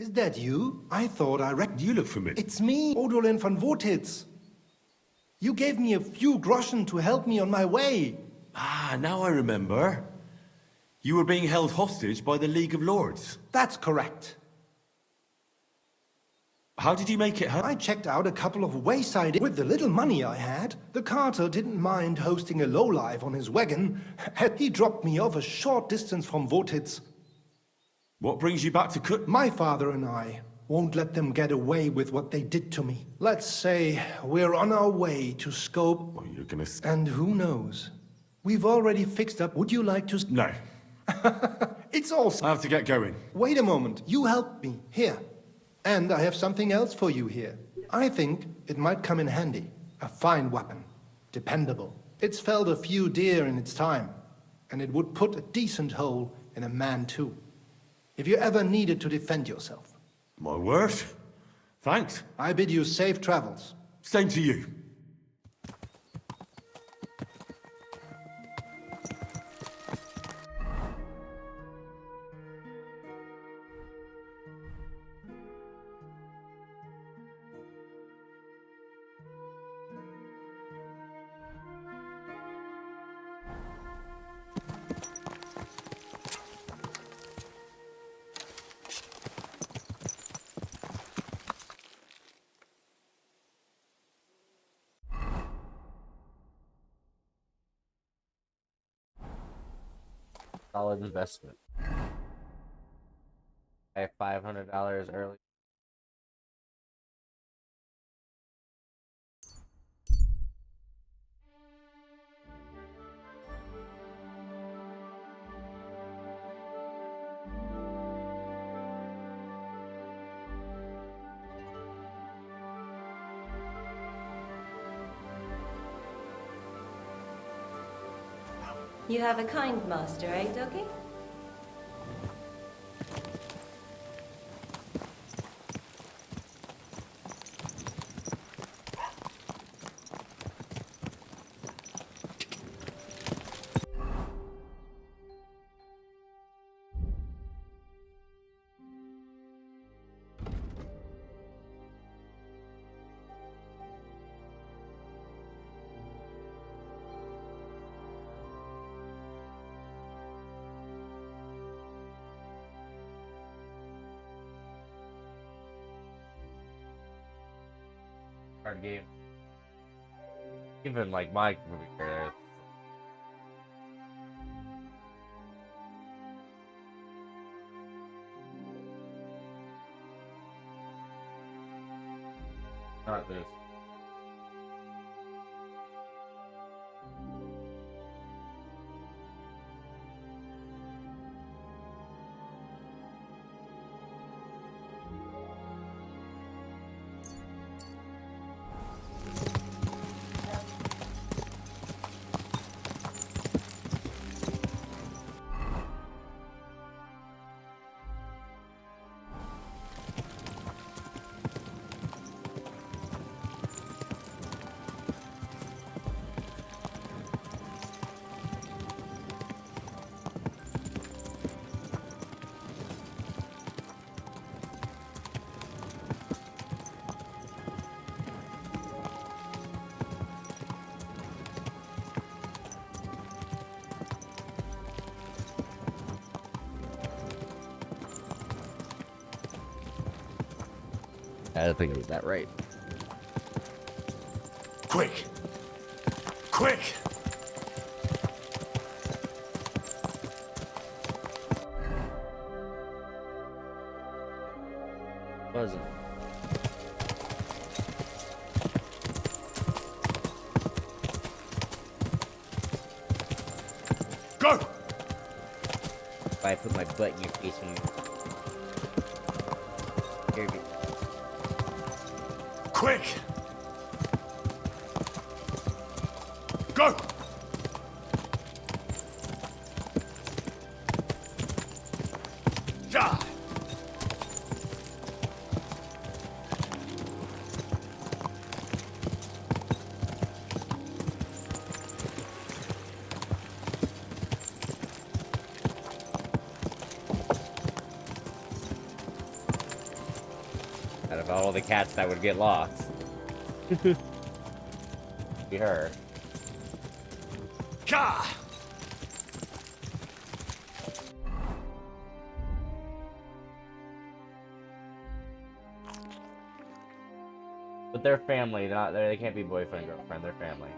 Is that you? I thought I reckon You look familiar. It's me, Odolin von Wotitz. You gave me a few groschen to help me on my way. Ah, now I remember. You were being held hostage by the League of Lords. That's correct. How did you make it home? I checked out a couple of wayside... With the little money I had, the carter didn't mind hosting a lowlife on his wagon. He dropped me off a short distance from Wotitz. What brings you back to Kut? My father and I won't let them get away with what they did to me. Let's say we're on our way to Scope... Oh, you're gonna... And who knows? We've already fixed up... Would you like to... No. It's all... I have to get going. Wait a moment. You helped me. Here. And I have something else for you here. I think it might come in handy. A fine weapon. Dependable. It's felled a few deer in its time. And it would put a decent hole in a man too. If you ever needed to defend yourself. My word. Thanks. I bid you safe travels. Same to you. Solid investment. I have $500 early. You have a kind master, eh, Doggy? Hard game. Even like my movie career. Not this. I don't think it was that right. Quick! Quick! Wasn't. Go! If I put my butt in your face when you... Here, Quick! Go! Die! All the cats that would get lost. Be her. Ka! But they're family, they can't be boyfriend and girlfriend, they're family.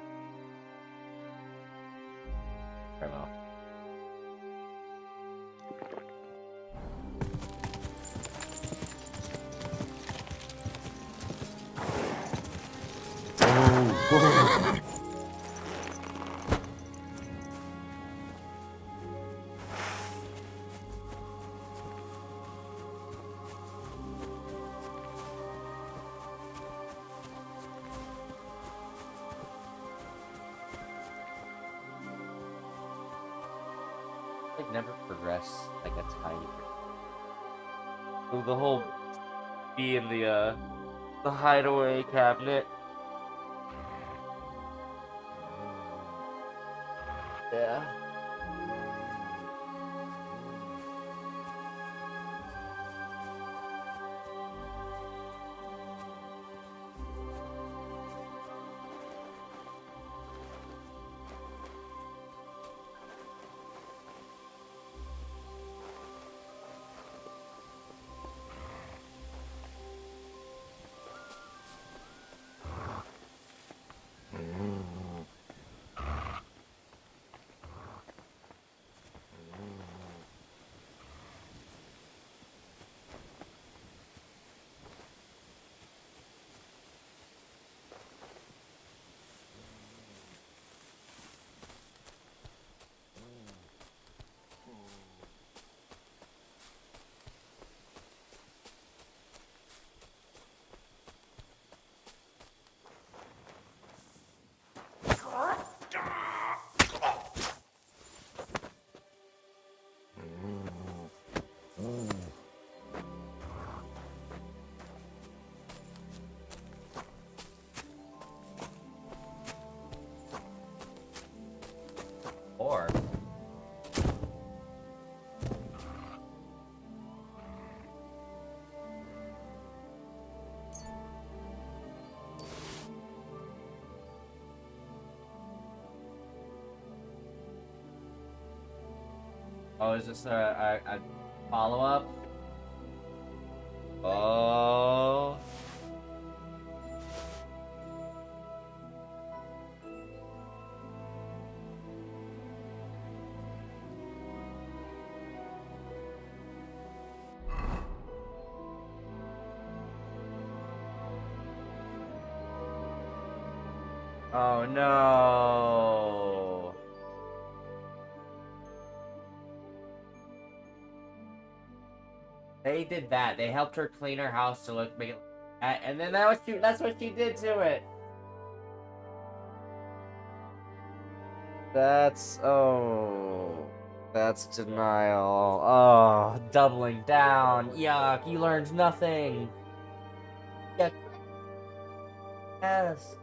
Fair enough. Oh, Like never progress like a tiny bit. So the whole be in the hideaway cabinet. Yeah. Or oh, is this a follow-up? Oh. Oh no. They did that. They helped her clean her house to make it and then that's what she did to it. That's denial. Oh, doubling down. Yuck, you learned nothing. Yuck. Yes.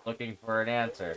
looking for an answer.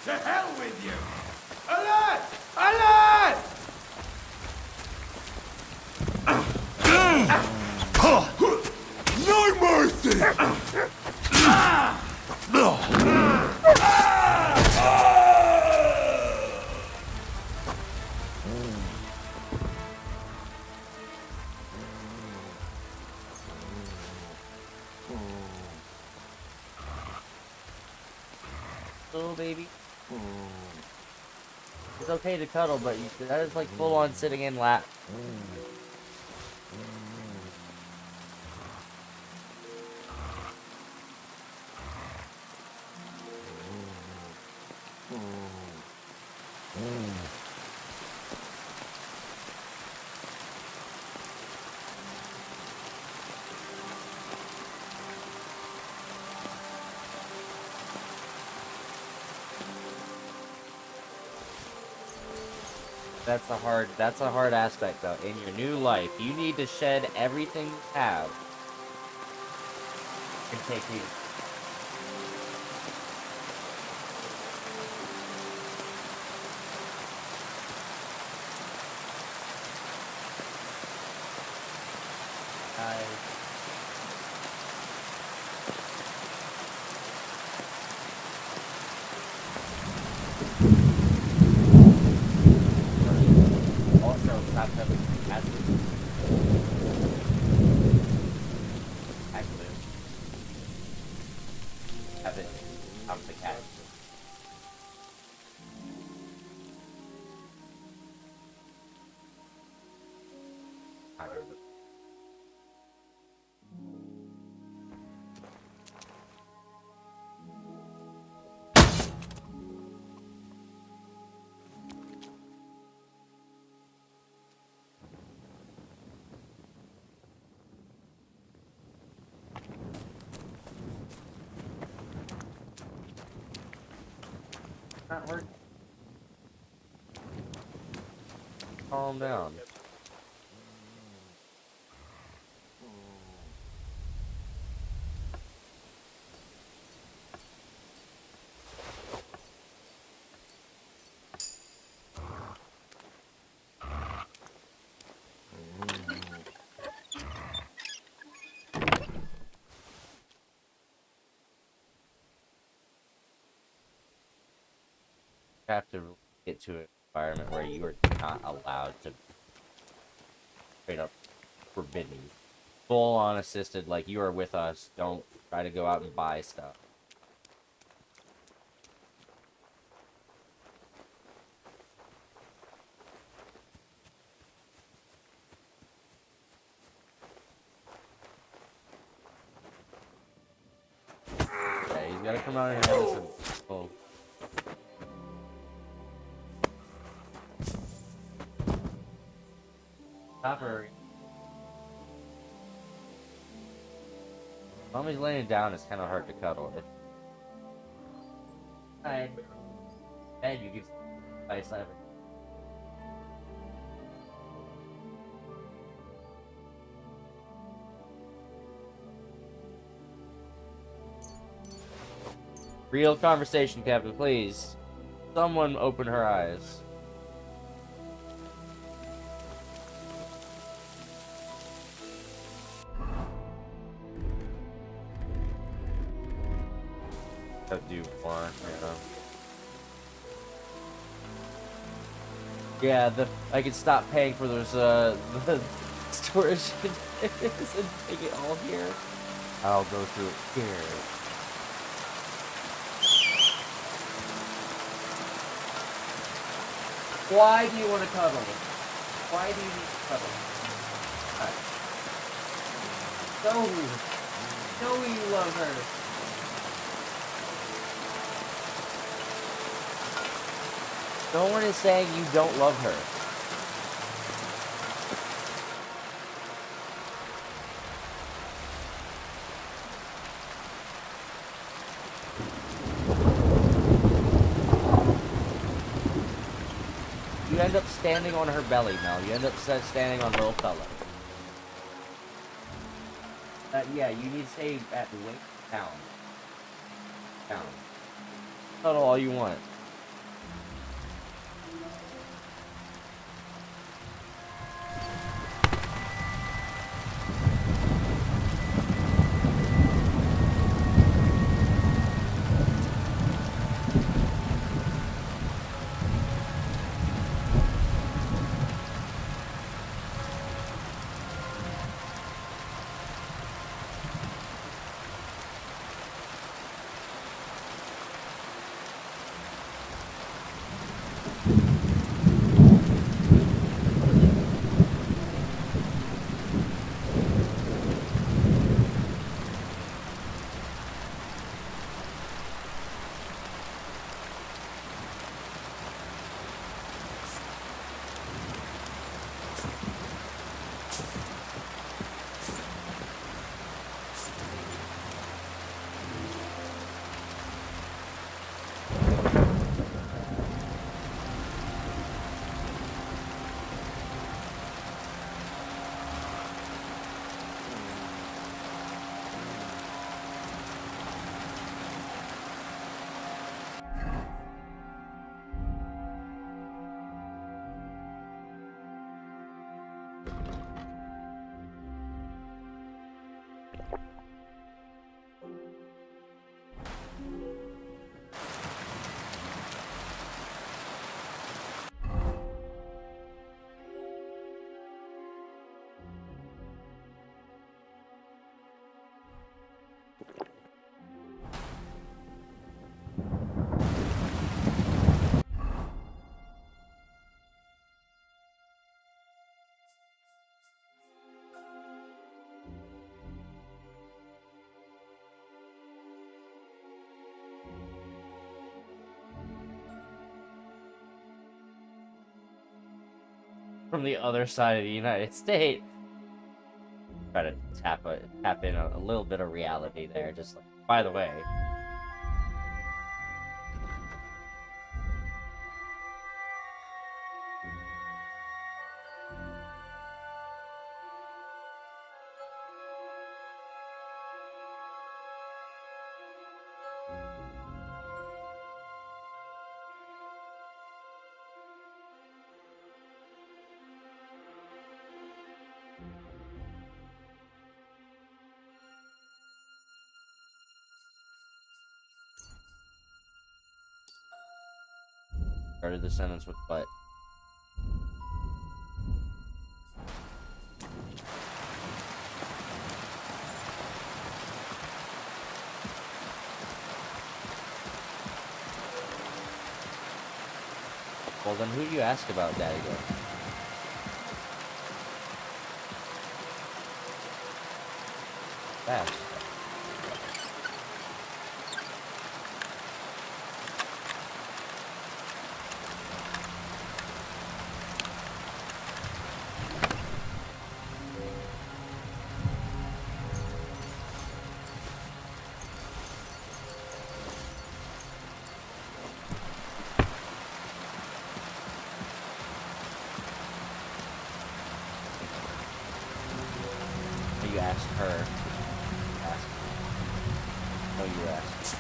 To hell with you! Alert! Alert! No mercy! Little baby. It's okay to cuddle, but that is like full on sitting in lap. That's a hard aspect though. In your new life, you need to shed everything you have and take these. Also, stop having acid. Actually, have it out the cat. Not working. Calm down. Have to get to an environment where you are not allowed to straight up forbidden. Full on assisted, like you are with us. Don't try to go out and buy stuff. Yeah, he's gotta come out here and have some. Oh. Stop hurrying. While he's laying down, it's kind of hard to cuddle. Hi. And you give advice on everything. Real conversation, Captain, please. Someone open her eyes. Do more, yeah, I could stop paying for those the storage containers and take it all here. I'll go through it here. Why do you want to cuddle? Why do you need to cuddle? No, you love her. No one is saying you don't love her. You end up standing on her belly, Mel. You end up standing on little fella. Yeah, you need to stay at Wink Town. Cuddle all you want. From the other side of the United States. Try to tap in a little bit of reality there. Just like, by the way. Started the sentence with but. Well, then who do you ask about, Daddy Girl? Fast. You asked her. No, you asked.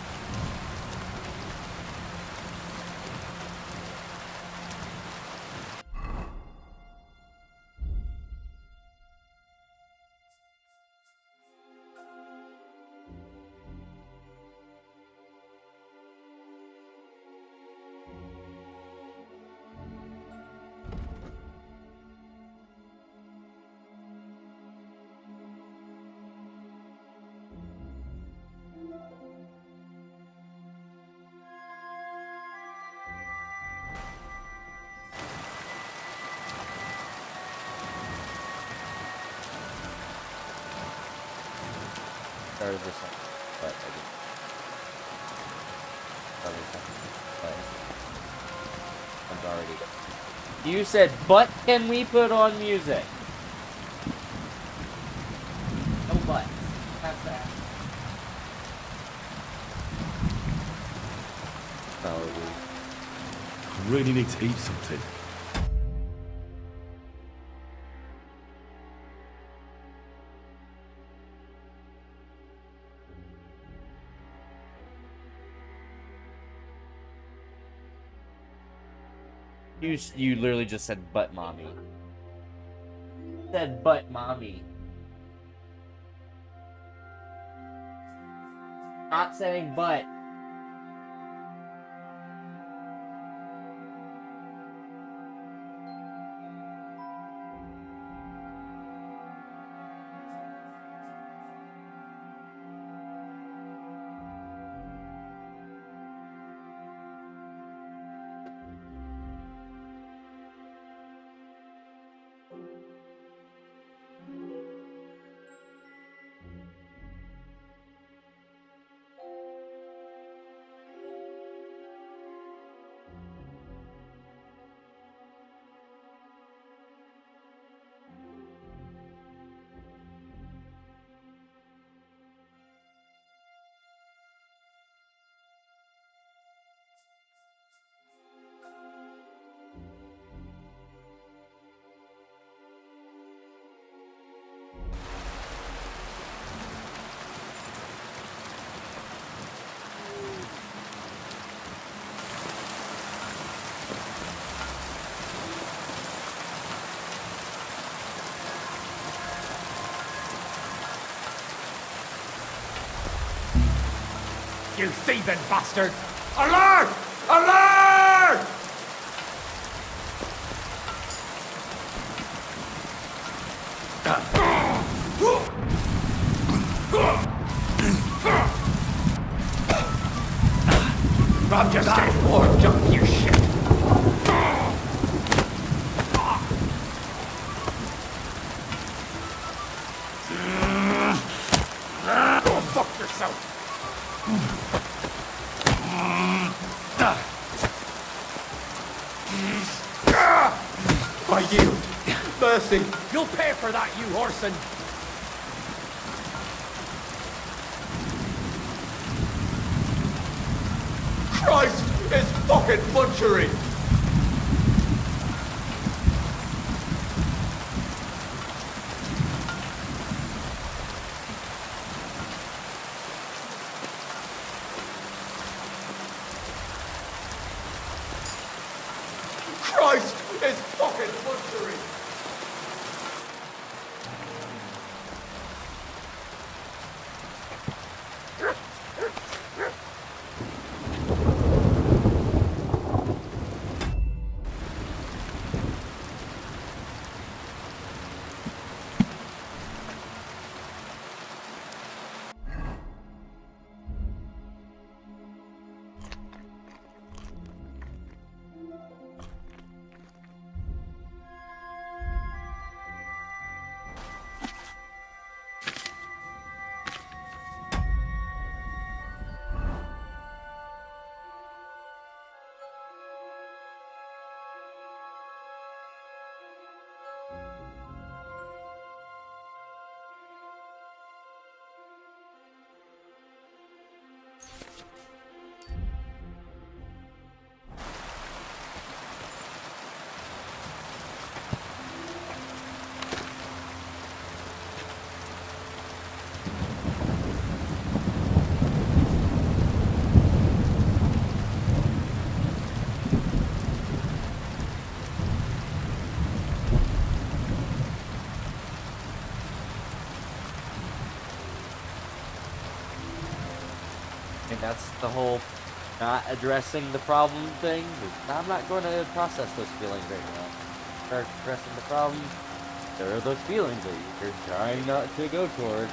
started this one, but I didn't. Started something, but I'm already. You said, but can we put on music? No buts. That's that. Probably. I really need to eat something. You literally just said butt mommy. Said butt mommy. Not saying butt. You thieving bastard! Alert! Alert! Rob just gave more junk, you shit! Go fuck yourself! I yield. Mercy. You'll pay for that, you horson. Christ, it's fucking butchery. Christ, it's fucking butchery. And that's the whole not addressing the problem thing. I'm not going to process those feelings right now. Start addressing the problem. There are those feelings that you're trying not to go towards.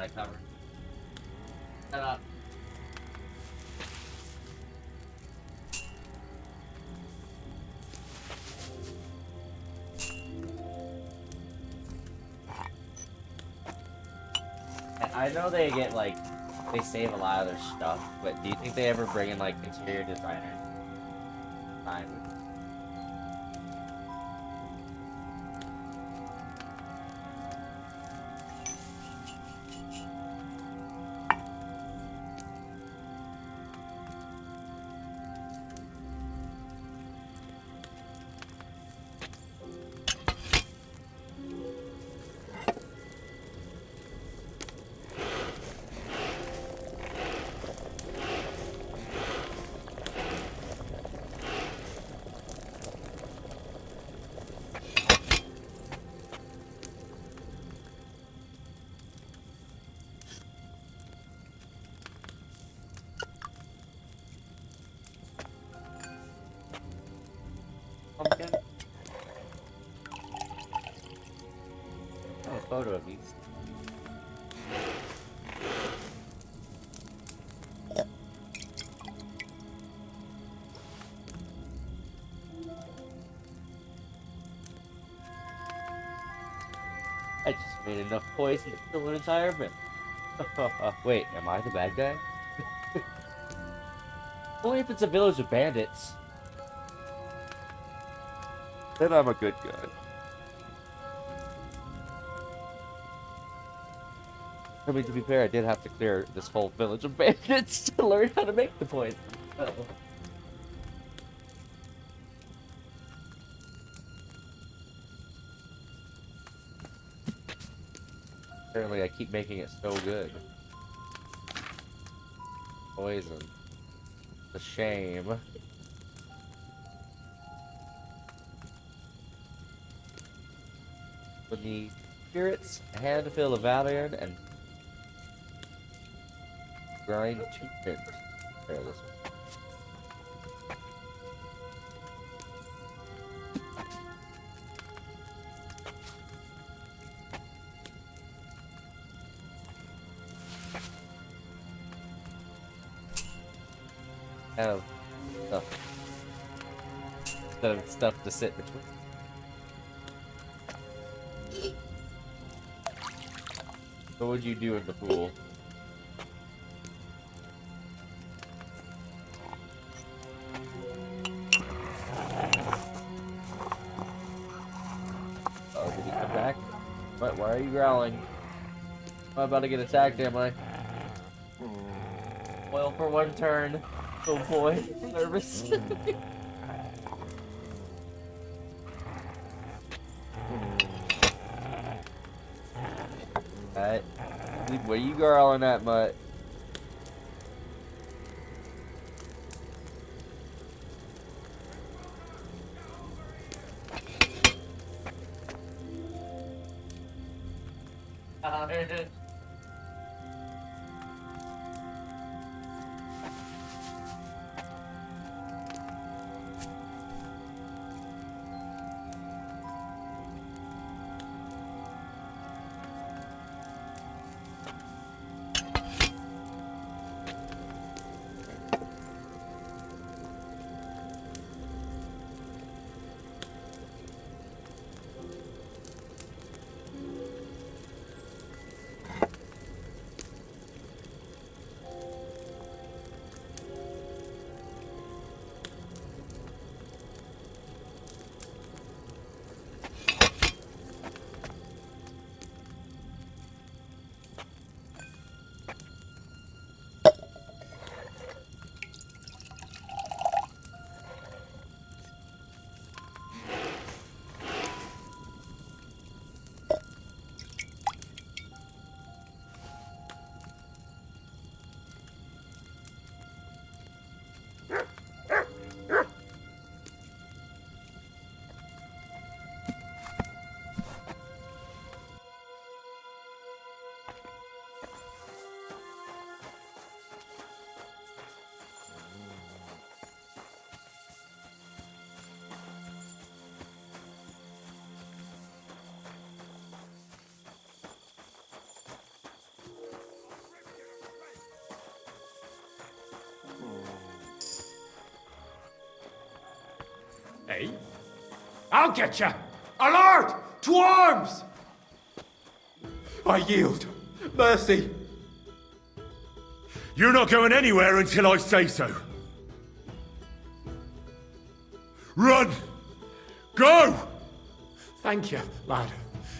got it covered. Shut up. I know they get like, they save a lot of their stuff, but do you think they ever bring in like interior designers? Fine. Pumpkin. Oh, a photo of these. I just made enough poison to kill an entire village. Wait, am I the bad guy? Only if it's a village of bandits. Then I'm a good guy. I mean, to be fair, I did have to clear this whole village of bandits to learn how to make the poison. So. Apparently, I keep making it so good. Poison. It's a shame. We need spirits, a handful of valerian, and grind 2 mint. There, this one. Have stuff. Instead of stuff to sit between. What would you do in the pool? Oh, did he come back? What? Why are you growling? Am I about to get attacked, am I? Well, for one turn. Oh boy, nervous. Alright. What are you growling at, Mutt? Eh? I'll get you! Alert! To arms! I yield. Mercy. You're not going anywhere until I say so. Run! Go! Thank you, lad.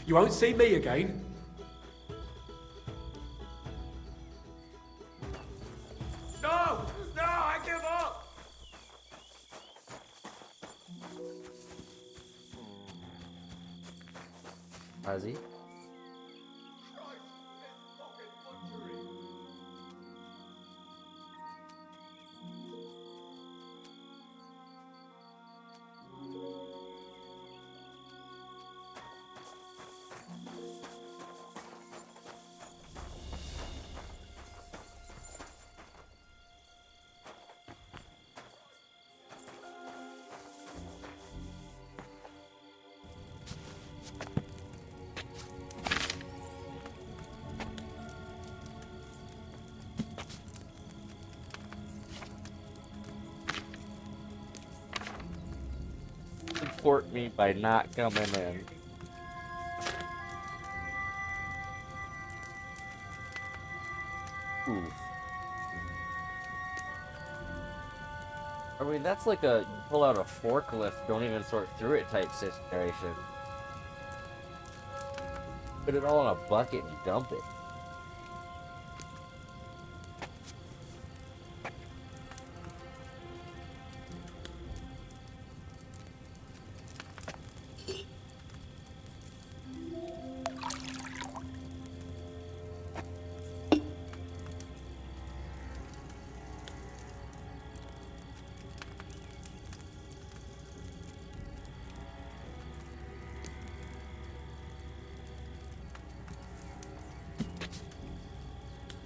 You won't see me again. No! No, I give up! Ozzy? Support me by not coming in. Oof. I mean, that's like a you pull out a forklift, don't even sort through it type situation. Put it all in a bucket and dump it.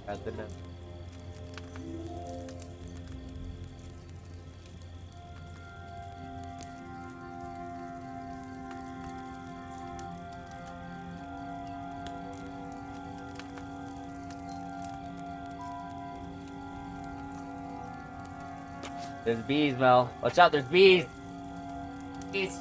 At the net. There's bees, Mel. Watch out, there's bees! Bees!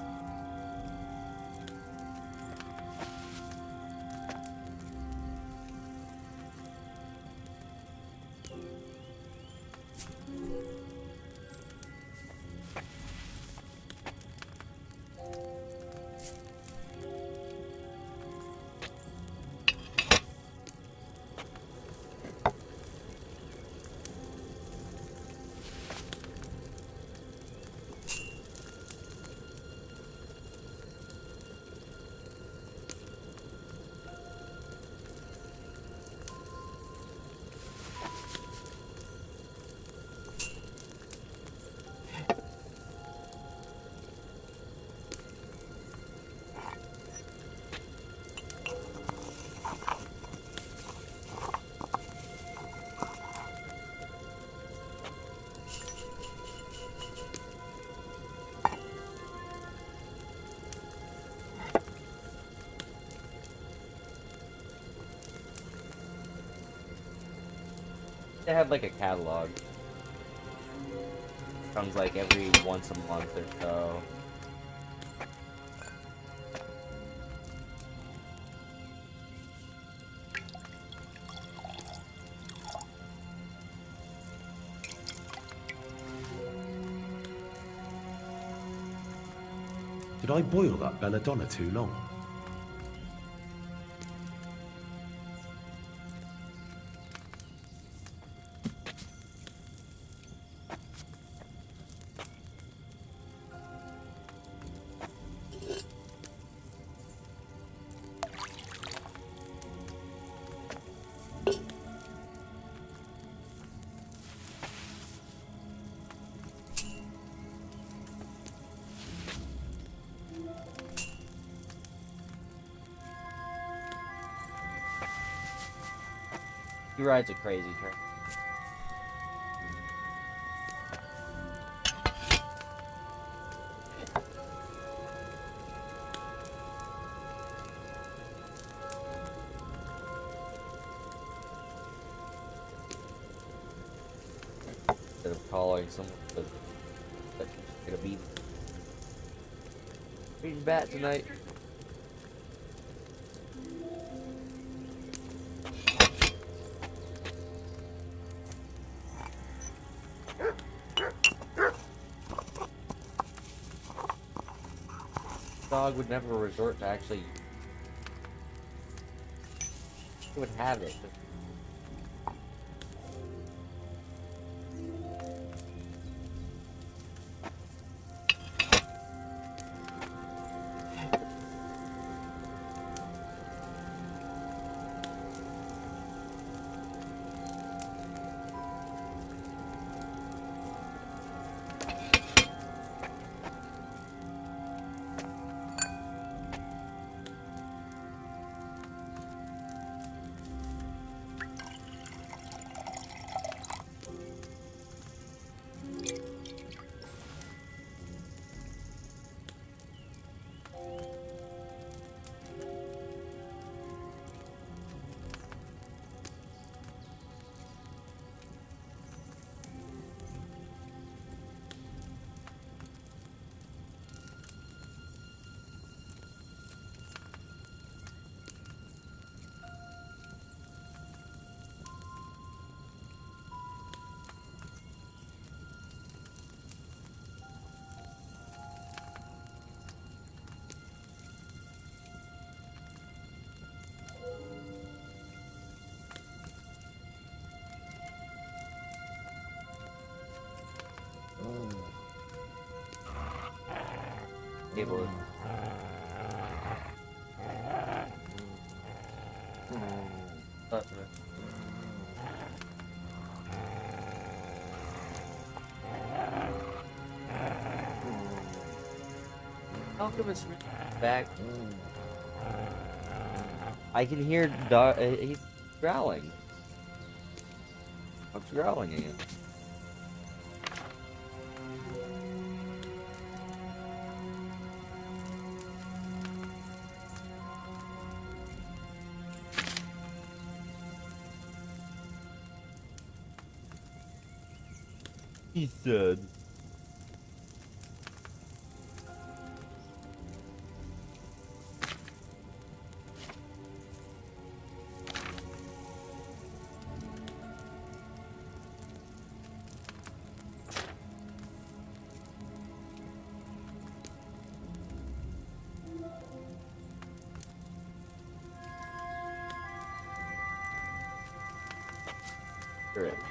They have like a catalog. Comes like every once a month or so. Did I boil that belladonna too long? He rides a crazy train. Instead of calling someone to be Eating bat tonight. Dog would never resort to actually. He would have it. Able. Alchemist back. I can hear he's growling. What's growling again? He said. Correct.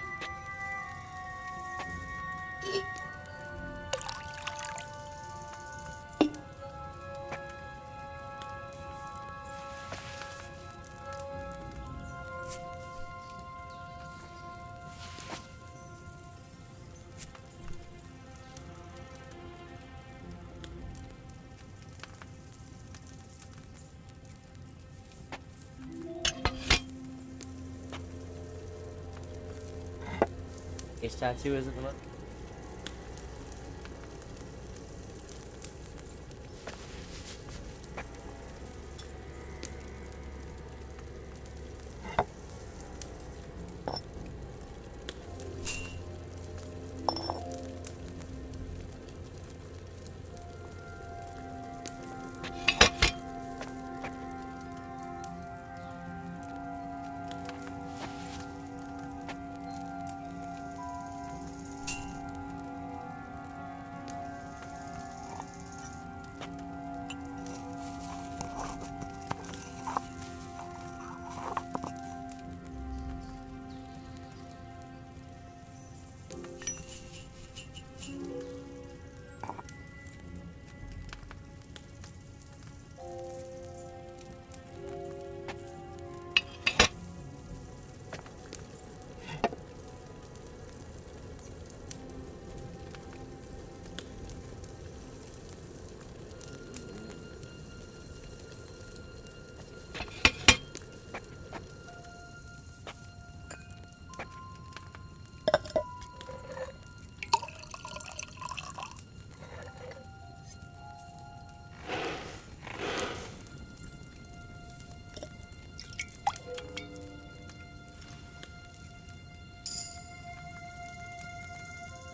His tattoo isn't the one.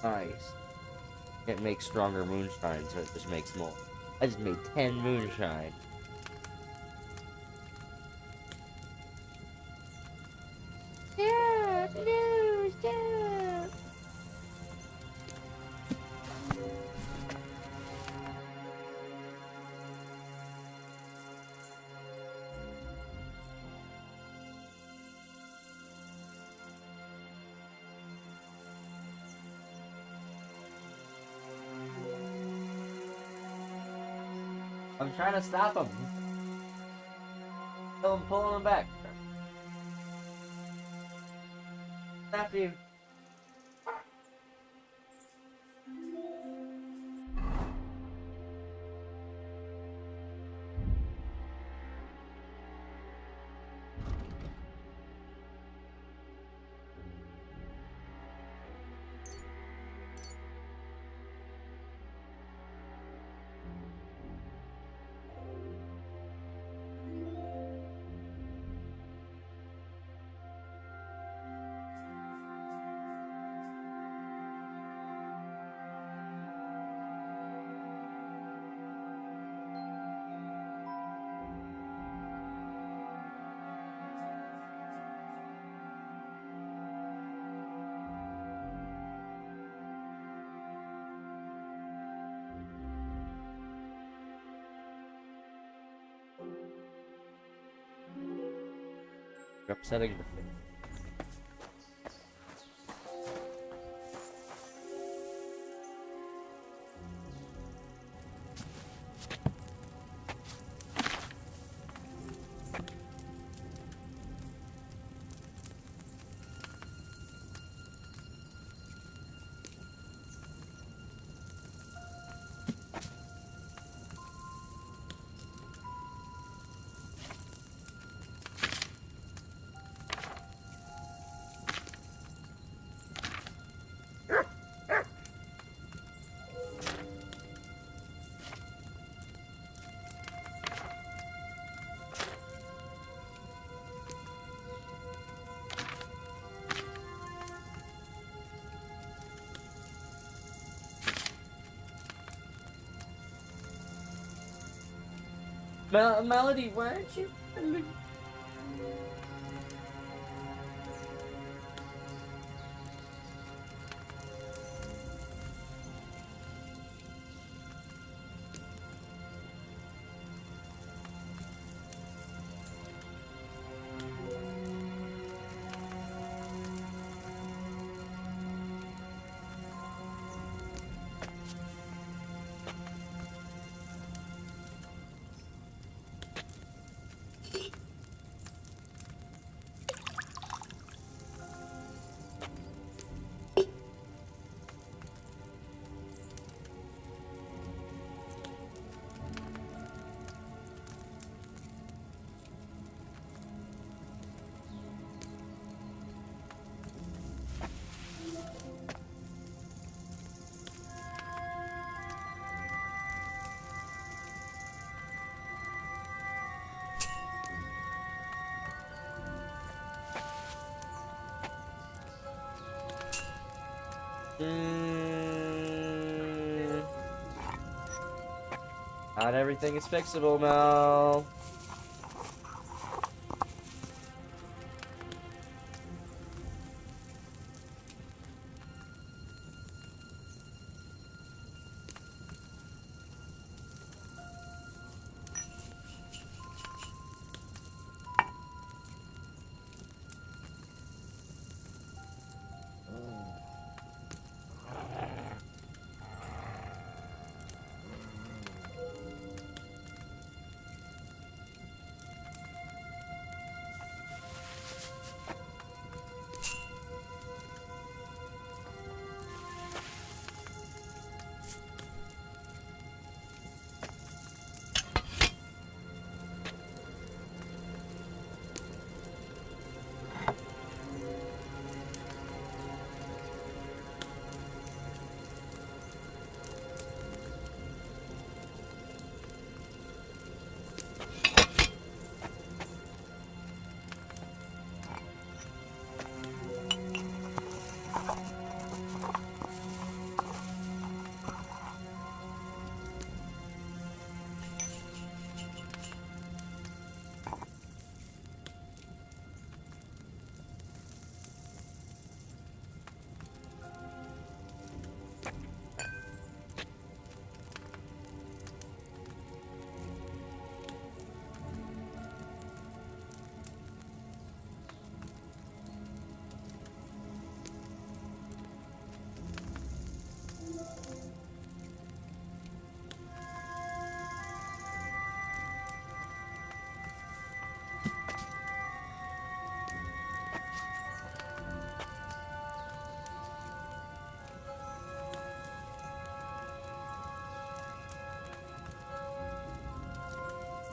Nice. It makes stronger moonshine, so it just makes more. I just made 10 moonshine. Stop! No, stop! I'm trying to stop him. Still I'm pulling him back. After you. You're upsetting the thing. Melody, why aren't you? Not everything is fixable, Mel.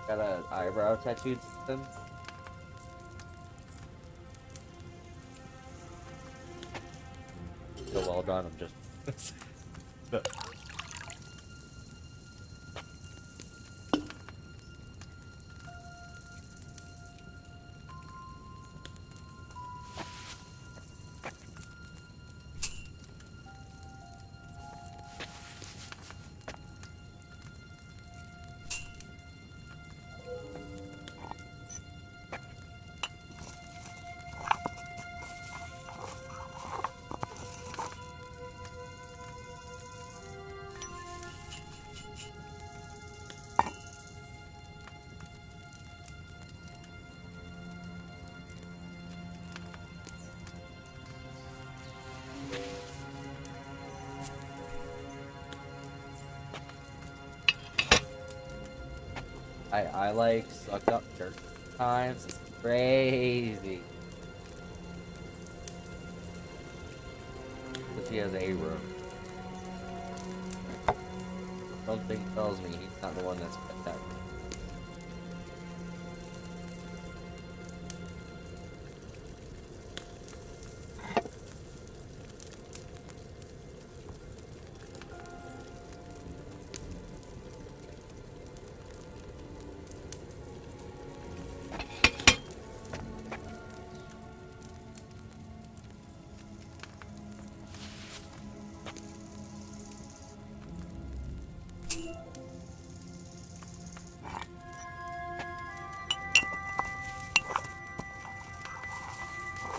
Got an eyebrow tattooed system. So well done. I'm just. I like suck up dirt times. It's crazy. Because he has a room. Something tells me he's not the one that's got that room.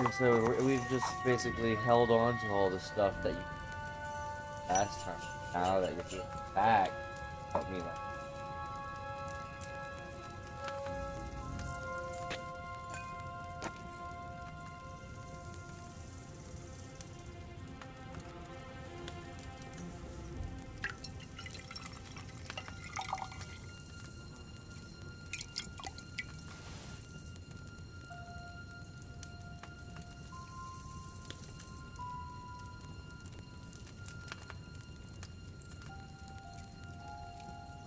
And so we've just basically held on to all the stuff that you last time. Now that you're getting back, I mean, like,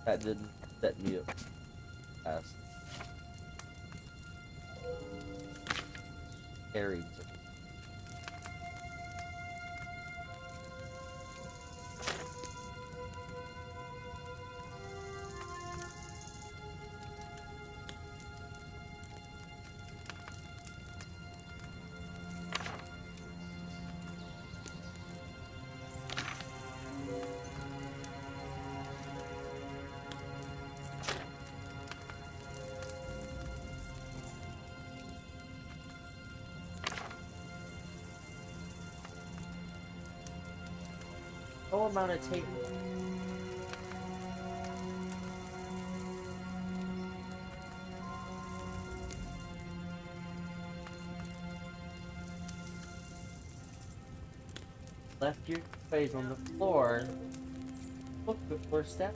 that didn't set me up fast. Carried. No amount of tape. Left your face on the floor. Look before step.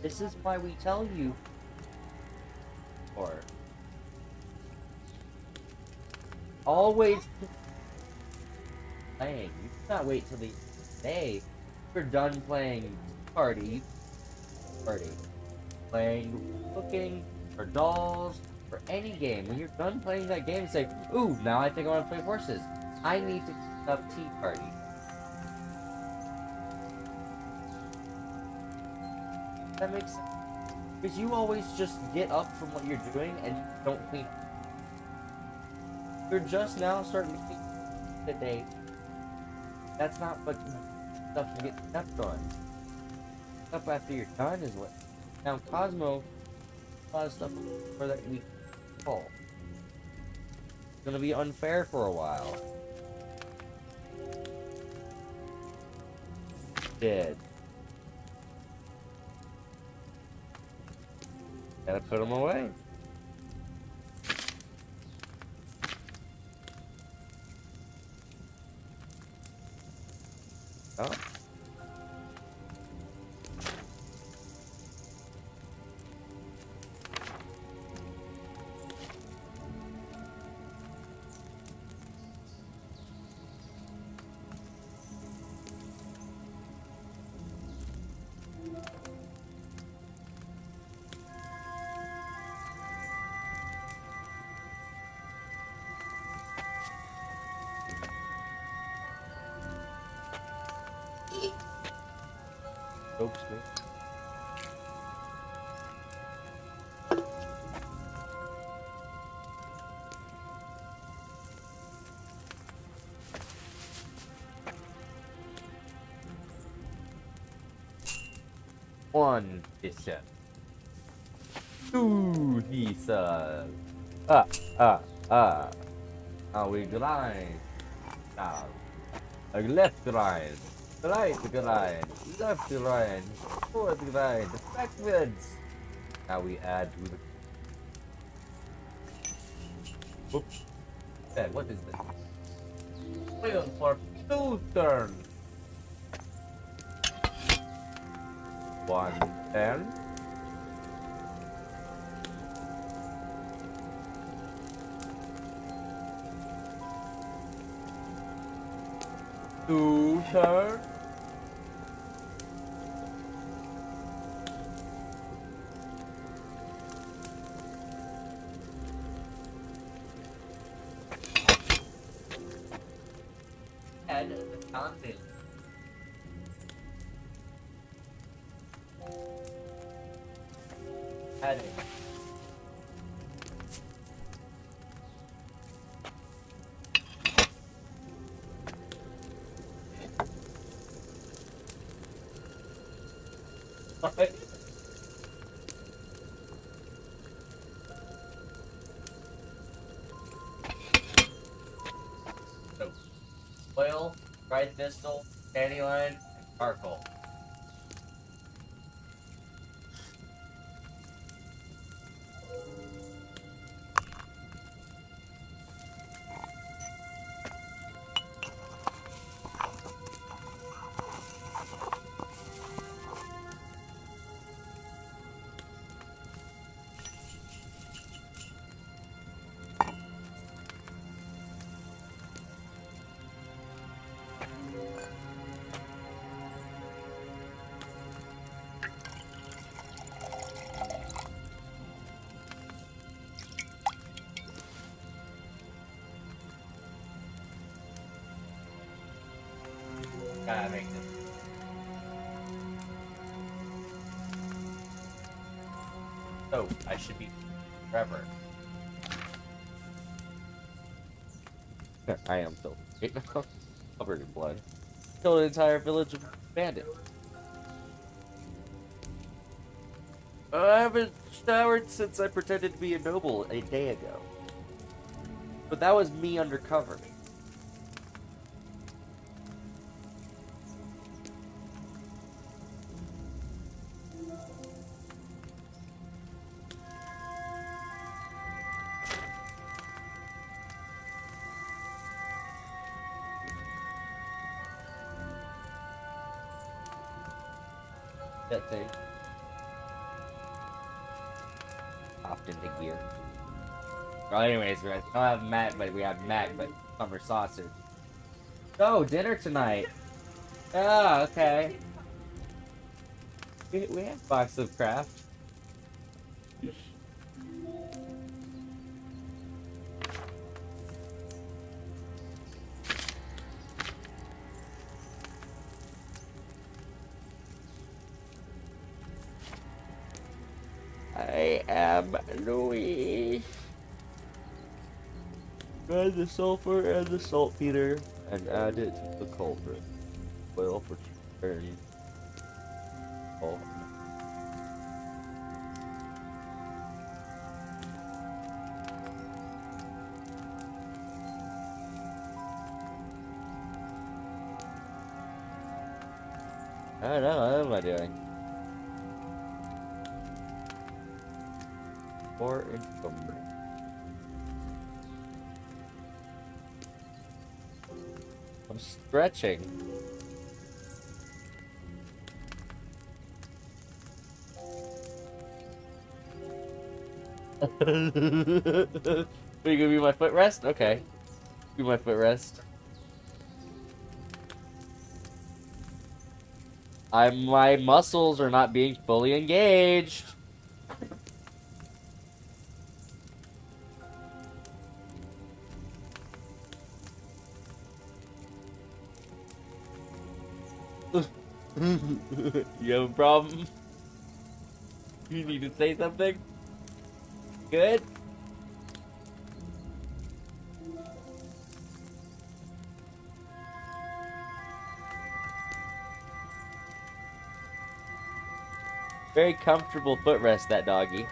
This is why we tell you. Or always playing. You cannot wait till the day you're done playing party, playing cooking or dolls or any game. When you're done playing that game, say, "Ooh, now I think I want to play horses. I need to pick up Tea Party." That makes sense. Because you always just get up from what you're doing and you don't clean up. You're just now starting to clean the day. That's not what stuff you get stepped on. Up after you're done is what. Now Cosmo, a lot of stuff for that we call. It's gonna be unfair for a while. Dead. Gotta put them away. Oh. Folks, me. One bishop. Two pieces. Now we grind. Now. A left grind. Right grind. Left grind. Forward grind. Backwards. Now we add to the. Oops. Okay, what is this? Wheel for 2 turns. 1 turn. Two turn. Add the content. Add it. So, oil, dried thistle, dandelion, and charcoal. Gotta make this. So, I should be forever. I am still covered in blood. Killed an entire village of bandits. I haven't showered since I pretended to be a noble a day ago. But that was me undercover. That thing. Hopped into gear. Well, anyways, we don't have Mac, but we have Mac, but summer sausage. Oh, dinner tonight. Ah, okay. We have box of craft. I am Louis. Add the sulfur and the saltpeter and add it to the cauldron. Oil for turn. Oh. I don't know, what am I doing? Or encumbered. I'm stretching. Are you gonna be my footrest? Okay. Be my footrest. My muscles are not being fully engaged. You have a problem? You need to say something? Good? Very comfortable footrest, that doggy.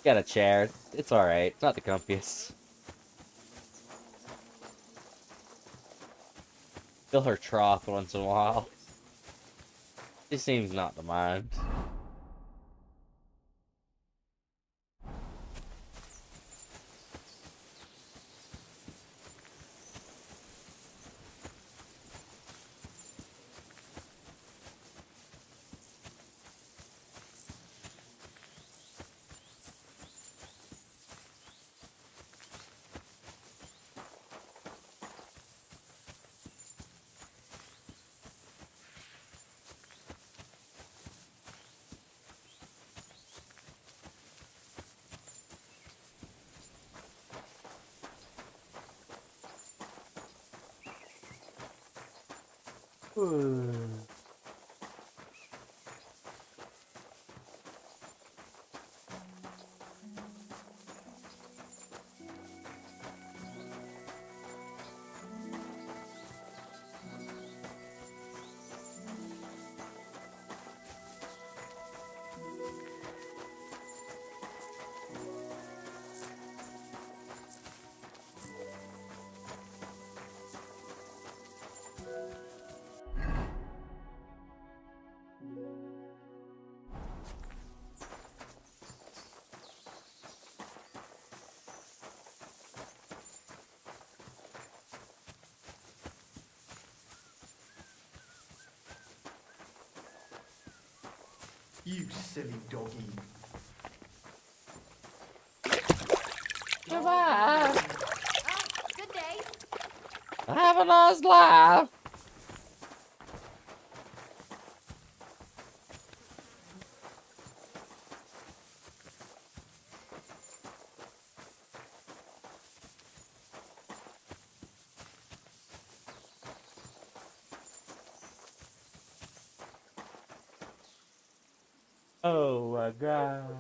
Got a chair. It's alright. It's not the comfiest. Fill her trough once in a while. She seems not to mind. You silly doggy. Goodbye. Good day. Have a nice life. Oh my god.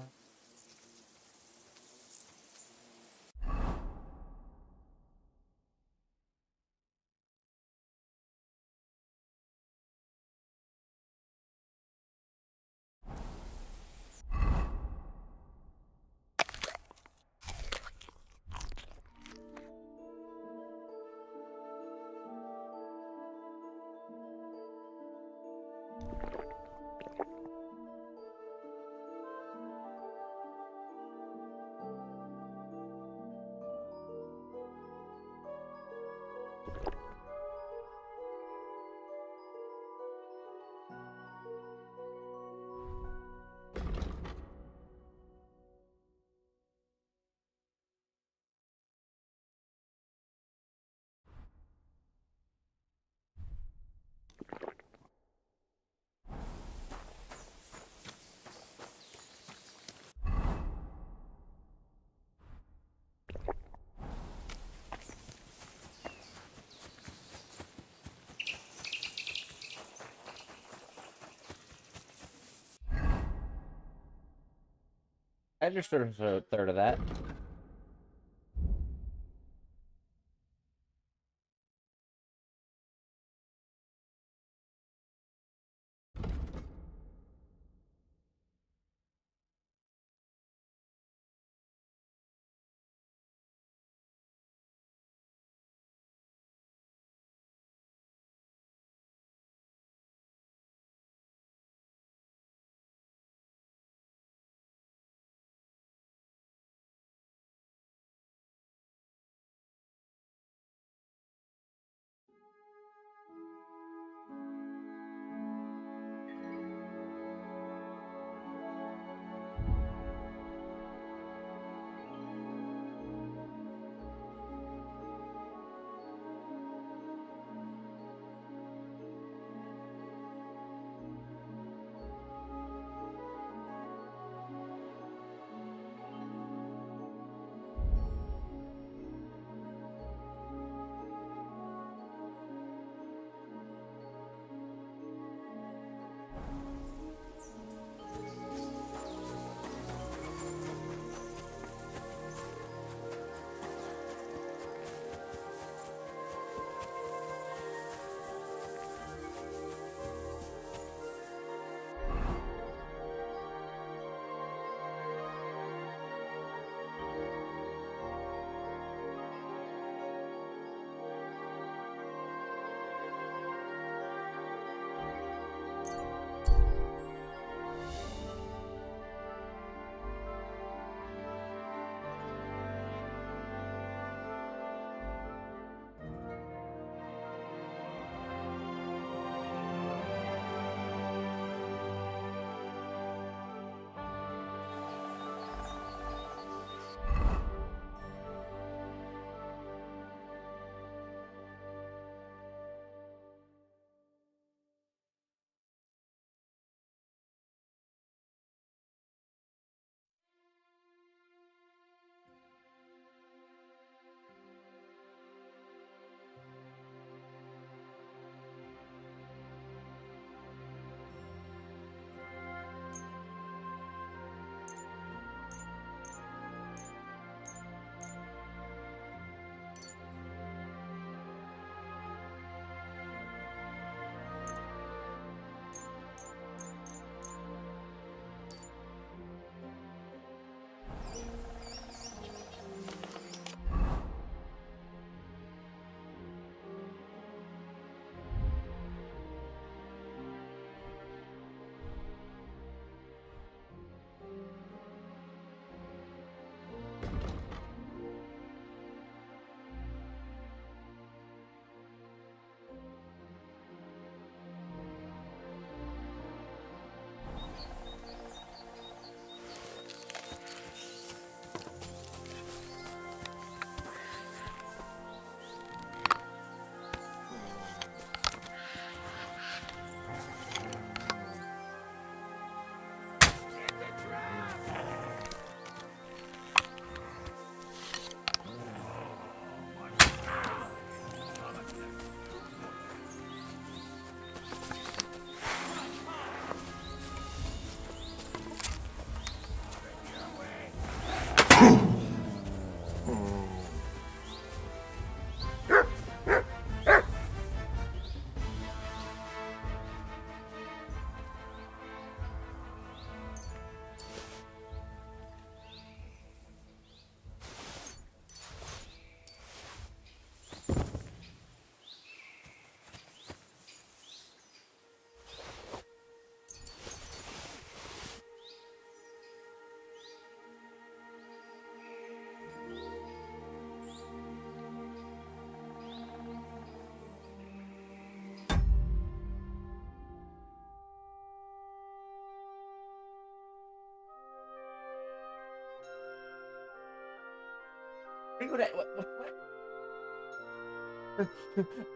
I understood a third of that.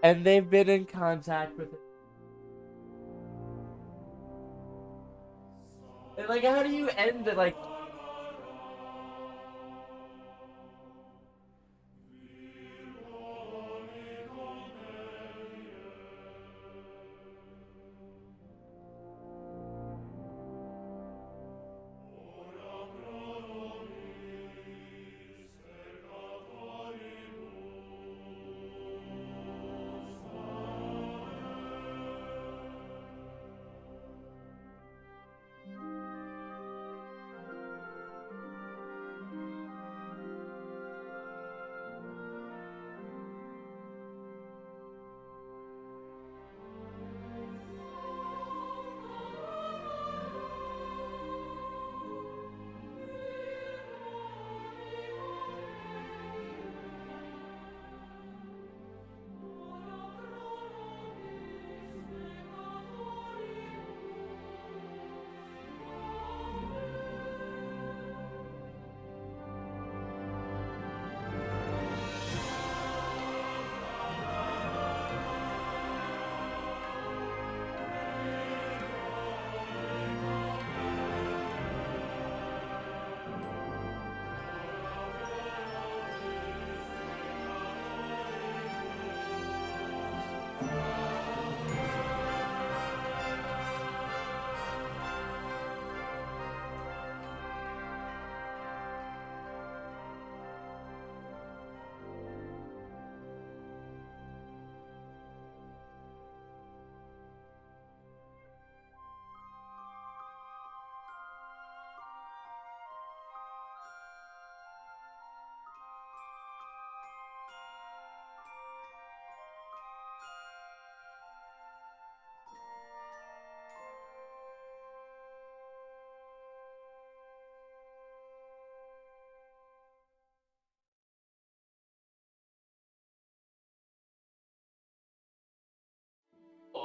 And they've been in contact with it. And like, how do you end it? Like,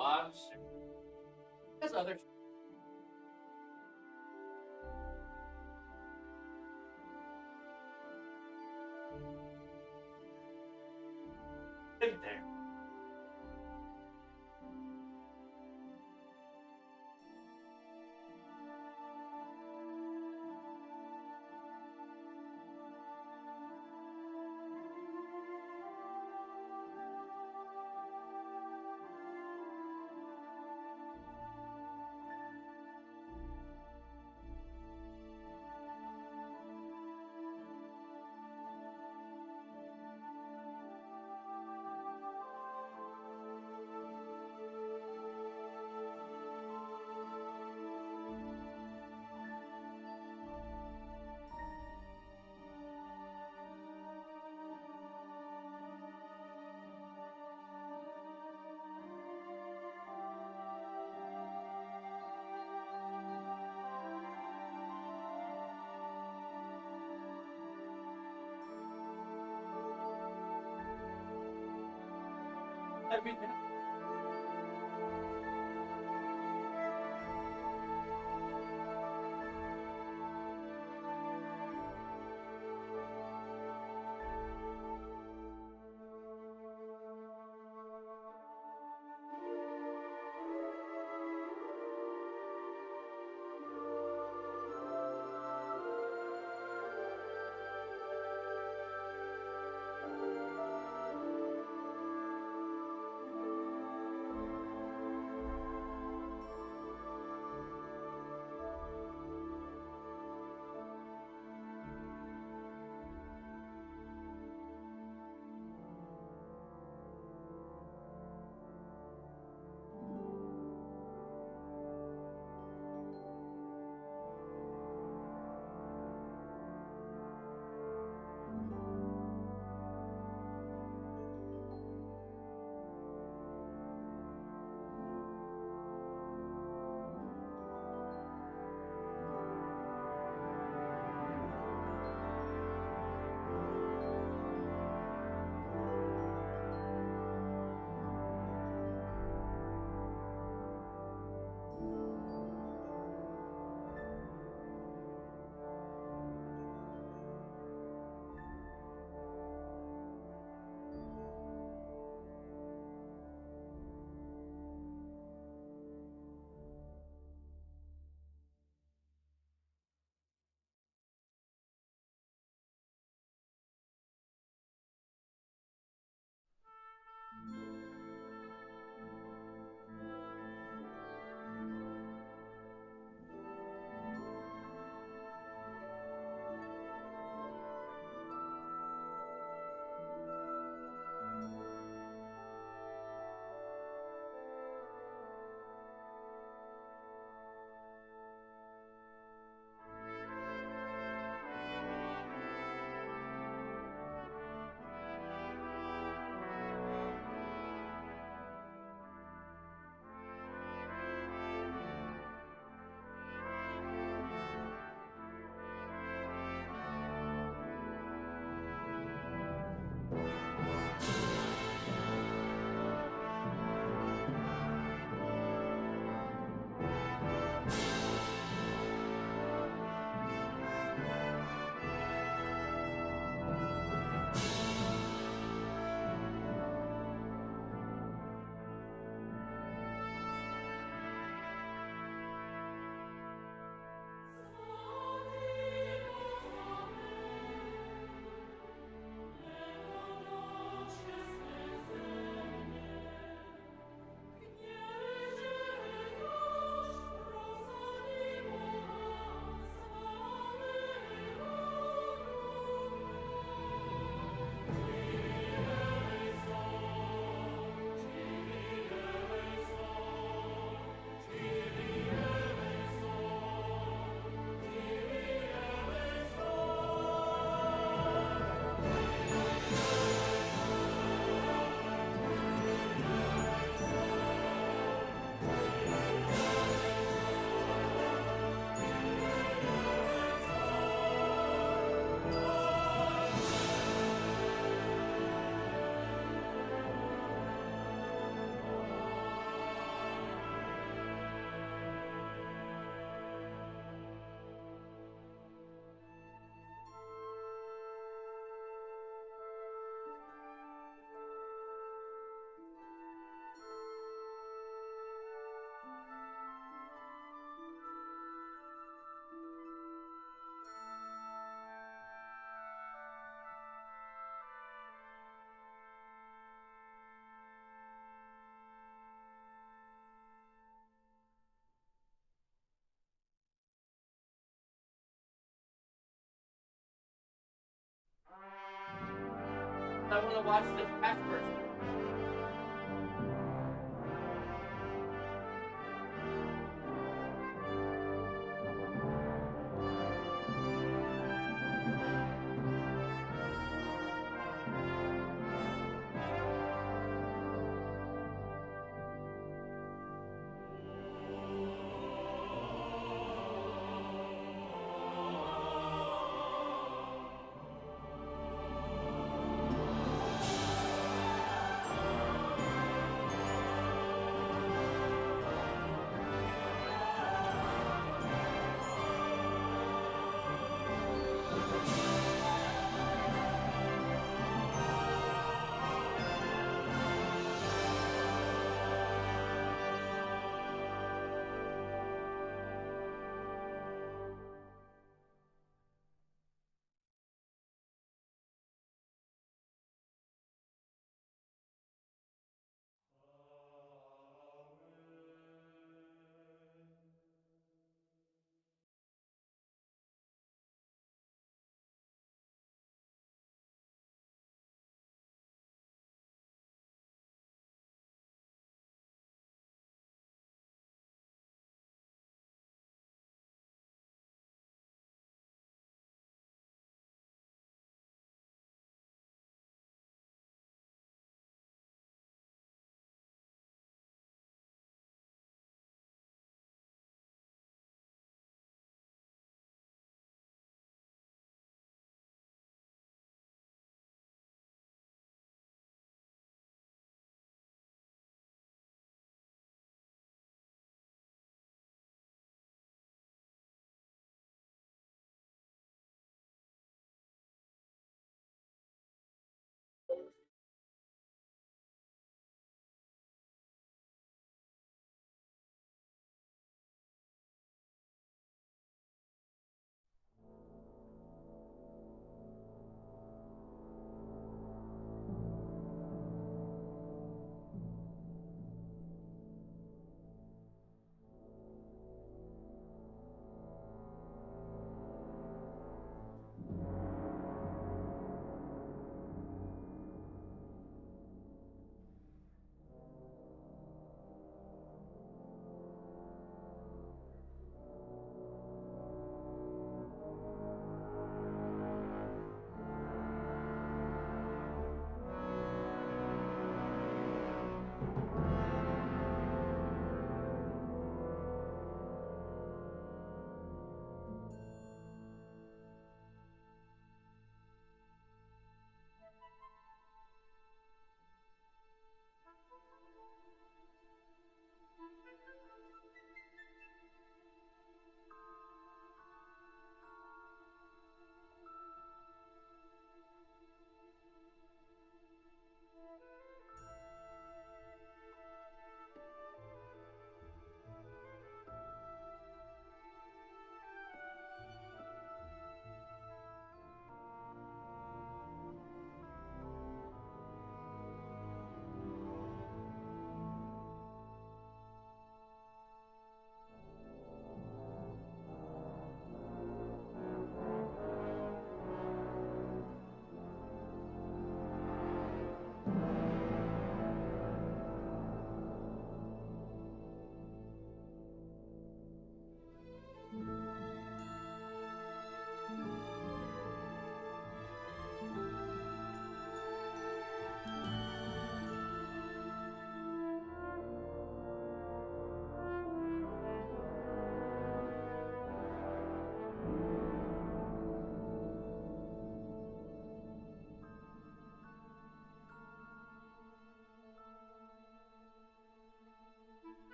I'm There's other. Live there. Everything. I want to watch the password.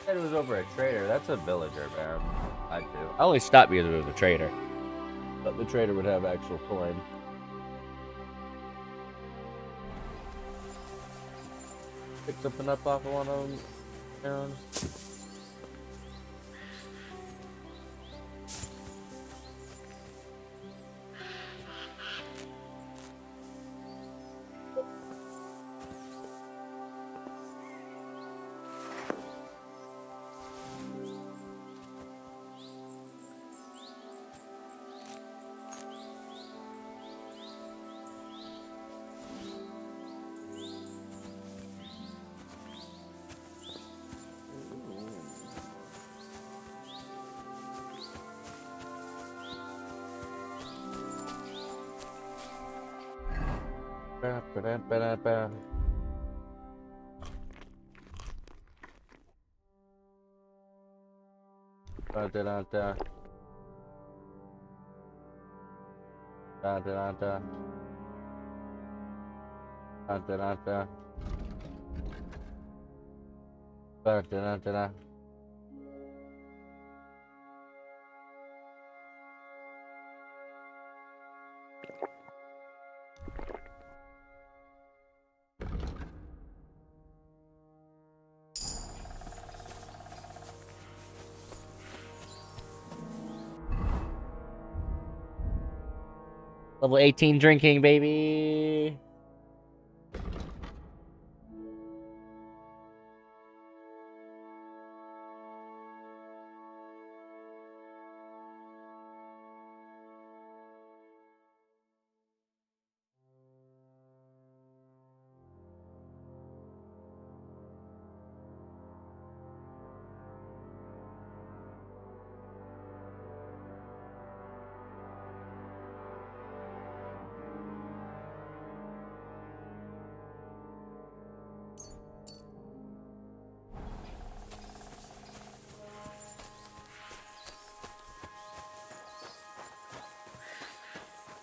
Said it was over a trader. That's a villager, man. I only stopped because it was a trader. But the trader would have actual coin. Pick something up off of one of them. Ba-da-ba-da-ba-da-ba. Ba-da-da-da. Ba-da-da-da. Ba-da-da-da. Ba-da-da-da. Level 18 drinking, baby.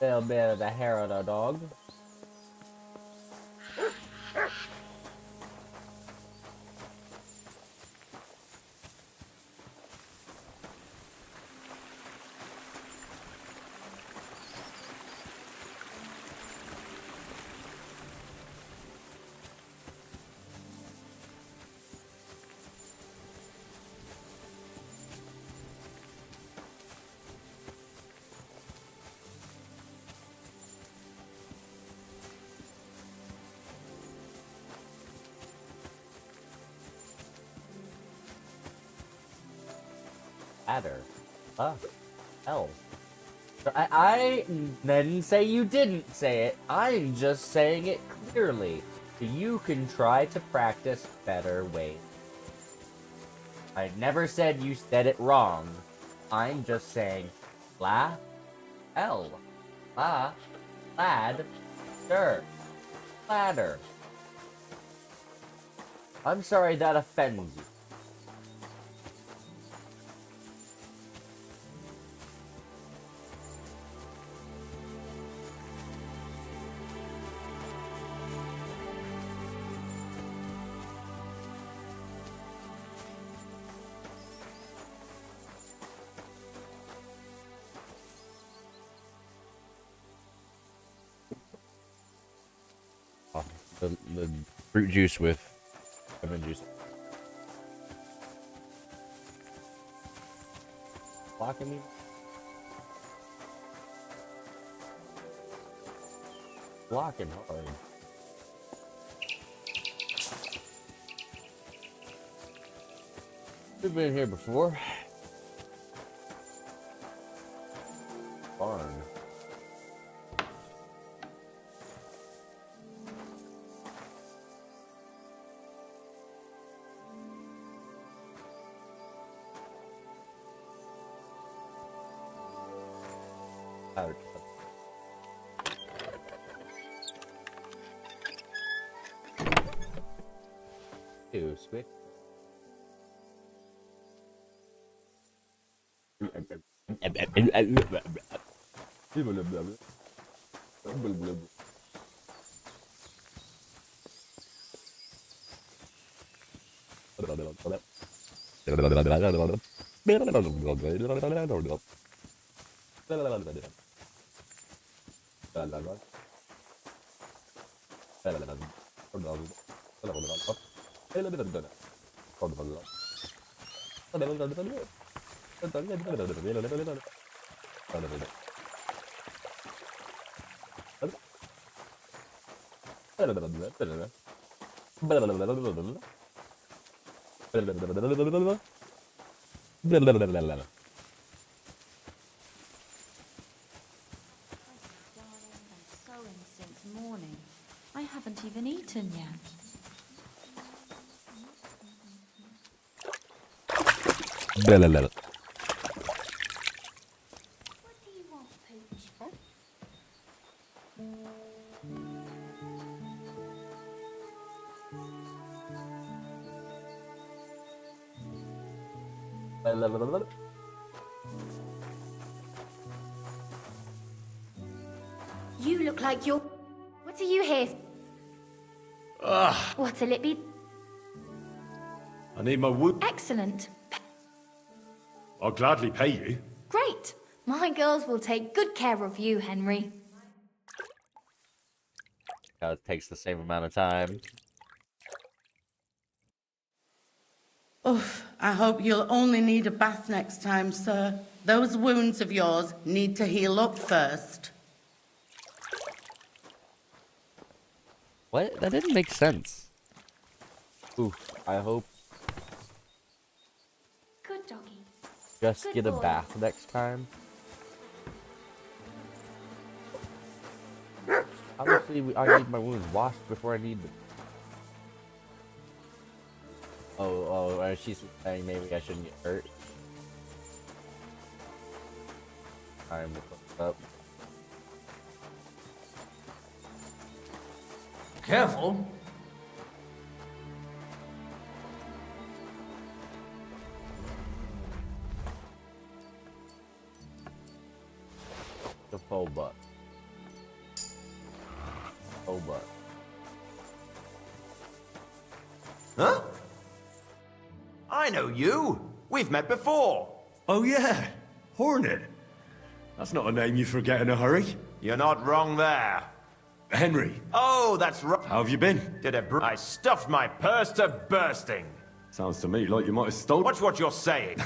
Little bit of the hair of the dog. Adder. L. I didn't say you didn't say it. I'm just saying it clearly. So you can try to practice better ways. I never said you said it wrong. I'm just saying la, L, la, lad, sir, ladder. I'm sorry that offends you. The fruit juice with lemon juice. Blocking me? Blocking hard. We've been here before. Barn. Out. Too sweet. Since morning. I haven't even eaten yet. What do you want, Pooch? You look like you're... What are you here? What'll it be? I need my wood. Excellent. I'll gladly pay you. Great. My girls will take good care of you, Henry. It takes the same amount of time. Oof, I hope you'll only need a bath next time, sir. Those wounds of yours need to heal up first. What? That didn't make sense. Oof, I hope Good doggy. just Good get a boy. bath next time. Obviously, I need my wounds washed before I need them. Oh, she's saying maybe I shouldn't get hurt. Time to put up. Careful. The full butt. Full butt. Huh? I know you. We've met before. Oh yeah, Hornet. That's not a name you forget in a hurry. You're not wrong there. Henry. Oh, that's right. How have you been? I stuffed my purse to bursting. Sounds to me like you might have stolen. Watch what you're saying.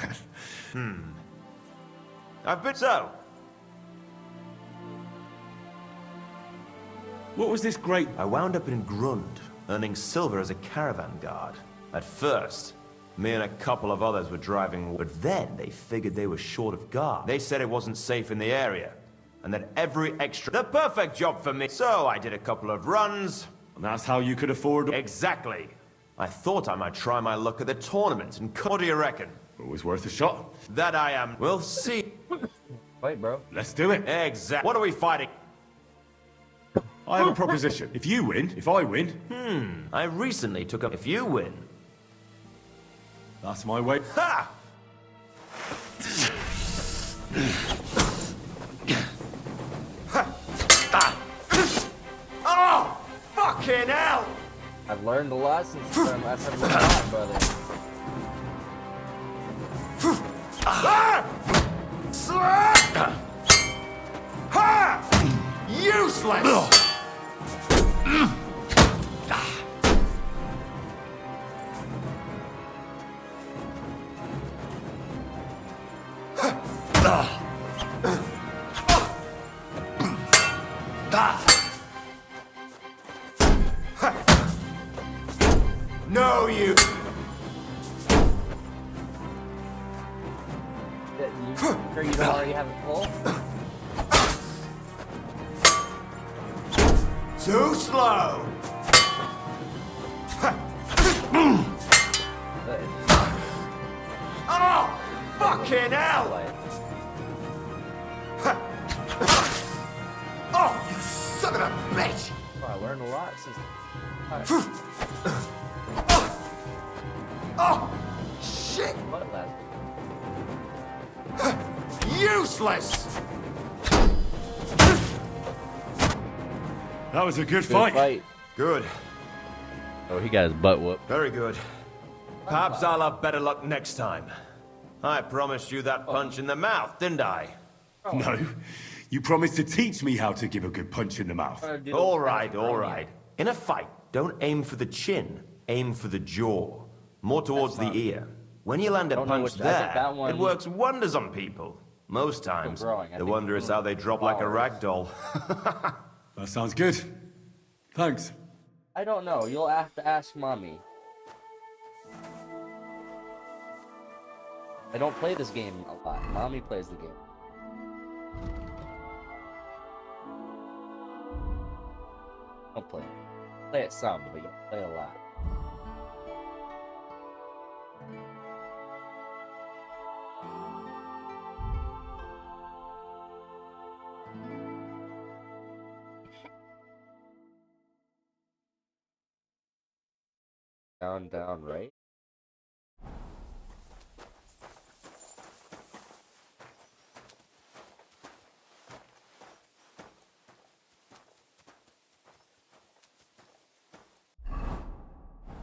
I've been so. What was this great... I wound up in Grund, earning silver as a caravan guard. At first, me and a couple of others were driving, but then they figured they were short of guard. They said it wasn't safe in the area, and that every extra... The perfect job for me. So I did a couple of runs. And that's how you could afford... Exactly. I thought I might try my luck at the tournament, and what do you reckon? Always worth a shot. That I am. We'll see. Fight, bro. Let's do it. Exactly. What are we fighting? I have a proposition. If you win, if I win... I recently took up... If you win... That's my way. Ha! Oh! Fucking hell! I've learned a lot since the last time we fought, brother. Useless! No, you. You sure you don't already have it full? Too slow. Oh, fucking hell! Oh, you son of a bitch! Oh, I learned a lot since. Oh, shit! What last? Useless! That was a good fight. Good. Oh, he got his butt whooped. Very good. Perhaps I'll have better luck next time. I promised you that punch in the mouth, didn't I? No, You promised to teach me how to give a good punch in the mouth. All right, all right. In a fight, don't aim for the chin. Aim for the jaw. More towards the ear. When you land a punch there, it works wonders on people. Most times, the wonder is how they drop like a rag doll. That sounds good. Thanks. I don't know. You'll have to ask Mommy. I don't play this game a lot. Mommy plays the game. Don't play it. Play it some, but you don't play a lot. Down, right?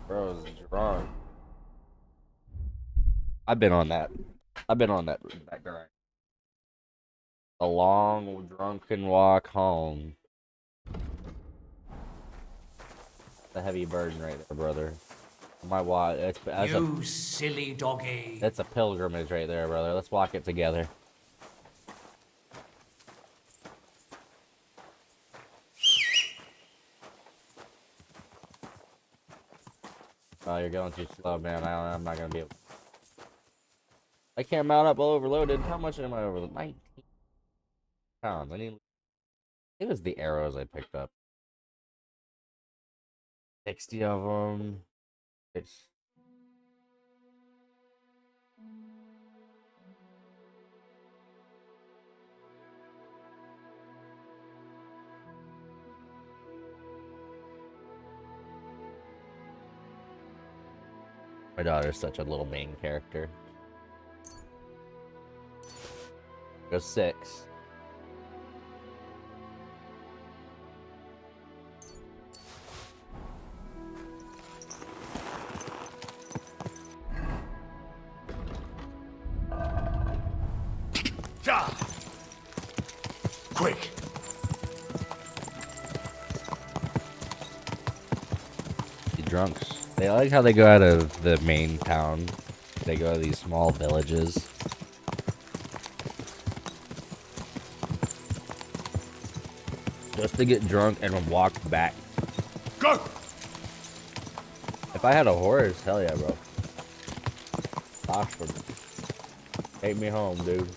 Bro, is drunk. I've been on that grind. A long drunken walk home. The heavy burden right there, brother. My walk. You silly doggy. That's a pilgrimage right there, brother. Let's walk it together. Oh, you're going too slow, man. I'm not gonna be able. I can't mount up overloaded. How much am I overloaded? 19 pounds. I need. It was the arrows I picked up. 60 of them. It's. My daughter's such a little main character. Go 6. Quick! The drunks. They like how they go out of the main town. They go to these small villages. Just to get drunk and walk back. Go! If I had a horse, hell yeah, bro. Oxford. Take me home, dude.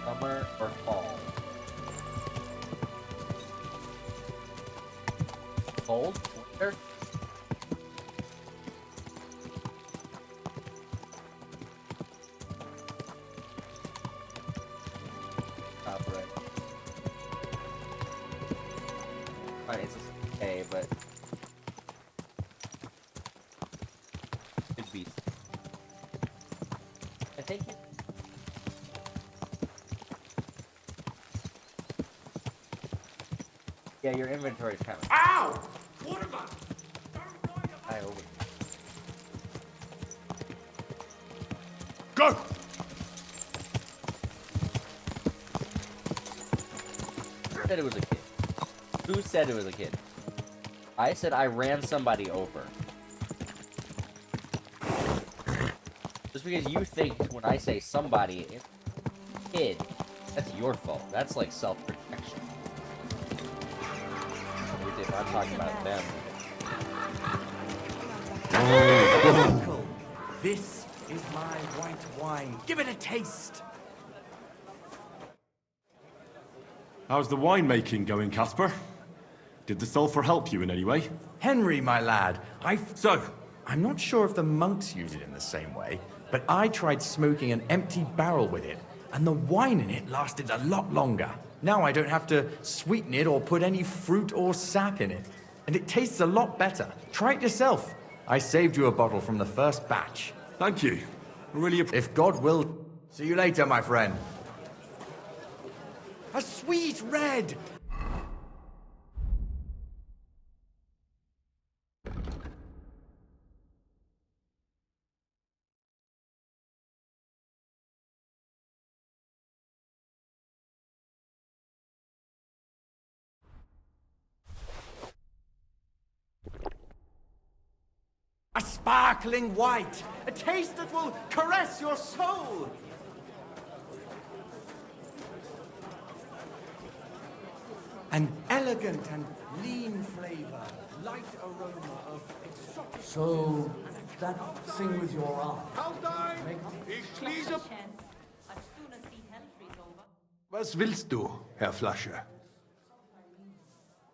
Summer or fall? Cold? Winter? Top right. Alright, it's okay, but could be. I think it. Yeah, your inventory's kind of. Ow! What about? I over. Go! Who said it was a kid? Who said it was a kid? I said I ran somebody over. Just because you think when I say somebody, it's a kid, that's your fault. That's like self-protection. If I'm talking about them. This is my white wine. Give it a taste. How's the winemaking going, Casper? Did the sulfur help you in any way? Henry, my lad, So, I'm not sure if the monks use it in the same way, but I tried smoking an empty barrel with it, and the wine in it lasted a lot longer. Now I don't have to sweeten it or put any fruit or sap in it, and it tastes a lot better. Try it yourself. I saved you a bottle from the first batch. Thank you. Really. If God will. See you later, my friend. A sweet red! A sparkling white! A taste that will caress your soul! An elegant and lean flavor, light aroma of exotic... So, that thing with your arm. Was willst du, Herr Flasche?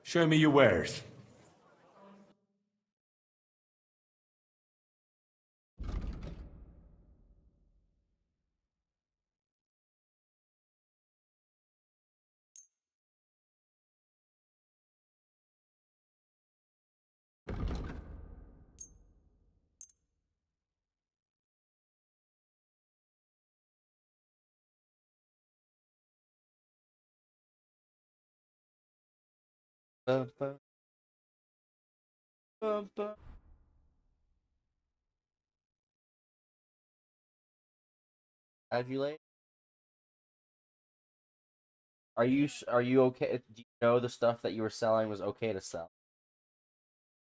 Show me your wares. Have you late? Are you okay? Do you know the stuff that you were selling was okay to sell?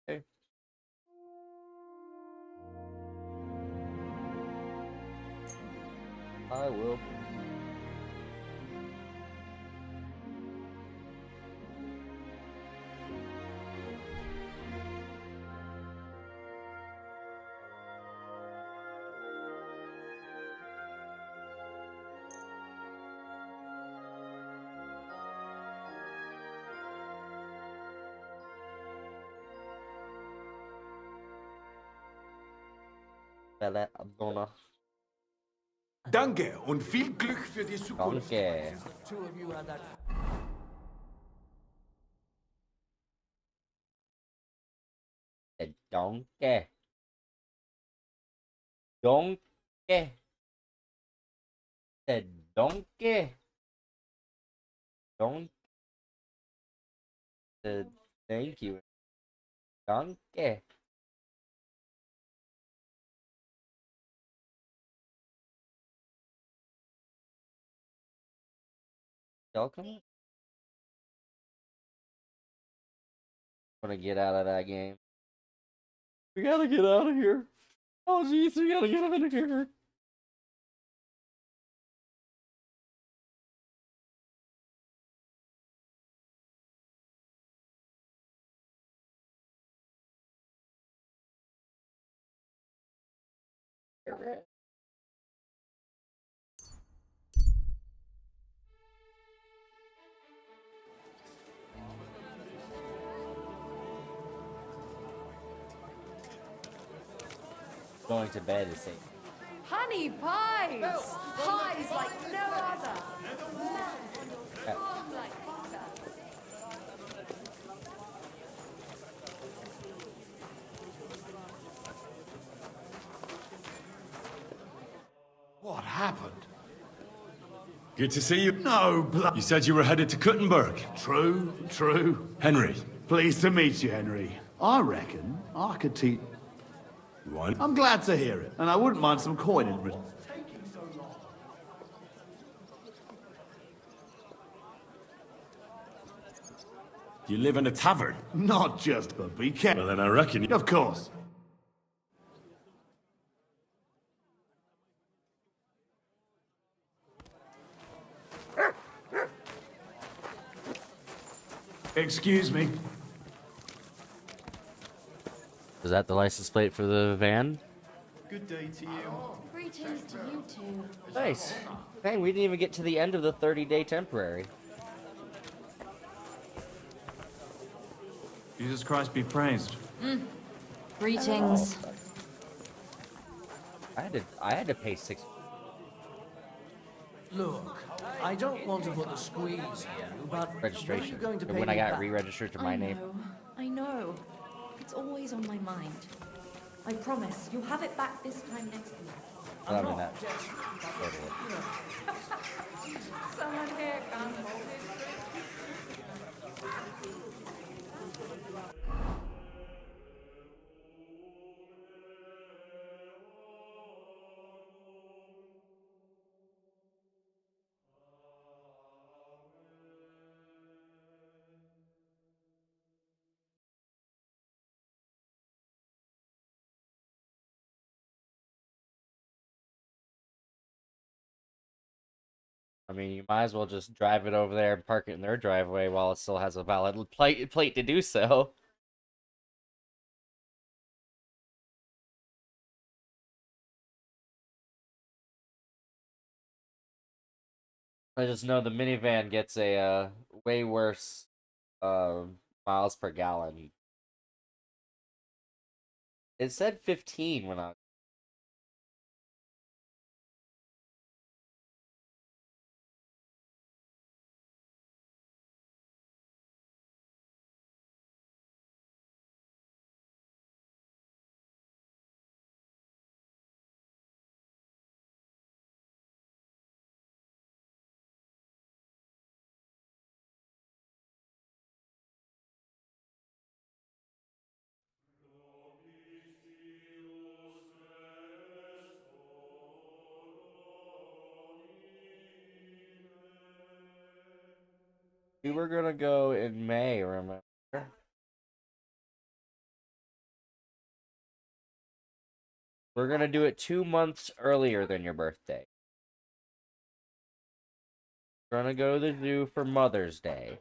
Okay. I will. Vale, Abdona. Danke und viel Glück für die Zukunft. Danke. Two of you had that. Donkey. Donkey. The donkey. Donkey. Thank you. Donkey. Y'all come? Want to get out of that game? We gotta get out of here. Oh jeez, we gotta get out of here. Going to bed is safe. Honey pies! Pies like no other! Warm like butter. What happened? Good to see you. No, You said you were headed to Kuttenberg. True, true. Henry. Pleased to meet you, Henry. I reckon I could teach... One. I'm glad to hear it, and I wouldn't mind some coin in return. You live in a tavern? Not just, but be careful. Well, then I reckon you... Of course. Excuse me. Is that the license plate for the van? Good day to you. Greetings to you two. Nice. Dang, we didn't even get to the end of the 30-day temporary. Jesus Christ be praised. Greetings. I had to pay 6. Look, I don't want to put the squeeze on you, but when are you Registration. going to pay When me I got back? re-registered to my name. I know. It's always on my mind. I promise, you'll have it back this time next week. I mean that. Someone here can't hold it. I mean, you might as well just drive it over there and park it in their driveway while it still has a valid plate to do so. I just know the minivan gets a way worse uh, miles per gallon. It said 15 when I. We were gonna go in May, remember? We're gonna do it 2 months earlier than your birthday. We're gonna go to the zoo for Mother's Day.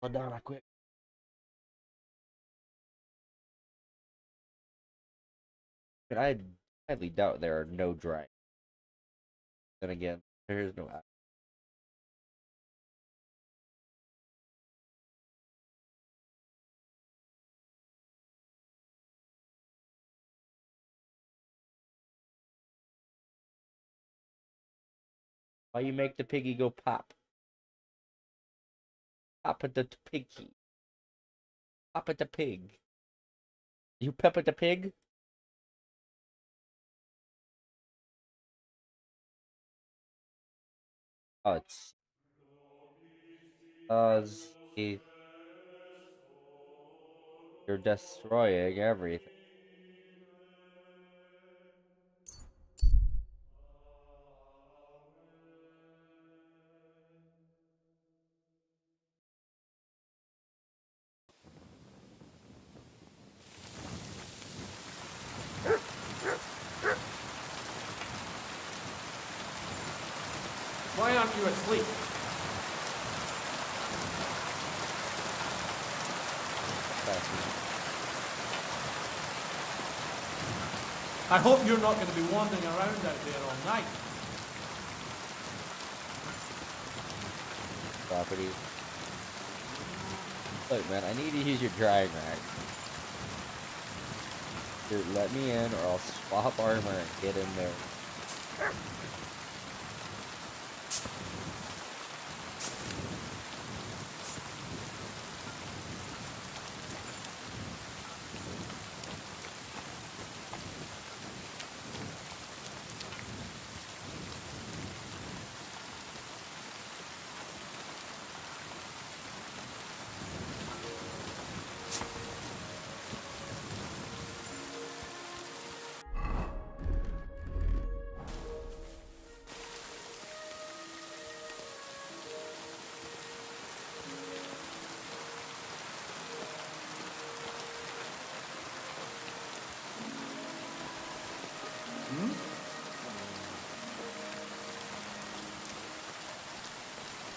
Madonna, quick. But I highly doubt there are no dry. Then again, there is no. Why you make the piggy go pop? Pop at the piggy. Pop at the pig. You pep at the pig? Oh, it's see, you're destroying everything. Why aren't you asleep? I hope you're not going to be wandering around out there all night. Property. Look, man, I need to use your drying rack. Either let me in, or I'll swap armor and get in there.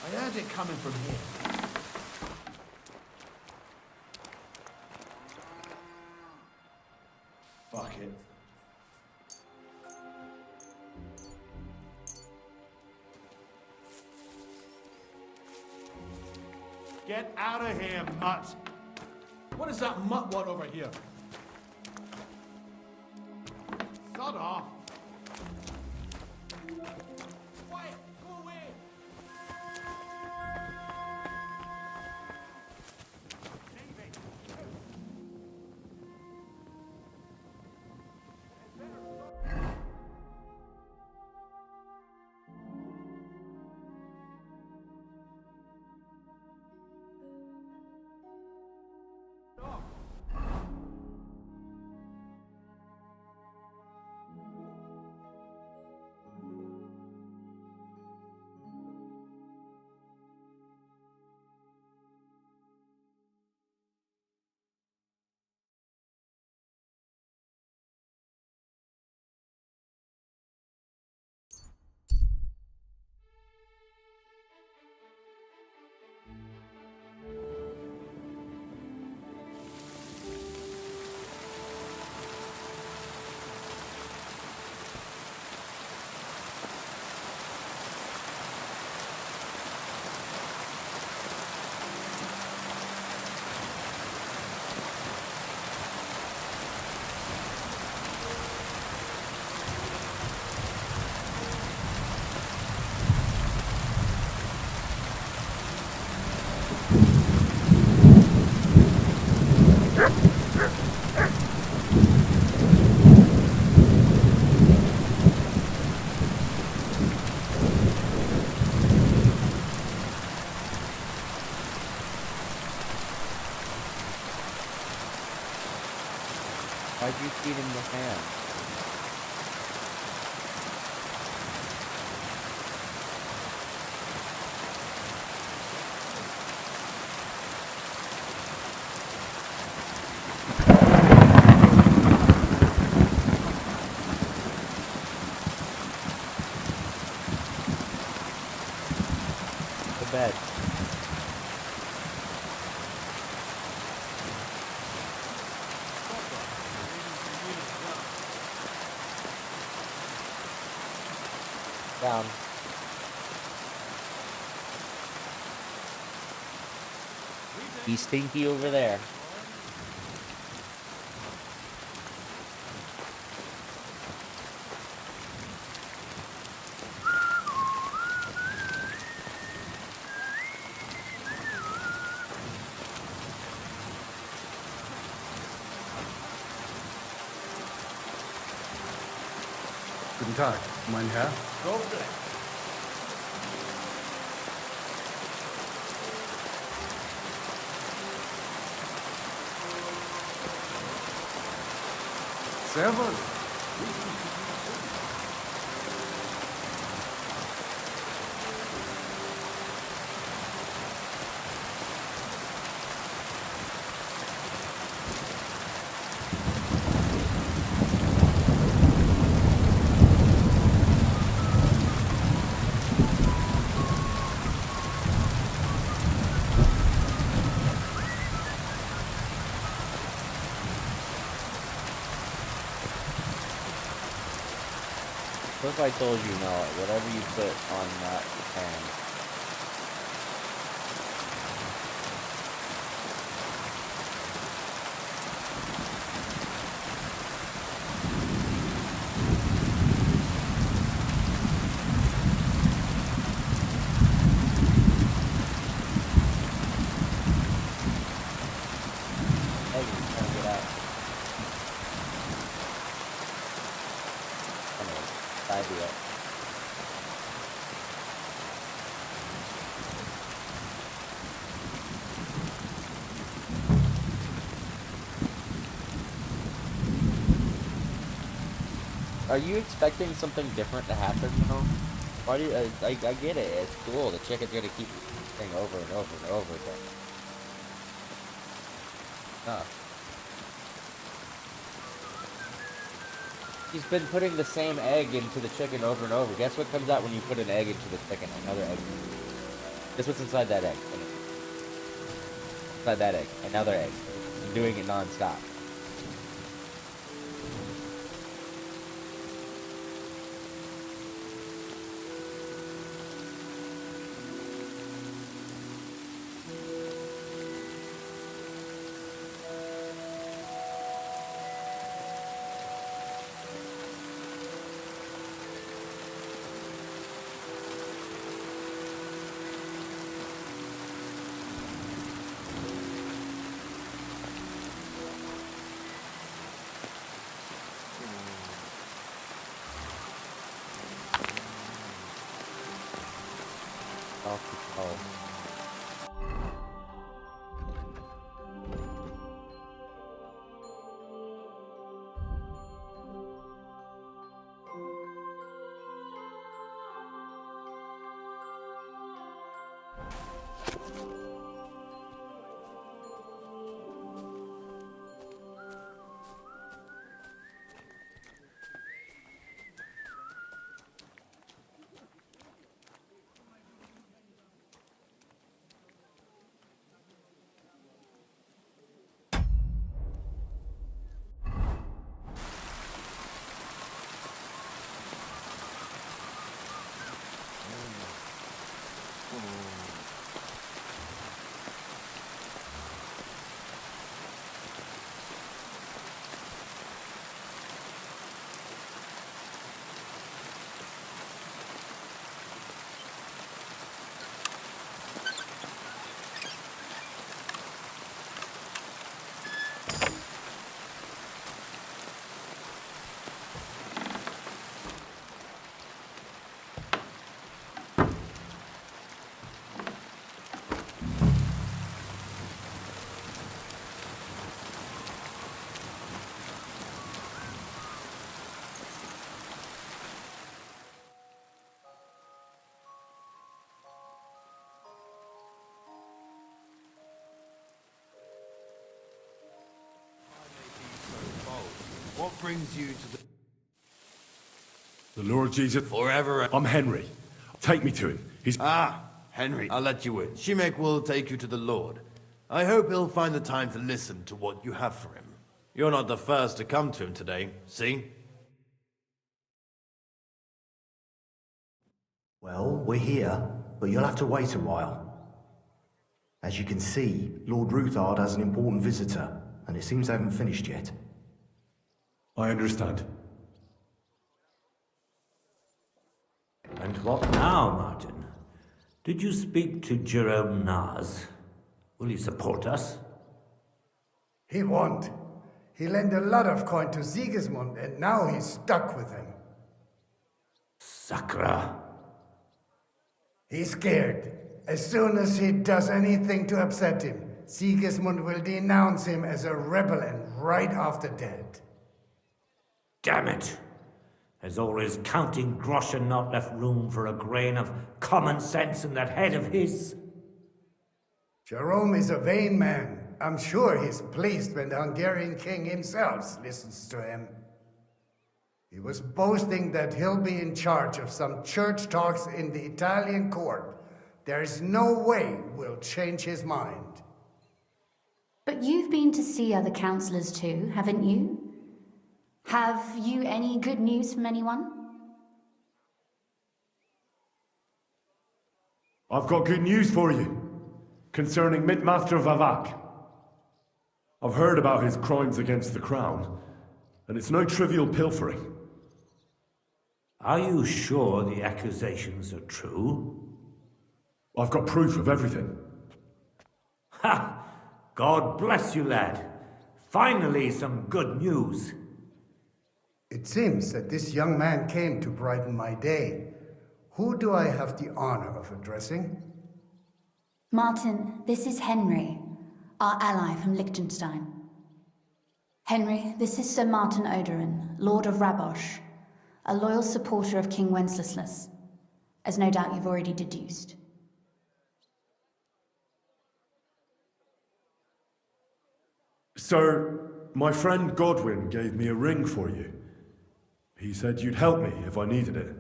I heard it coming from here. Fuck it. Get out of here, mutt. What does that mutt want over here? Sod off. Quiet! Go away! Why'd you feed him the ham? To bed. Down. He's stinky over there. Guten Tag, mein Herr. Servus. What if I told you, no, whatever you put on that pan, hey, you're trying to get out. Anyway, idea. Are you expecting something different to happen though? Why do you, I get it, it's cool, the chicken's gonna keep thing over and over and over again. Huh. He's been putting the same egg into the chicken over and over. Guess what comes out when you put an egg into the chicken? Another egg. Guess what's inside that egg? Inside that egg. Another egg. I'm doing it non-stop. Off the call. What brings you to The Lord Jesus. Forever. I'm Henry. Take me to him. He's... Ah, Henry, I'll let you in. Shimek will take you to the Lord. I hope he'll find the time to listen to what you have for him. You're not the first to come to him today, see? Well, we're here, but you'll have to wait a while. As you can see, Lord Ruthard has an important visitor, and it seems they haven't finished yet. I understand. And what now, Martin? Did you speak to Jerome Naz? Will he support us? He won't. He lent a lot of coin to Sigismund, and now he's stuck with him. Sakra. He's scared. As soon as he does anything to upset him, Sigismund will denounce him as a rebel and right after dead. Damn it! Has all his counting groschen not left room for a grain of common sense in that head of his? Jerome is a vain man. I'm sure he's pleased when the Hungarian king himself listens to him. He was boasting that he'll be in charge of some church talks in the Italian court. There is no way we'll change his mind. But you've been to see other councillors too, haven't you? Have you any good news from anyone? I've got good news for you concerning Mint-Master Vavak. I've heard about his crimes against the crown, and it's no trivial pilfering. Are you sure the accusations are true? I've got proof of everything. Ha! God bless you, lad. Finally, some good news. It seems that this young man came to brighten my day. Who do I have the honor of addressing? Martin, this is Henry, our ally from Liechtenstein. Henry, this is Sir Martin Odorin, Lord of Rabosh, a loyal supporter of King Wenceslas, as no doubt you've already deduced. Sir, my friend Godwin gave me a ring for you. He said you'd help me if I needed it.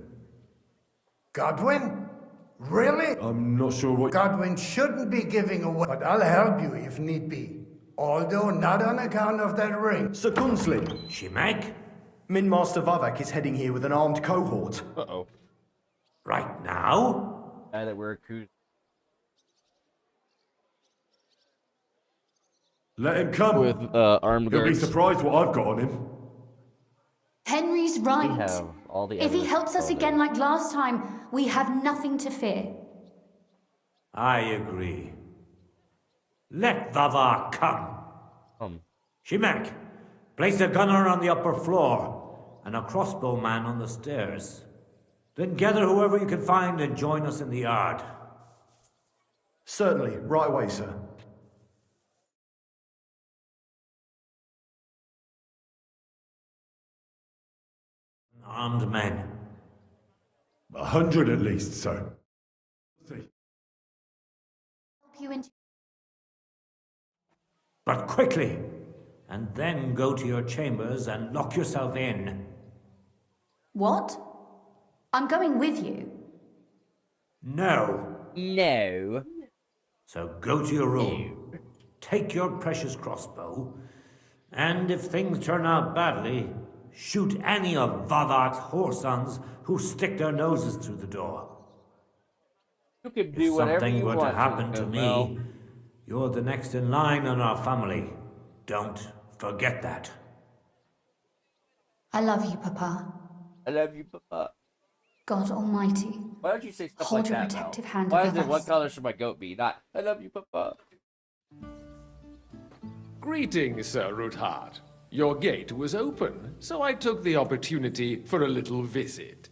Godwin? Really? I'm not sure what... Godwin shouldn't be giving away, but I'll help you if need be. Although not on account of that ring. Sir Gunslin. Shimek? Min-Master Vavak is heading here with an armed cohort. Uh-oh. Right now? Guy that we're accused. Let him come. With armed You'll be guards. surprised what I've got on him. Henry's right. We have all the If he evidence helps us all again day. like last time, we have nothing to fear. I agree. Let Vavar come. Shimek, place a gunner on the upper floor and a crossbowman on the stairs. Then gather whoever you can find and join us in the yard. Certainly, right away, sir. Armed men. 100 at least, sir. But quickly, and then go to your chambers and lock yourself in. What? I'm going with you. No. No. So go to your room, take your precious crossbow, and if things turn out badly, shoot any of Vadark's whoresons who stick their noses through the door. You can If do whatever something you were want to happen to Mel. me, you're the next in line in our family. Don't forget that. I love you, Papa. I love you, Papa. God Almighty. Why don't you say stuff Hold like your that, protective Mel? hand Why above is it, what us. color should my goat be? Not, I love you, Papa. Greetings, Sir Ruthard. Your gate was open, so I took the opportunity for a little visit.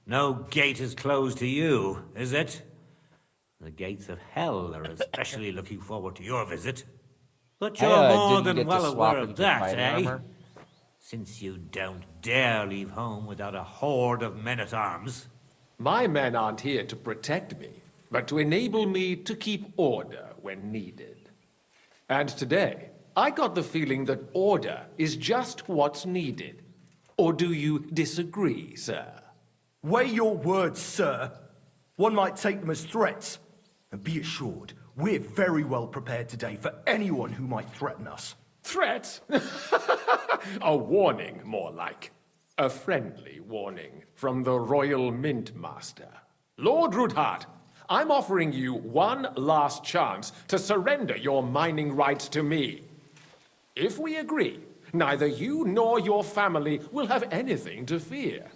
No gate is closed to you, is it? The gates of hell are especially looking forward to your visit. But you're more didn't than get to well swap aware of into that, fighting eh? armor. Since you don't dare leave home without a horde of men-at-arms. My men aren't here to protect me, but to enable me to keep order when needed. And today, I got the feeling that order is just what's needed. Or do you disagree, sir? Weigh your words, sir. One might take them as threats. And be assured, we're very well prepared today for anyone who might threaten us. Threat? A warning, more like. A friendly warning from the Royal Mint Master. Lord Ruthard, I'm offering you one last chance to surrender your mining rights to me. If we agree, neither you nor your family will have anything to fear.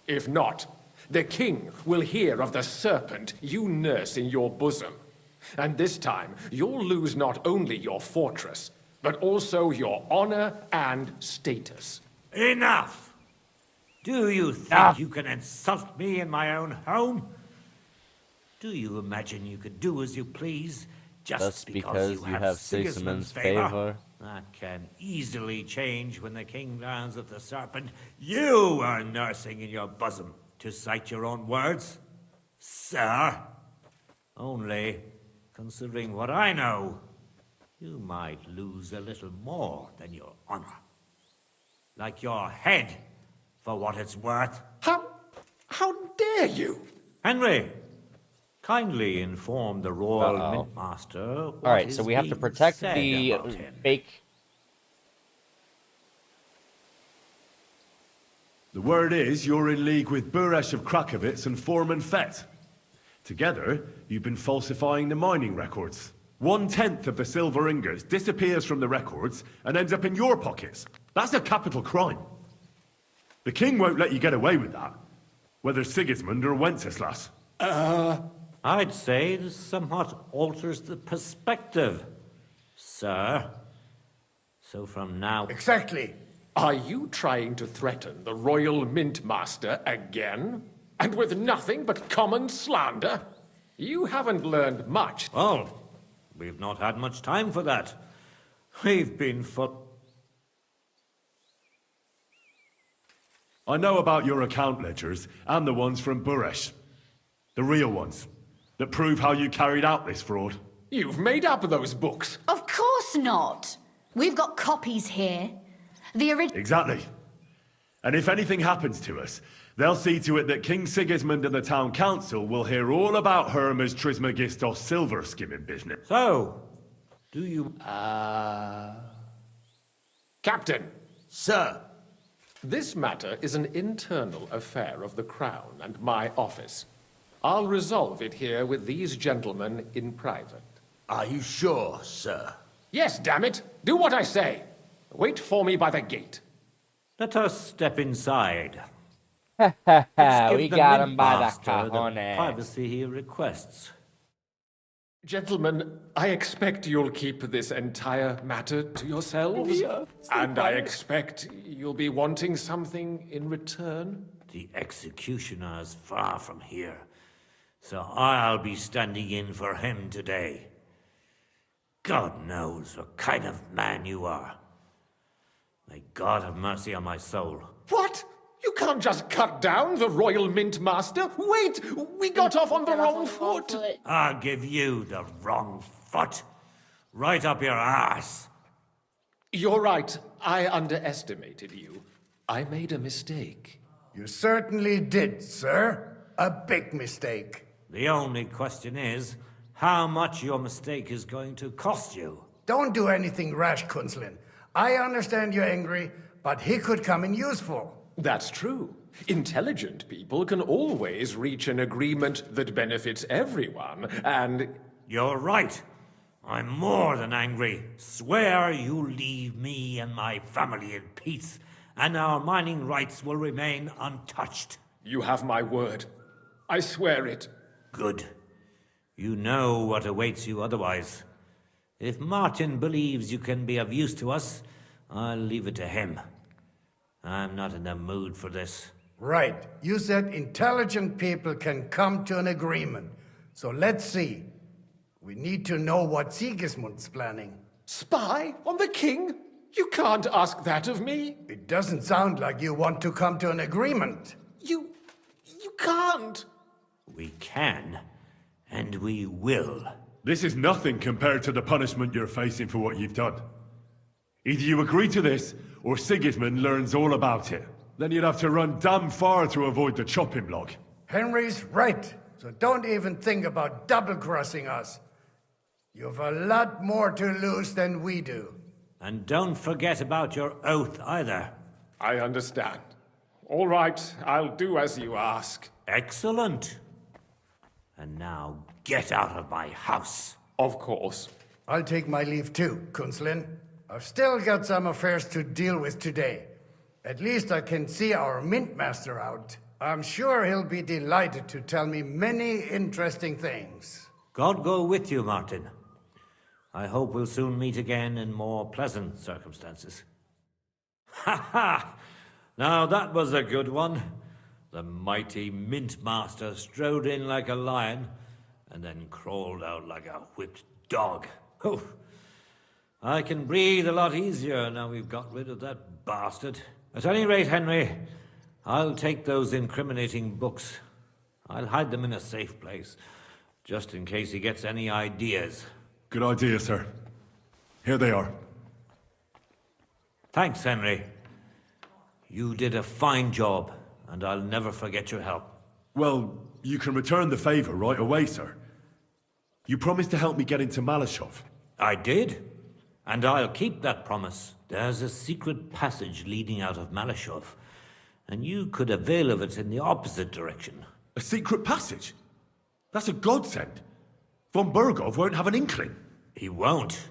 If not, the king will hear of the serpent you nurse in your bosom. And this time, you'll lose not only your fortress, but also your honor and status. Enough! Do you think you can insult me in my own home? Do you imagine you could do as you please just because you have Sigismund's favor? That can easily change when the king learns of the serpent you are nursing in your bosom, to cite your own words, sir. Only, considering what I know, you might lose a little more than your honor. Like your head, for what it's worth. How dare you? Henry, kindly inform the Royal Mint Master. Alright, so we have to protect the fake. The word is you're in league with Buresh of Krakowitz and Foreman Fett. Together, you've been falsifying the mining records. 1/10 of the silver ingots disappears from the records and ends up in your pockets. That's a capital crime. The king won't let you get away with that, whether Sigismund or Wenceslas. I'd say this somewhat alters the perspective, sir. So from now... Exactly. Are you trying to threaten the Royal Mint Master again? And with nothing but common slander? You haven't learned much. Well, we've not had much time for that. We've been I know about your account ledgers and the ones from Buresh. The real ones, that prove how you carried out this fraud. You've made up those books. Of course not. We've got copies here. The original. Exactly. And if anything happens to us, they'll see to it that King Sigismund and the town council will hear all about Hermes Trismegistos silver skimming business. So, do you... Captain. Sir. This matter is an internal affair of the Crown and my office. I'll resolve it here with these gentlemen in private. Are you sure, sir? Yes, damn it! Do what I say! Wait for me by the gate. Let us step inside. We got him by the Master cojones. privacy he requests. Gentlemen, I expect you'll keep this entire matter to yourselves. And I expect you'll be wanting something in return. The executioner is far from here. So I'll be standing in for him today. God knows what kind of man you are. May God have mercy on my soul. What? You can't just cut down the Royal Mint Master. Wait! We got off on the wrong foot. I'll give you the wrong foot. Right up your ass. You're right. I underestimated you. I made a mistake. You certainly did, sir. A big mistake. The only question is, how much your mistake is going to cost you. Don't do anything rash, Kunzlin. I understand you're angry, but he could come in useful. That's true. Intelligent people can always reach an agreement that benefits everyone, and... You're right. I'm more than angry. Swear you leave me and my family in peace, and our mining rights will remain untouched. You have my word. I swear it. Good. You know what awaits you otherwise. If Martin believes you can be of use to us, I'll leave it to him. I'm not in the mood for this. Right. You said intelligent people can come to an agreement. So let's see. We need to know what Sigismund's planning. Spy on the king? You can't ask that of me. It doesn't sound like you want to come to an agreement. You can't. We can, and we will. This is nothing compared to the punishment you're facing for what you've done. Either you agree to this, or Sigismund learns all about it. Then you'd have to run damn far to avoid the chopping block. Henry's right, so don't even think about double-crossing us. You've a lot more to lose than we do. And don't forget about your oath either. I understand. All right, I'll do as you ask. Excellent. And now get out of my house. Of course. I'll take my leave too, Kunzlin. I've still got some affairs to deal with today. At least I can see our mint master out. I'm sure he'll be delighted to tell me many interesting things. God go with you, Martin. I hope we'll soon meet again in more pleasant circumstances. Ha ha! Now that was a good one. The mighty mint master strode in like a lion, and then crawled out like a whipped dog. Oh, I can breathe a lot easier now we've got rid of that bastard. At any rate, Henry, I'll take those incriminating books. I'll hide them in a safe place, just in case he gets any ideas. Good idea, sir. Here they are. Thanks, Henry. You did a fine job, and I'll never forget your help. Well, you can return the favor right away, sir. You promised to help me get into Malashov. I did, and I'll keep that promise. There's a secret passage leading out of Malashov, and you could avail of it in the opposite direction. A secret passage? That's a godsend. Von Burgov won't have an inkling. He won't.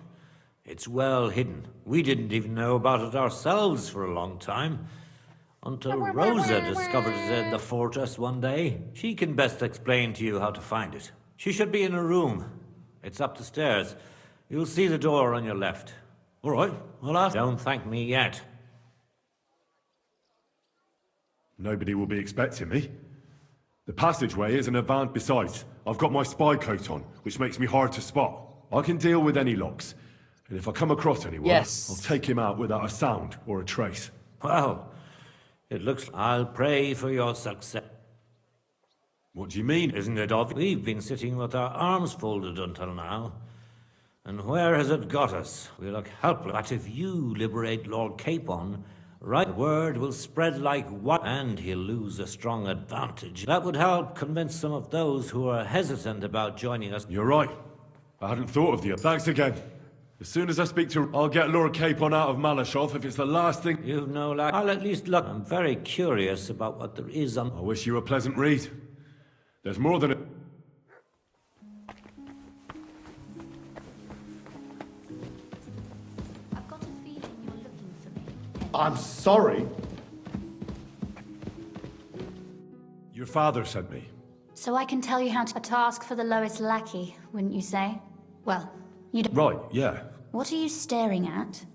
It's well hidden. We didn't even know about it ourselves for a long time. Until Rosa discovered it in the fortress one day. She can best explain to you how to find it. She should be in a room. It's up the stairs. You'll see the door on your left. All right, I'll ask. Don't thank me yet. Nobody will be expecting me. The passageway is an advanced. Besides, I've got my spy coat on, which makes me hard to spot. I can deal with any locks. And if I come across anyone, I'll take him out without a sound or a trace. Well, it looks... I'll pray for your success. What do you mean? Isn't it obvious? We've been sitting with our arms folded until now. And where has it got us? We look helpless. But if you liberate Lord Capon, right, word will spread like what, and he'll lose a strong advantage. That would help convince some of those who are hesitant about joining us. You're right. I hadn't thought of the... Thanks again. As soon as I speak to... I'll get Lord Capon out of Malashov if it's the last thing... You've no luck. I'll at least look. I'm very curious about what there is on... I wish you a pleasant read. There's more than a... I've got a feeling you're looking for me. I'm sorry. Your father sent me. So I can tell you how to... A task for the lowest lackey, wouldn't you say? Well, you don't... Right, yeah. What are you staring at?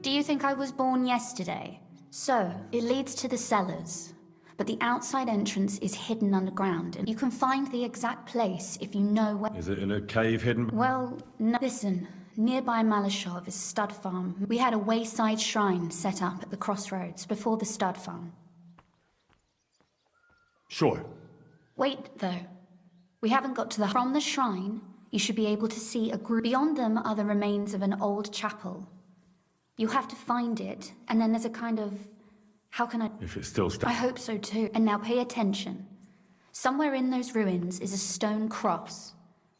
Do you think I was born yesterday? So, it leads to the cellars. but the outside entrance is hidden underground, and you can find the exact place if you know where. Is it in a cave hidden? Well, no. Listen, nearby Malashov is Stud Farm. We had a wayside shrine set up at the crossroads before the Stud Farm. Sure. Wait, though. We haven't got to the... From the shrine, you should be able to see a group. Beyond them are the remains of an old chapel. You have to find it, and then there's a kind of... How can I... If it's still I hope so too. And now pay attention. Somewhere in those ruins is a stone cross.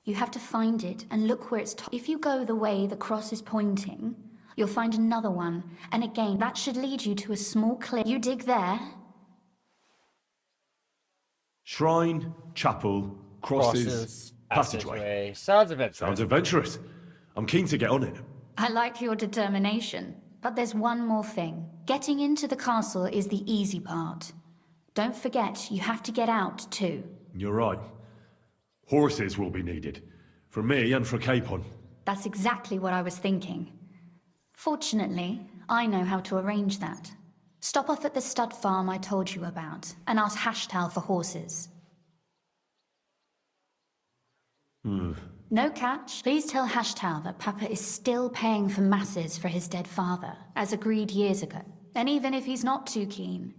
You have to find it and look where it's... If you go the way the cross is pointing, you'll find another one. And again, that should lead you to a small clear. You dig there. Shrine, chapel, crosses, passageway. Sounds adventurous. Sounds adventurous. I'm keen to get on it. I like your determination. But there's one more thing. Getting into the castle is the easy part. Don't forget, you have to get out too. You're right. Horses will be needed. For me and for Capon. That's exactly what I was thinking. Fortunately, I know how to arrange that. Stop off at the stud farm I told you about, and ask Hashtal for horses. No catch. Please tell Hashtal that Papa is still paying for masses for his dead father, as agreed years ago. And even if he's not too keen,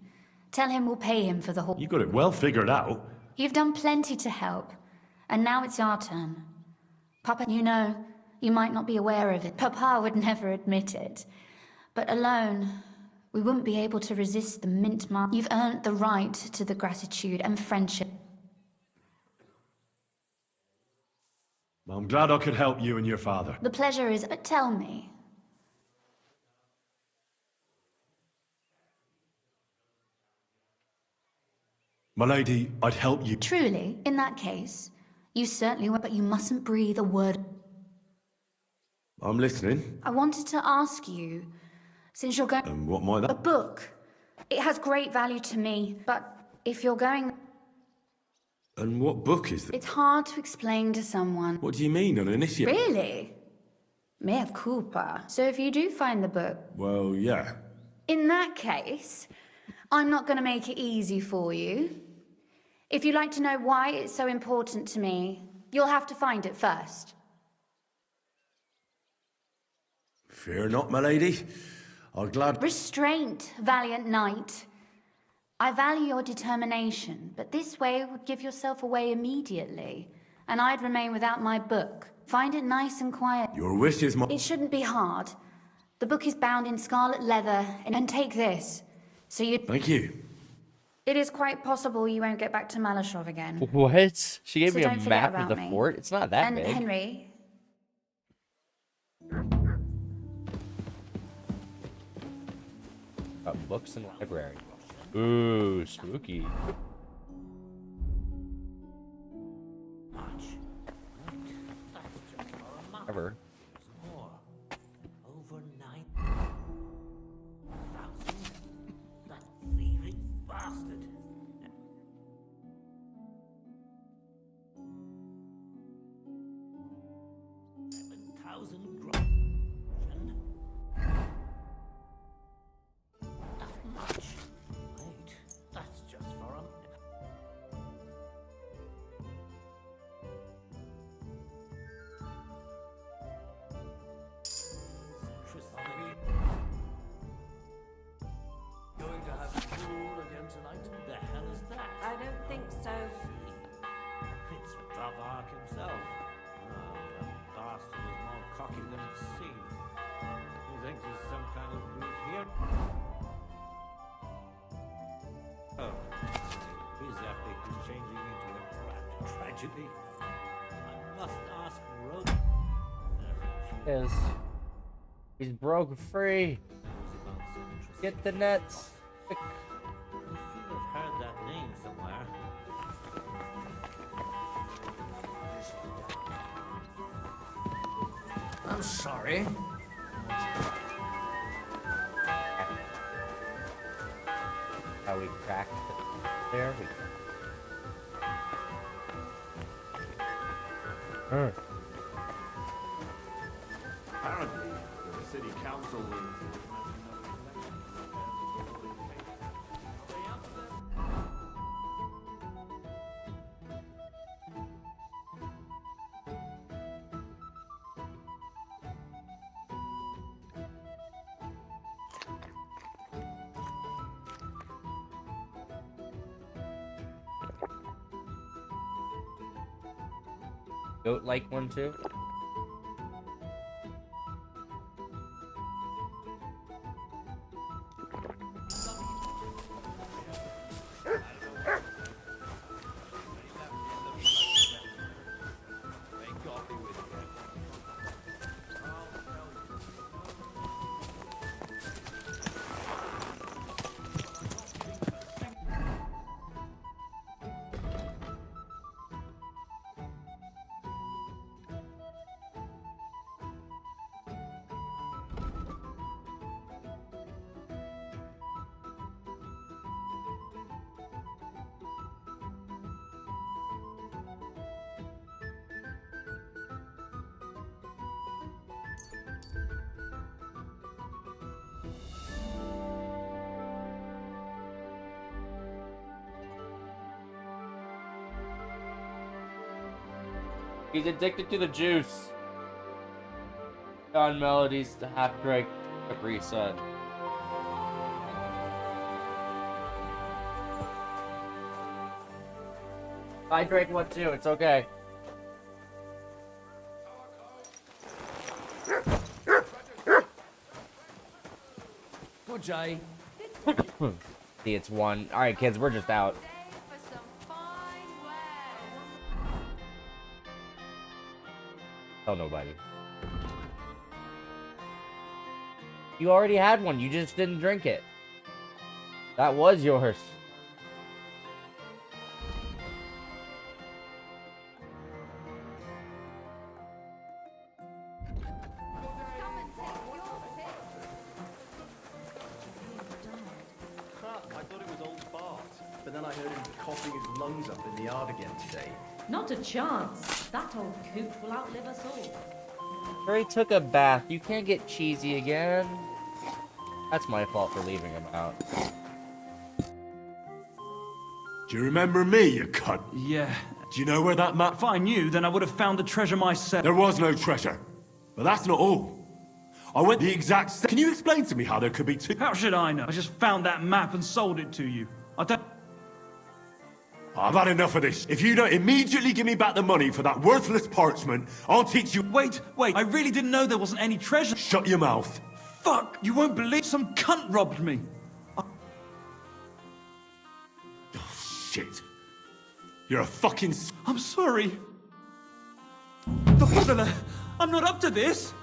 tell him we'll pay him for the horse. You got it well figured out. You've done plenty to help, and now it's our turn. Papa, you know, you might not be aware of it. Papa would never admit it. But alone, we wouldn't be able to resist the mint mark. You've earned the right to the gratitude and friendship. I'm glad I could help you and your father. The pleasure is... tell me. My lady, I'd help you. Truly, in that case, you certainly will, but you mustn't breathe a word. I'm listening. I wanted to ask you, since you're going... And what might that... A book. It has great value to me, but if you're going... And what book is that? It's hard to explain to someone. What do you mean, an initiate? Really? Mea culpa. So if you do find the book... Well, yeah. In that case, I'm not going to make it easy for you. If you'd like to know why it's so important to me, you'll have to find it first. Fear not, my lady. I'll glad... Restraint, valiant knight. I value your determination, but this way would give yourself away immediately, and I'd remain without my book. Find it nice and quiet. Your wish is my... It shouldn't be hard. The book is bound in scarlet leather, and take this, so you... Thank you. It is quite possible you won't get back to Malashov again. What? She gave So me a don't forget map of about the me. fort? It's not that and big. Henry... Books in the library. Ooh, spooky. Ever. Over 9,000. That thieving bastard. 7,000 groschen. That much. Wait, that's just for a... Going to have school again tonight? The hell is that? I don't think so. It's Dravak himself. Oh, that bastard is more cocky than it seems. He thinks he's some kind of brute here. Oh, his epic is changing into a grand tragedy. I must ask Rhoda. Yes. He's broke free. Get the nets. You should have heard that name somewhere. I'm sorry. How we cracked it. There we go. Apparently, the city council will... Goat like one too? He's addicted to the juice. John Melody's the half-drink Capri Sun. I drank one too, it's okay. Good Jay. See, it's one. Alright, kids, we're just out. Tell nobody. You already had one, you just didn't drink it. That was yours. I thought it was old Bart, but then I heard him coughing his lungs up in the yard again today. Not a chance. That old coot will outlive us all. Harry took a bath. You can't get cheesy again. That's my fault for leaving him out. Do you remember me, you cunt? Yeah. Do you know where that map... If I knew, then I would have found the treasure myself. There was no treasure. But that's not all. I went the exact... Can you explain to me how there could be two... How should I know? I just found that map and sold it to you. I don't... I've had enough of this. If you don't immediately give me back the money for that worthless parchment, I'll teach you... Wait, I really didn't know there wasn't any treasure. Shut your mouth. Fuck! You won't believe some cunt robbed me. Shit. You're a fucking... I'm sorry. Fella, I'm not up to this.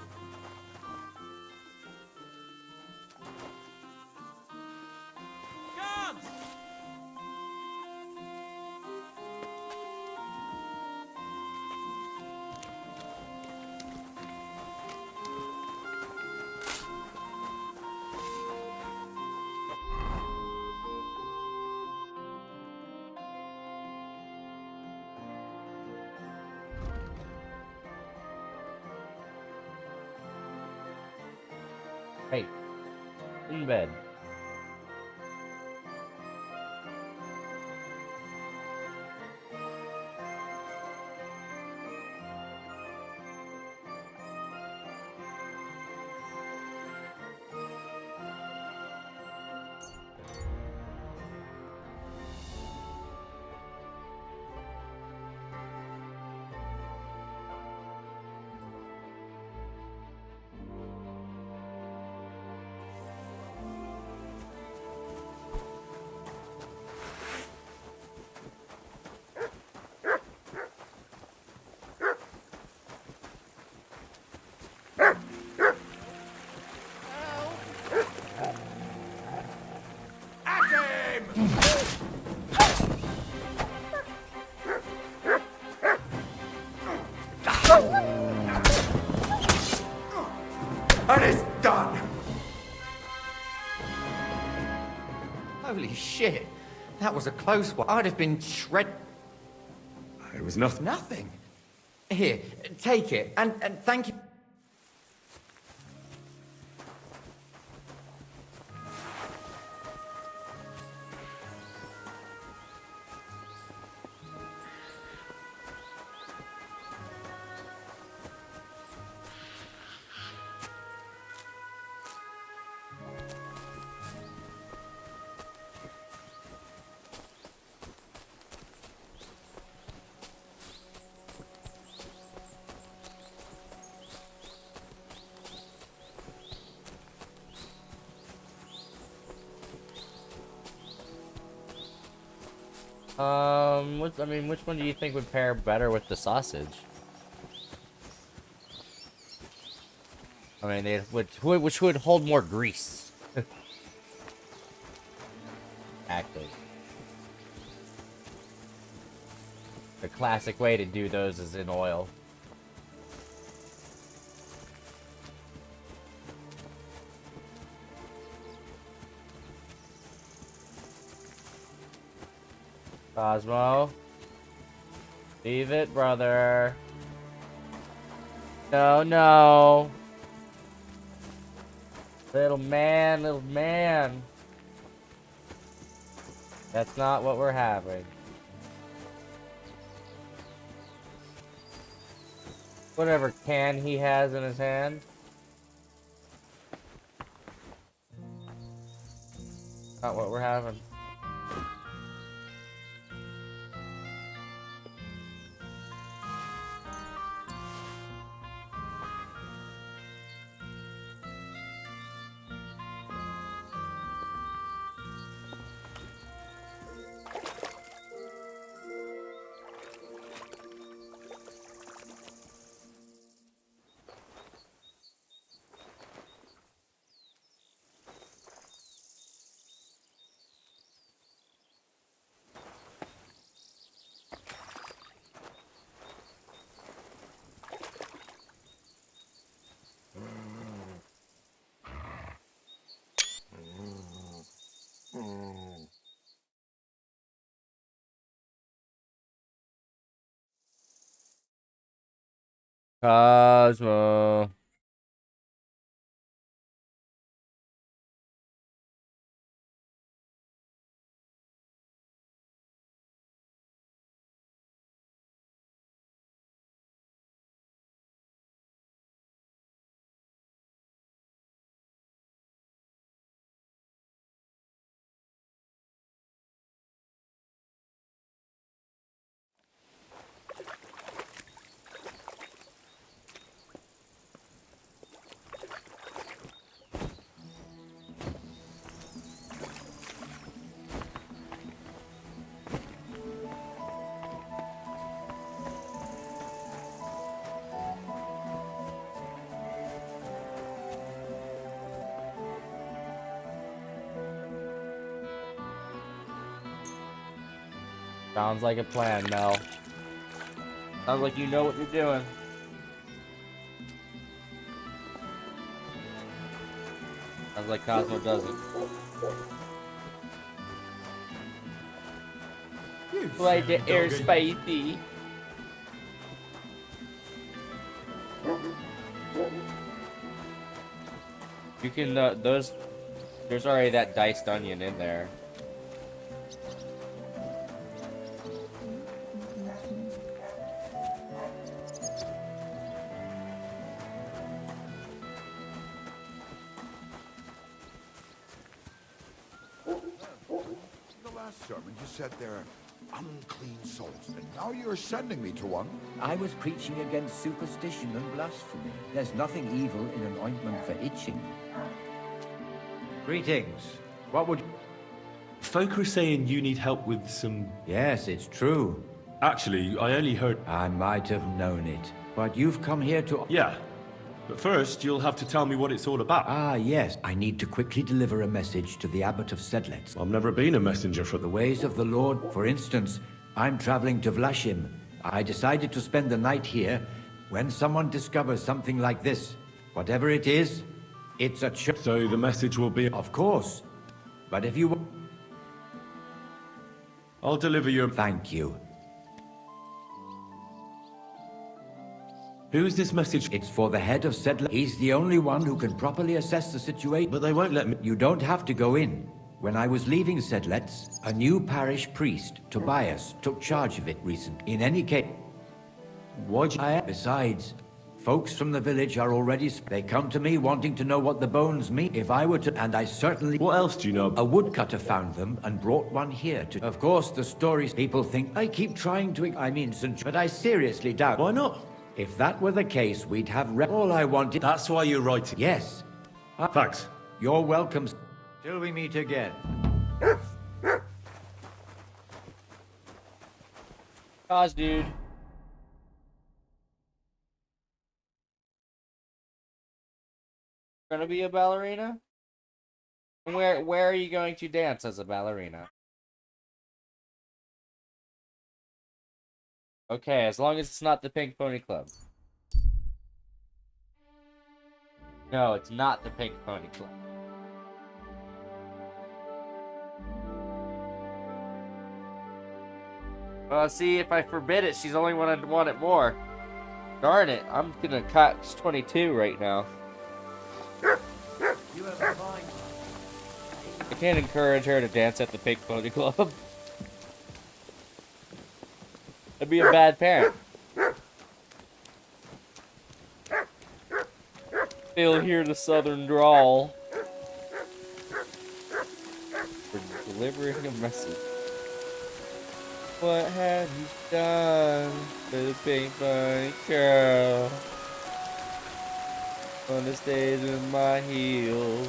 Hey, in bed. And it's done! Holy shit. That was a close one. I'd have been It was nothing. Nothing. Here, take it, and thank you. Which one do you think would pair better with the sausage? I mean, which would hold more grease. Active. The classic way to do those is in oil. Cosmo. Leave it, brother. No, no. Little man, little man. That's not what we're having. Whatever can he has in his hand. Not what we're having. Cosmo. Sounds like a plan, Mel. Sounds like you know what you're doing. Sounds like Cosmo doesn't. Like the airspace. You can, there's already that diced onion in there. Sermon, you said they're unclean souls, and now you're sending me to one. I was preaching against superstition and blasphemy. There's nothing evil in an ointment for itching. Greetings. What would... Folk are saying you need help with some... Yes, it's true. Actually, I only heard... I might have known it. But you've come here to... Yeah. But first, you'll have to tell me what it's all about. Ah, yes. I need to quickly deliver a message to the Abbot of Sedlets. I've never been a messenger for the ways of the Lord. For instance, I'm traveling to Vlashim. I decided to spend the night here. When someone discovers something like this, whatever it is, it's a So the message will be... Of course. But if you... I'll deliver your... Thank you. Who is this message? It's for the head of Sedlet. He's the only one who can properly assess the situation. But they won't let me... You don't have to go in. When I was leaving Sedlets, a new parish priest, Tobias, took charge of it recently. In any case... Why'd you... Besides, folks from the village are already... They come to me wanting to know what the bones mean. If I were to... And I certainly... What else do you know? A woodcutter found them and brought one here to... Of course, the stories... People think I keep trying to... I mean, but I seriously doubt... Why not? If that were the case, we'd have all I wanted... That's why you're writing? Yes. Thanks. You're welcome. Till we meet again. Cause, dude. Gonna be a ballerina? And where are you going to dance as a ballerina? Okay, as long as it's not the Pink Pony Club. No, it's not the Pink Pony Club. Well, see, if I forbid it, she's only gonna want it more. Darn it, I'm gonna catch 22 right now. I can't encourage her to dance at the Pink Pony Club. I'd be a bad parent. They'll hear the southern drawl. For delivering a message. What have you done to the Pink Pony girl? On the stage with my heels.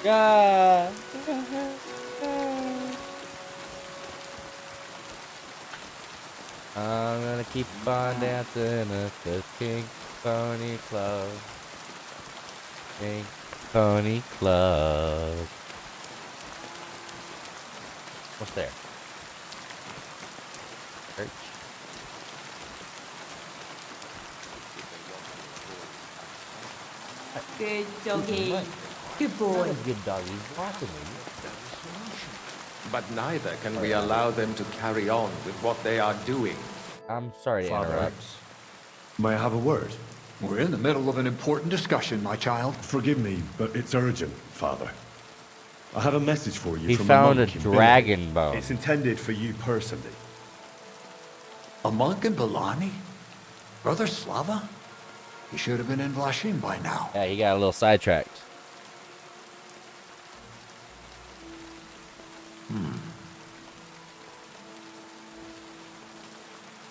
God. I'm gonna keep on dancing at the Pink Pony Club. Pink Pony Club. What's there? Church. Good doggy. Good boy. Good doggy. But neither can we allow them to carry on with what they are doing. I'm sorry to Father, interrupt. May I have a word? We're in the middle of an important discussion, my child. Forgive me, but it's urgent, Father. I have a message for you He from found a monk in dragon Bilani. bone. It's intended for you personally. A monk in Bilani? Brother Slava? He should have been in Vlashim by now. Yeah, he got a little sidetracked.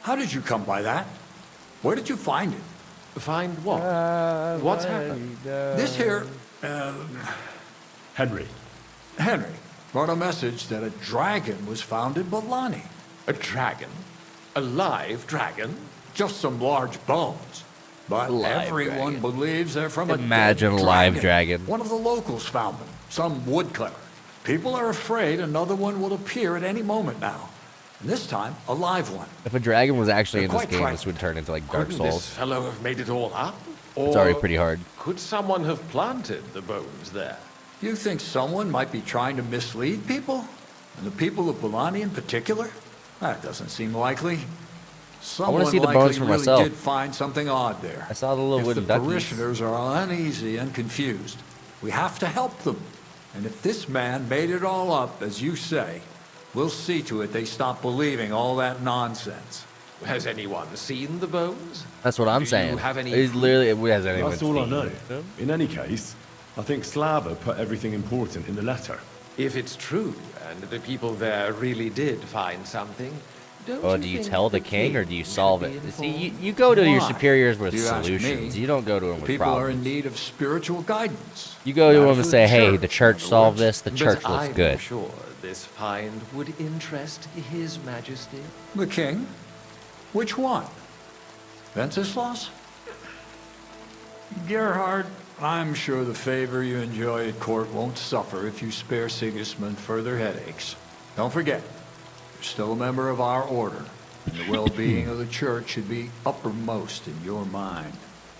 How did you come by that? Where did you find it? Find what? What's happened? This here, Henry. Henry brought a message that a dragon was found in Bilani. A dragon? A live dragon? Just some large bones. But Live everyone dragon. believes they're from Imagine a a dead live dragon. One of the locals found them, some woodcutter. People are afraid another one will appear at any moment now. And this time, a live one. If a dragon was actually in this Quite game, frank. this would turn into like Dark Couldn't this Souls. fellow have made it all up? It's Or already pretty hard. could someone have planted the bones there? You think someone might be trying to mislead people? And the people of Bilani in particular? That doesn't seem likely. Someone see the likely bones for really myself. did find something odd there. I saw the little If wooden the duckies. parishioners are uneasy and confused, we have to help them. And if this man made it all up, as you say, we'll see to it they stop believing all that nonsense. Has anyone seen the bones? That's what I'm Do saying. you have any He's literally, has anyone That's all I seen know. them? In any case, I think Slava put everything important in the letter. If it's true, and the people there really did find something, don't Or do you think tell the king, or do you may solve be it? See, informed? you go to your Why? superiors with You ask me. solutions. You don't go to them with People are problems. in need of spiritual guidance. You go to Not them for and say, hey, church, the church in other solved words. this, the church But looks I'm good. sure this find would interest His Majesty. The king? Which one? Wenceslas? Gerhard, I'm sure the favor you enjoy at court won't suffer if you spare Sigismund further headaches. Don't forget, you're still a member of our order, and the well-being of the church should be uppermost in your mind.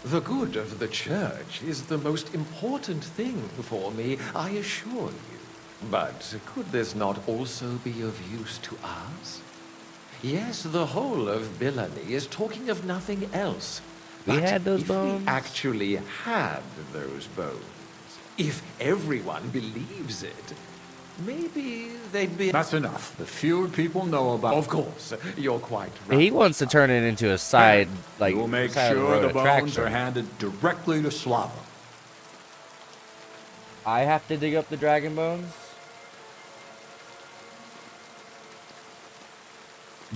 The good of the church is the most important thing for me, I assure you. But could this not also be of use to us? Yes, the whole of Bilani is talking of nothing else. We But had those if bones? we actually had those bones, if everyone believes it, maybe they'd be... That's enough. The fewer people know about it. Of course, you're quite right. He wants to turn it into a side, like, We'll make side of the sure road the bones attraction. are handed directly to Slava. I have to dig up the dragon bones?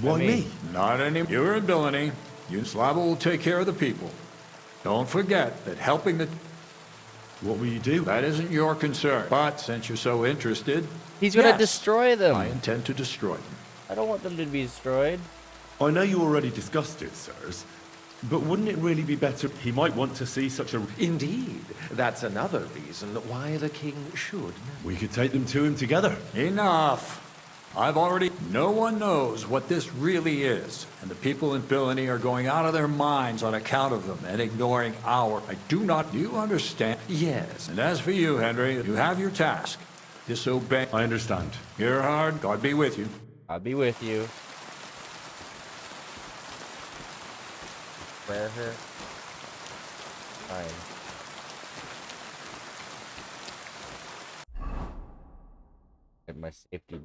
Why me? Not any your ability. You and Slava will take care of the people. Don't forget that helping the... What will you do? That isn't your concern. But since you're so interested, He's gonna Yes, destroy them. I intend to destroy them. I don't want them to be destroyed. I know you already discussed it, sirs, but wouldn't it really be better? He might want to see such a... Indeed. That's another reason why the king should. We could take them to him together. Enough. I've already... No one knows what this really is, and the people in Billany are going out of their minds on account of them and ignoring our... I do not... You understand? Yes. And as for you, Henry, you have your task. Disobey... I understand. Gerhard, God be with you. I'll be with you. Wear her. Fine. Get my safety.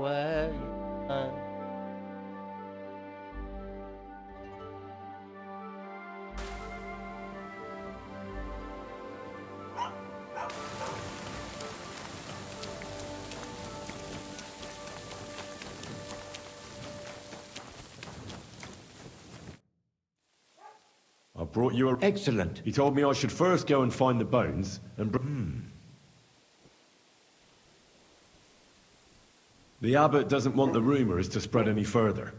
Where you I brought you a... Excellent. He told me I should first go and find the bones and... The abbot doesn't want the rumors to spread any further.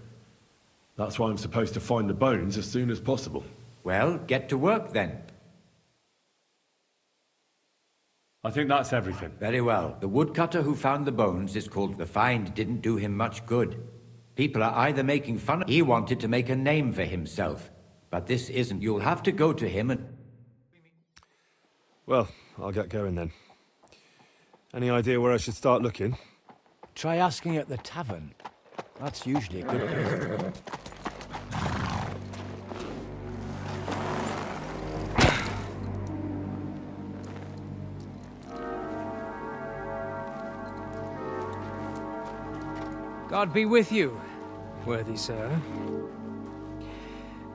That's why I'm supposed to find the bones as soon as possible. Well, get to work then. I think that's everything. Very well. The woodcutter who found the bones is called... The find didn't do him much good. People are either making fun of... He wanted to make a name for himself. But this isn't. You'll have to go to him and... Well, I'll get going then. Any idea where I should start looking? Try asking at the tavern. That's usually a good place. God be with you, worthy sir.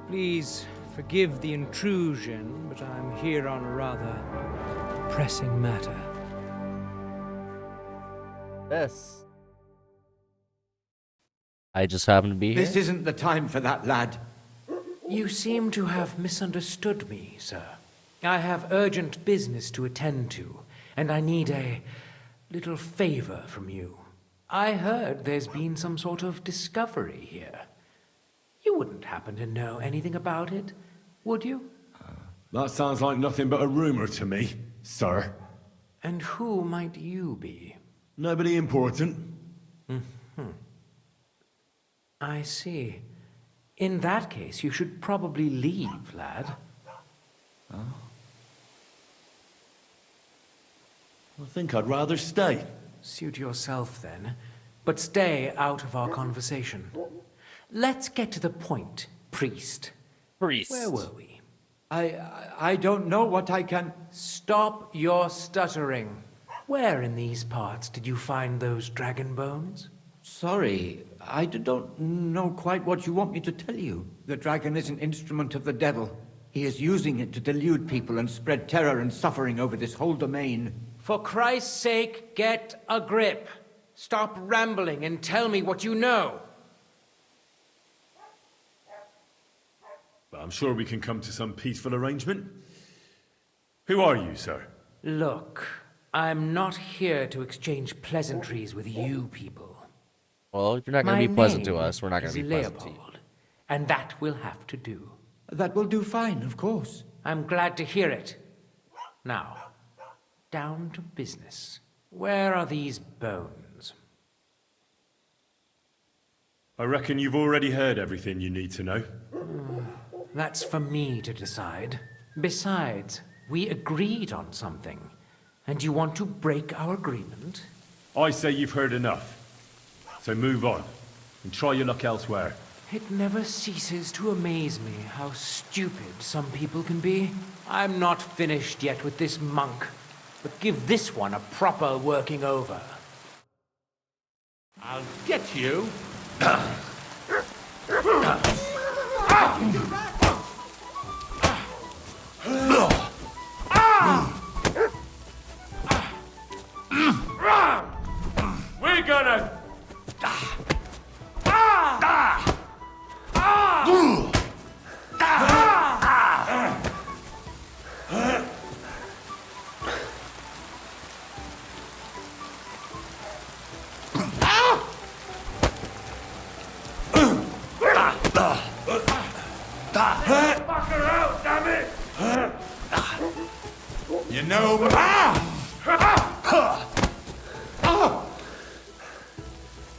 Please forgive the intrusion, but I'm here on a rather pressing matter. Yes. I just happen to be here. This isn't the time for that, lad. You seem to have misunderstood me, sir. I have urgent business to attend to, and I need a little favor from you. I heard there's been some sort of discovery here. You wouldn't happen to know anything about it, would you? That sounds like nothing but a rumor to me, sir. And who might you be? Nobody important. I see. In that case, you should probably leave, lad. I think I'd rather stay. Suit yourself, then. But stay out of our conversation. Let's get to the point, priest. Priest. Where were we? I don't know what I can... Stop your stuttering. Where in these parts did you find those dragon bones? Sorry, I don't know quite what you want me to tell you. The dragon is an instrument of the devil. He is using it to delude people and spread terror and suffering over this whole domain. For Christ's sake, get a grip. Stop rambling and tell me what you know. But I'm sure we can come to some peaceful arrangement. Who are you, sir? Look, I'm not here to exchange pleasantries with you people. Well, if you're not going to be pleasant to us, we're not going to be pleasant to you. And that will have to do. That will do fine, of course. I'm glad to hear it. Now, down to business. Where are these bones? I reckon you've already heard everything you need to know. That's for me to decide. Besides, we agreed on something. And you want to break our agreement? I say you've heard enough. So move on, and try your luck elsewhere. It never ceases to amaze me how stupid some people can be. I'm not finished yet with this monk, but give this one a proper working over. I'll get you. gonna... Fuck her out, damn it! You know...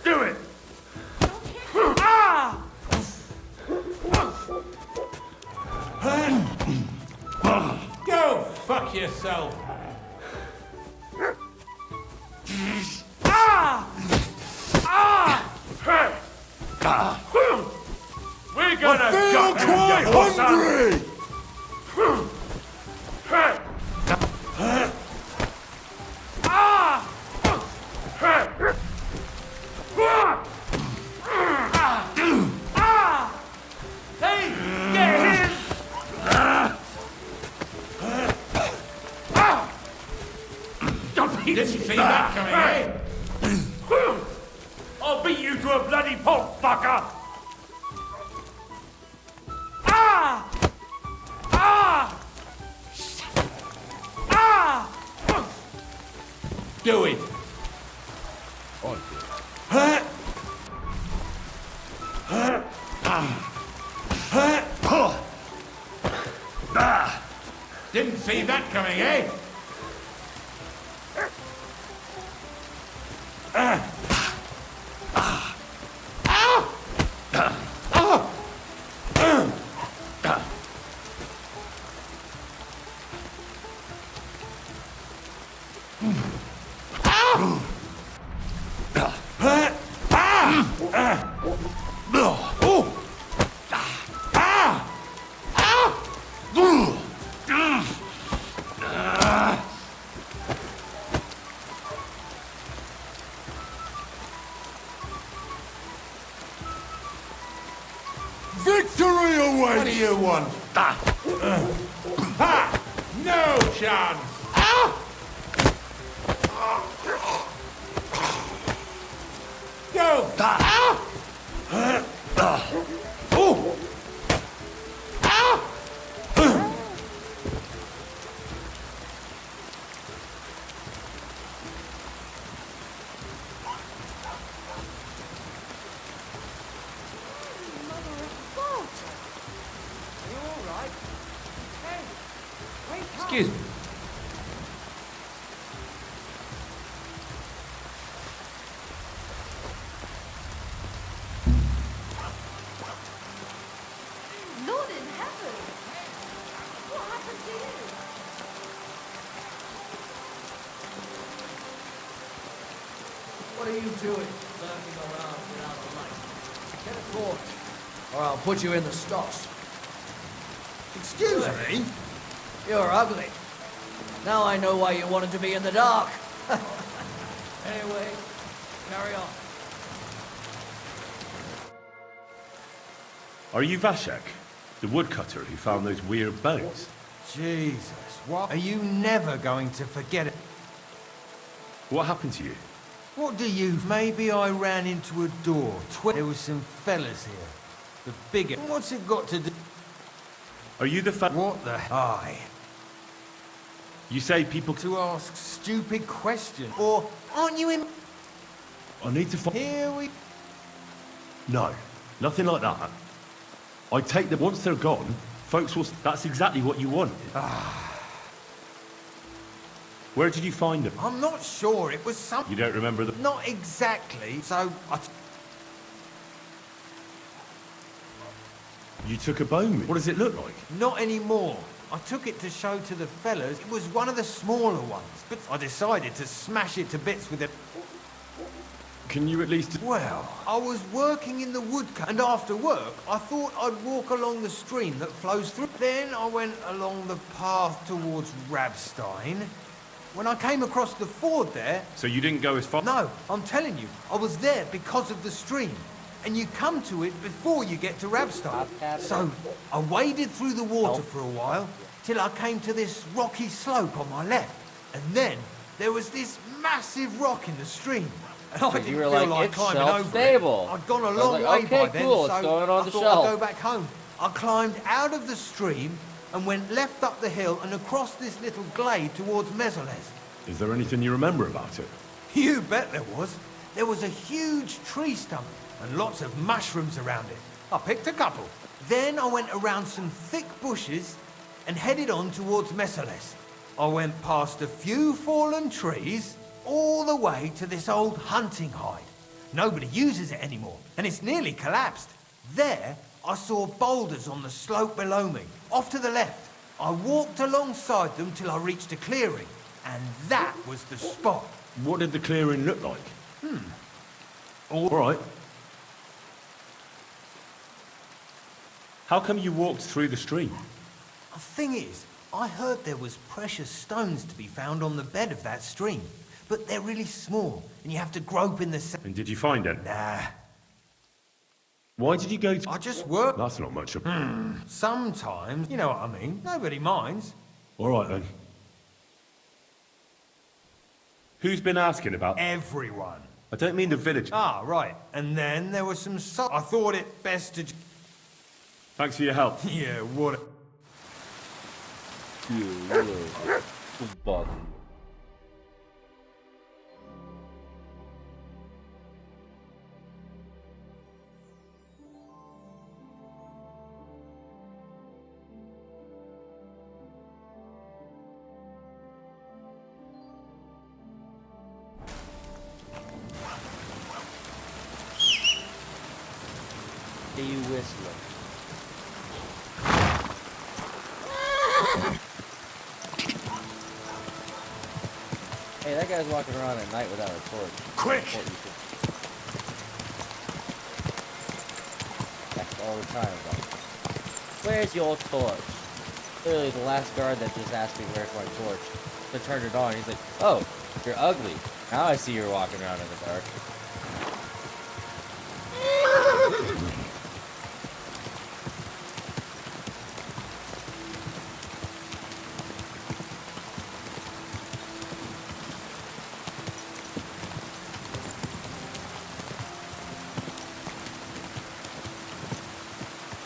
Do it! Go fuck yourself. We're gonna I feel gut quite you, horse hungry! Hey, get him! Didn't see that coming, eh? I'll beat you to a bloody pulp, fucker! Do it. Didn't see that coming, eh? Victory awaits! What do you want? Ha! No chance! Go! Excuse me. Lord in heaven! What happened to you? What are you doing? Lurking around without a light. Get a torch, or I'll put you in the stocks. Excuse me? You're ugly. Now I know why you wanted to be in the dark. Anyway, carry on. Are you Vashek, the woodcutter who found those weird bones? Jesus, what? Are you never going to forget it? What happened to you? What do you... Maybe I ran into a door. There was some fellas here. The bigger... What's it got to do... Are you the What the... Aye. You say people... To ask stupid questions. Or, aren't you in... I need to find... Here we... No, nothing like that. I take them... Once they're gone, folks will... That's exactly what you wanted. Where did you find them? I'm not sure. It was some... You don't remember them? Not exactly. So, You took a bone. What does it look like? Not anymore. I took it to show to the fellas. It was one of the smaller ones, but I decided to smash it to bits with it. Can you at least... Well, I was working in the woodcut, and after work, I thought I'd walk along the stream that flows through. Then I went along the path towards Rabstein. When I came across the ford there... So you didn't go as far... No, I'm telling you, I was there because of the stream. And you come to it before you get to Rabstein. So I waded through the water for a while, till I came to this rocky slope on my left. And then there was this massive rock in the stream. And I Because didn't you were feel like, like "It's climbing over it. shelf-stable." I'd gone a I was long like, way "Okay, by then, cool, so it's going on I the thought shelf." I'd go back home. I climbed out of the stream and went left up the hill and across this little glade towards Mesoles. Is there anything you remember about it? You bet there was. There was a huge tree stump and lots of mushrooms around it. I picked a couple. Then I went around some thick bushes and headed on towards Mesoles. I went past a few fallen trees all the way to this old hunting hide. Nobody uses it anymore, and it's nearly collapsed. There, I saw boulders on the slope below me, off to the left. I walked alongside them till I reached a clearing, and that was the spot. What did the clearing look like? All right. How come you walked through the stream? The thing is, I heard there was precious stones to be found on the bed of that stream, but they're really small, and you have to grope in the sand. And did you find it? Nah. Why did you go to... I just work. That's not much of... Sometimes, you know what I mean. Nobody minds. All right, then. Who's been asking about... Everyone. I don't mean the village. Ah, right. And then there was some... I thought it best to... Thanks for your help. Yeah, what... Are you whistling? Hey, that guy's walking around at night without a torch. Quick! That's all the time. Though. Where's your torch? Clearly, the last guard that just asked me where's my torch. So I turned it on. He's like, "Oh, you're ugly. Now I see you're walking around in the dark."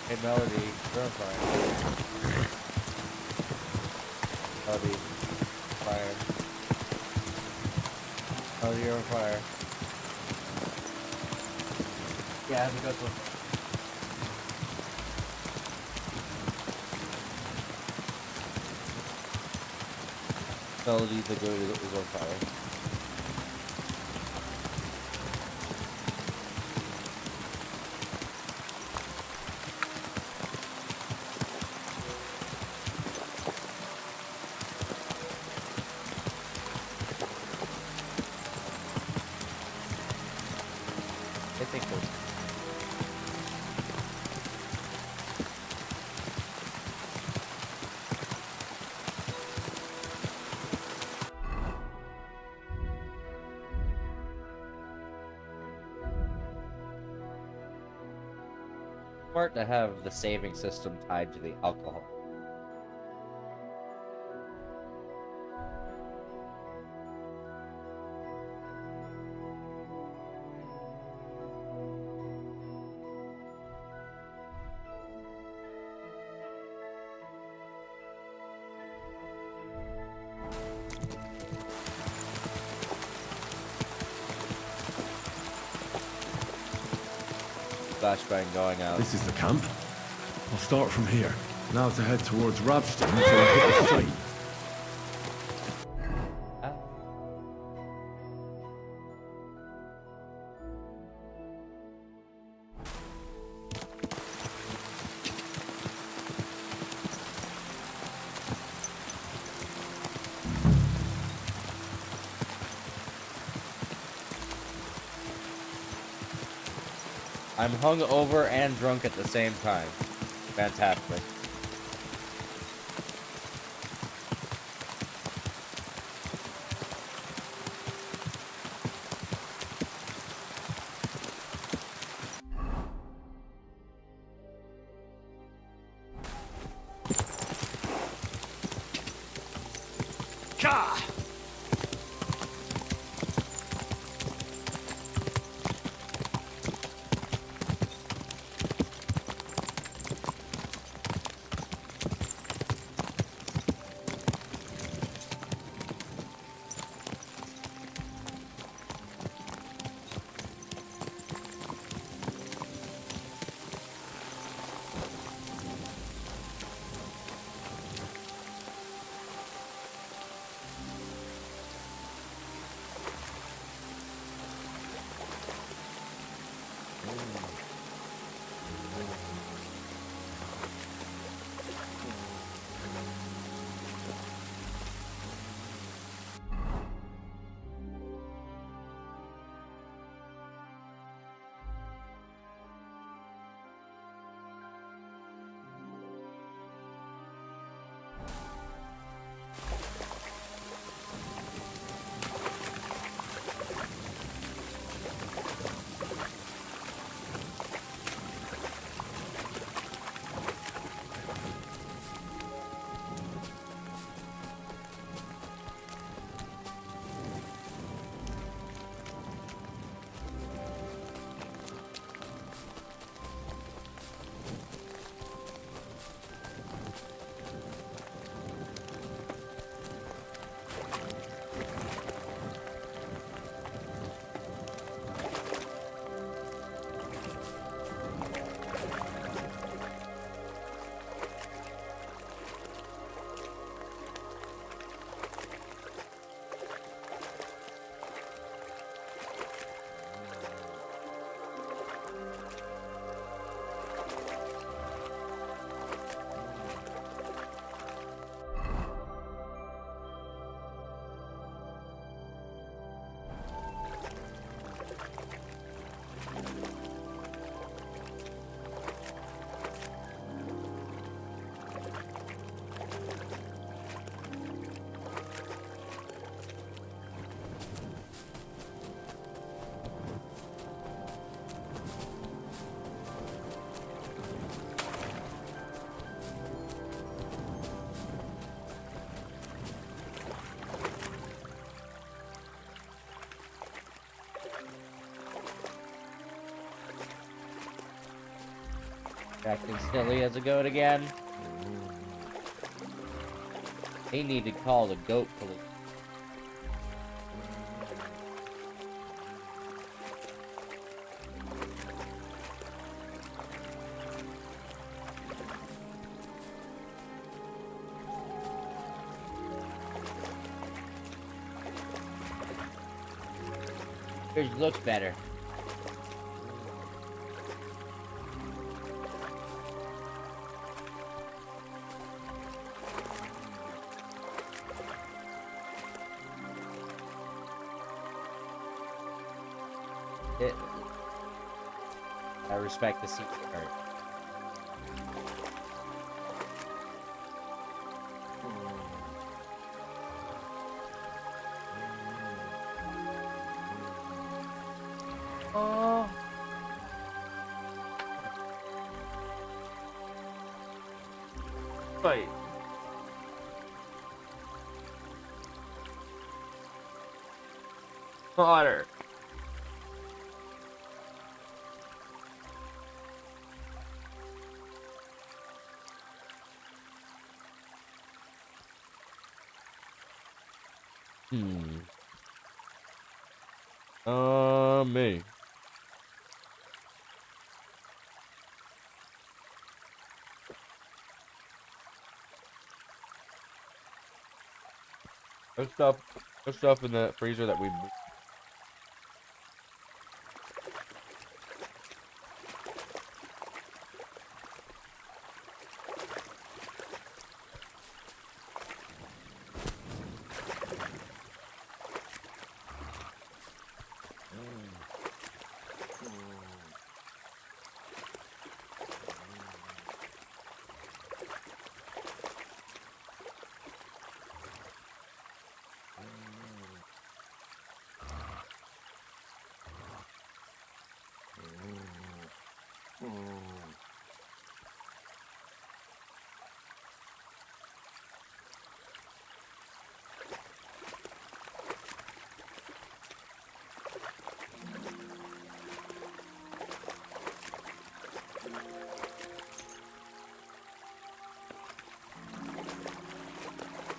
Hey, Melody, you're on fire. Melody, fire. Melody, you're on fire. Yeah, have a good one. Melody, the goat is on fire. I think so. Smart to have the saving system tied to the alcohol. Flashbang going out. This is the camp. I'll start from here. Now to head towards Rabston until I hit the stream. I'm hungover and drunk at the same time. Fantastic. Acting silly as a goat again. They need to call the goat police. Yours looks better. I respect the seat part. Oh. Wait. Water. Me. There's stuff in the freezer that we.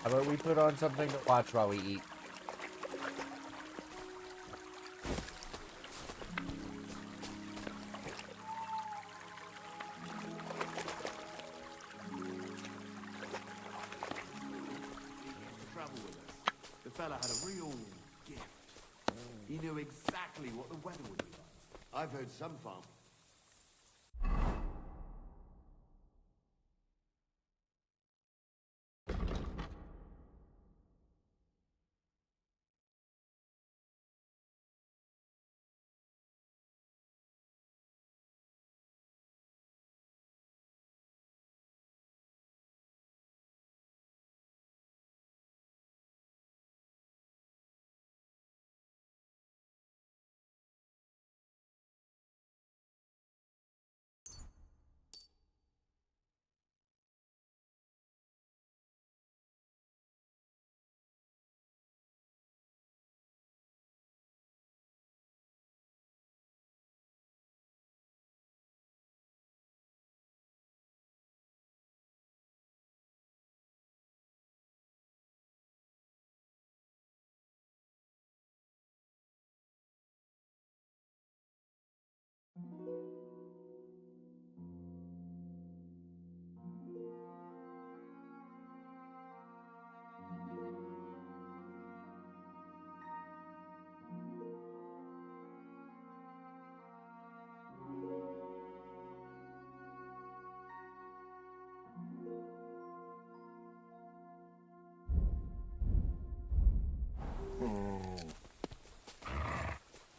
How about we put on something to watch while we eat? Travel with us. The fella had a real gift. He knew exactly what the weather would be like. I've heard some farm.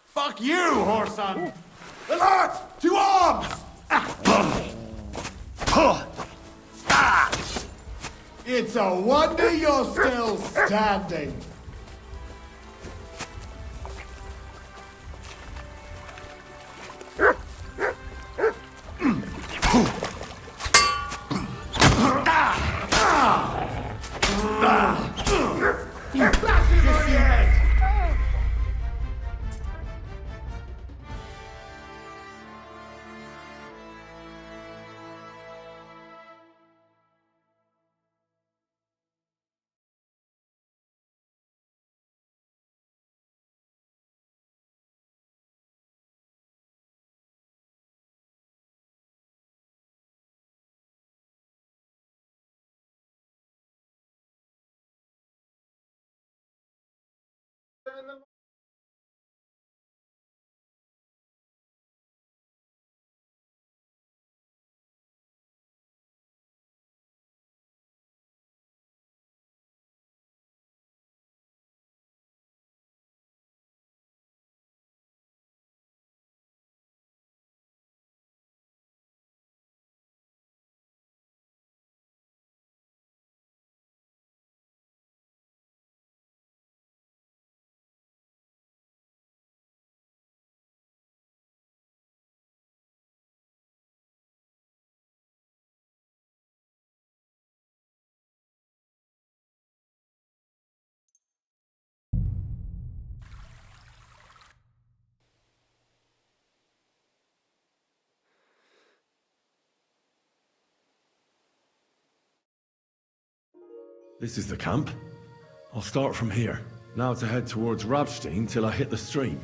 Fuck you, whoreson! Alert! To arms! It's a wonder you're still standing. This is the camp. I'll start from here. Now to head towards Rabstein till I hit the stream.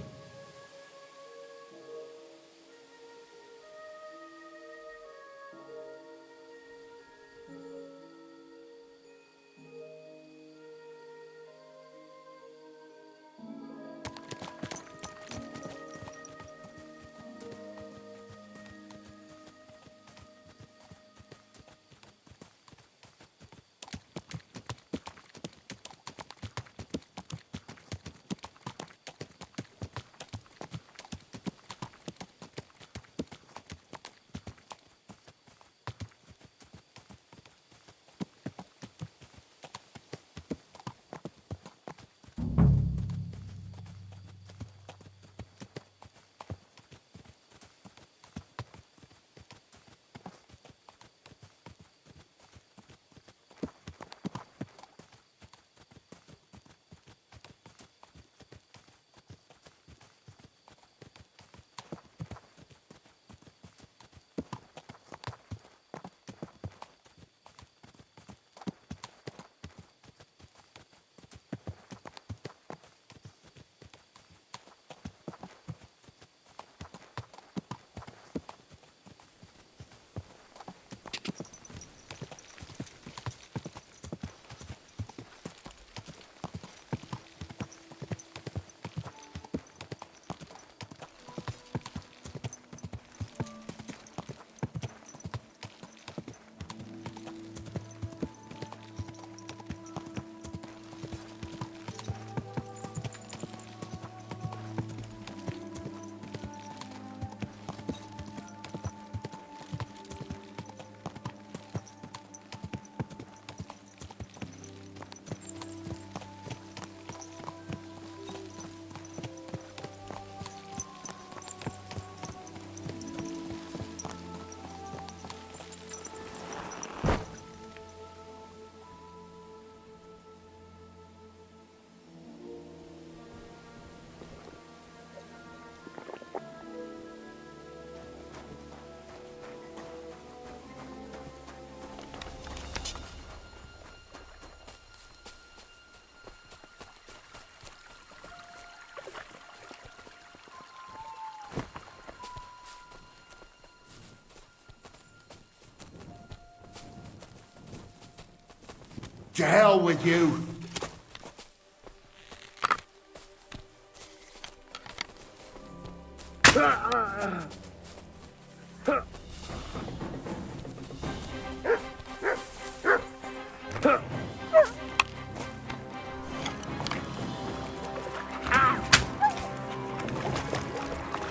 To hell with you!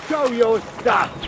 Show your stuff!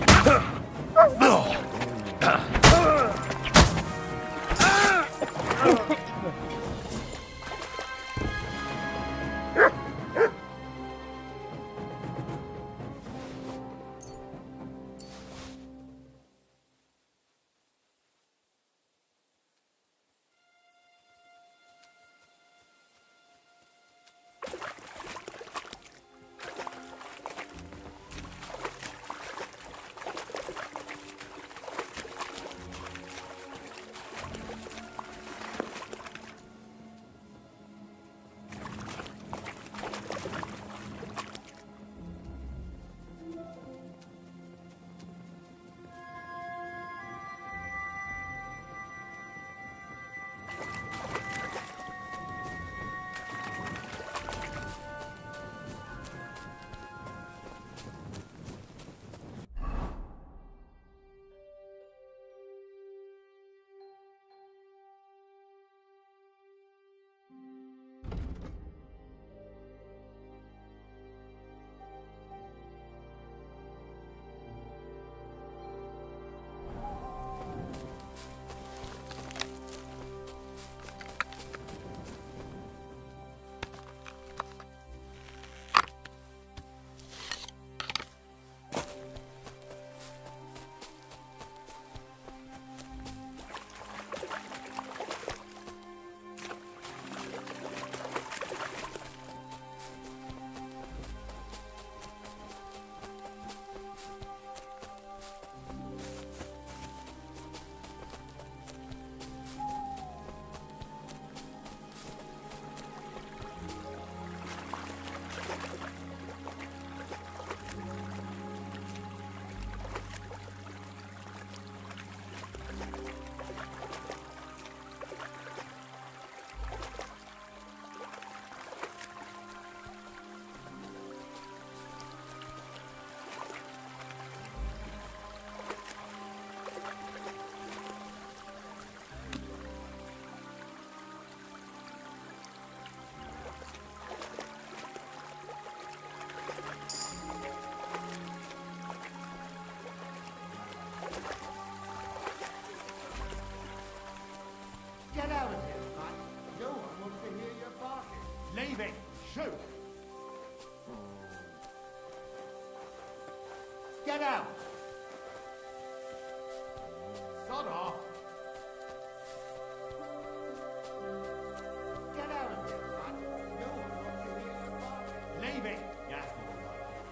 Get out! Sod off! Get out of here, son! No one wants you here to party. Leave it! Yes, more like it.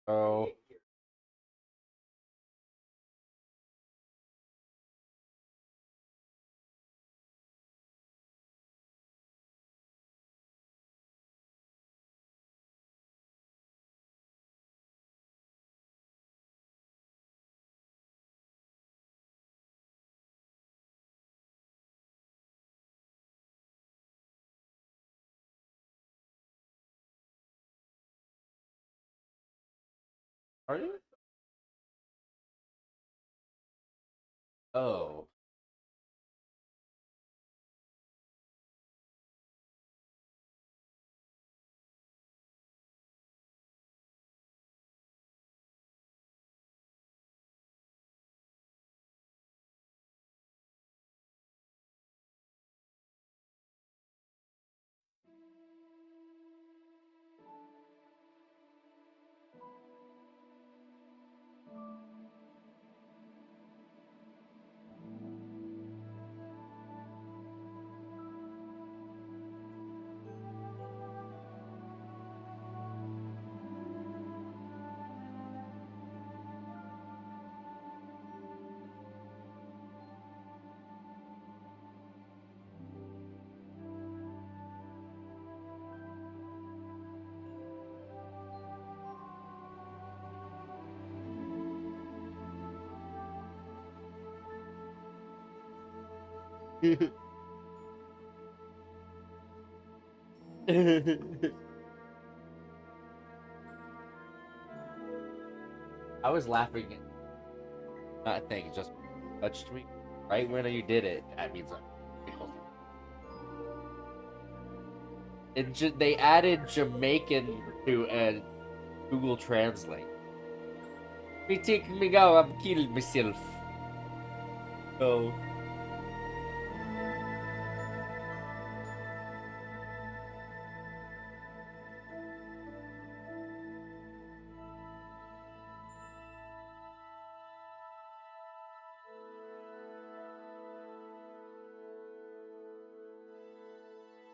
Oh. Are you? Oh. I was laughing at nothing, it just touched me. Right when you did it, that means they added Jamaican to Google Translate. Me take me go, I'm killing myself. No.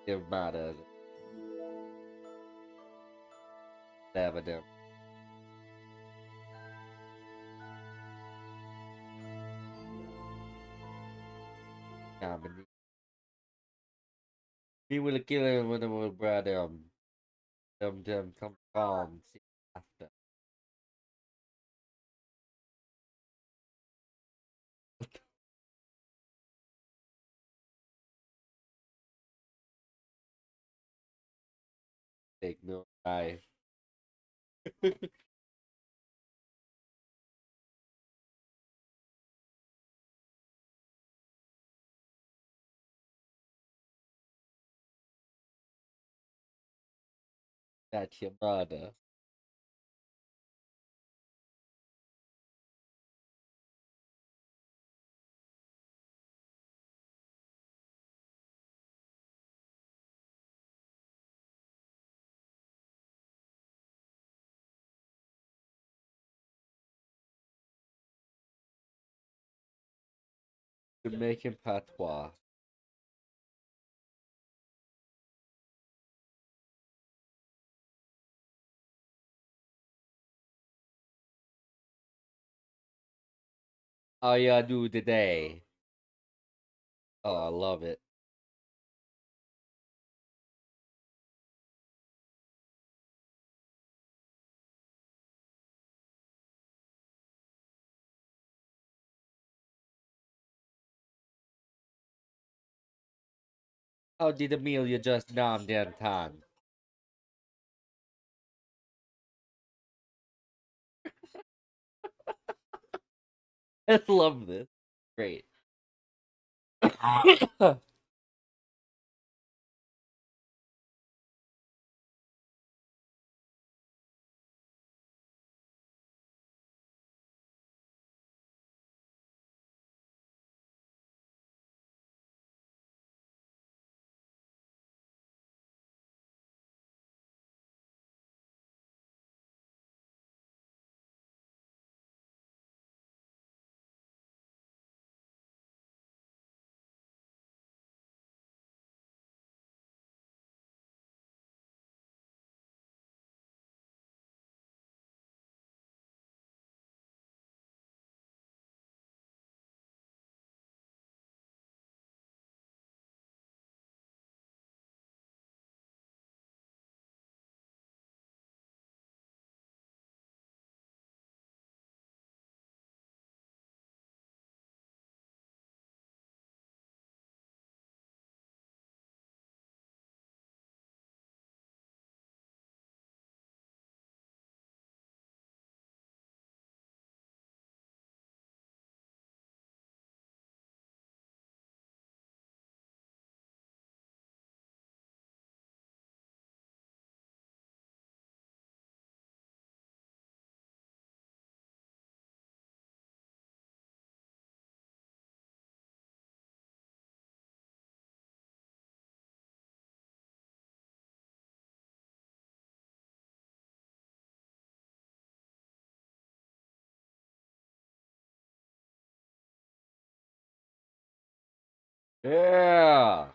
Your mother. Never do. Nah, but we will kill him when we brought them come calm. See after. Take no life. That's your mother. Jamaican patois. How ya do today? Oh, I love it. How did the meal you just nom damn time? I love this. Great. Yeah.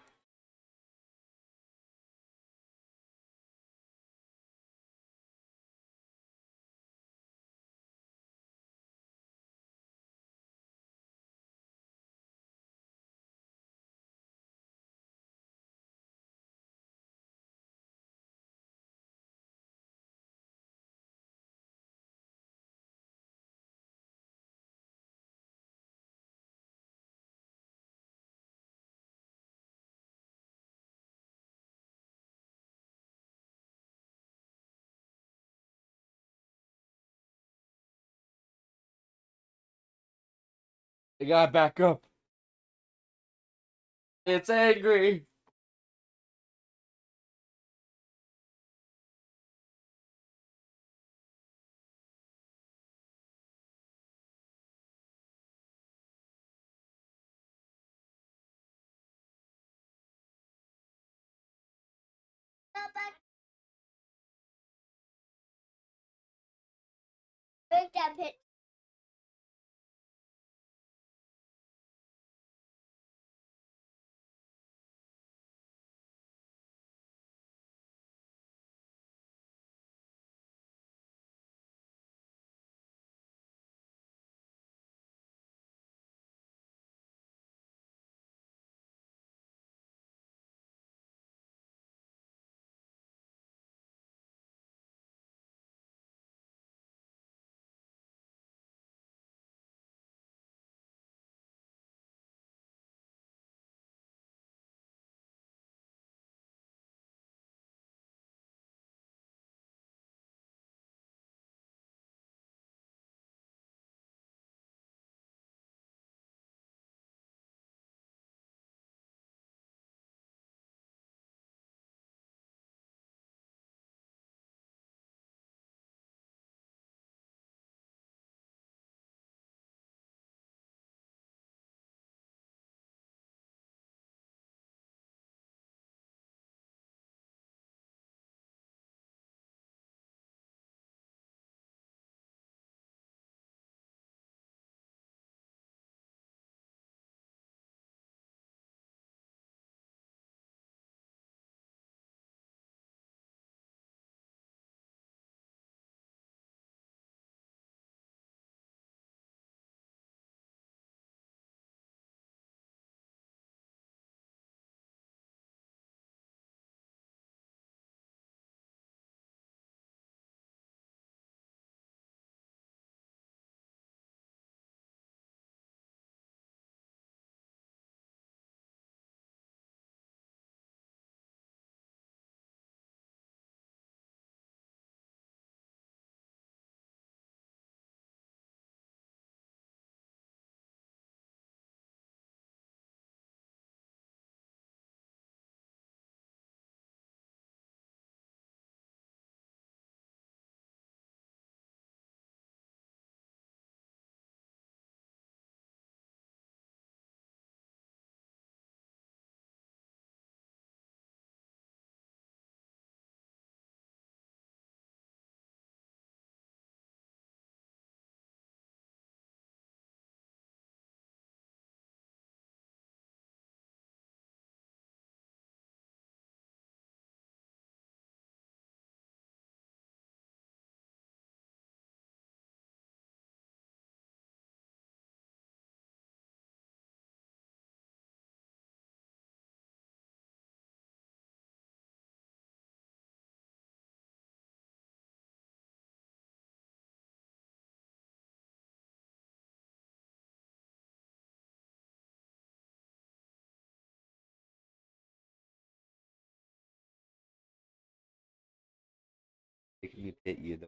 They got back up. It's angry. They can hit you.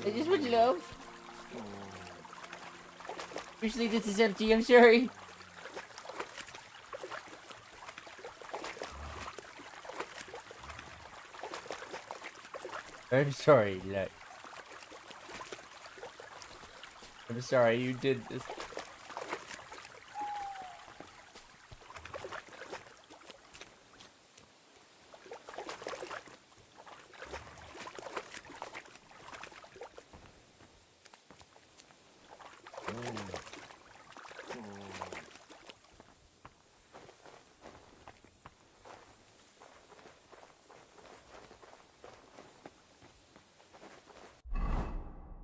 I just would love. Usually this is empty, I'm sorry. I'm sorry, look. I'm sorry, you did this.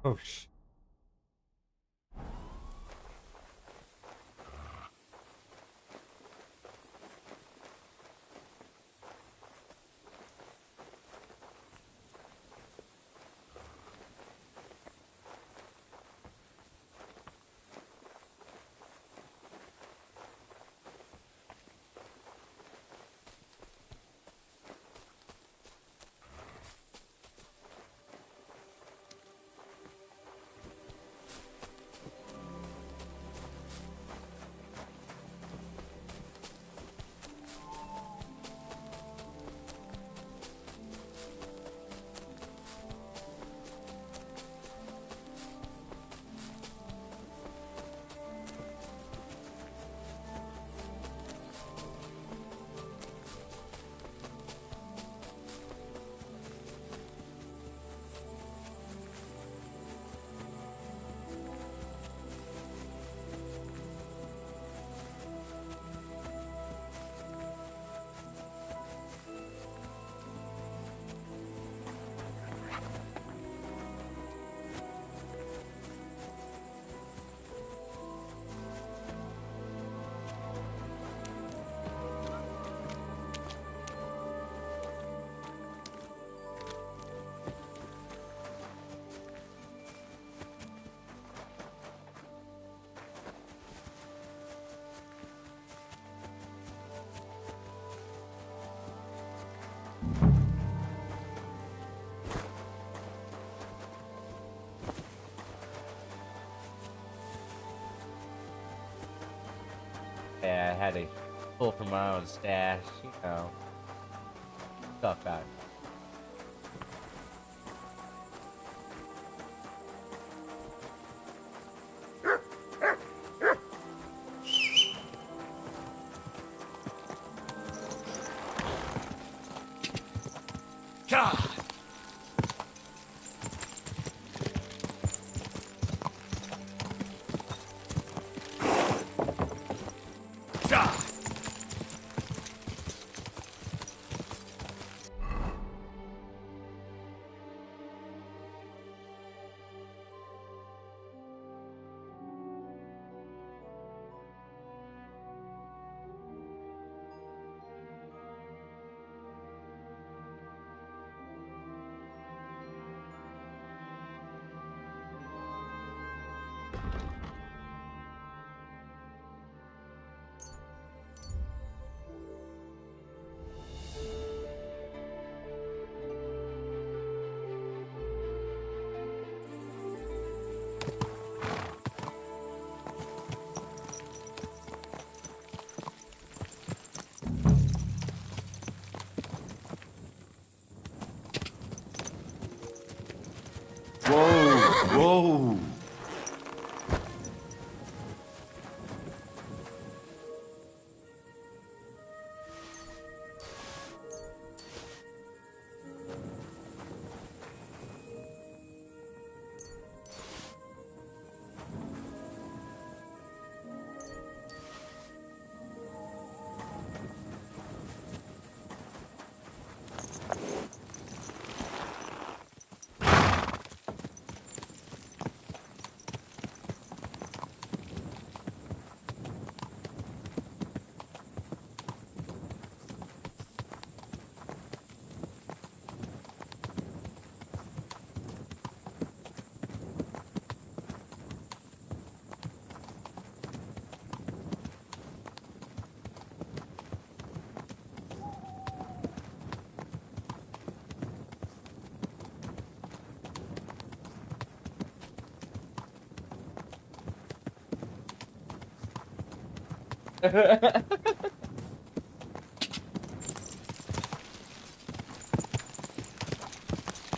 Oh, yeah, I had to pull from my own stash, you know. Stuff out. God! Whoa!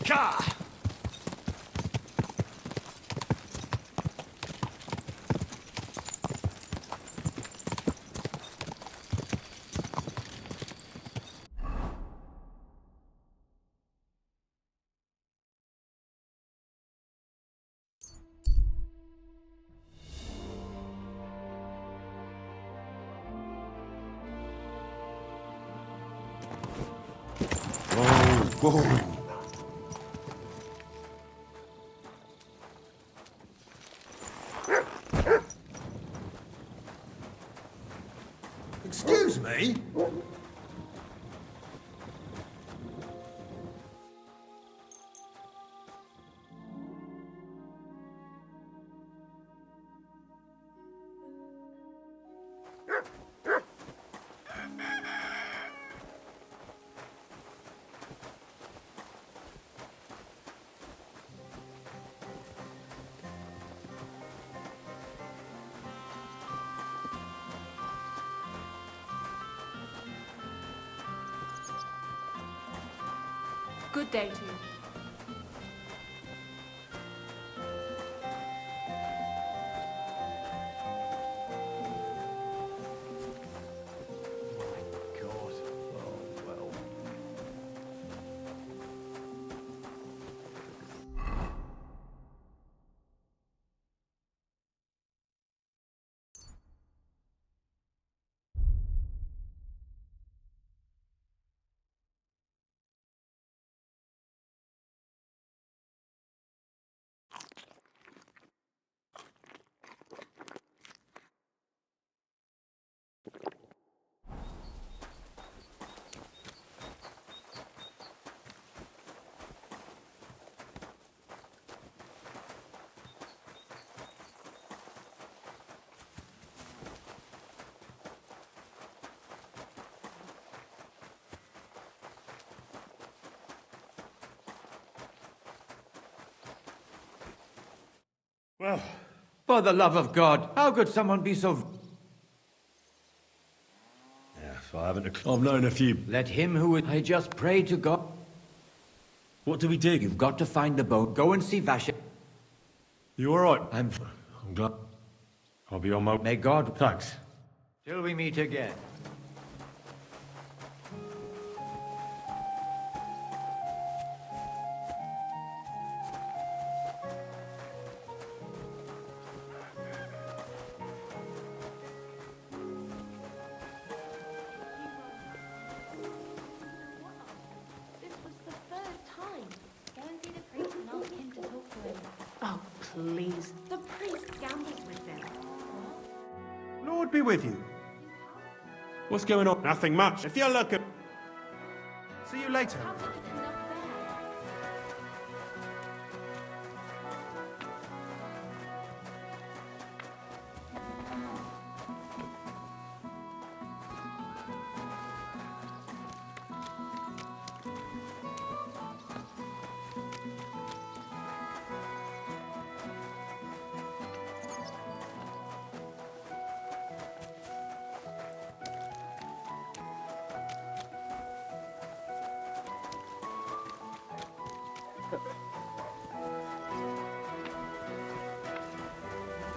Ka! Whoa. Excuse me? Good day to you. God. Oh, well. Well, for the love of God, how could someone be so... Yeah, I haven't... I've known a few... Let him who... I just pray to God. What do we dig? You've got to find the boat. Go and see Vasha. You alright? I'm glad. I'll be on my... May God... Thanks. Till we meet again. This was the third time. Go and see the priest and ask him to talk to him. Oh, please. The priest gambles with them. Lord be with you. What's going on? Nothing much. If you're looking... See you later.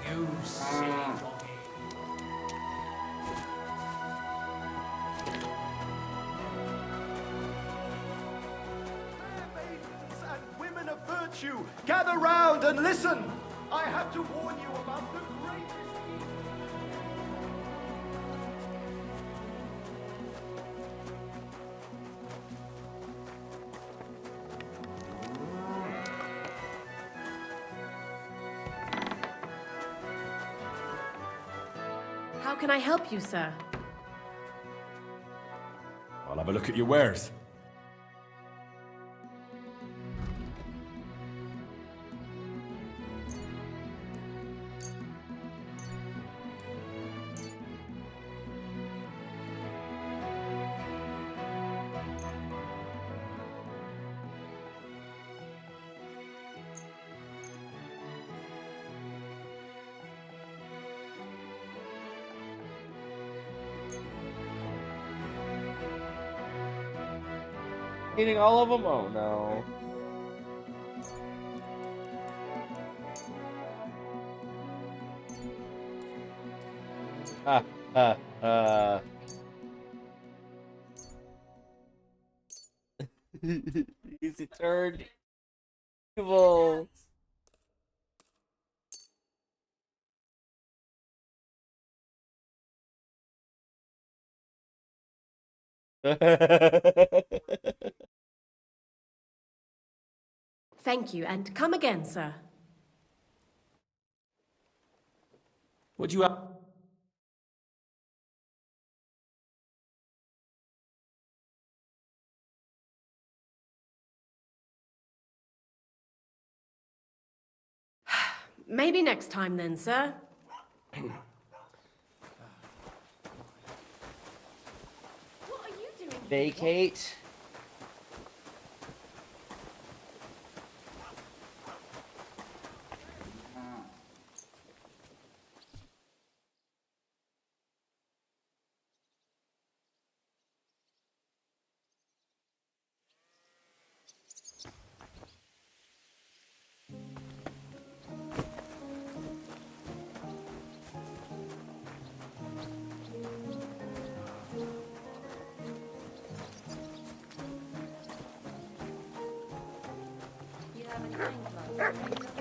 You silly doggy. And women of virtue, gather round and listen. I have to warn you about the greatest... How can I help you, sir? I'll have a look at your wares. Eating all of them? Oh no. He's turned evil. Thank you, and come again, sir. Would you have... Maybe next time then, sir. What are you doing? Vacate. You have any painkillers?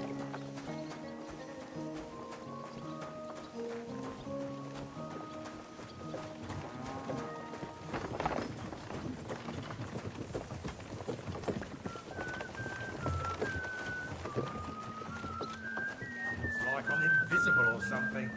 It's like I'm invisible or something.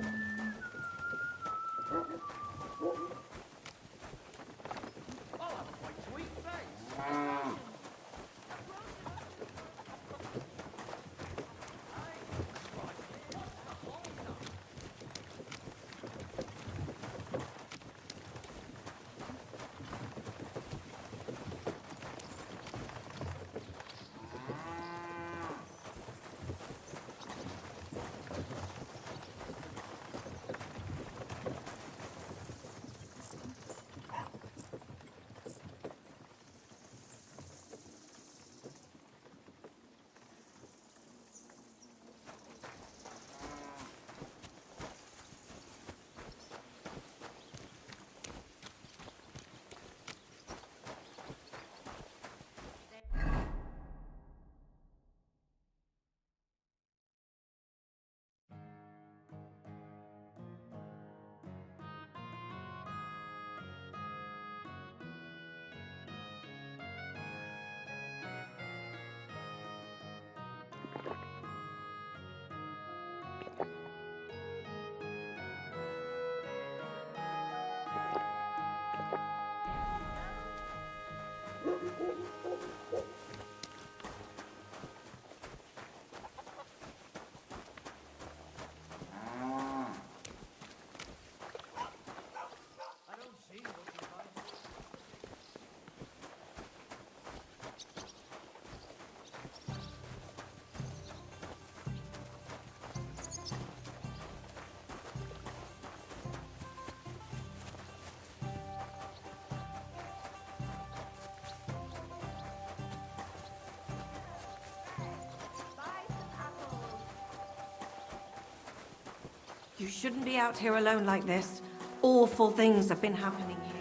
You shouldn't be out here alone like this. Awful things have been happening here.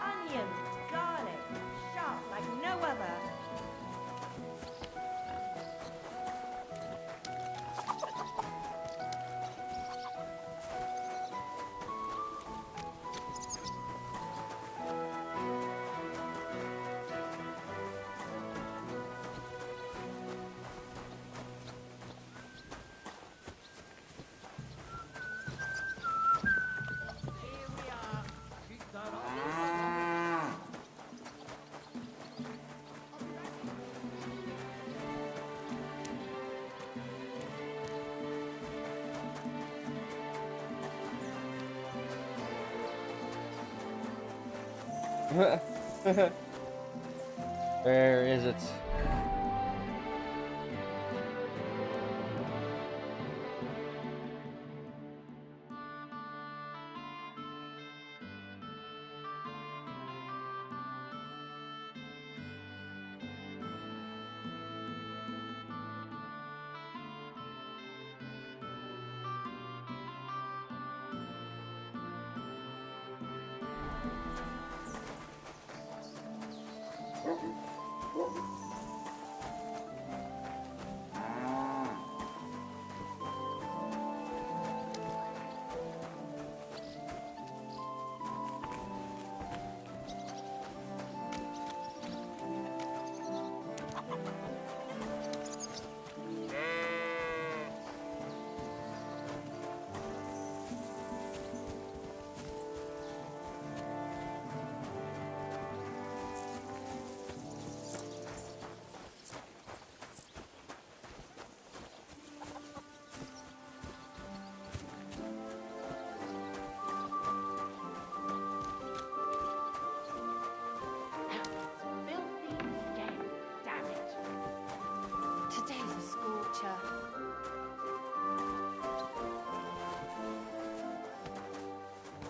Onions, garlic, sharp like no other. Where is it? Today's a scorcher.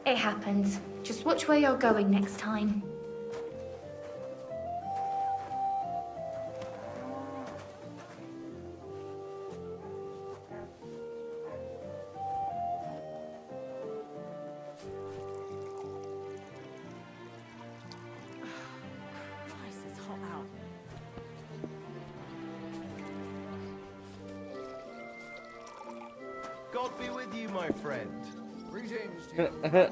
It happens. Just watch where you're going next time. Christ, it's hot out. God be with you, my friend. Greetings to you.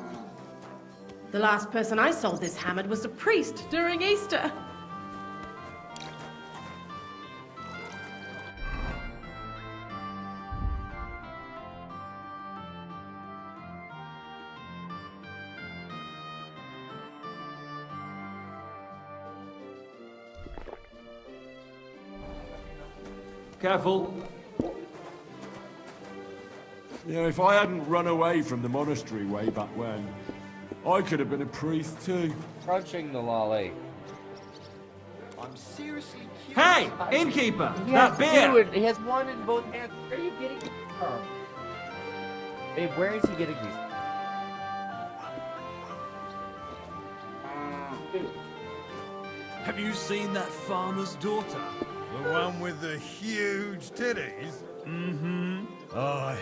The last person I saw this hammered was a priest during Easter. Careful. You know, if I hadn't run away from the monastery way back when, I could have been a priest too. Crunching the lolly. I'm seriously curious. Hey, innkeeper! That beer! Dude, he has one in both hands. Where are you getting these from? Hey, where is he getting these? Have you seen that farmer's daughter? The one with the huge titties? Mm-hmm. Aye.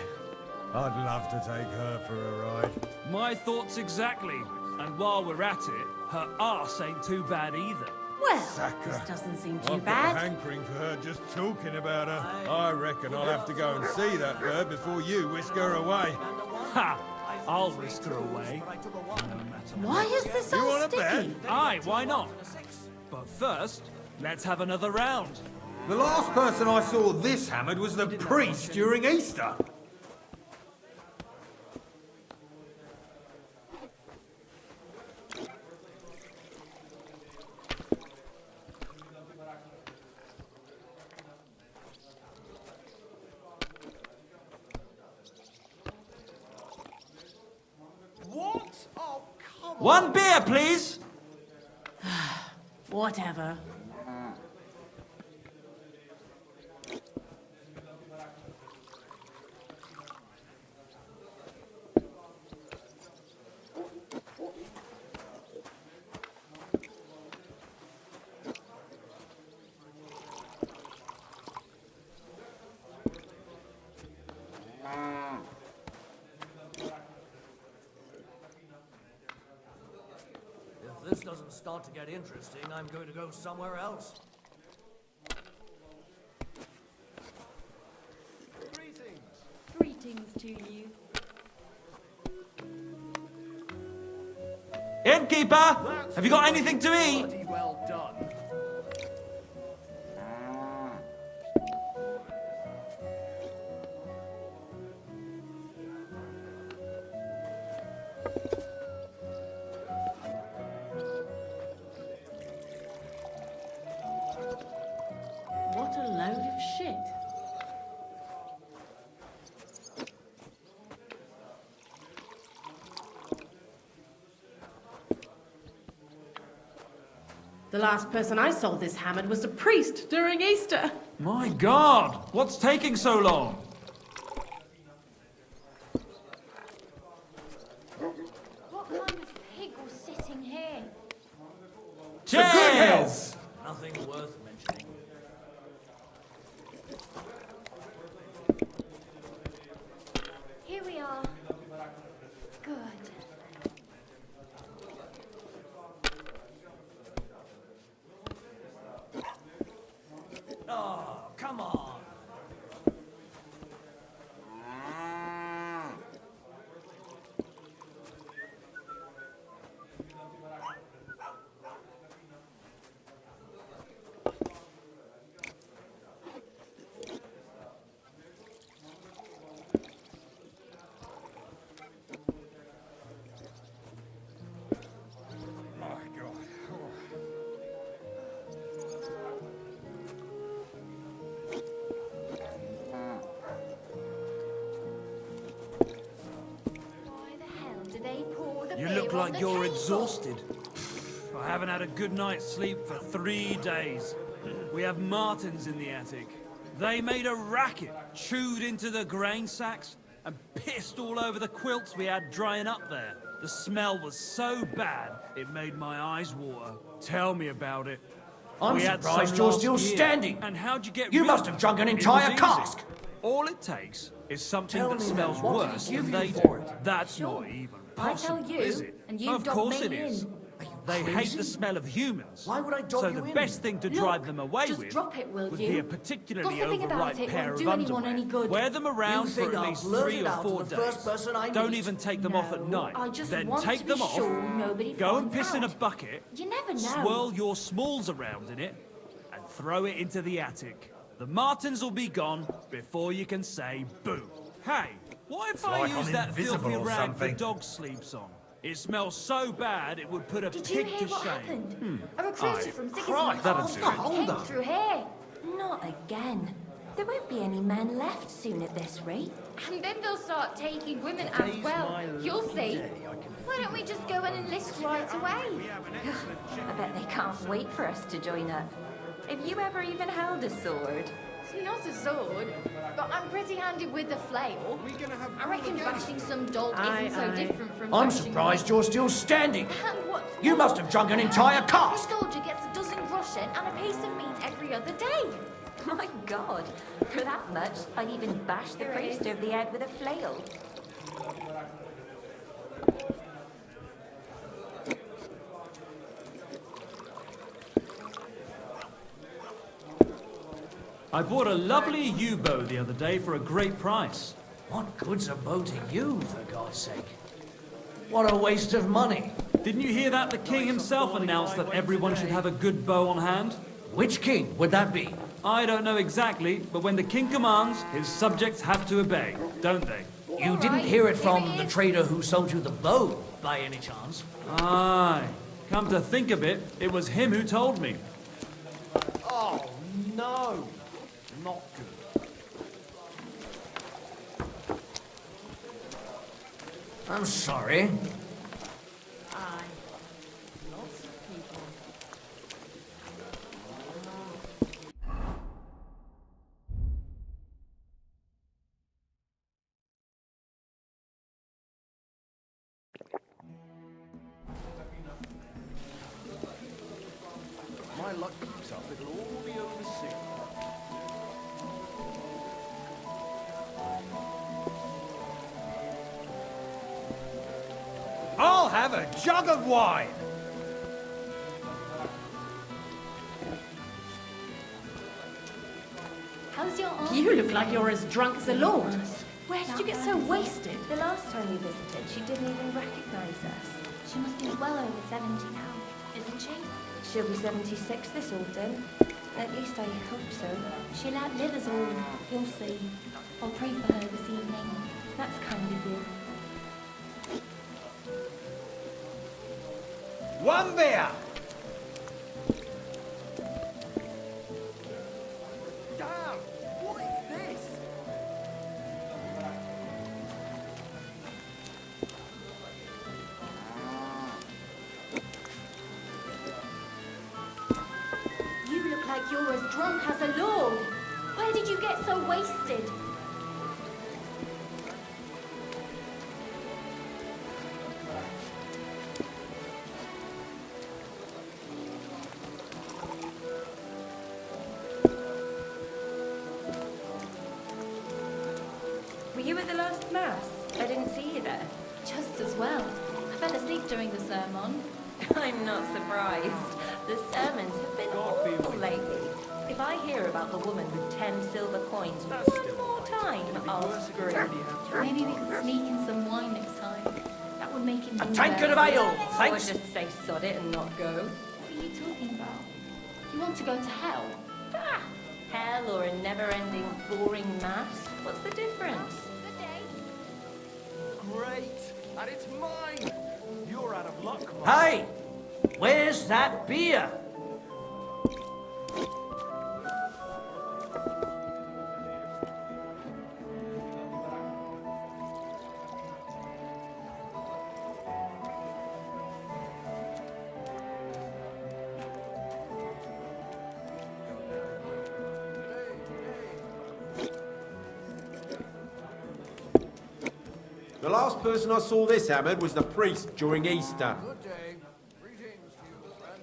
I'd love to take her for a ride. My thoughts exactly. And while we're at it, her arse ain't too bad either. Well, Sucker. this doesn't seem too I've got a bad. hankering for her just talking about her. I reckon I'll have to go and see that bird before you whisk her away. Ha! I'll whisk her away. Why is this You so want a bet? sticky? Aye, why not? But first, let's have another round. The last person I saw this hammered was the priest during Easter. What? Oh, come on. One beer, please! Whatever. If this doesn't start to get interesting, I'm going to go somewhere else. Greetings to you. Innkeeper! Have you got anything to eat? Bloody well done. What a load of shit. The last person I saw this hammered was a priest during Easter. My God! What's taking so long? What kind of pig was sitting here? Cheers! Nothing worth mentioning. Here we are. Good. Oh, come on. You look like you're exhausted. I haven't had a good night's sleep for 3 days. We have martins in the attic. They made a racket, chewed into the grain sacks, and pissed all over the quilts we had drying up there. The smell was so bad, it made my eyes water. Tell me about it. I'm We had surprised some you're last still year. standing. And how'd you get You rid must of have it? drunk an It was entire easy. cask. All it takes is something Tell that me smells then, what did worse he give than you they for do. it? That's not even I possible, tell you, is it? and you Of dog course me it is. in. They hate crazy? the smell of humans. Why would I dog So you the in? best thing to Look, drive them away just with drop it, will would you? be a particularly Gossiping about overripe it pair won't of do anyone underwear. any good. Wear them around You for think at I'll least blurt 3 it or out to 4 the days. first person I Don't meet? even take them off at night. I just Then want take to them be off, sure nobody go and finds piss in a out. bucket, You never know. swirl your smalls around in it, and throw it into the attic. The martins will be gone before you can say boo. Hey, what if It's I like use I'm that invisible filthy or rag something. the dog sleeps on? It smells so bad it would put a Did you pig hear to what shame. happened? A Aye. recruiter from Christ, Sigismund that'll Armstrong do it. came through here. Not again. There won't be any men left soon at this rate. And then they'll start taking women as Today's well. my You'll lucky see. day, I can- Why don't we just go and enlist right away? I bet they can't wait for us to join up. Have you ever even held a sword? It's not a sword, but I'm pretty handy with the flail. I reckon bashing some dog isn't so different from I'm bashing surprised you're still standing. And what's You more, must have drunk an entire a cask. soldier gets a dozen groschen and a piece of meat every other day. My God, for that much, I'd even bash the Here it priest is. over the head with a flail. I bought a lovely yew-bow the other day for a great price. What good's a bow to you, for God's sake? What a waste of money. Didn't you hear that? The king himself announced that everyone should have a good bow on hand. Which king would that be? I don't know exactly, but when the king commands, his subjects have to obey, don't they? You didn't hear it from the trader who sold you the bow, by any chance? Aye. Come to think of it, it was him who told me. Oh, no. Not good. I'm sorry. Aye. Lots of people. My luck keeps up, it'll all be over soon. I'll have a jug of wine. How's your arm? You look like you're as drunk as a lord. Where did Not you get bad, so is it? wasted? The last time we visited, she didn't even recognize us. She must be well over 70 now, isn't she? She'll be 76 this autumn. At least I hope so. She'll outlive us all. You'll see. I'll pray for her this evening. That's kind of you. One beer. Damn! What is this? drunk as a lord. Where did you get so wasted? Were you at the last mass? I didn't see you there. Just as well. I fell asleep during the sermon. I'm not surprised. The sermons have been awful lately. If I hear about the woman with 10 silver coins one more time, I'll scream. Maybe we could sneak in some wine next time. That would make him... A tankard of ale, thanks. Or just say sod it and not go. What are you talking about? You want to go to hell? Ah, hell or a never-ending boring mass? What's the difference? Good day. Great. And it's mine. You're out of luck, Mike. Hey! Where's that beer? The last person I saw this hammered was the priest during Easter. Good day. Greetings to you, friend.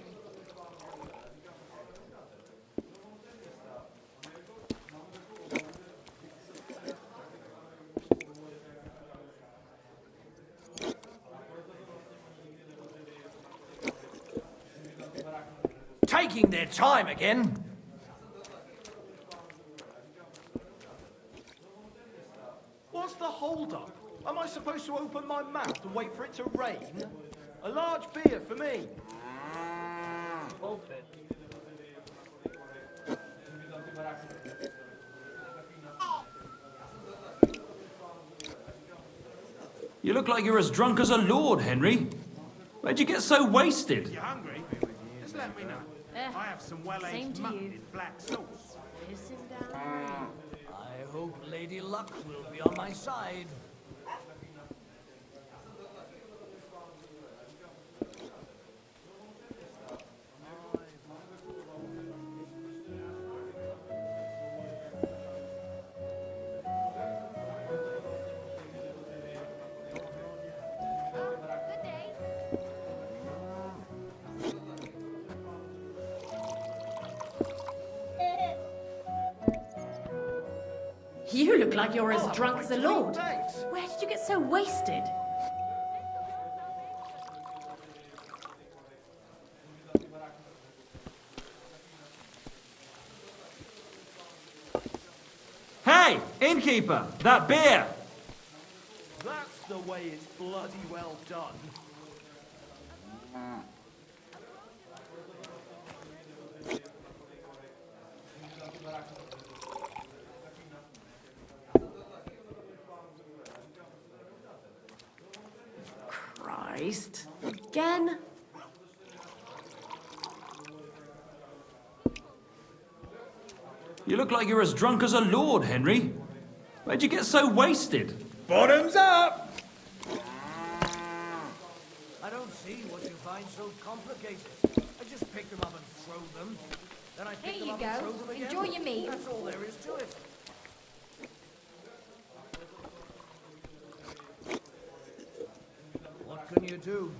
Taking their time again. What's the hold-up? Am I supposed to open my mouth and wait for it to rain? A large beer for me. You look like you're as drunk as a lord, Henry. Where'd you get so wasted? You hungry? Just let me know. I have some well-aged mutton in black sauce. I hope Lady Luck will be on my side. You look like you're as drunk as a lord. Where did you get so wasted? Hey, innkeeper, that beer! That's the way it's bloody well done. Christ. Again? You look like you're as drunk as a lord, Henry. Where'd you get so wasted? Bottoms up! I don't see what you find so complicated. I just pick them up and throw them. Then I pick Here them you up and go. throw them again. Enjoy your meat. That's all there is to it. What can you do?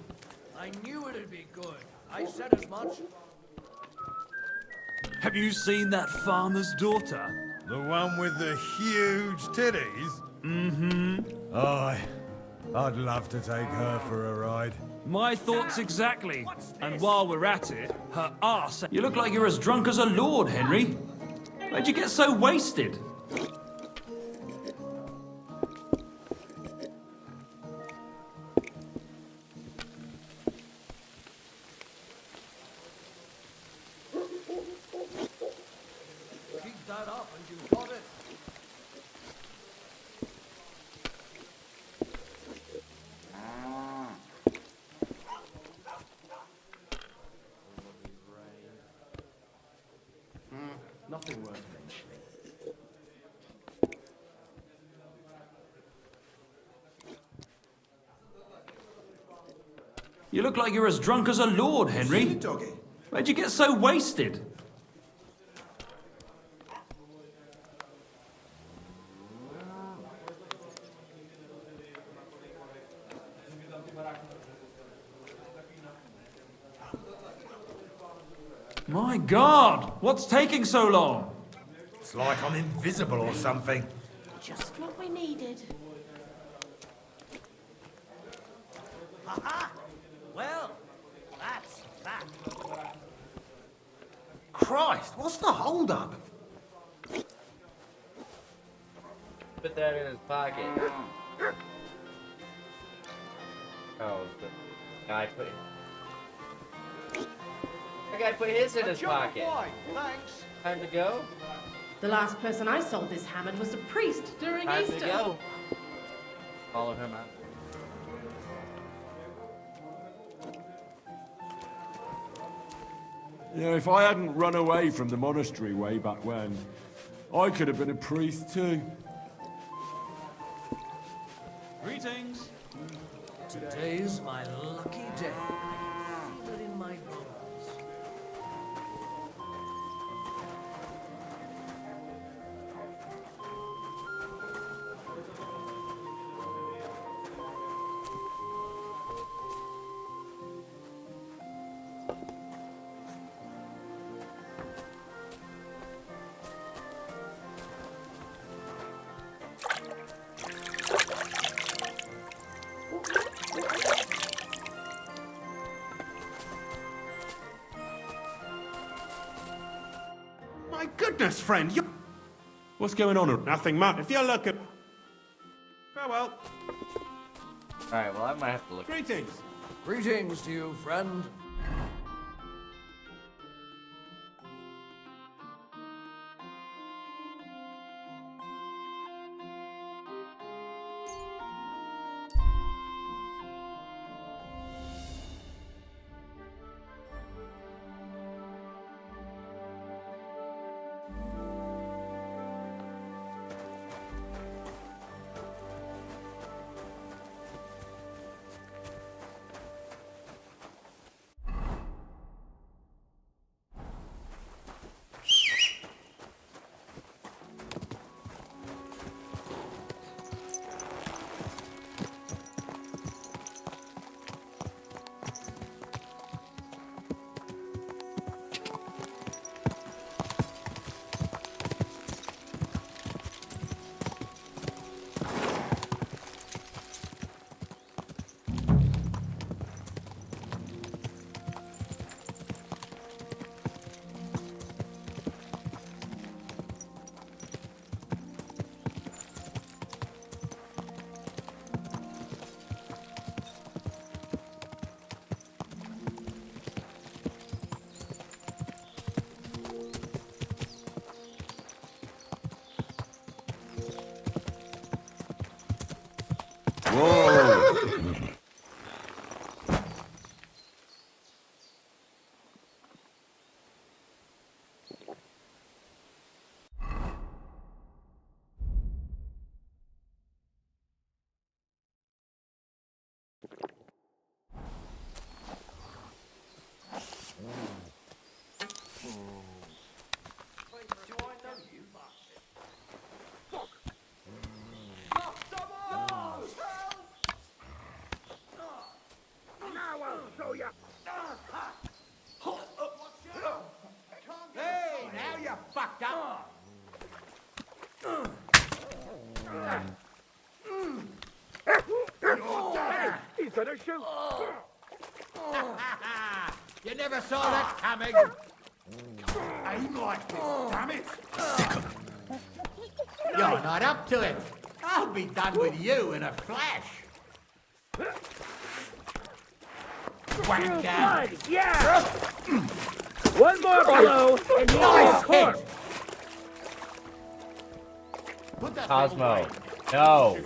I knew it'd be good. I said as much. Have you seen that farmer's daughter? The one with the huge titties? Mm-hmm. Aye. I'd love to take her for a ride. My thoughts exactly. And while we're at it, her arse... You look like you're as drunk as a lord, Henry. Where'd you get so wasted? Keep that up and you've got it. Nothing worth mentioning. You look like you're as drunk as a lord, Henry. Where'd you get so wasted? My God! What's taking so long? It's like I'm invisible or something. Just what we needed. Aha! Well, that's that. Christ, what's the hold-up? Put that in his pocket. Oh, the guy put. The guy put his in his pocket. Thanks. Time to go. The last person I saw this hammered was a priest during Time Easter. to go. Follow him out. You know, if I hadn't run away from the monastery way back when, I could have been a priest too. Greetings. Today's my lucky day. I can feel it in my bones. My goodness, friend, you... What's going on? Nothing much. If you're looking... Farewell. Alright, well, I might have to look. Greetings. Greetings to you, friend. Hey, now you fucked up. He's gonna shoot. You never saw that coming. Aim like this, damn it. You're not up to it. I'll be done with you in a flash. Wanker. Yeah! One more blow, and you're Nice court. hit. Put that Cosmo. No.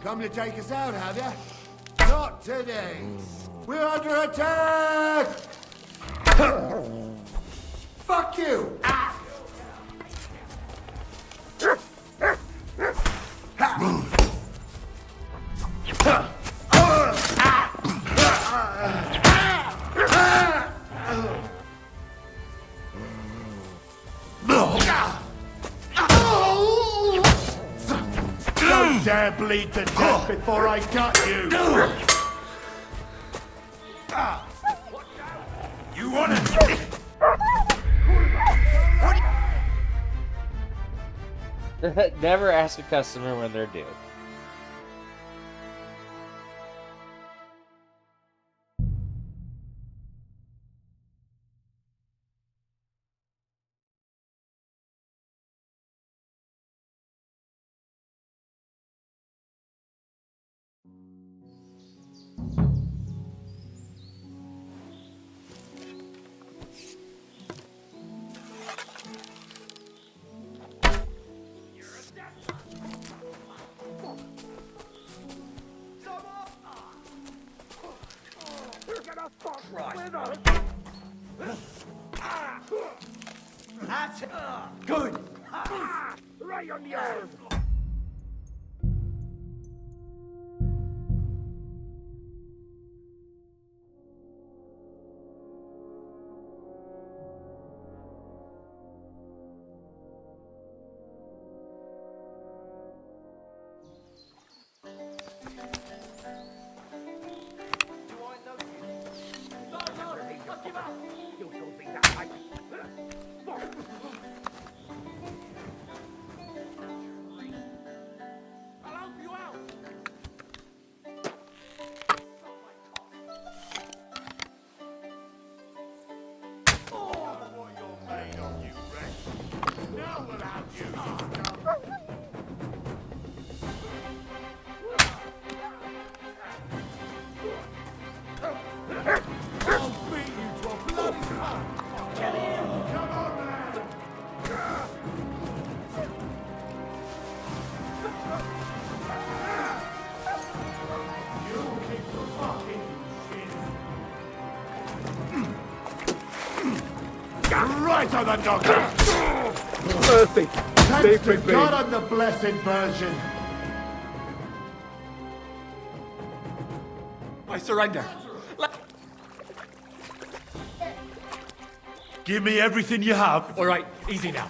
Come to take us out, have you? Not today. We're under attack! Fuck you! Don't dare bleed to death before I cut you! You want it? Never ask a customer when they're due. That's it. Good. Right on the arm. Right on the knocker! Perfect. Thanks to God I'm the blessed Virgin. I surrender. Give me everything you have. All right, easy now.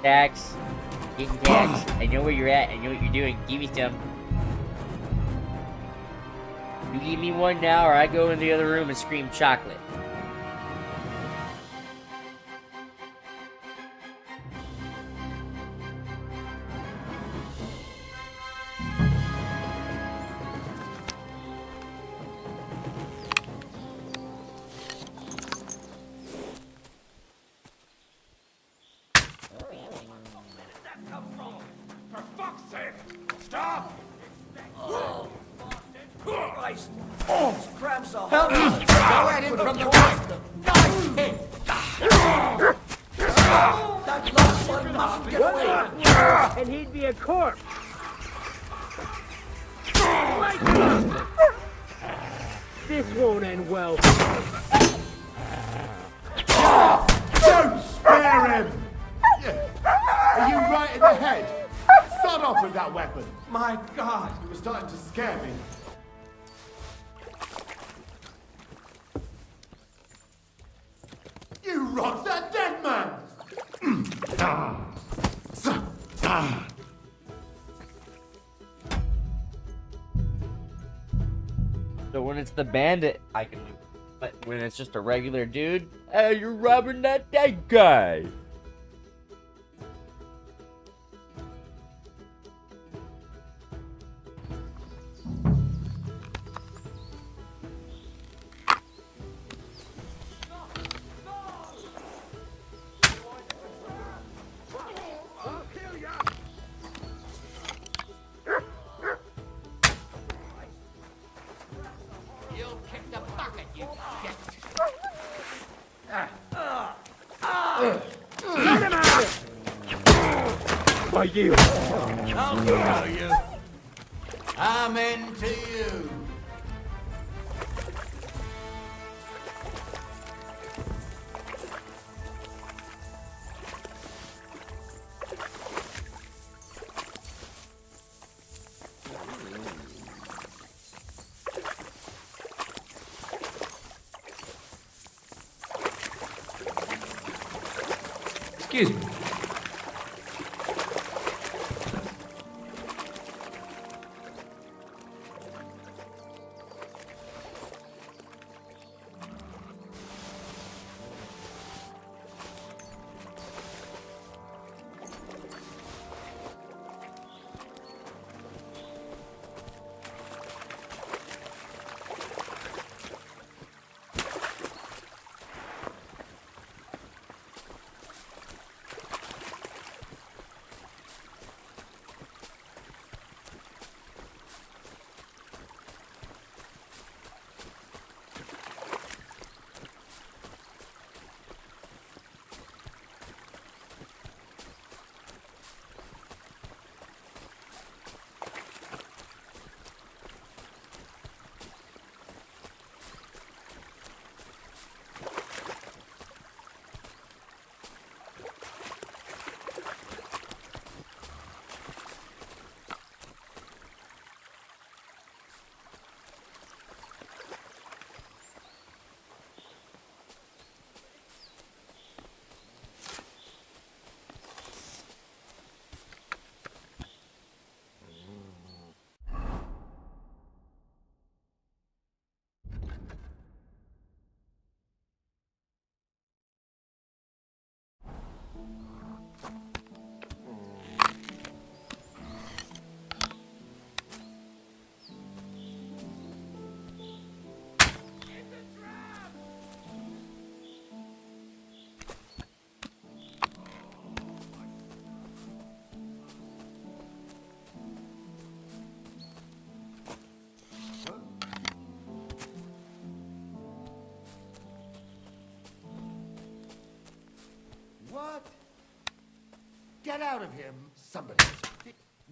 Dax. Getting Dax. I know where you're at. I know what you're doing. Give me some. You give me one now, or I go in the other room and scream chocolate. For fuck's sake! Stop! Oh. Christ! Oh, his cramps are Help me! Go at him from the right! Nice hit! That last one mustn't get away! And he'd be a corpse. This won't end well. Don't spare him! Are you right in the head? Start off with that weapon. My God, you were starting to scare me. You robbed that dead man! So when it's the bandit, I can do it. But when it's just a regular dude, hey, you're robbing that dead guy. I yield. I'll go you. Amen to you. Excuse me. What? Get out of here, somebody.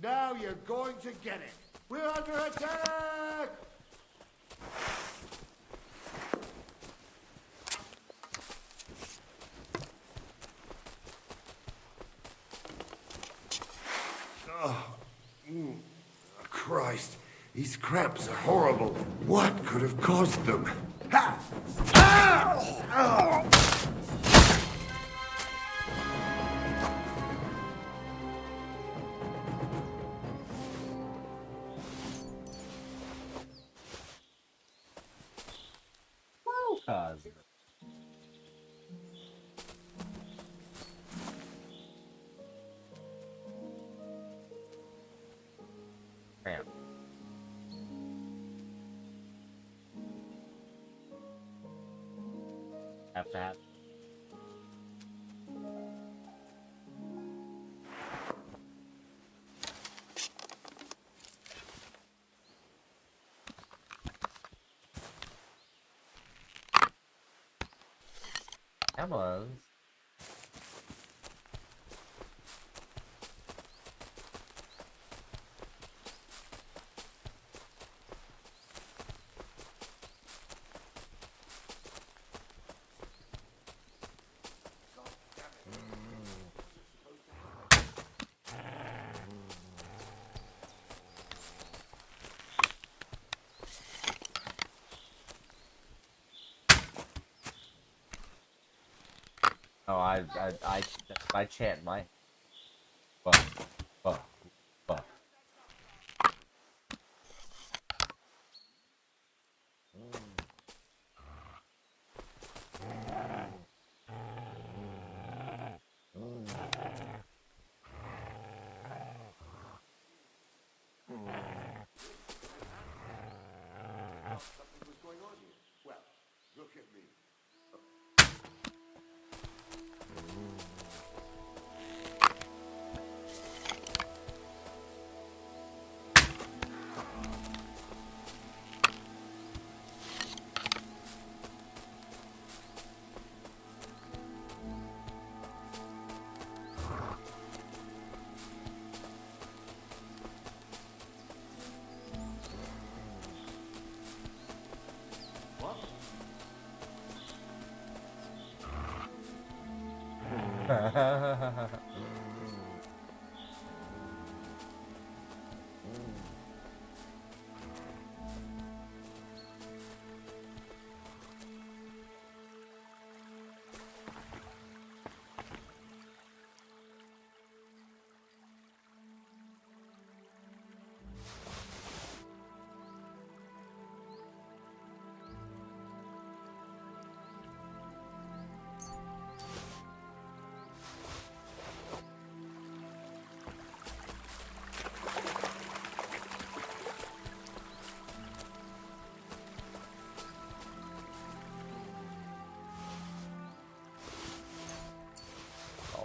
Now you're going to get it. We're under attack! Oh, Christ, these cramps are horrible. What could have caused them? Ha! Ah! Oh! Cause. Cramp. Have to have. Come on. Oh, I chant my. Fuck. Something was going on here. Well, look at me.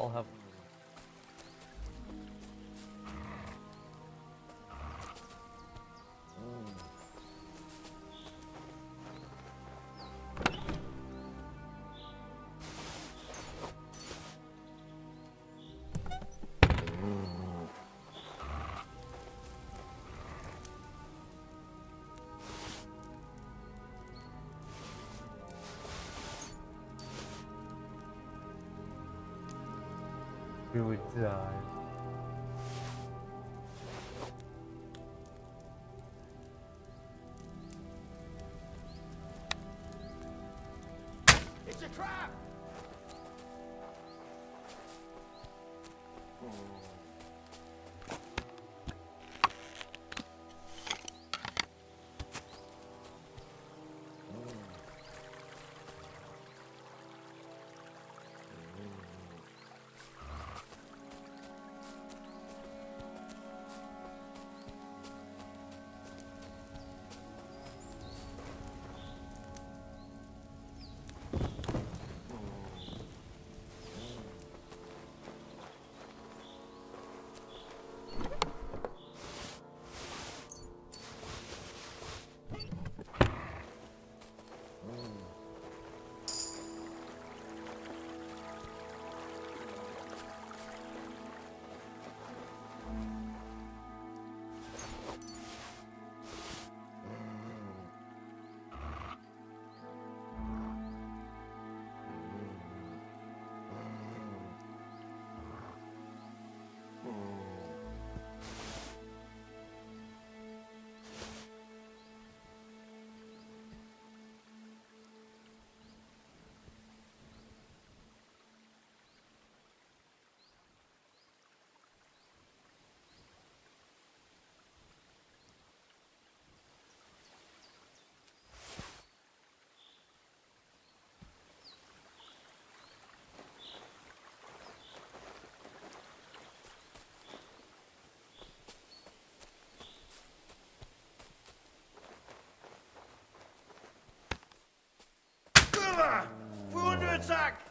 All have. We would die. It's a trap! We're under attack!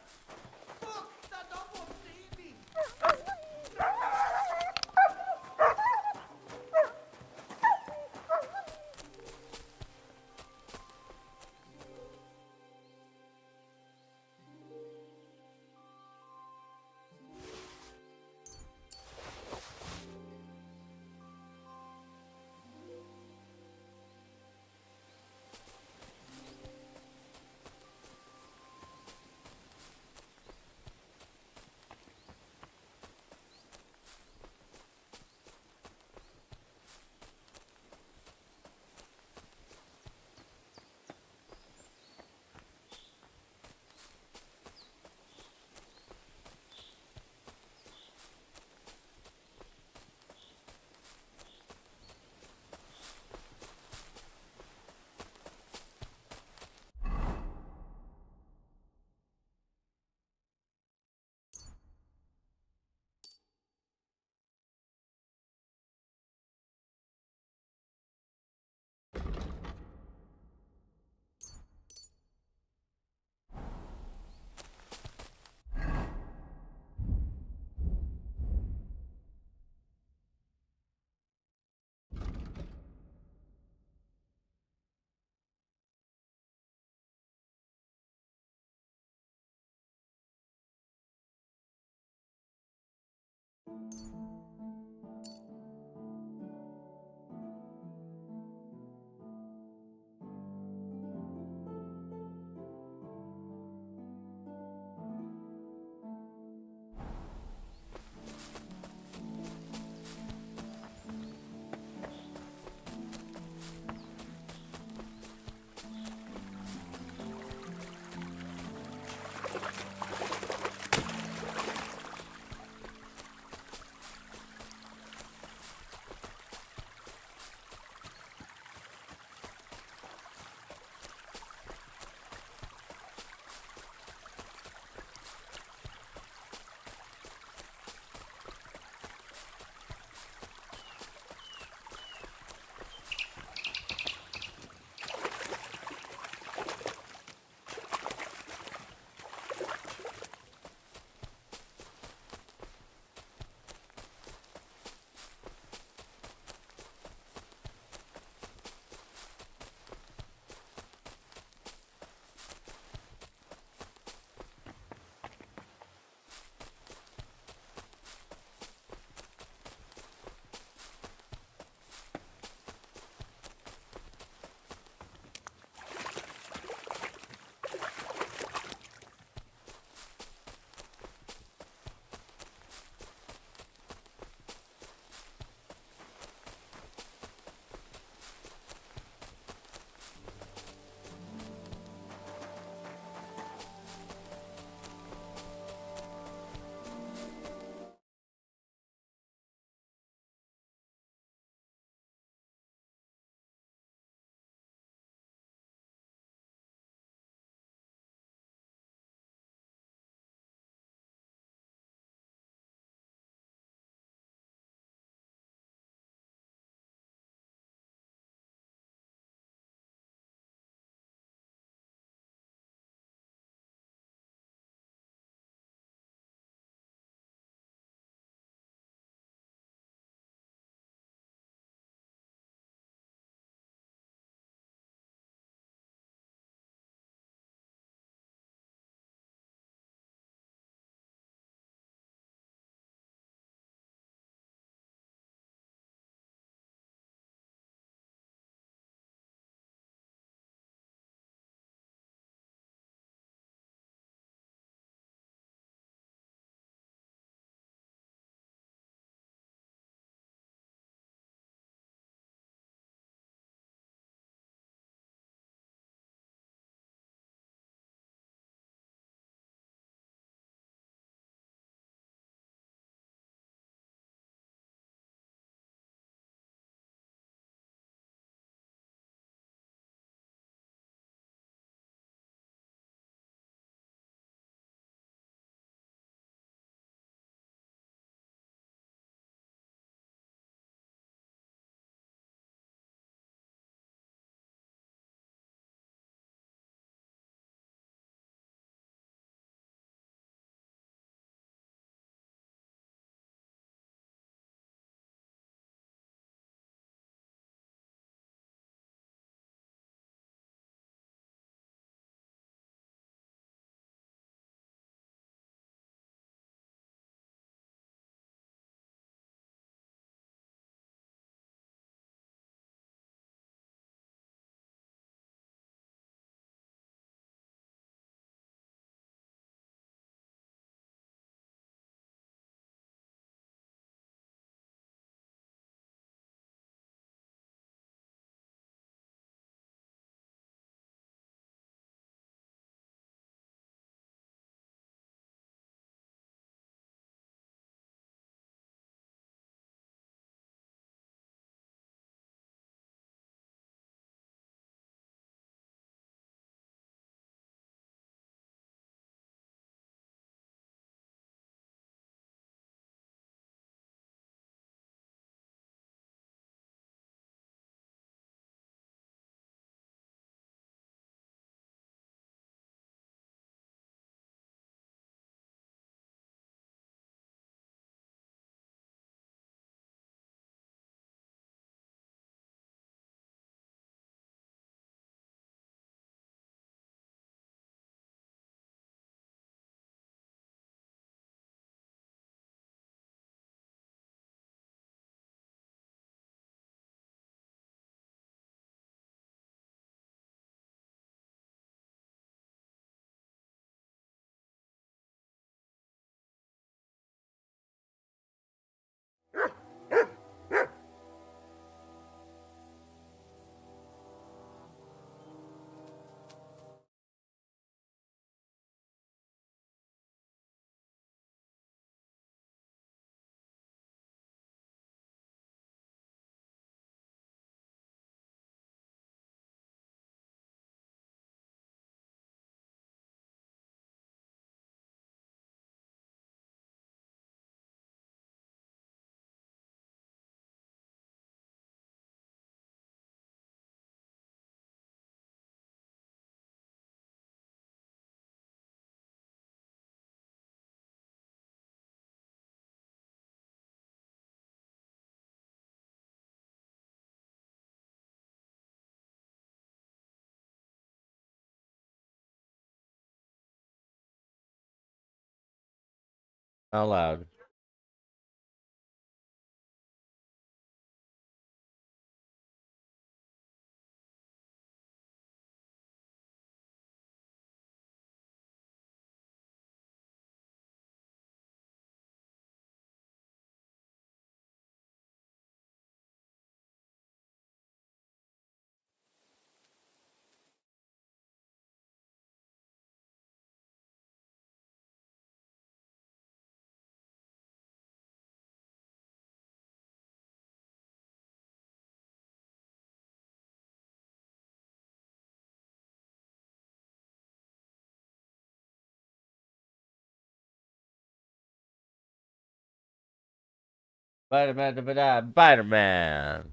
Out loud. Spider-Man, Spider-Man.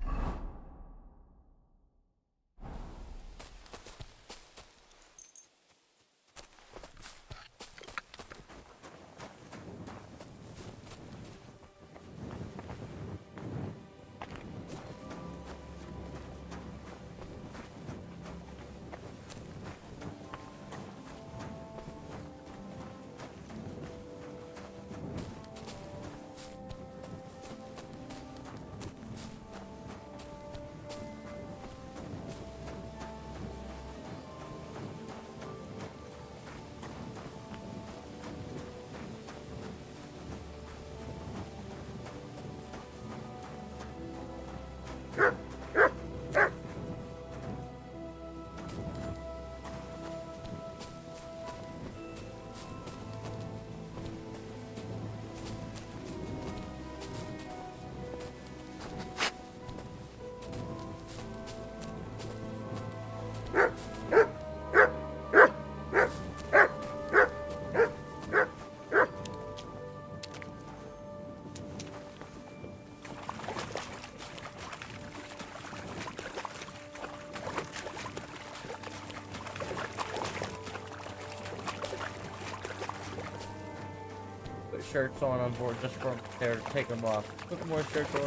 Put shirts on board just from there to take them off. Put more shirts on.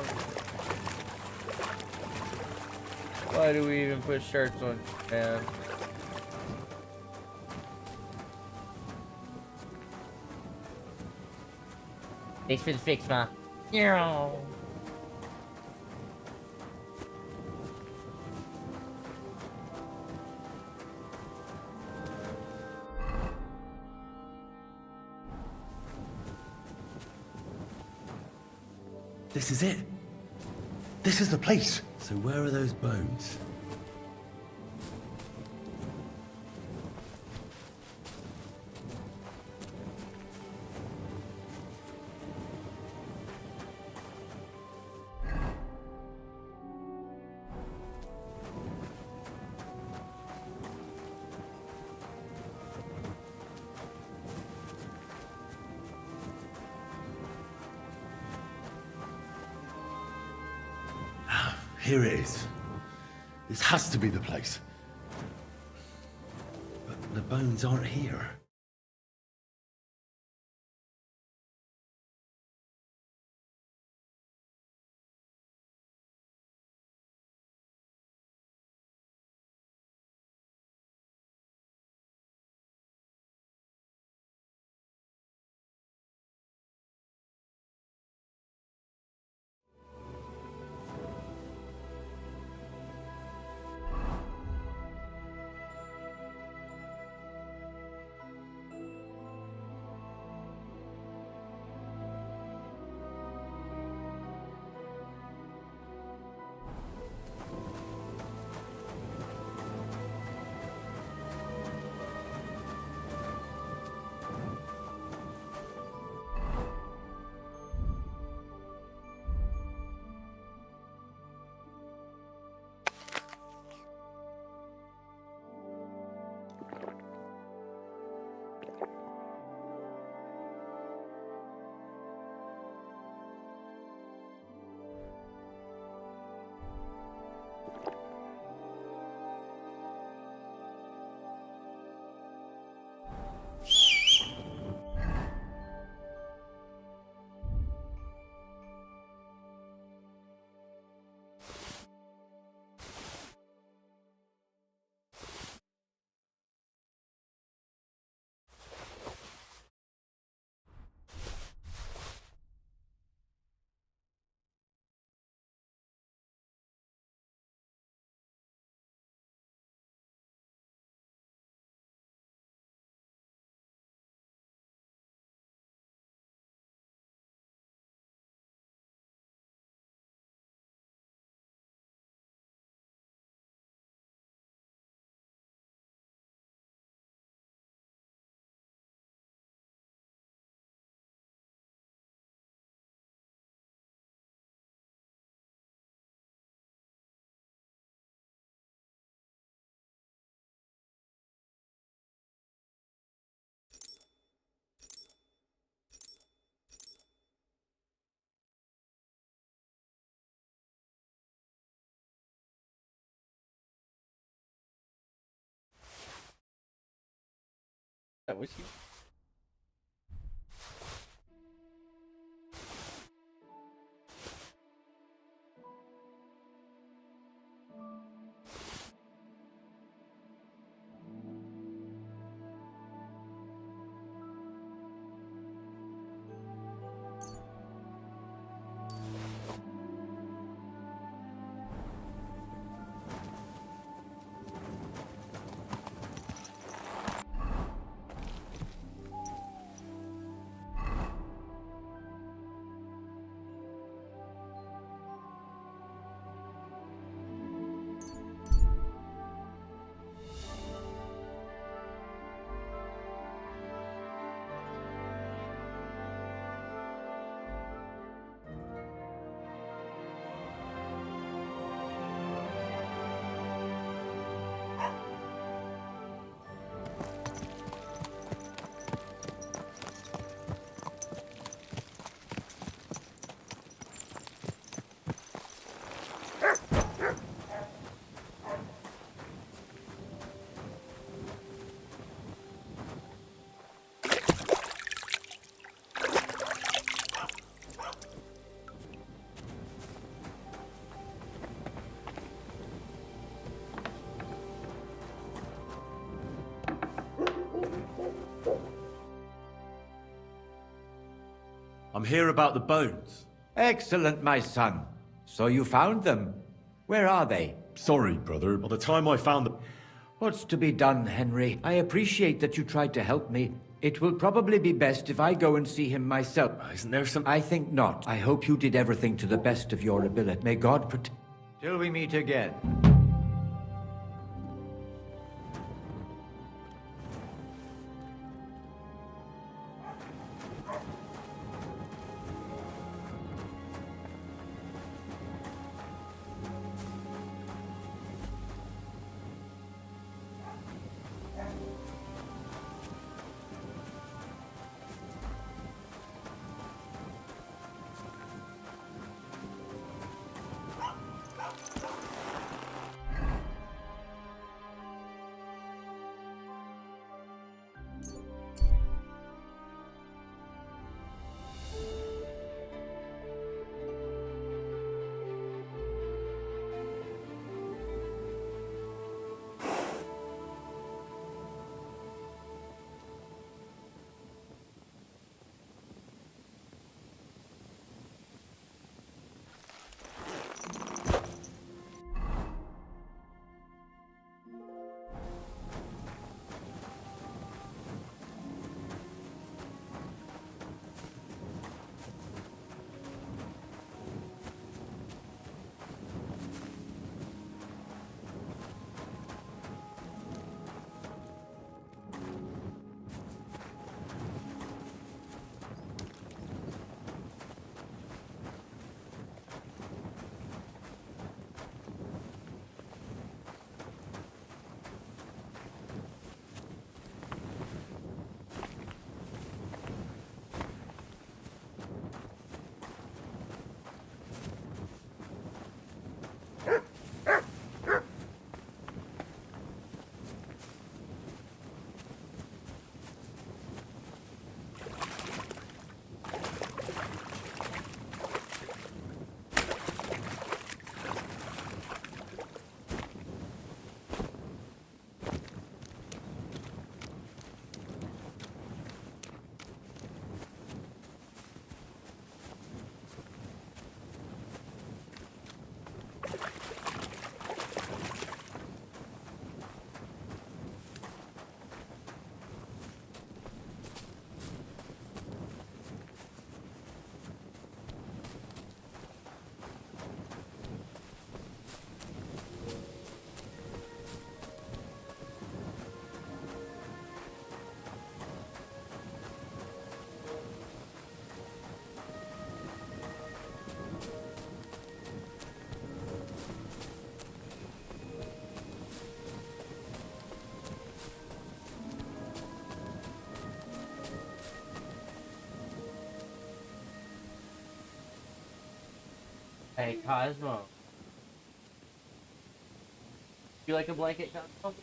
Why do we even put shirts on, man? Thanks for the fix, ma. Yeah. This is it. This is the place. So where are those bones? Here it is. This has to be the place. But the bones aren't here. I wish you. I'm here about the bones. Excellent, my son. So you found them. Where are they? Sorry, brother. By the time I found them... What's to be done, Henry? I appreciate that you tried to help me. It will probably be best if I go and see him myself. Isn't there some... I think not. I hope you did everything to the best of your ability. May God protect... Till we meet again. Hey, Cosmo. You like a blanket, Cosmo?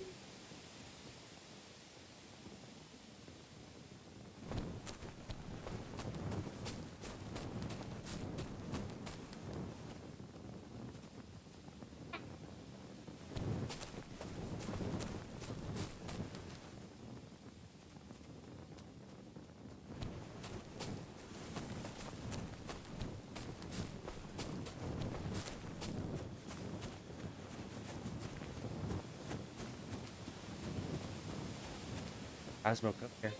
How's milk up here?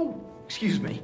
Oh, excuse me.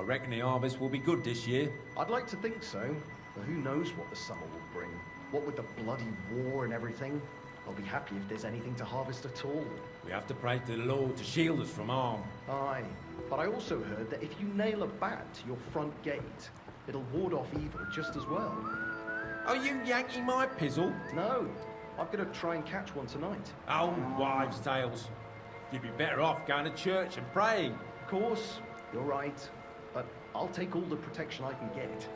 reckon the harvest will be good this year. I'd like to think so, but who knows what the summer will bring. What with the bloody war and everything, I'll be happy if there's anything to harvest at all. We have to pray to the Lord to shield us from harm. Aye, but I also heard that if you nail a bat to your front gate, it'll ward off evil just as well. Are you yanking my pizzle? No, I'm gonna try and catch one tonight. Oh, wives' tales. You'd be better off going to church and praying. Of course, you're right, but I'll take all the protection I can get.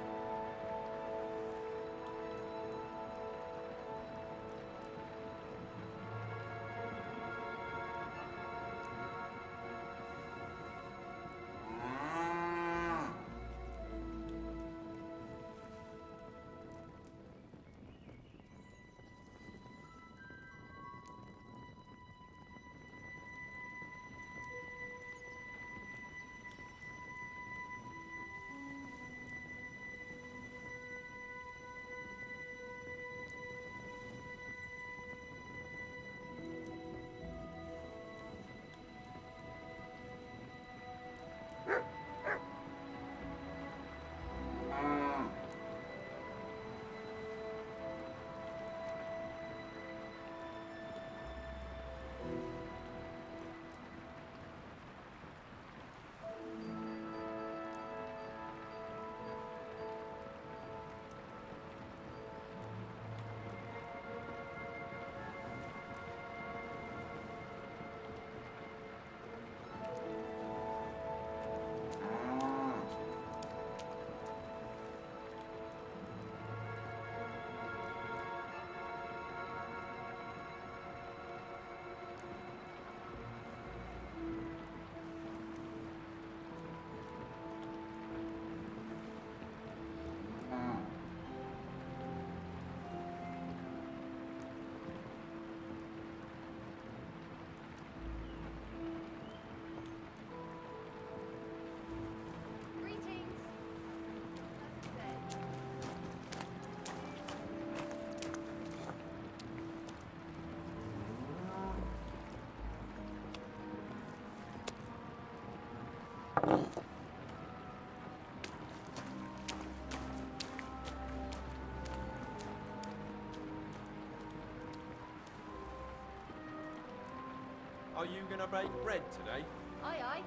Are you gonna bake bread today? Aye, aye.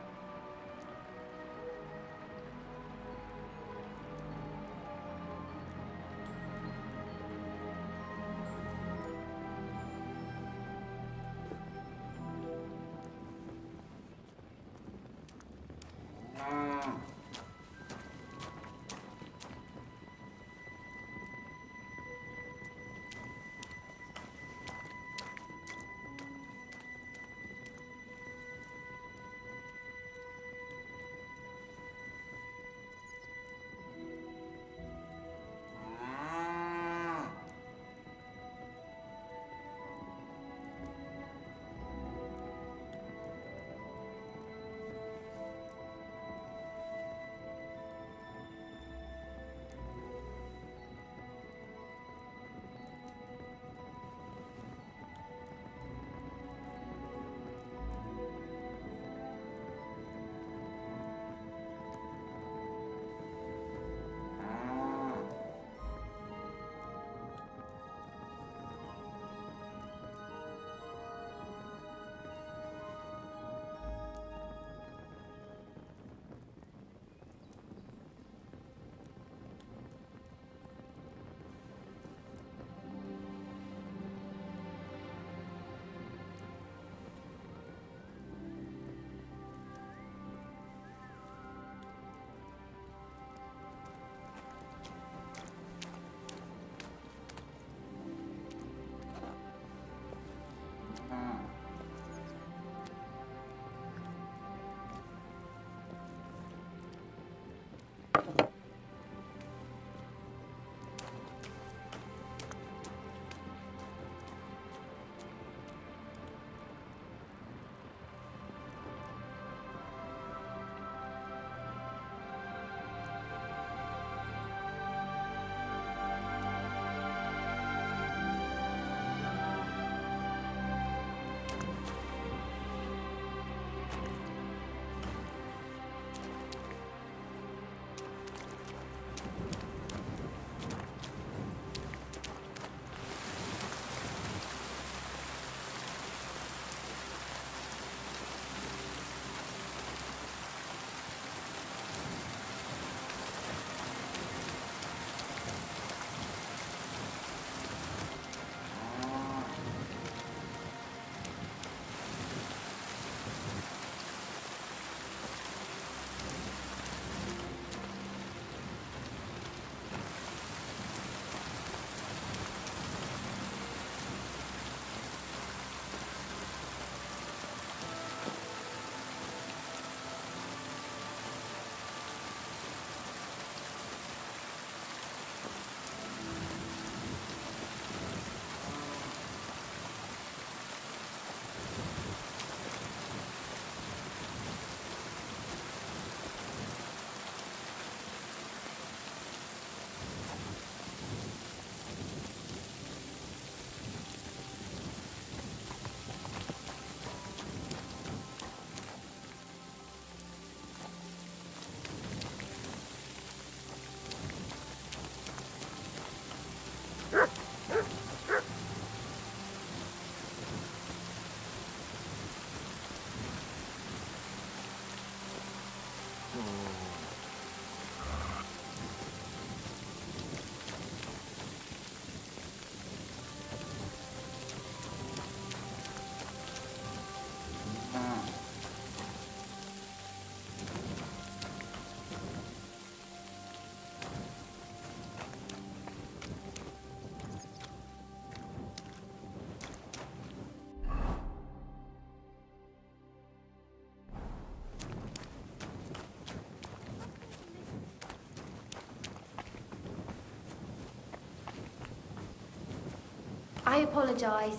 I apologise.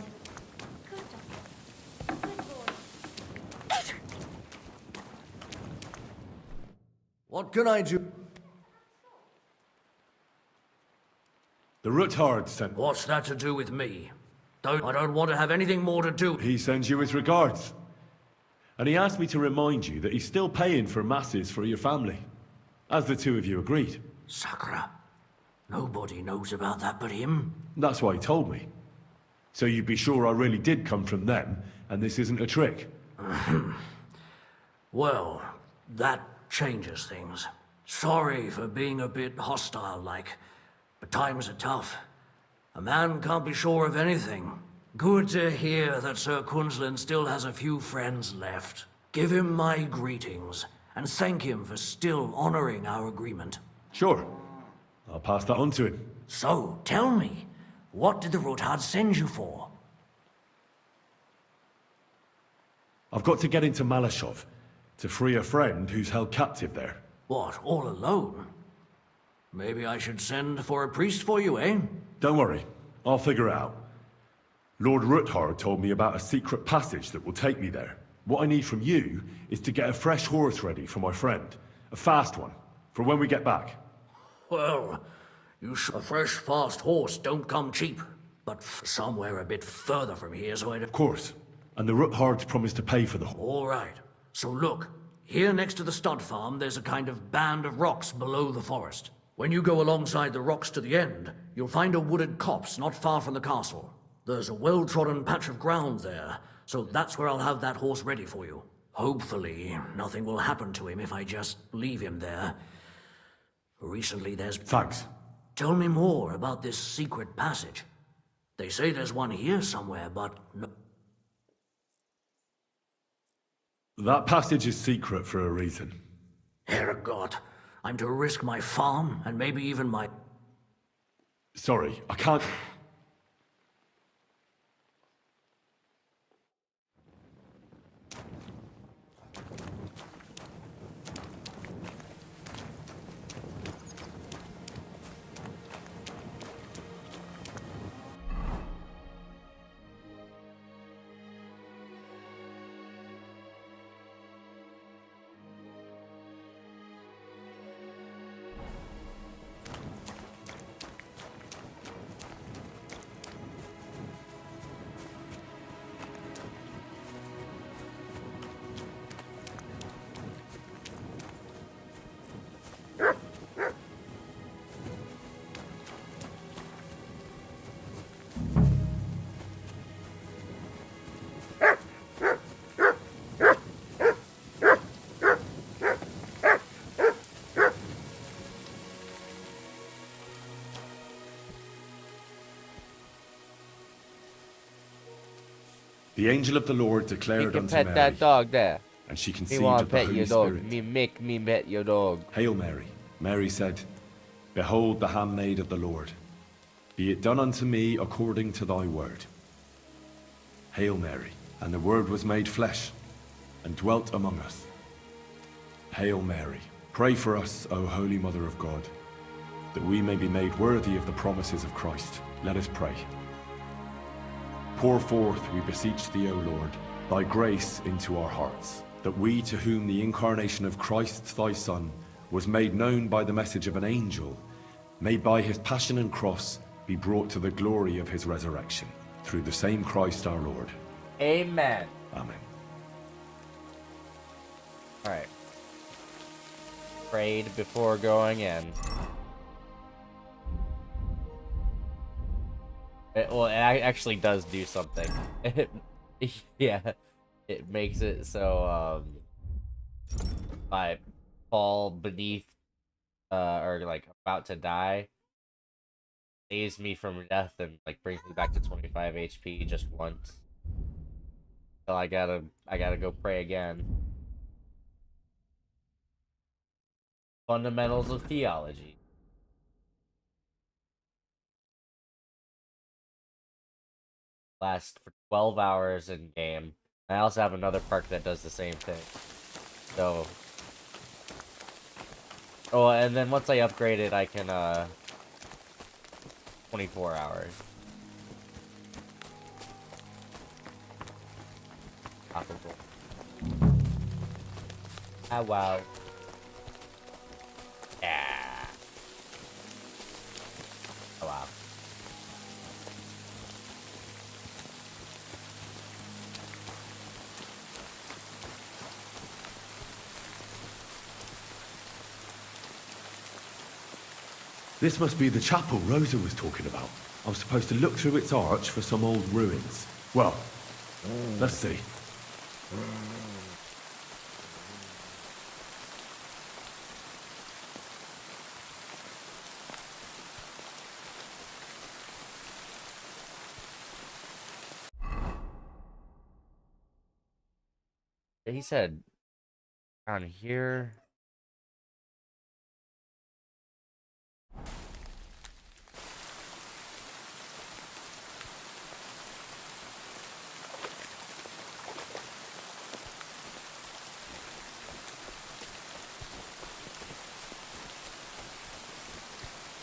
What can I do? The Ruthard sent... What's that to do with me? I don't want to have anything more to do... He sends you his regards. And he asked me to remind you that he's still paying for masses for your family. As the two of you agreed. Sakura. Nobody knows about that but him. That's why he told me. So you'd be sure I really did come from them, and this isn't a trick. Well, that changes things. Sorry for being a bit hostile-like, but times are tough. A man can't be sure of anything. Good to hear that Sir Quinlan still has a few friends left. Give him my greetings, and thank him for still honoring our agreement. Sure. I'll pass that on to him. So, tell me, what did the Ruthard send you for? I've got to get into Malashov to free a friend who's held captive there. What, all alone? Maybe I should send for a priest for you, eh? Don't worry, I'll figure it out. Lord Ruthard told me about a secret passage that will take me there. What I need from you is to get a fresh horse ready for my friend. A fast one, for when we get back. Well, a fresh, fast horse don't come cheap. But somewhere a bit further from here, so Of course. And the Ruthards promised to pay for the horse. All right. So look, here next to the stud farm, there's a kind of band of rocks below the forest. When you go alongside the rocks to the end, you'll find a wooded copse not far from the castle. There's a well-trodden patch of ground there, so that's where I'll have that horse ready for you. Hopefully, nothing will happen to him if I just leave him there. Recently, there's... Thanks. Tell me more about this secret passage. They say there's one here somewhere, but... No... That passage is secret for a reason. Herregott, I'm to risk my farm, and maybe even my... Sorry, I can't... The angel of the Lord declared You can unto pet Mary, that dog there. and she Me conceived want of the pet Holy your dog. Spirit. Me make me pet your dog. Hail Mary. Mary said, Behold the handmaid of the Lord. Be it done unto me according to thy word. Hail Mary. And the word was made flesh, and dwelt among us. Hail Mary. Pray for us, O Holy Mother of God, that we may be made worthy of the promises of Christ. Let us pray. Pour forth, we beseech thee, O Lord, thy grace into our hearts, that we, to whom the incarnation of Christ thy Son was made known by the message of an angel, may by his passion and cross be brought to the glory of his resurrection, through the same Christ our Lord. Amen. Amen. Alright. Prayed before going in. Well, it actually does do something. Yeah. It makes it so, if I fall beneath, or, like, about to die, saves me from death and, like, brings me back to 25 HP just once. So I gotta go pray again. Fundamentals of theology. Last for 12 hours in game. I also have another perk that does the same thing. So, oh, and then once I upgrade it, I can 24 hours. Possible. Ah, wow. Yeah. Oh, wow. This must be the chapel Rosa was talking about. I'm supposed to look through its arch for some old ruins. Well, let's see. He said down here.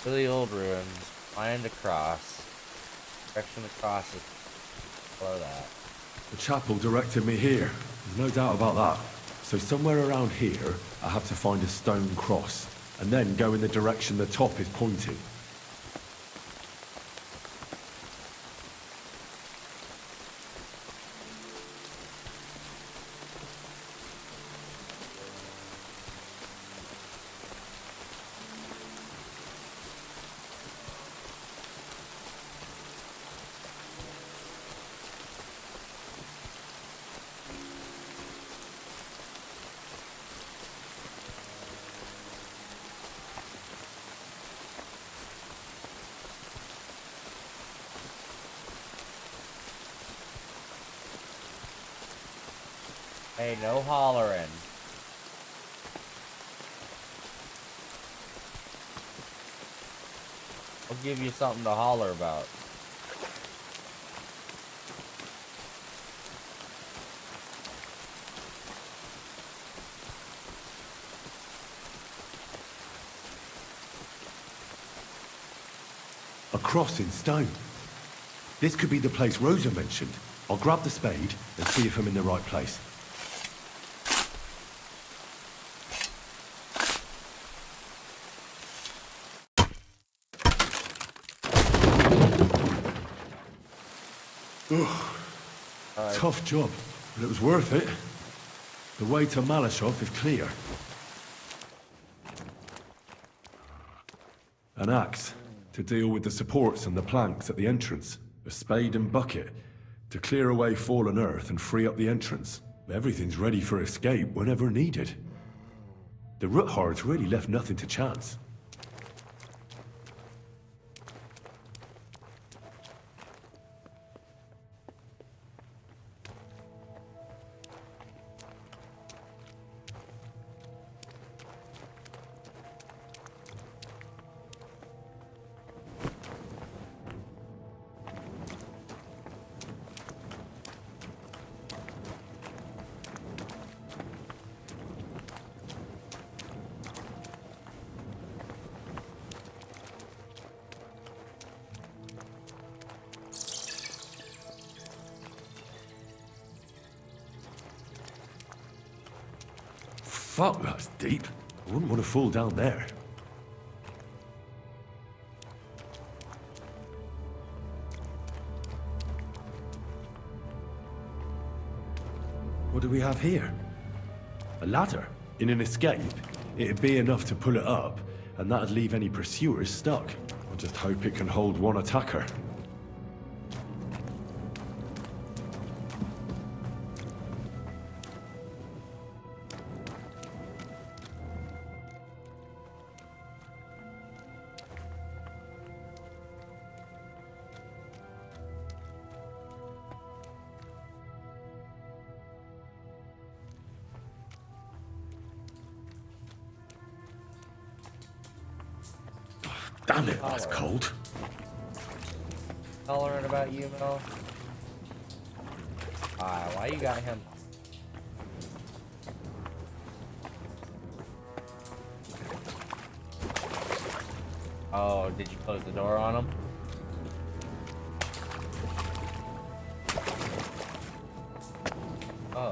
To the old ruins. Find a cross. Direction the cross is below that. The chapel directed me here. There's no doubt about that. So somewhere around here, I have to find a stone cross, and then go in the direction the top is pointing. Hey, no hollering. I'll give you something to holler about. A cross in stone. This could be the place Rosa mentioned. I'll grab the spade and see if I'm in the right place. Tough job, but it was worth it. The way to Malashov is clear. An axe to deal with the supports and the planks at the entrance. A spade and bucket to clear away fallen earth and free up the entrance. Everything's ready for escape whenever needed. The Roothards really left nothing to chance. Fuck, that's deep. I wouldn't want to fall down there. What do we have here? A ladder? In an escape, it'd be enough to pull it up, and that'd leave any pursuers stuck. I just hope it can hold one attacker. Damn it, that's cold. Hollering about you, Mel. Why you got him? Oh, did you close the door on him? Oh.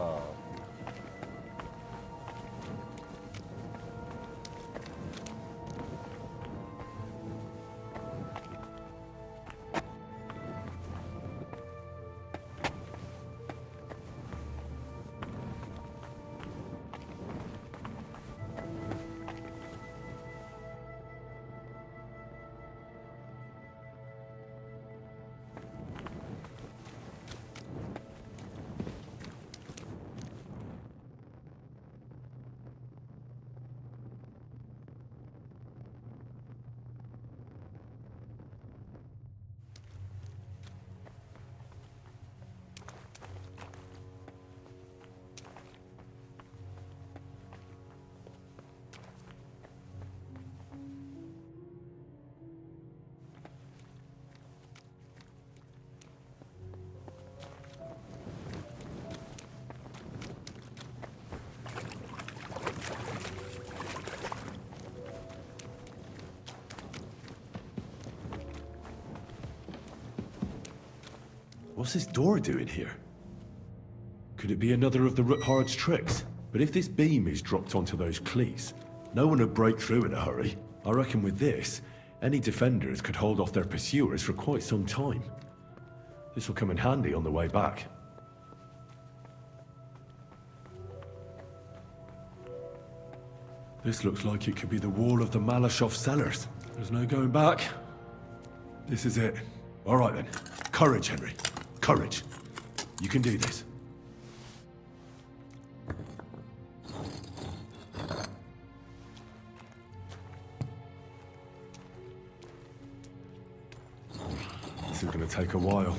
What's this door doing here? Could it be another of the Ruthard's tricks? But if this beam is dropped onto those cleats, no one would break through in a hurry. I reckon with this, any defenders could hold off their pursuers for quite some time. This will come in handy on the way back. This looks like it could be the wall of the Malashov cellars. There's no going back. This is it. All right then. Courage, Henry. Courage. You can do this. This is going to take a while.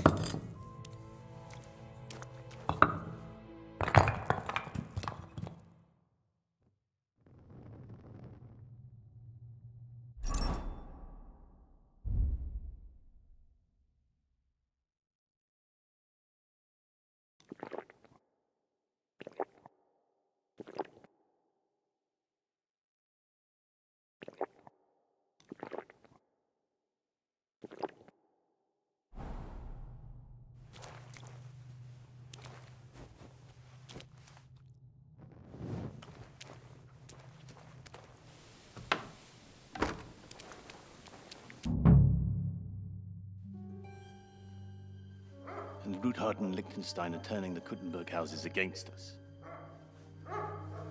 And Ruthard and Liechtenstein are turning the Kuttenberg houses against us.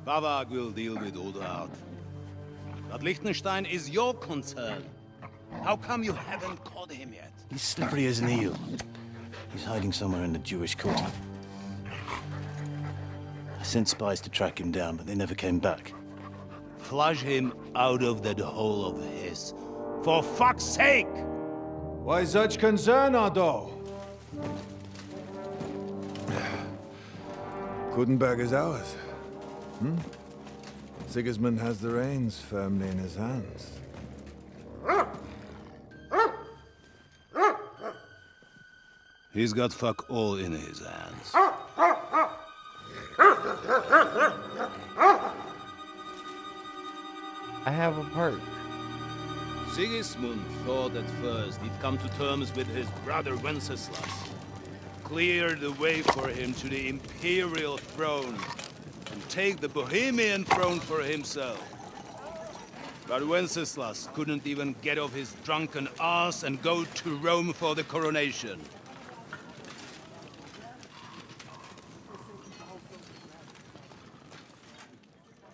Bavag will deal with Oderhard. But Liechtenstein is your concern. How come you haven't caught him yet? He's slippery as an eel. He's hiding somewhere in the Jewish quarter. I sent spies to track him down, but they never came back. Flush him out of that hole of his. For fuck's sake! Why such concern, Ardo? Kuttenberg is ours. Sigismund has the reins firmly in his hands. He's got fuck all in his hands. I have a perk. Sigismund thought at first he'd come to terms with his brother Wenceslas. Clear the way for him to the imperial throne and take the Bohemian throne for himself. But Wenceslas couldn't even get off his drunken ass and go to Rome for the coronation.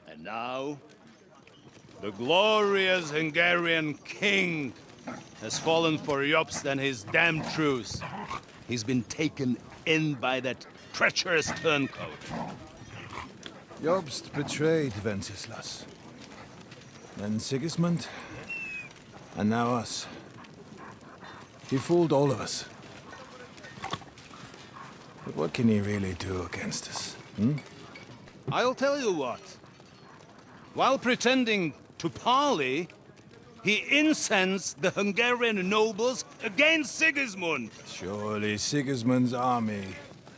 And now, the glorious Hungarian king has fallen for Jobst and his damned truce. He's been taken in by that treacherous turncoat. Jobst betrayed Wenceslas. Then Sigismund, and now us. He fooled all of us. But what can he really do against us, I'll tell you what. While pretending to parley, he incensed the Hungarian nobles against Sigismund. Surely Sigismund's army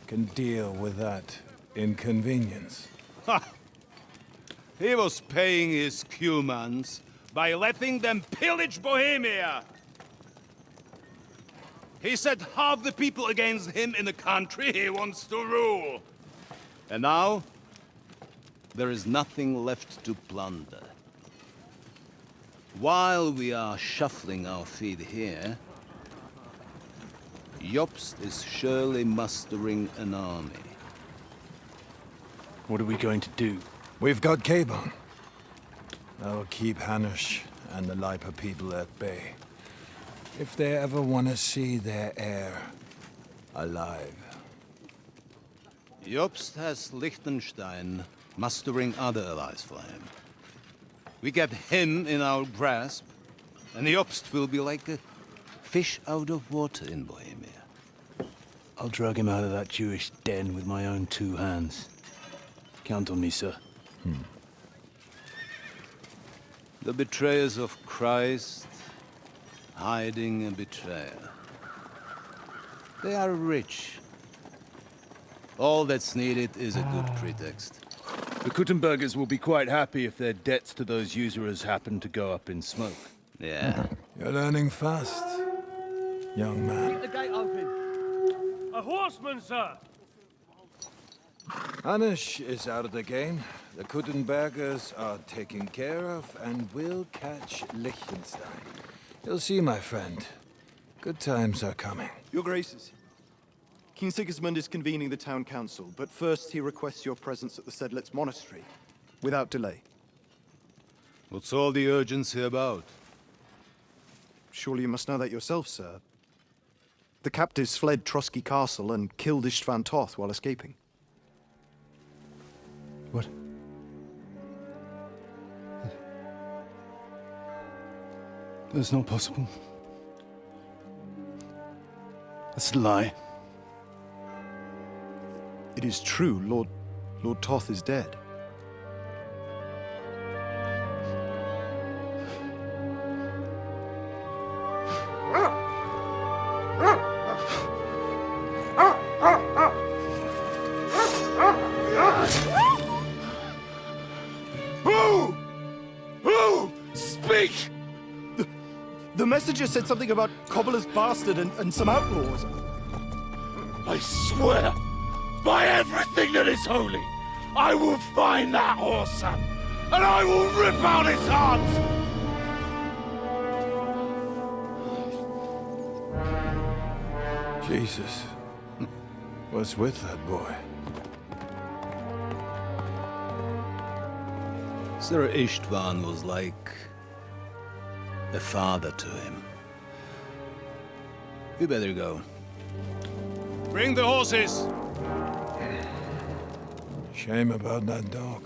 can deal with that inconvenience. Ha! He was paying his Cumans by letting them pillage Bohemia. He set half the people against him in the country he wants to rule. And now, there is nothing left to plunder. While we are shuffling our feet here, Jobst is surely mustering an army. What are we going to do? We've got Cabon. That'll keep Hanush and the Lipa people at bay. If they ever want to see their heir alive. Jobst has Liechtenstein mustering other allies for him. We get him in our grasp, and Jobst will be like a fish out of water in Bohemia. I'll drag him out of that Jewish den with my own two hands. Count on me, sir. The betrayers of Christ, hiding a betrayer. They are rich. All that's needed is a good pretext. The Kuttenbergers will be quite happy if their debts to those usurers happen to go up in smoke. Yeah. You're learning fast, young man. Keep the gate open. A horseman, sir! Anish is out of the game. The Kuttenbergers are taken care of, and we'll catch Liechtenstein. You'll see, my friend. Good times are coming. Your Graces, King Sigismund is convening the town council, but first he requests your presence at the Sedlitz monastery, without delay. What's all the urgency about? Surely you must know that yourself, sir. The captives fled Trotsky Castle and killed Istvan Toth while escaping. What? That's not possible. That's a lie. It is true, Lord Toth is dead. Who? Speak! The messenger said something about Cobbler's bastard and some outlaws. I swear, by everything that is holy, I will find that whoreson, and I will rip out his heart! Jesus. What's with that boy? Sir Istvan was like a father to him. We better go. Bring the horses! Shame about that dog.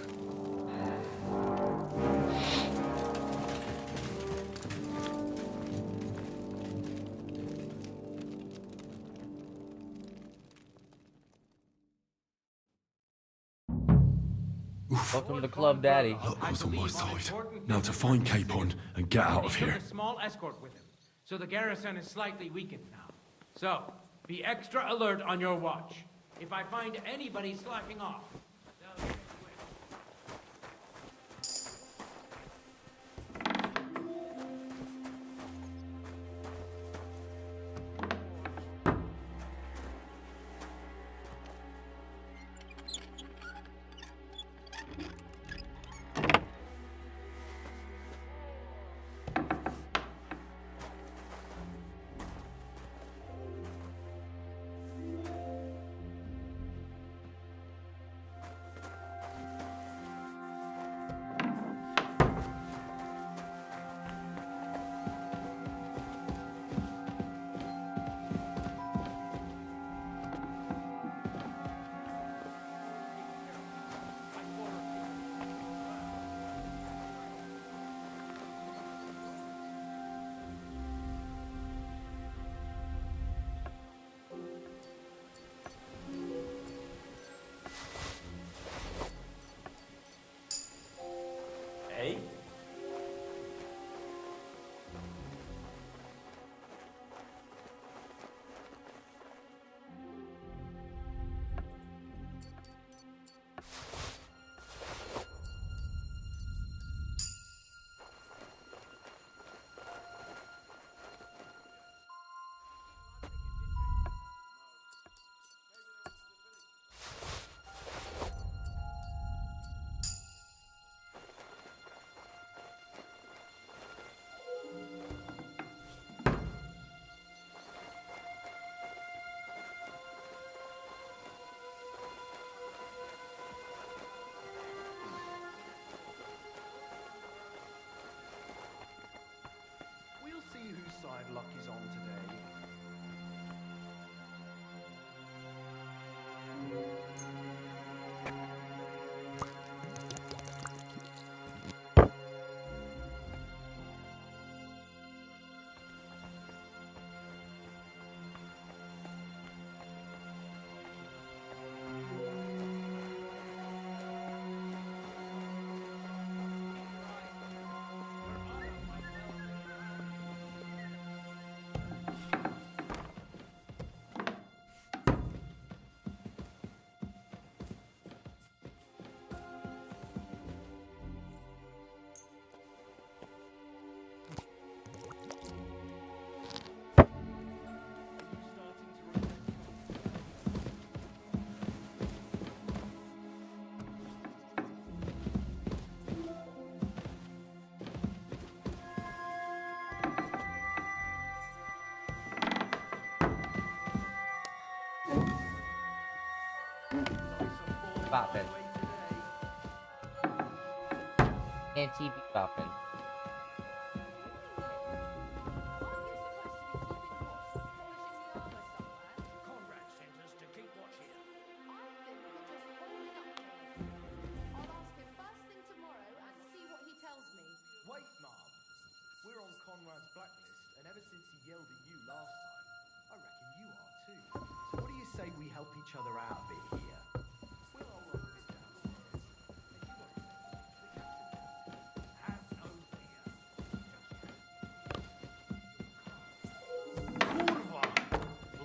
Welcome to Club Daddy. I was on my side. Now to find Capon and get out of here. A small escort with him, so the garrison is slightly weakened now. So, be extra alert on your watch. If I find anybody slacking off, Boppin'. And TV boppin'. Wait, Mom. We're on Conrad's blacklist, and ever since he yelled at you last time, I reckon you are too. So what do you say we help each other out a bit here? We'll all run a bit downstairs. Have no fear. Kurva!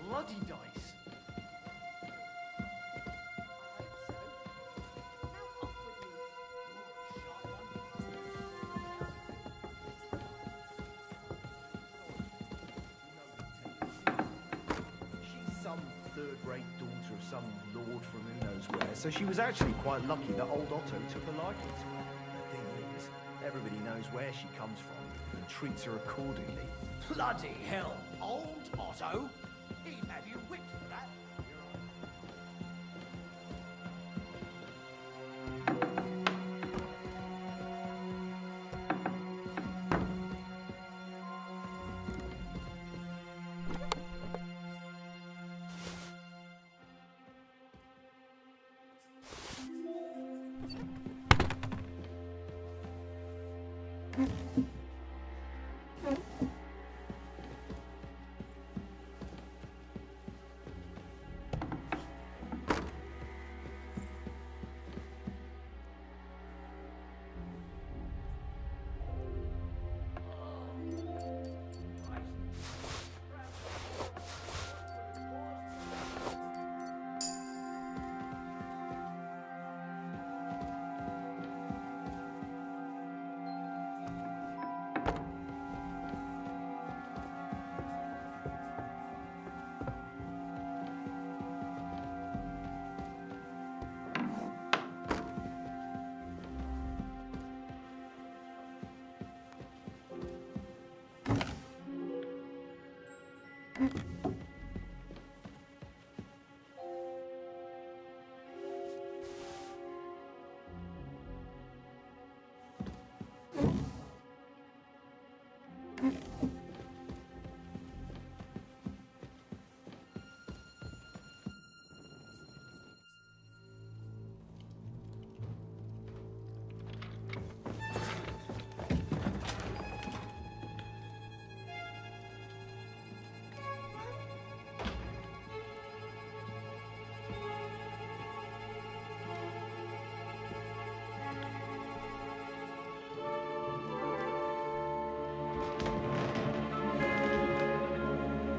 Bloody dice! Some third-rate daughter of some lord from who knows where, so she was actually quite lucky that old Otto took a liking to her. The thing is, everybody knows where she comes from and treats her accordingly. Bloody hell, old Otto? He'd have you whipped for that.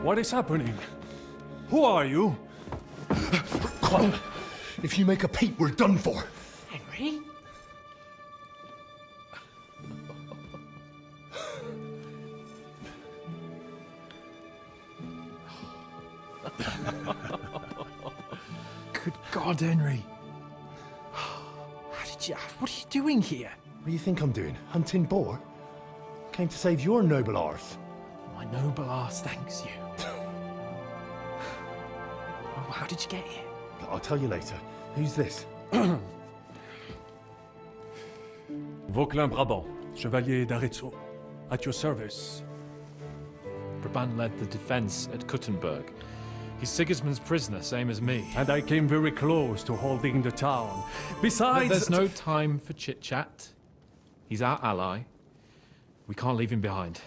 What is happening? Who are you? Quiet. If you make a peep, we're done for. Henry? Good God, Henry. What are you doing here? What do you think I'm doing? Hunting boar? Came to save your noble arse. My noble arse thanks you. Oh, how did you get here? I'll tell you later. Who's this? Vauquelin Brabant, Chevalier d'Arezzo. At your service. Brabant led the defense at Kuttenberg. He's Sigismund's prisoner, same as me. And I came very close to holding the town. Besides... There's no time for chit-chat. He's our ally. We can't leave him behind.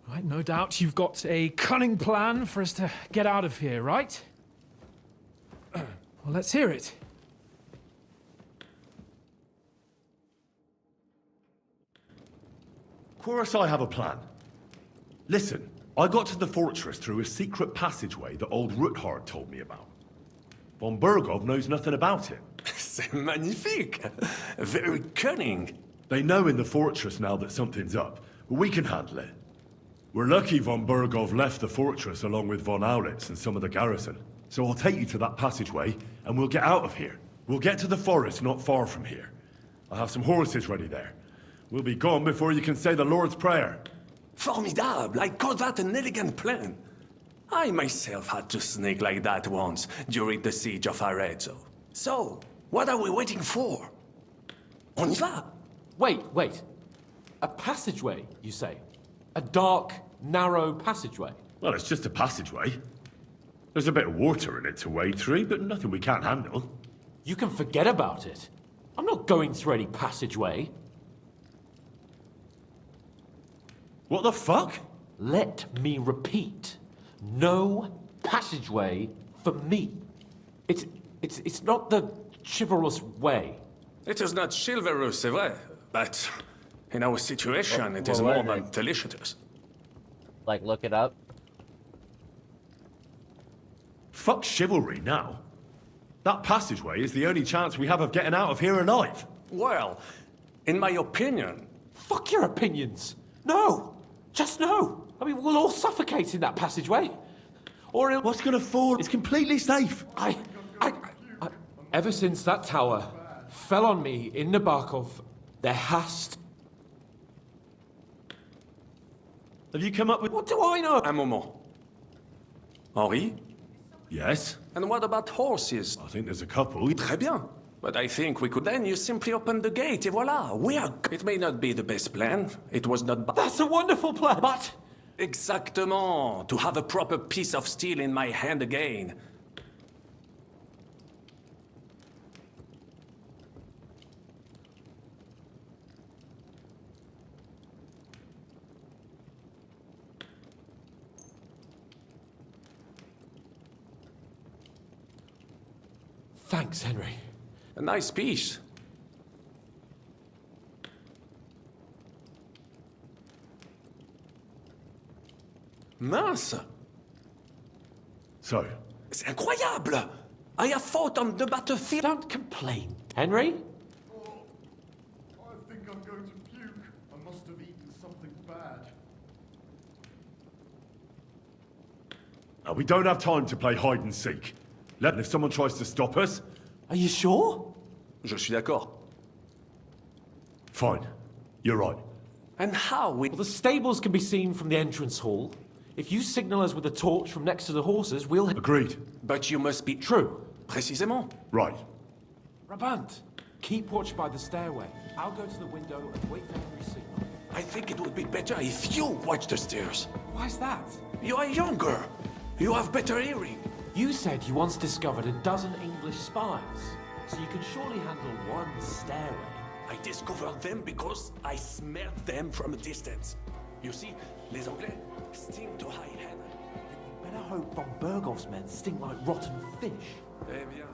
Right, no doubt you've got a cunning plan for us to get out of here, right? Well, let's hear it. Of course I have a plan. Listen, I got to the fortress through a secret passageway that old Ruthard told me about. Von Burgov knows nothing about it. C'est magnifique! Very cunning. They know in the fortress now that something's up, but we can handle it. We're lucky von Burgov left the fortress along with von Aulitz and some of the garrison. So I'll take you to that passageway, and we'll get out of here. We'll get to the forest not far from here. I'll have some horses ready there. We'll be gone before you can say the Lord's Prayer. Formidable! I call that an elegant plan. I myself had to sneak like that once during the siege of Arezzo. So, what are we waiting for? On y va! Wait. A passageway, you say? A dark, narrow passageway? Well, it's just a passageway. There's a bit of water in it to wade through, but nothing we can't handle. You can forget about it. I'm not going through any passageway. What the fuck? Let me repeat. No passageway for me. It's not the chivalrous way. It is not chivalrous, c'est vrai, but in our situation, it is more than delicious. Like, look it up. Fuck chivalry now. That passageway is the only chance we have of getting out of here alive. Well, in my opinion... Fuck your opinions. No. Just no. I mean, we'll all suffocate in that passageway. Or it'll... What's gonna fall? It's completely safe. Ever since that tower fell on me in Nabokov, there has to... Have you come up with... What do I know? Un moment. Henri? Yes? And what about horses? I think there's a couple. Très bien. But I think we could then you simply open the gate, et voila, we are... It may not be the best plan. It was not... That's a wonderful plan, but... Exactement. To have a proper piece of steel in my hand again. Thanks, Henry. A nice piece. Mince! So? C'est incroyable! I have fought on the battlefield. Don't complain, Henry. I think I'm going to puke. I must have eaten something bad. We don't have time to play hide and seek. If someone tries to stop us... Are you sure? Je suis d'accord. Fine. You're right. And how we... Well, the stables can be seen from the entrance hall. If you signal us with a torch from next to the horses, we'll... Agreed. But you must be... True. Précisément. Right. Rabant, keep watch by the stairway. I'll go to the window and wait for Henry's signal. I think it would be better if you watch the stairs. Why's that? You are younger. You have better hearing. You said you once discovered a dozen English spies, so you can surely handle one stairway. I discovered them because I smelled them from a distance. You see, les Anglais stink to high heaven. You better hope von Bergov's men stink like rotten fish. Eh bien.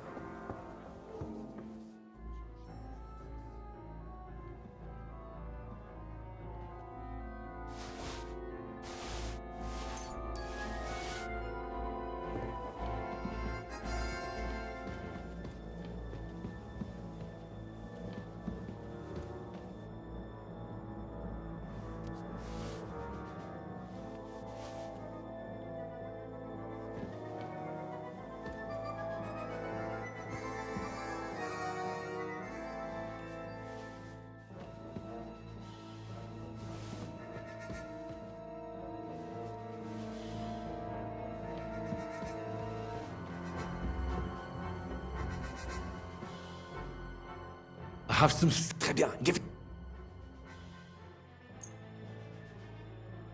I have some... Très bien, give it...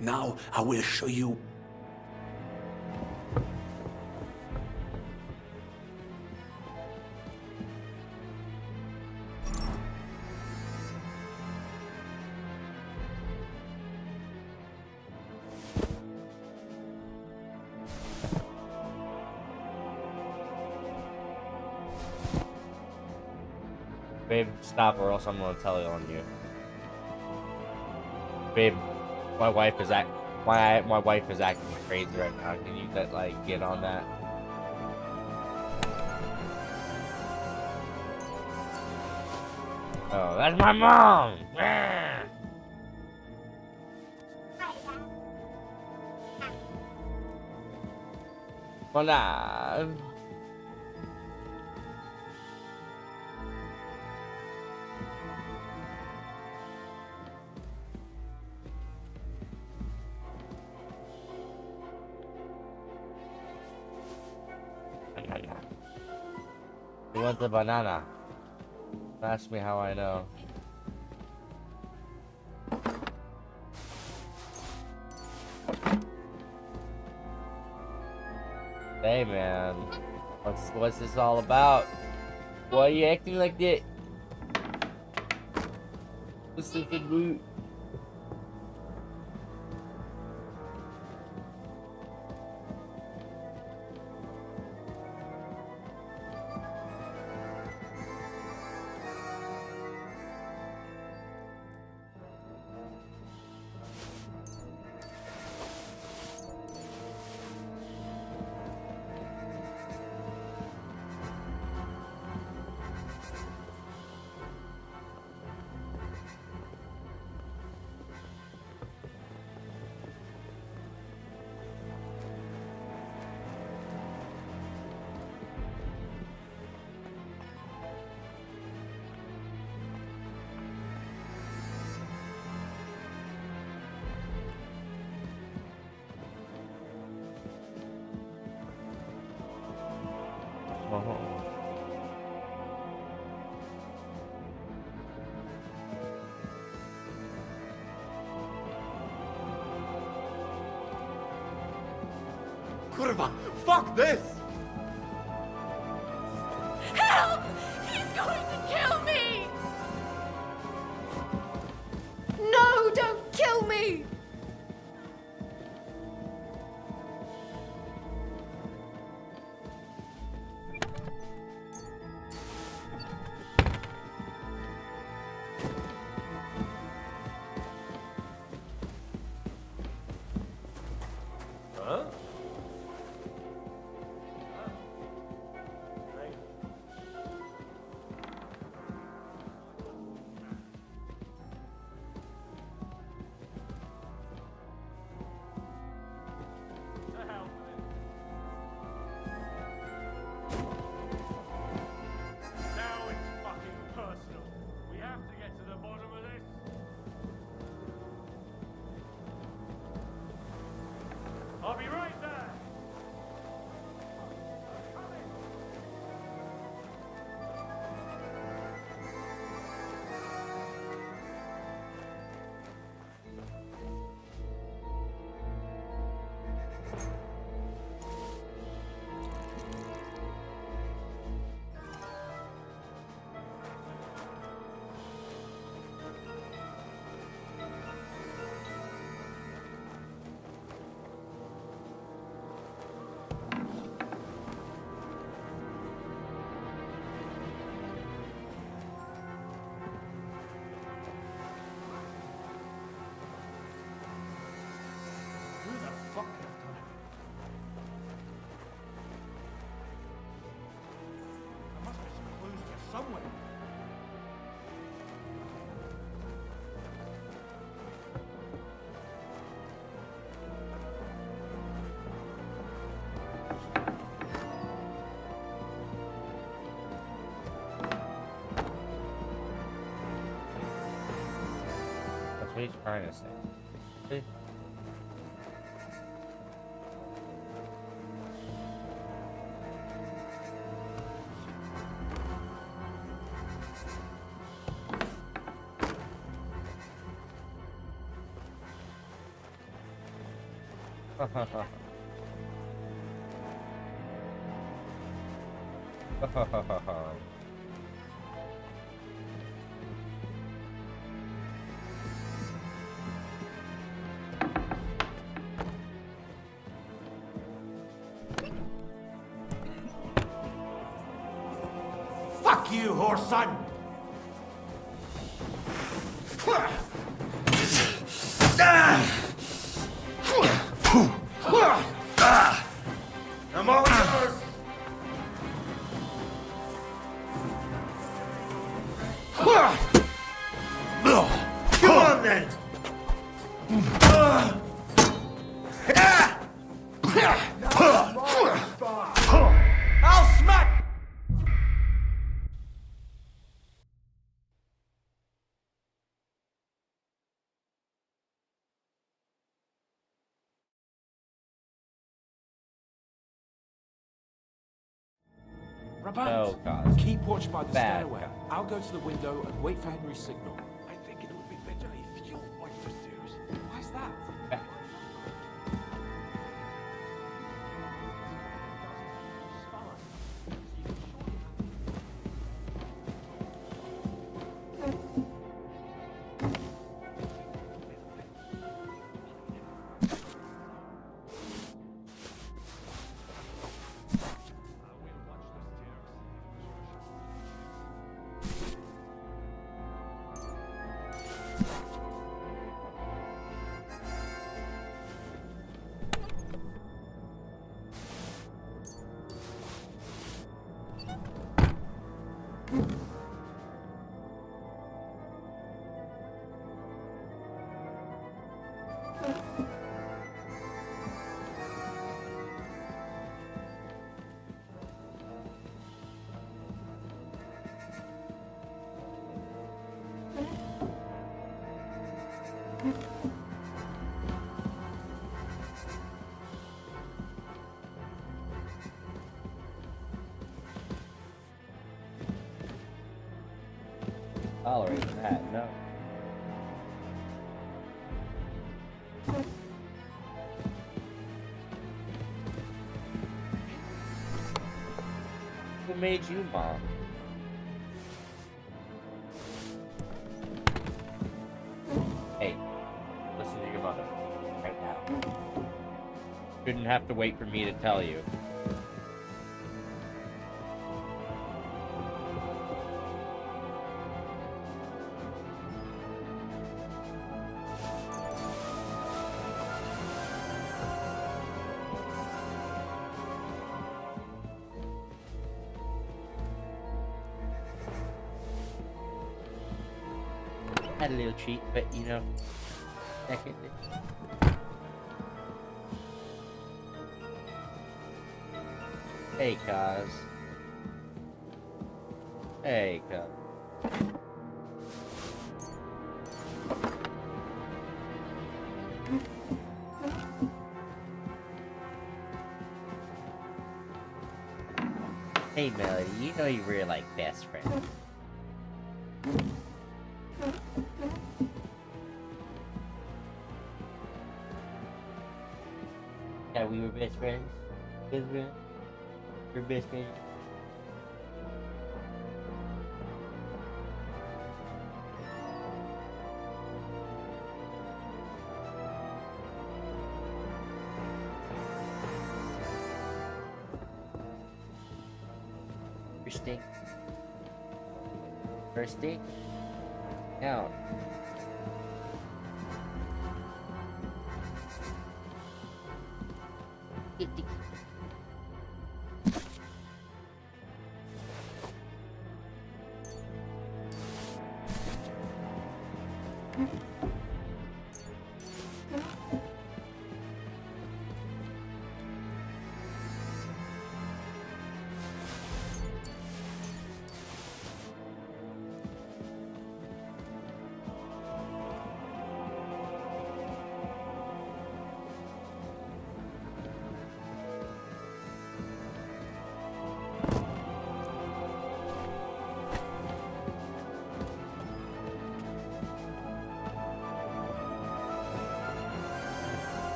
Now, I will show you... Babe, stop or else I'm gonna tell it on you. Babe, my wife is acting crazy right now. Can you get on that? Oh, that's my mom! Hola. He wants a banana. Ask me how I know. Hey man, what's this all about? Why are you acting like that? What's this about? Kurva! Fuck this! Help! He's going to kill me! No, don't kill me! Huh? Now it's fucking personal. We have to get to the bottom of this. I'll be right there. Who the fuck has done it? There must be some clues here somewhere. That's what he's trying to say. See? Fuck you, horse son! I'm all yours! Come on then! I'll smack! Brabant! Oh, God. Keep watch by the Bad. stairway. I'll go to the window and wait for Henry's signal. I think it would be better if you watch the stairs. Why's that? Tolerate that, no. Who made you mom? Hey, listen to your mother right now. Shouldn't have to wait for me to tell you. Had a little treat, but you know, second. Hey, Kaz. Hey, Kaz. Hey, Melody, you know you really like best friends. Yeah, we were best friends. Best friends. We're best friends. Interesting. First date? Out.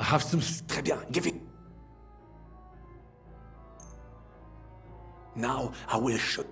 I have some... Très bien, give it. Now I will shoot.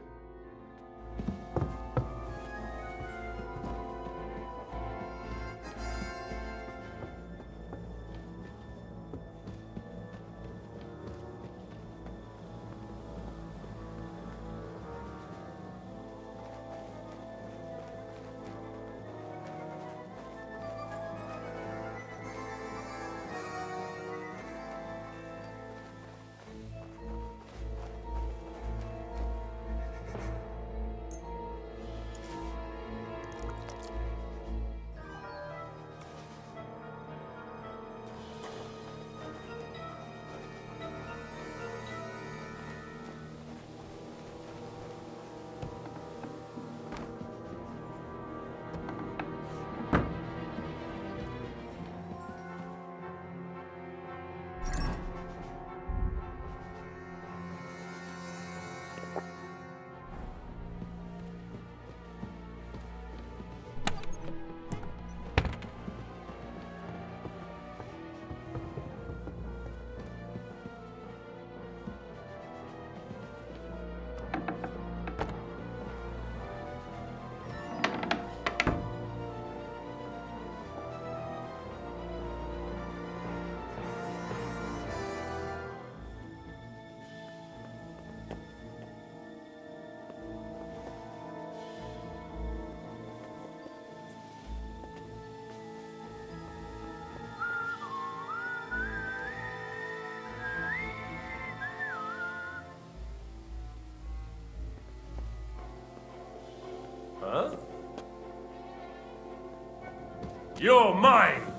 You're mine!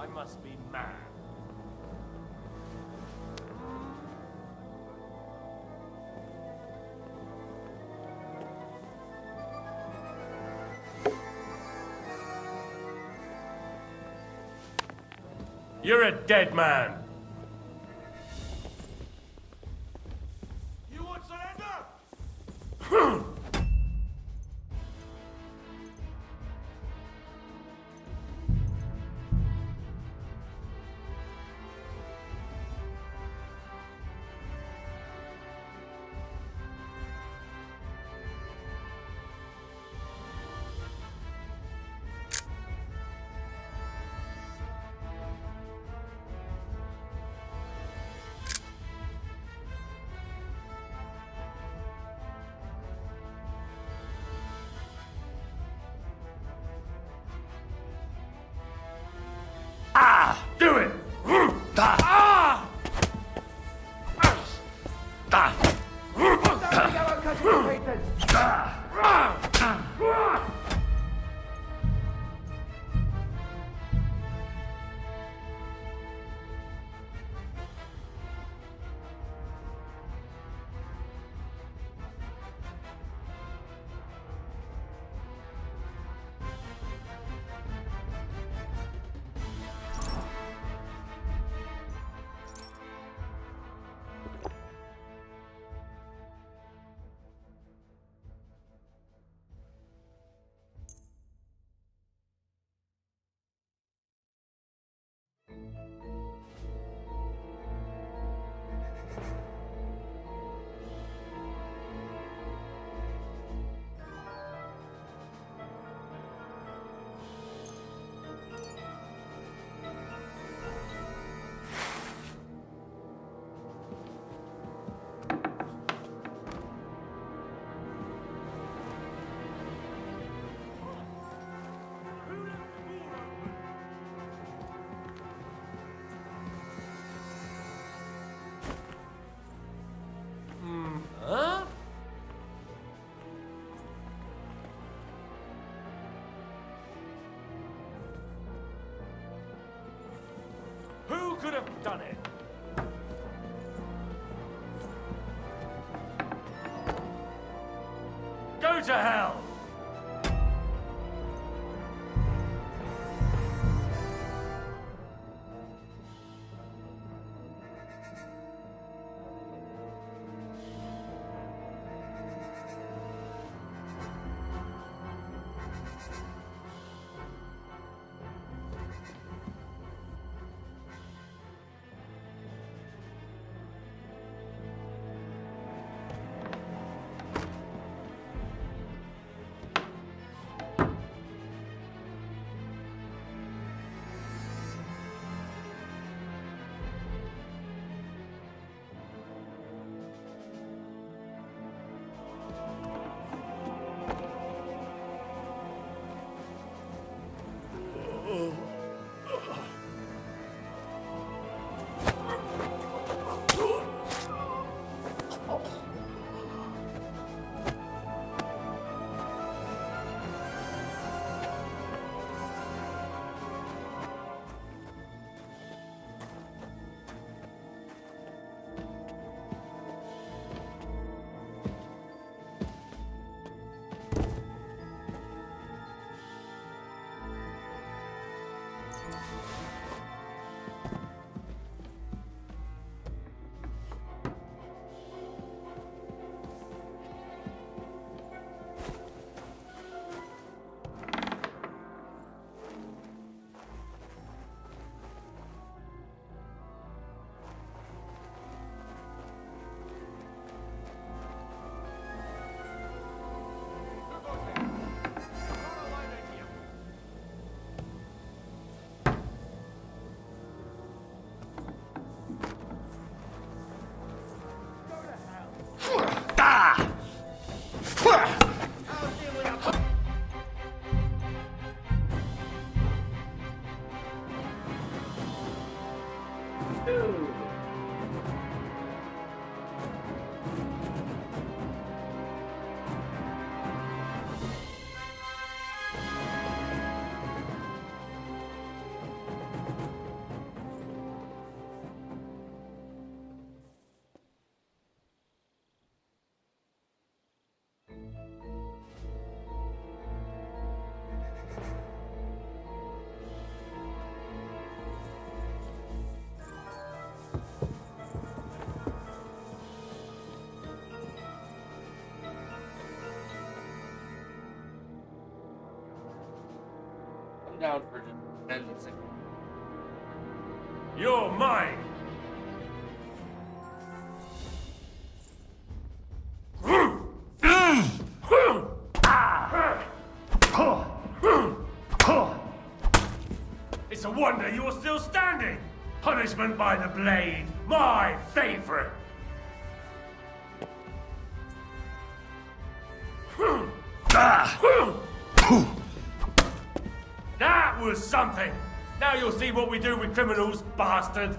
I must be mad. You're a dead man. You want surrender? Huh? Who could have done it? Go to hell! Down for just 10 seconds. You're mine! It's a wonder you're still standing! Punishment by the blade, my favorite! That was something! Now you'll see what we do with criminals, bastard!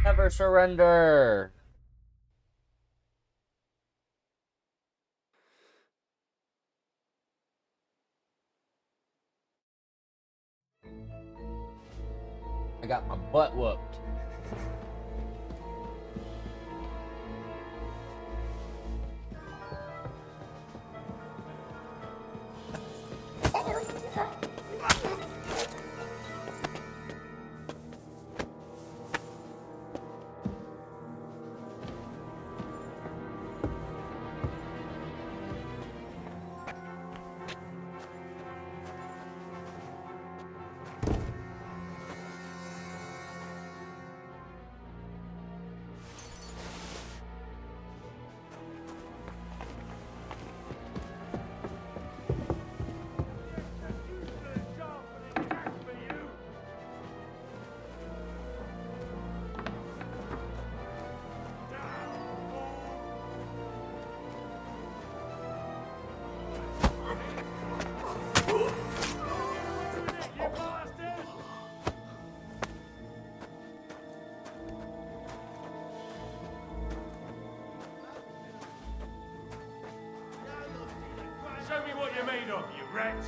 Never surrender. I got my butt whooped. Show me what you're made of, you wretch!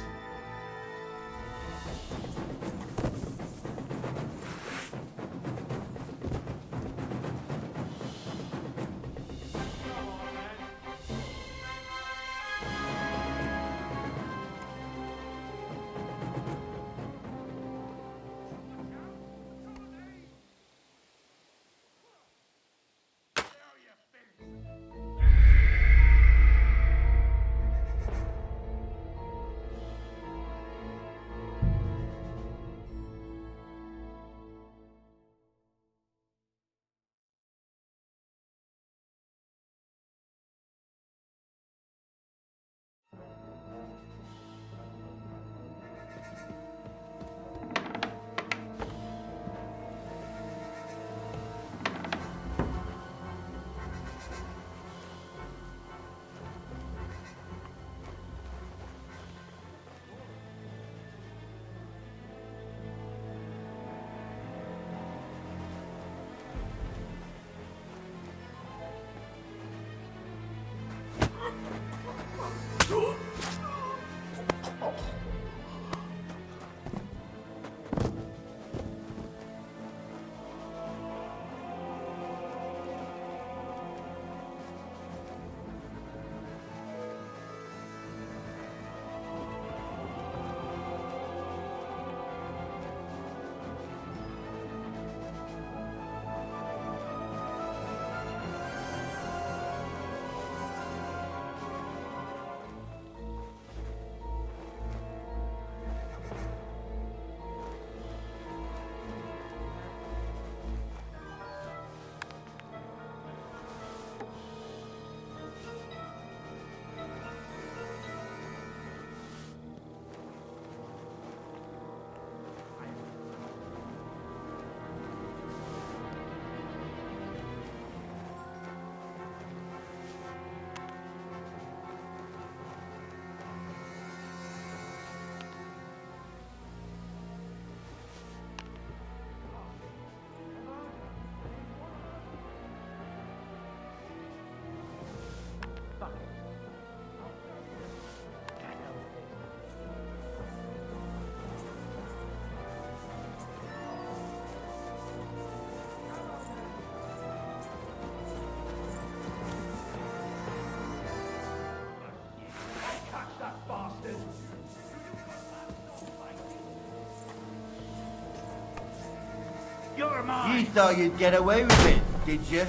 You thought you'd get away with it, did you?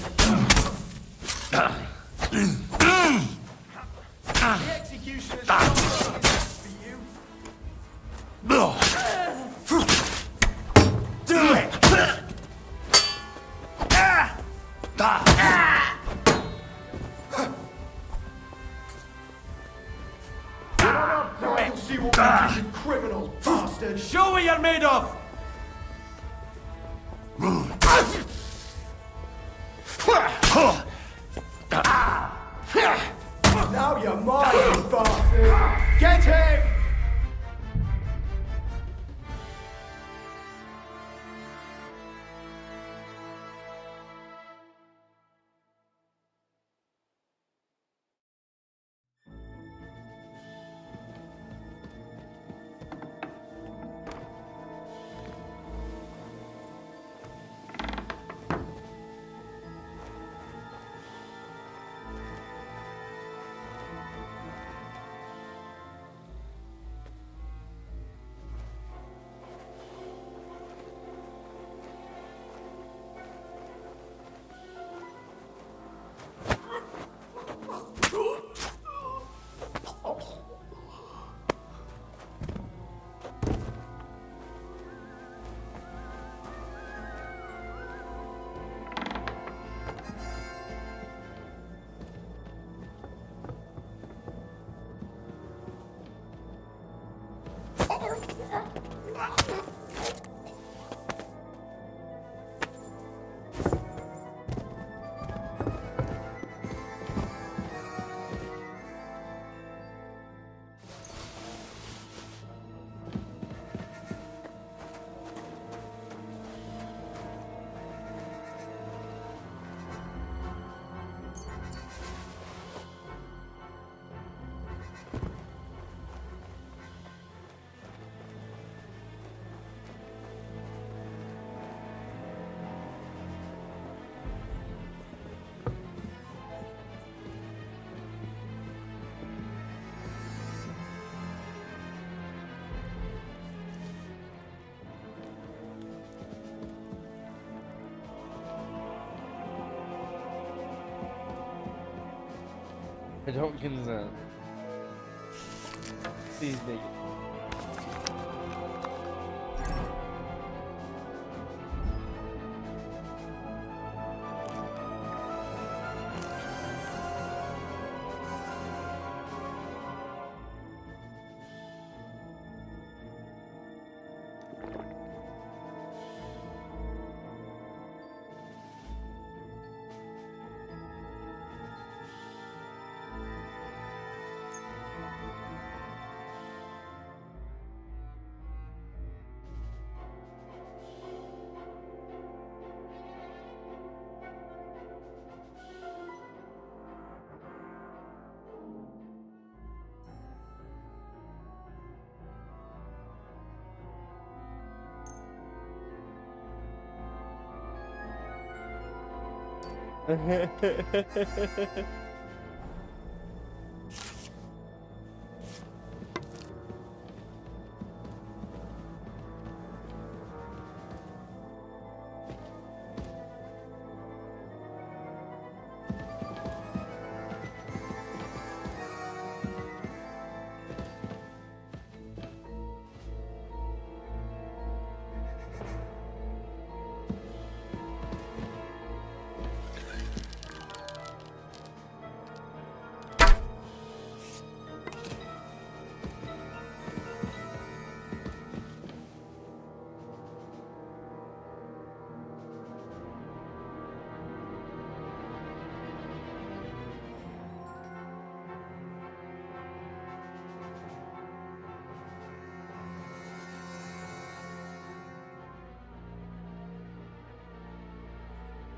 The executioner's for you. Do it! You'll see what we do, you criminal bastard. Show what you're made of. Now you're mine, you bastard. Get him! I don't consent. Please make it.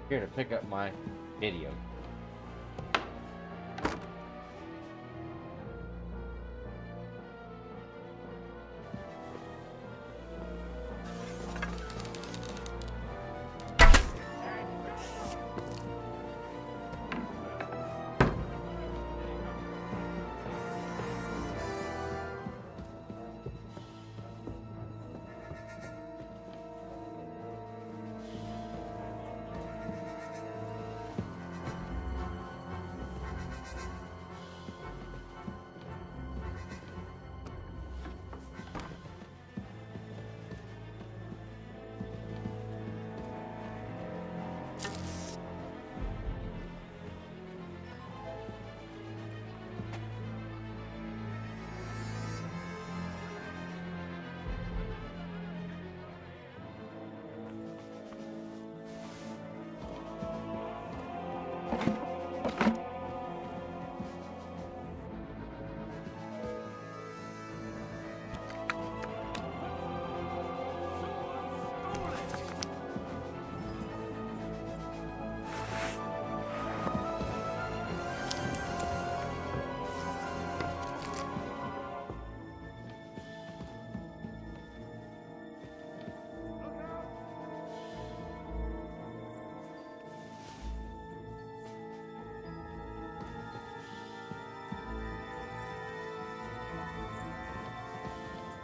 Here to pick up my video.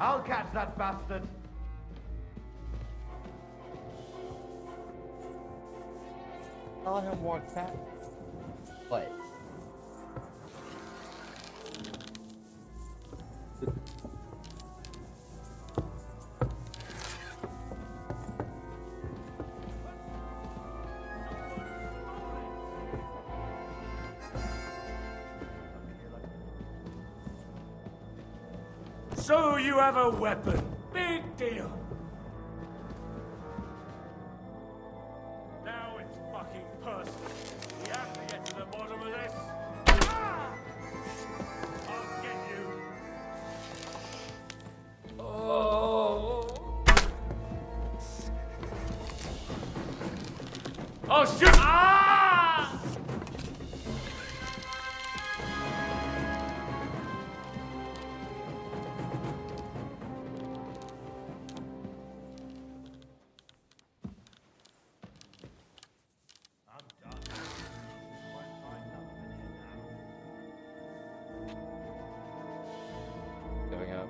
I'll catch that bastard. Tell him more cat. What? So you have a weapon. Big deal. Now it's fucking personal. We have to get to the bottom of this. Ah! I'll get you. Oh. Oh shoot! Ah! Going up.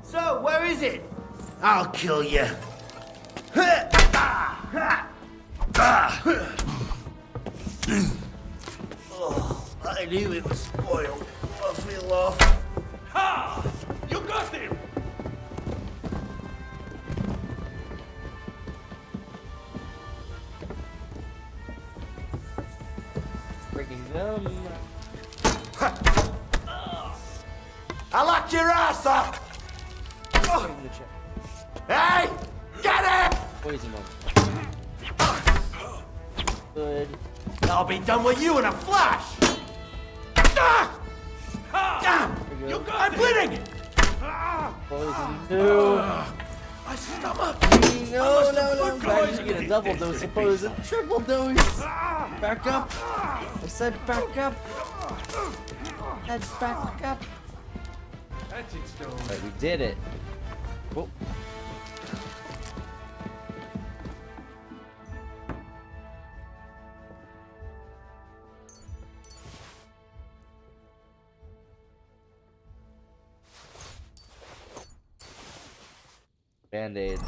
So, where is it? I'll kill you. Oh, I knew it was spoiled. I feel off. Ha! You got him! Breaking them. I locked your ass up! Hey! Get it! Poison him. Good. I'll be done with you in a flash! Damn! I'm bleeding! Poison two. My stomach! No, no, no. Back, you get a double dose of poison. Triple dose. Back up. I said back up. Head back up. That's it, Stone. Alright, we did it. Whoa. Band-aids.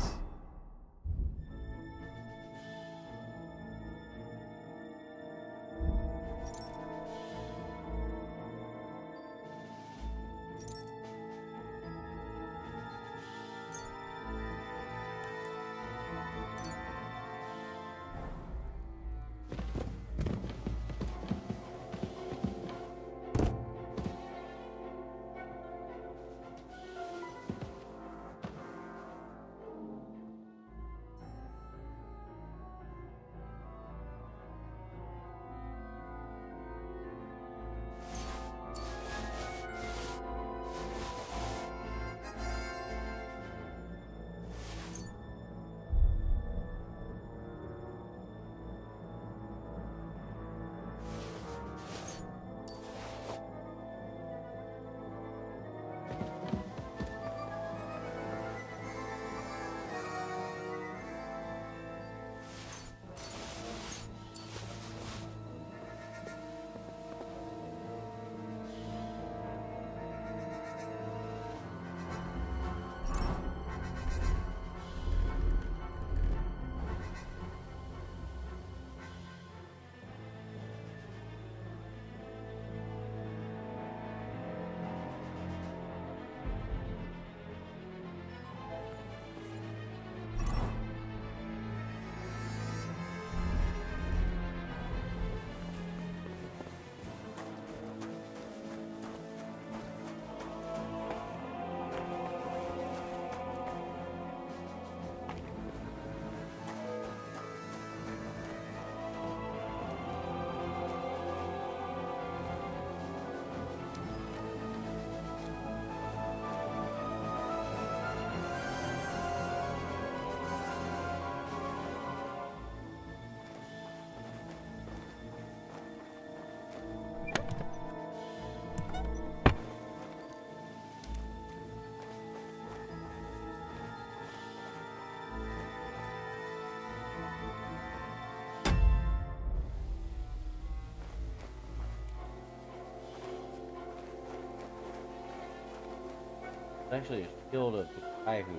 Actually, just killed a guy who.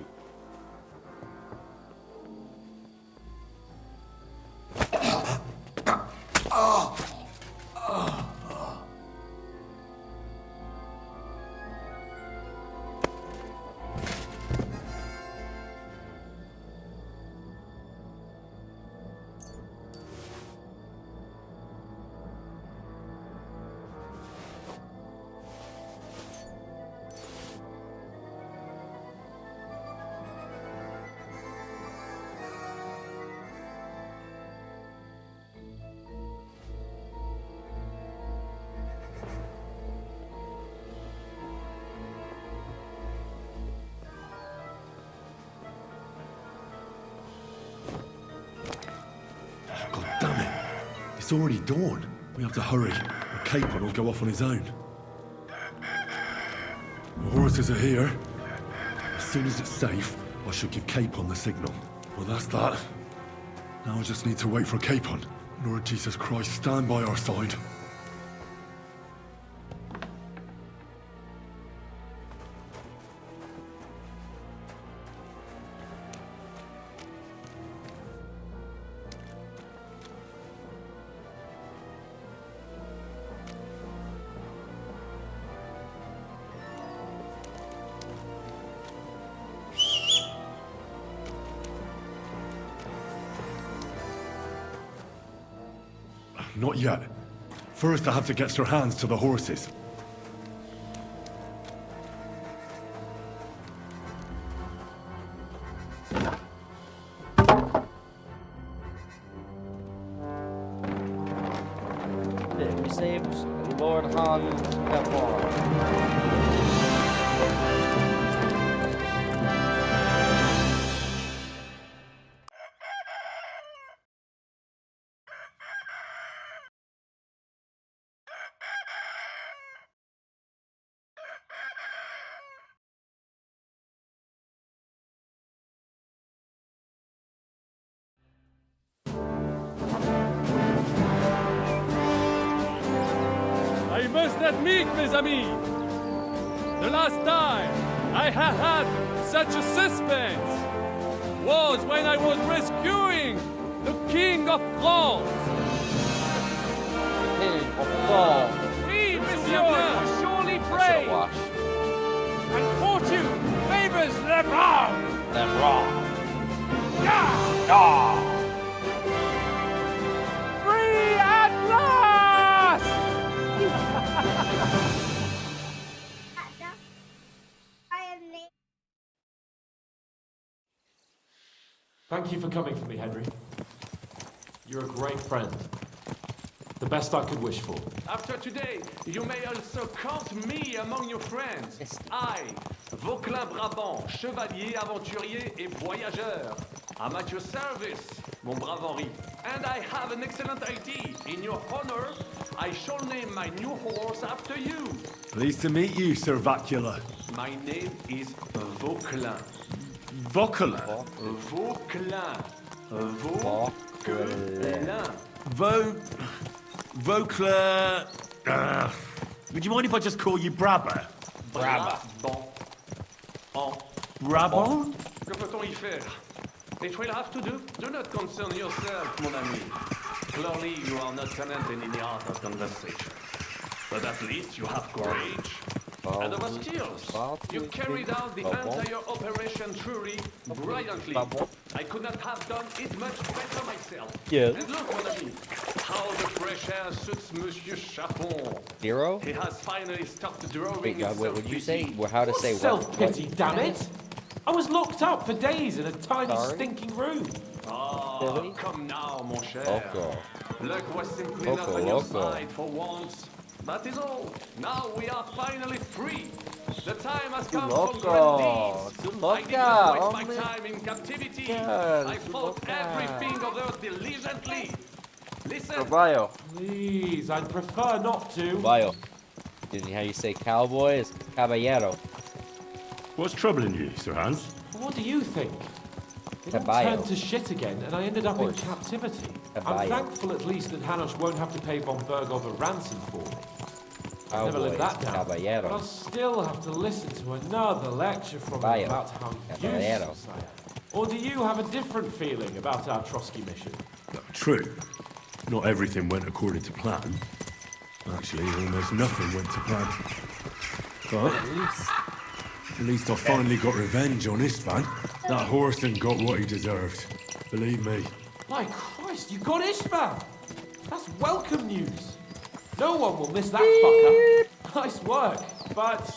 God damn it. It's already dawn. We have to hurry. Or Capon will go off on his own. The horses are here. As soon as it's safe, I should give Capon the signal. Well, that's that. Now I just need to wait for Capon. Lord Jesus Christ, stand by our side. Not yet. First, I have to get Sir Hans to the horses. We saved Lord Hans Capon. I must admit, mes amis, the last time I have had such a suspense was when I was rescuing the King of France. The King of France. Oui, monsieur, was surely brave. And fortune favors the brave. The brave. Yeah! Ah! Free at last! Thank you for coming for me, Henry. You're a great friend. The best I could wish for. After today, you may also count me among your friends. I, Vauquelin Brabant, chevalier, aventurier et voyageur. I'm at your service, mon brave Henri. And I have an excellent idea. In your honor, I shall name my new horse after you. Pleased to meet you, Sir Vacula. My name is Vauquelin. Vauquelin? Vauquelin. Vauquelin. Vauquelin... would you mind if I just call you Brabber? Brabant. Brabant? Que peut-on y faire? It will have to do not concern yourself, mon ami. Clearly, you are not talented in the art of conversation. But at least you have courage. And our skills. You carried out the entire operation truly brilliantly. I could not have done it much better myself. Yes. And look, mon ami, how the fresh air suits Monsieur Chapon. Zero? He has finally stopped drawing. Wait, what would you say? Well, how to say what? Self-pity, damn it! I was locked up for days in a tiny, Sorry? stinking room. Oh, come now, mon cher. Loco. Luck was simply not Loco, on your loco. side for once. That is all. Now we are finally free. The time has come for great deeds. I did not waste my time in captivity. I fought everything of earth diligently. Listen. Caballo. Please, I'd prefer not to. Caballo. Isn't how you say cowboy? It's caballero. What's troubling you, Sir Hans? What do you think? It all Caballo. turned to shit again, and I ended up in captivity. Caballo. I'm thankful at least that Hanush won't have to pay von Bergov a ransom for me. I never lived that down. Caballero. But I'll still have to listen to another lecture from him Caballo. about how Caballero. useless I am. Or do you have a different feeling about our Trotsky mission? True. Not everything went according to plan. Actually, almost nothing went to plan. But at least I finally got revenge on Istvan. That Horson got what he deserved. Believe me. My Christ, you got Istvan! That's welcome news. No one will miss that fucker. Nice work, but